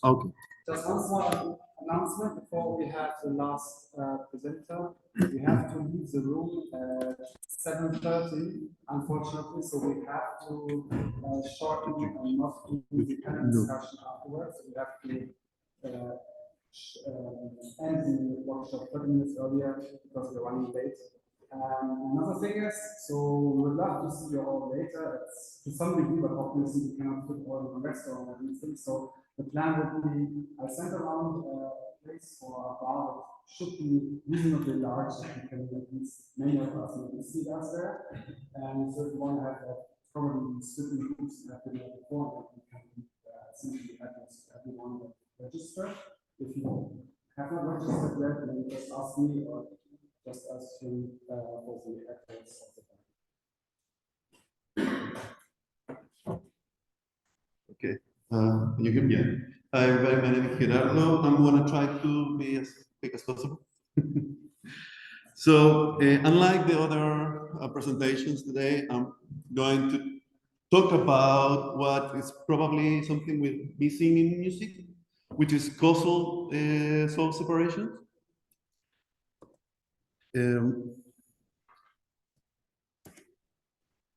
Okay. Just one small announcement before we have the last presenter. We have to leave the room at 7:30, unfortunately, so we have to shorten and not do the panel discussion afterwards. We have to end the workshop 30 minutes earlier because we're running late. Another thing is, so we would love to see you all later. It's to some degree, but obviously we cannot put all in the restaurant or anything. So the plan would be, I sent around a place for a bar that should be reasonably large. You can at least many of us maybe see us there. And so if you want to have probably split in groups that we had before, we can essentially address everyone that registered. If you have not registered yet, then just ask me or just ask him for the address of the bank. Okay, you hear me? Hi everybody, my name is Gerardo. I'm going to try to be as quick as possible. So, unlike the other presentations today, I'm going to talk about what is probably something we're missing in music, which is causal source separation.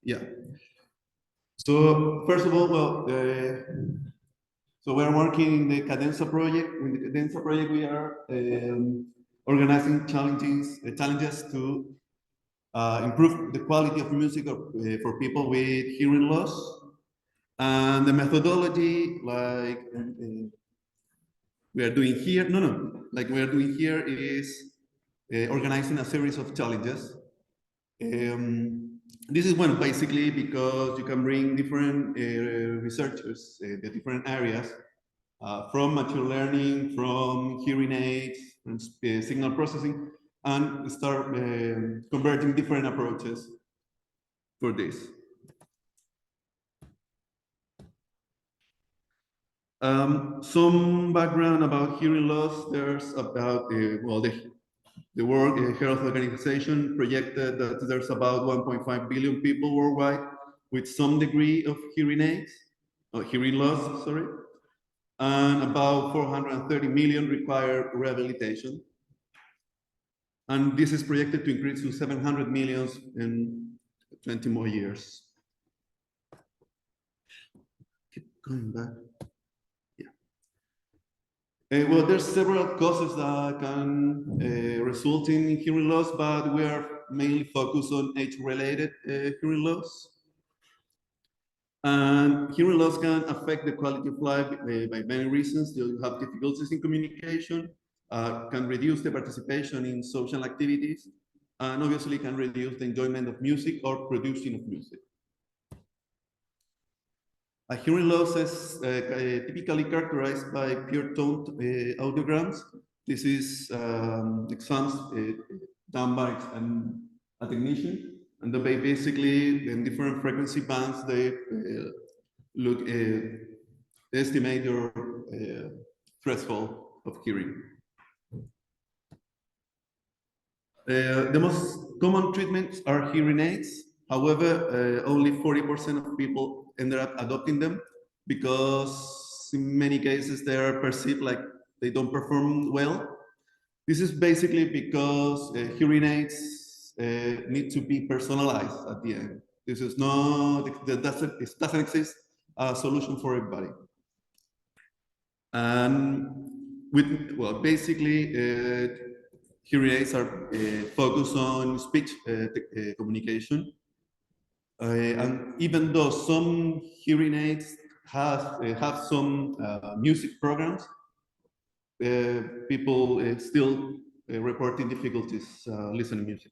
Yeah. So first of all, well, so we're working in the Cadenza project. In the Cadenza project, we are organizing challenges to improve the quality of music for people with hearing loss. And the methodology, like we are doing here, like we are doing here is organizing a series of challenges. This is one basically because you can bring different researchers, the different areas, from machine learning, from hearing aids, and signal processing, and start converging different approaches for this. Some background about hearing loss. There's about well, the World Health Organization projected that there's about 1.5 billion people worldwide with some degree of hearing aids, or hearing loss, sorry, and about 430 million require rehabilitation. And this is projected to increase to 700 million in 20 more years. Keep going back. Well, there's several causes that can result in hearing loss, but we are mainly focused on age-related hearing loss. And hearing loss can affect the quality of life by many reasons. You have difficulties in communication, can reduce the participation in social activities, and obviously can reduce the enjoyment of music or producing of music. A hearing loss is typically characterized by pure toned audiograms. This is exams done by a technician, and they basically, in different frequency bands, they estimate your threshold of hearing. The most common treatments are hearing aids. However, only 40% of people ended up adopting them because in many cases they are perceived like they don't perform well. This is basically because hearing aids need to be personalized at the end. This is not, it doesn't exist a solution for everybody. And well, basically, hearing aids are focused on speech communication. And even though some hearing aids have some music programs, people still reporting difficulties listening music.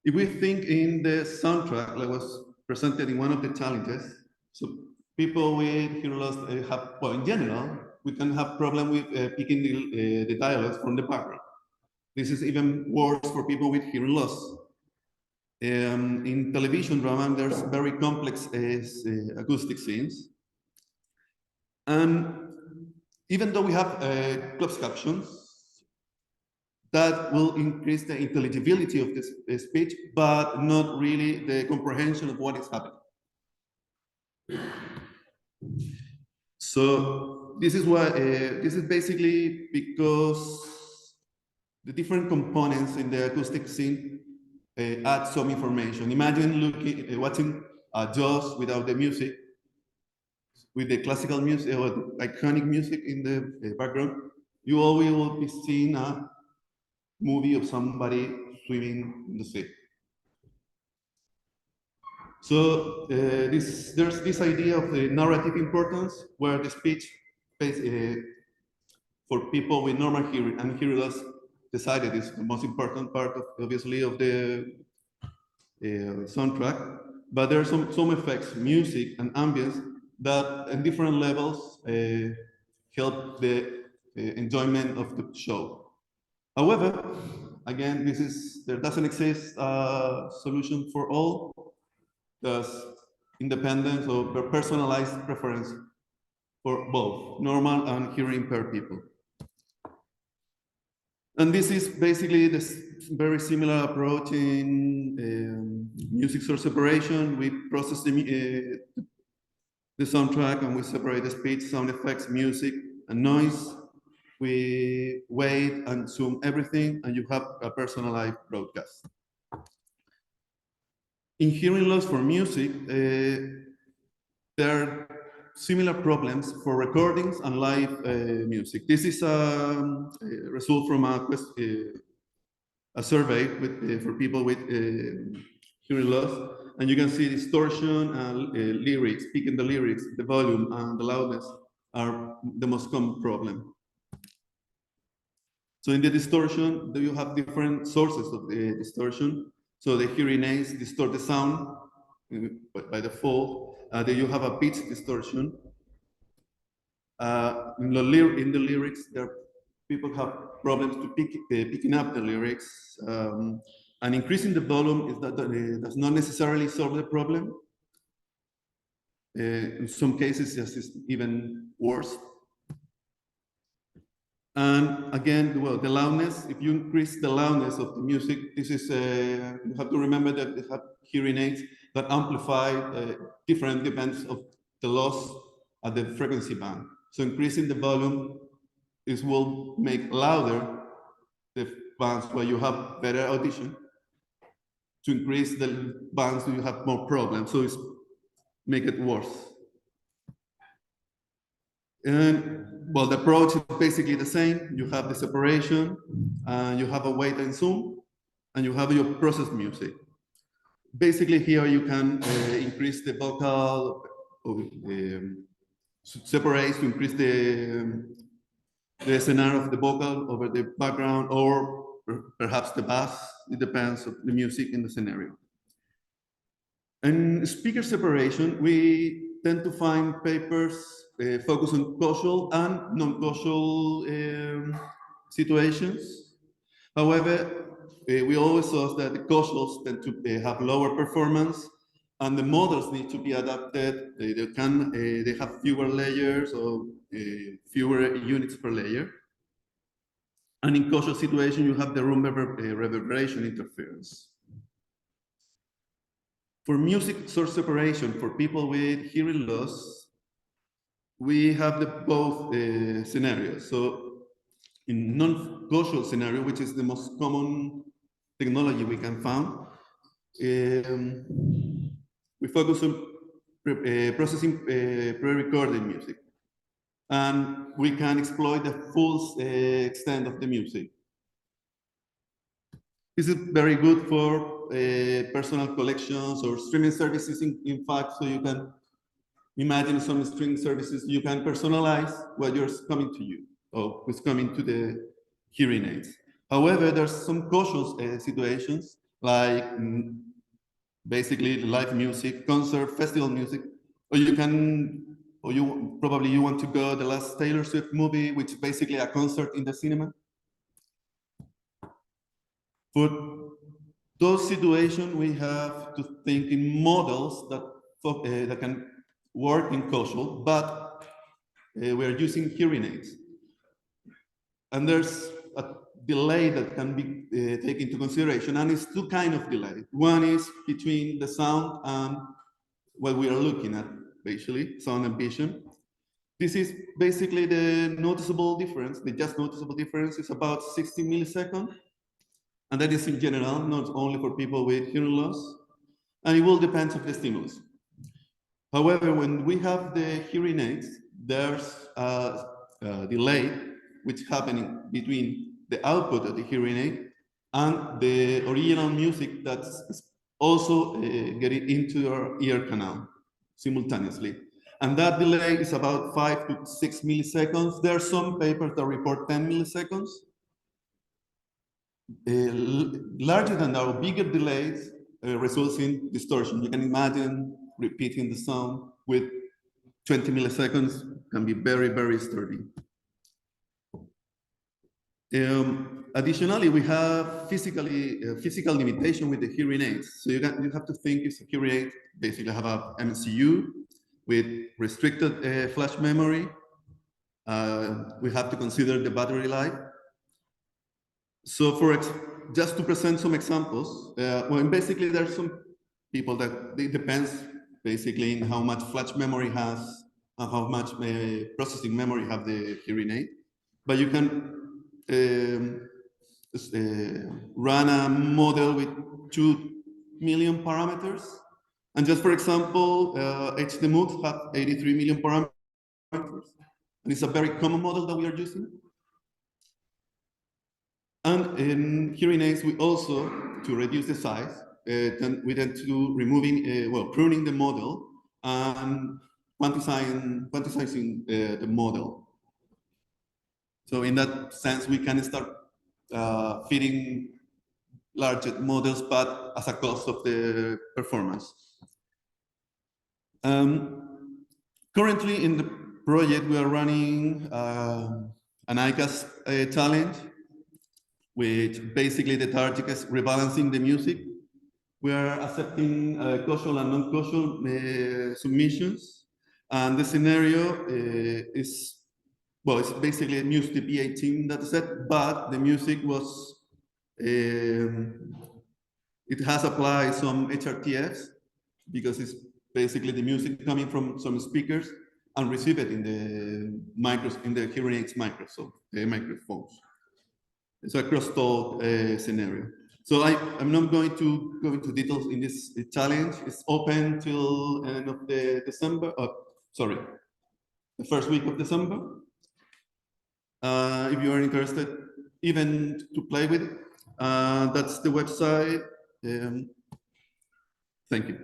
If we think in the soundtrack that was presented in one of the challenges, so people with hearing loss have, well, in general, we can have problem with picking the dialogues from the background. This is even worse for people with hearing loss. In television drama, there's very complex acoustic scenes. And even though we have closed captions, that will increase the intelligibility of this speech, but not really the comprehension of what is happening. So this is why, this is basically because the different components in the acoustic scene add some information. Imagine watching Jaws without the music, with the classical music or the iconic music in the background. You always will be seeing a movie of somebody swimming in the sea. So there's this idea of the narrative importance, where the speech for people with normal hearing and hearing loss decided is the most important part of, obviously, of the soundtrack. But there are some effects, music and ambience, that at different levels help the enjoyment of the show. However, again, there doesn't exist a solution for all. There's independence or personalized preference for both normal and hearing impaired people. And this is basically this very similar approach in music source separation. We process the soundtrack and we separate the speech, sound effects, music, and noise. We weight and zoom everything, and you have a personalized broadcast. In hearing loss for music, there are similar problems for recordings and live music. This is a result from a survey for people with hearing loss. And you can see distortion and lyrics, picking the lyrics, the volume and the loudness are the most common problem. So in the distortion, do you have different sources of the distortion? So the hearing aids distort the sound by default. Then you have a pitch distortion. In the lyrics, people have problems to picking up the lyrics. And increasing the volume does not necessarily solve the problem. In some cases, it's even worse. And again, well, the loudness, if you increase the loudness of the music, this is, you have to remember that they have hearing aids that amplify different depends of the loss at the frequency band. So increasing the volume will make louder the bands where you have better audition. To increase the bands, you have more problems, so it's make it worse. And well, the approach is basically the same. You have the separation, you have a weight and zoom, and you have your process music. Basically here you can increase the vocal, separate to increase the scenario of the vocal over the background, or perhaps the bass. It depends on the music in the scenario. And speaker separation, we tend to find papers focus on causal and non-causal situations. However, we always saw that the causals tend to have lower performance, and the models need to be adapted. They have fewer layers or fewer units per layer. And in causal situation, you have the room reverberation interference. For music source separation, for people with hearing loss, we have both scenarios. So in non-causal scenario, which is the most common technology we can find, we focus on processing pre-recorded music. And we can exploit the full extent of the music. This is very good for personal collections or streaming services, in fact, so you can imagine some streaming services, you can personalize what is coming to you or what's coming to the hearing aids. However, there's some cautious situations like basically live music, concert, festival music, or you want to go the last Taylor Swift movie, which is basically a concert in the cinema. For those situations, we have to think in models that can work in causal, but we're using hearing aids. And there's a delay that can be taken into consideration, and it's two kinds of delay. One is between the sound and what we are looking at, basically, sound and vision. This is basically the noticeable difference. The just noticeable difference is about 60 milliseconds. And that is in general, not only for people with hearing loss. And it will depend on the stimulus. However, when we have the hearing aids, there's a delay which is happening between the output of the hearing aid and the original music that's also getting into your ear canal simultaneously. And that delay is about 5 to 6 milliseconds. There are some papers that report 10 milliseconds. Larger than that or bigger delays results in distortion. You can imagine repeating the sound with 20 milliseconds can be very, very sturdy. Additionally, we have physical limitation with the hearing aids. So you have to think it's a hearing aid, basically have a MCU with restricted flash memory. We have to consider the battery life. So just to present some examples, well, basically there's some people that it depends basically in how much flash memory has and how much processing memory have the hearing aid. But you can run a model with 2 million parameters. And just for example, HDMUX have 83 million parameters. And it's a very common model that we are using. And in hearing aids, we also, to reduce the size, then we tend to do removing, well, pruning the model and quantizing the model. So in that sense, we can start fitting larger models, but as a cost of the performance. Currently in the project, we are running an ICAS challenge, which basically the target is rebalancing the music. We are accepting causal and non-causal submissions. And the scenario is, well, it's basically a music P18 dataset, but the music was, it has applied some HRTFs because it's basically the music coming from some speakers and receive it in the micros, in the hearing aids micros, so the microphones. It's a crosstalk scenario. So I'm not going to go into details in this challenge. It's open till end of the December. Sorry, the first week of December. If you are interested, even to play with it, that's the website. Thank you.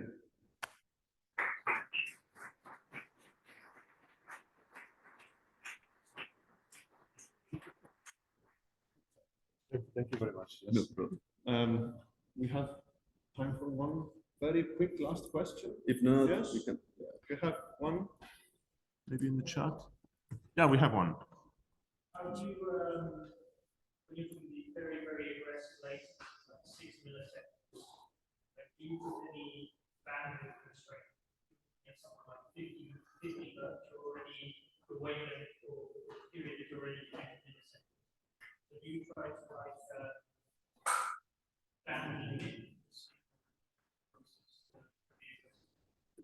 Thank you very much. Yes. No problem. We have time for one very quick last question. If not, yes, we can. We have one, maybe in the chat. Yeah, we have one. How do you, when you do the very, very aggressive latency, like 6 milliseconds, like, do you put any bandwidth constraint? You have something like 50, but you're already, the wavelength or the period is already 10 milliseconds. So do you try to like bandwidth?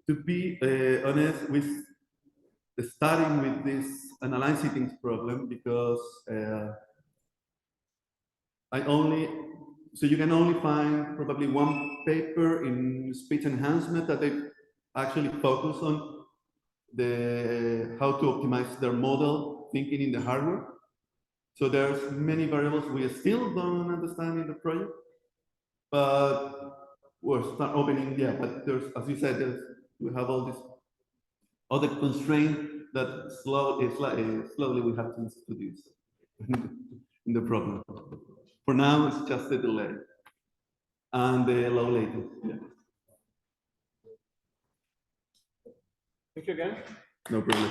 To be honest, with starting with this analyzing things problem, because so you can only find probably one paper in speech enhancement that they actually focus on how to optimize their model thinking in the hardware. So there's many variables we still don't understand in the project, but we're start opening, yeah, but there's, as you said, we have all this other constraint that slowly we have to introduce in the problem. For now, it's just the delay and the low latency. Yeah. Thank you again. No problem.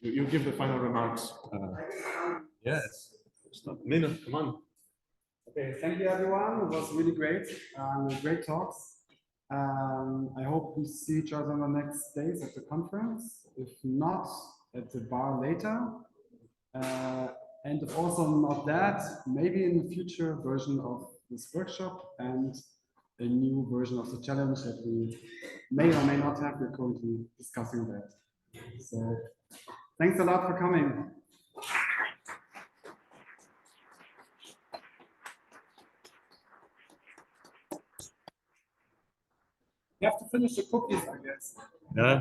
You give the final remarks. Yes. Stop. Minute, come on. Okay, thank you everyone. It was really great. Great talks. I hope we see each other on the next days at the conference. If not, at the bar later. And if also not that, maybe in the future version of this workshop and a new version of the challenge that we may or may not have. We're currently discussing that. So thanks a lot for coming. You have to finish the cookies, I guess. Yeah.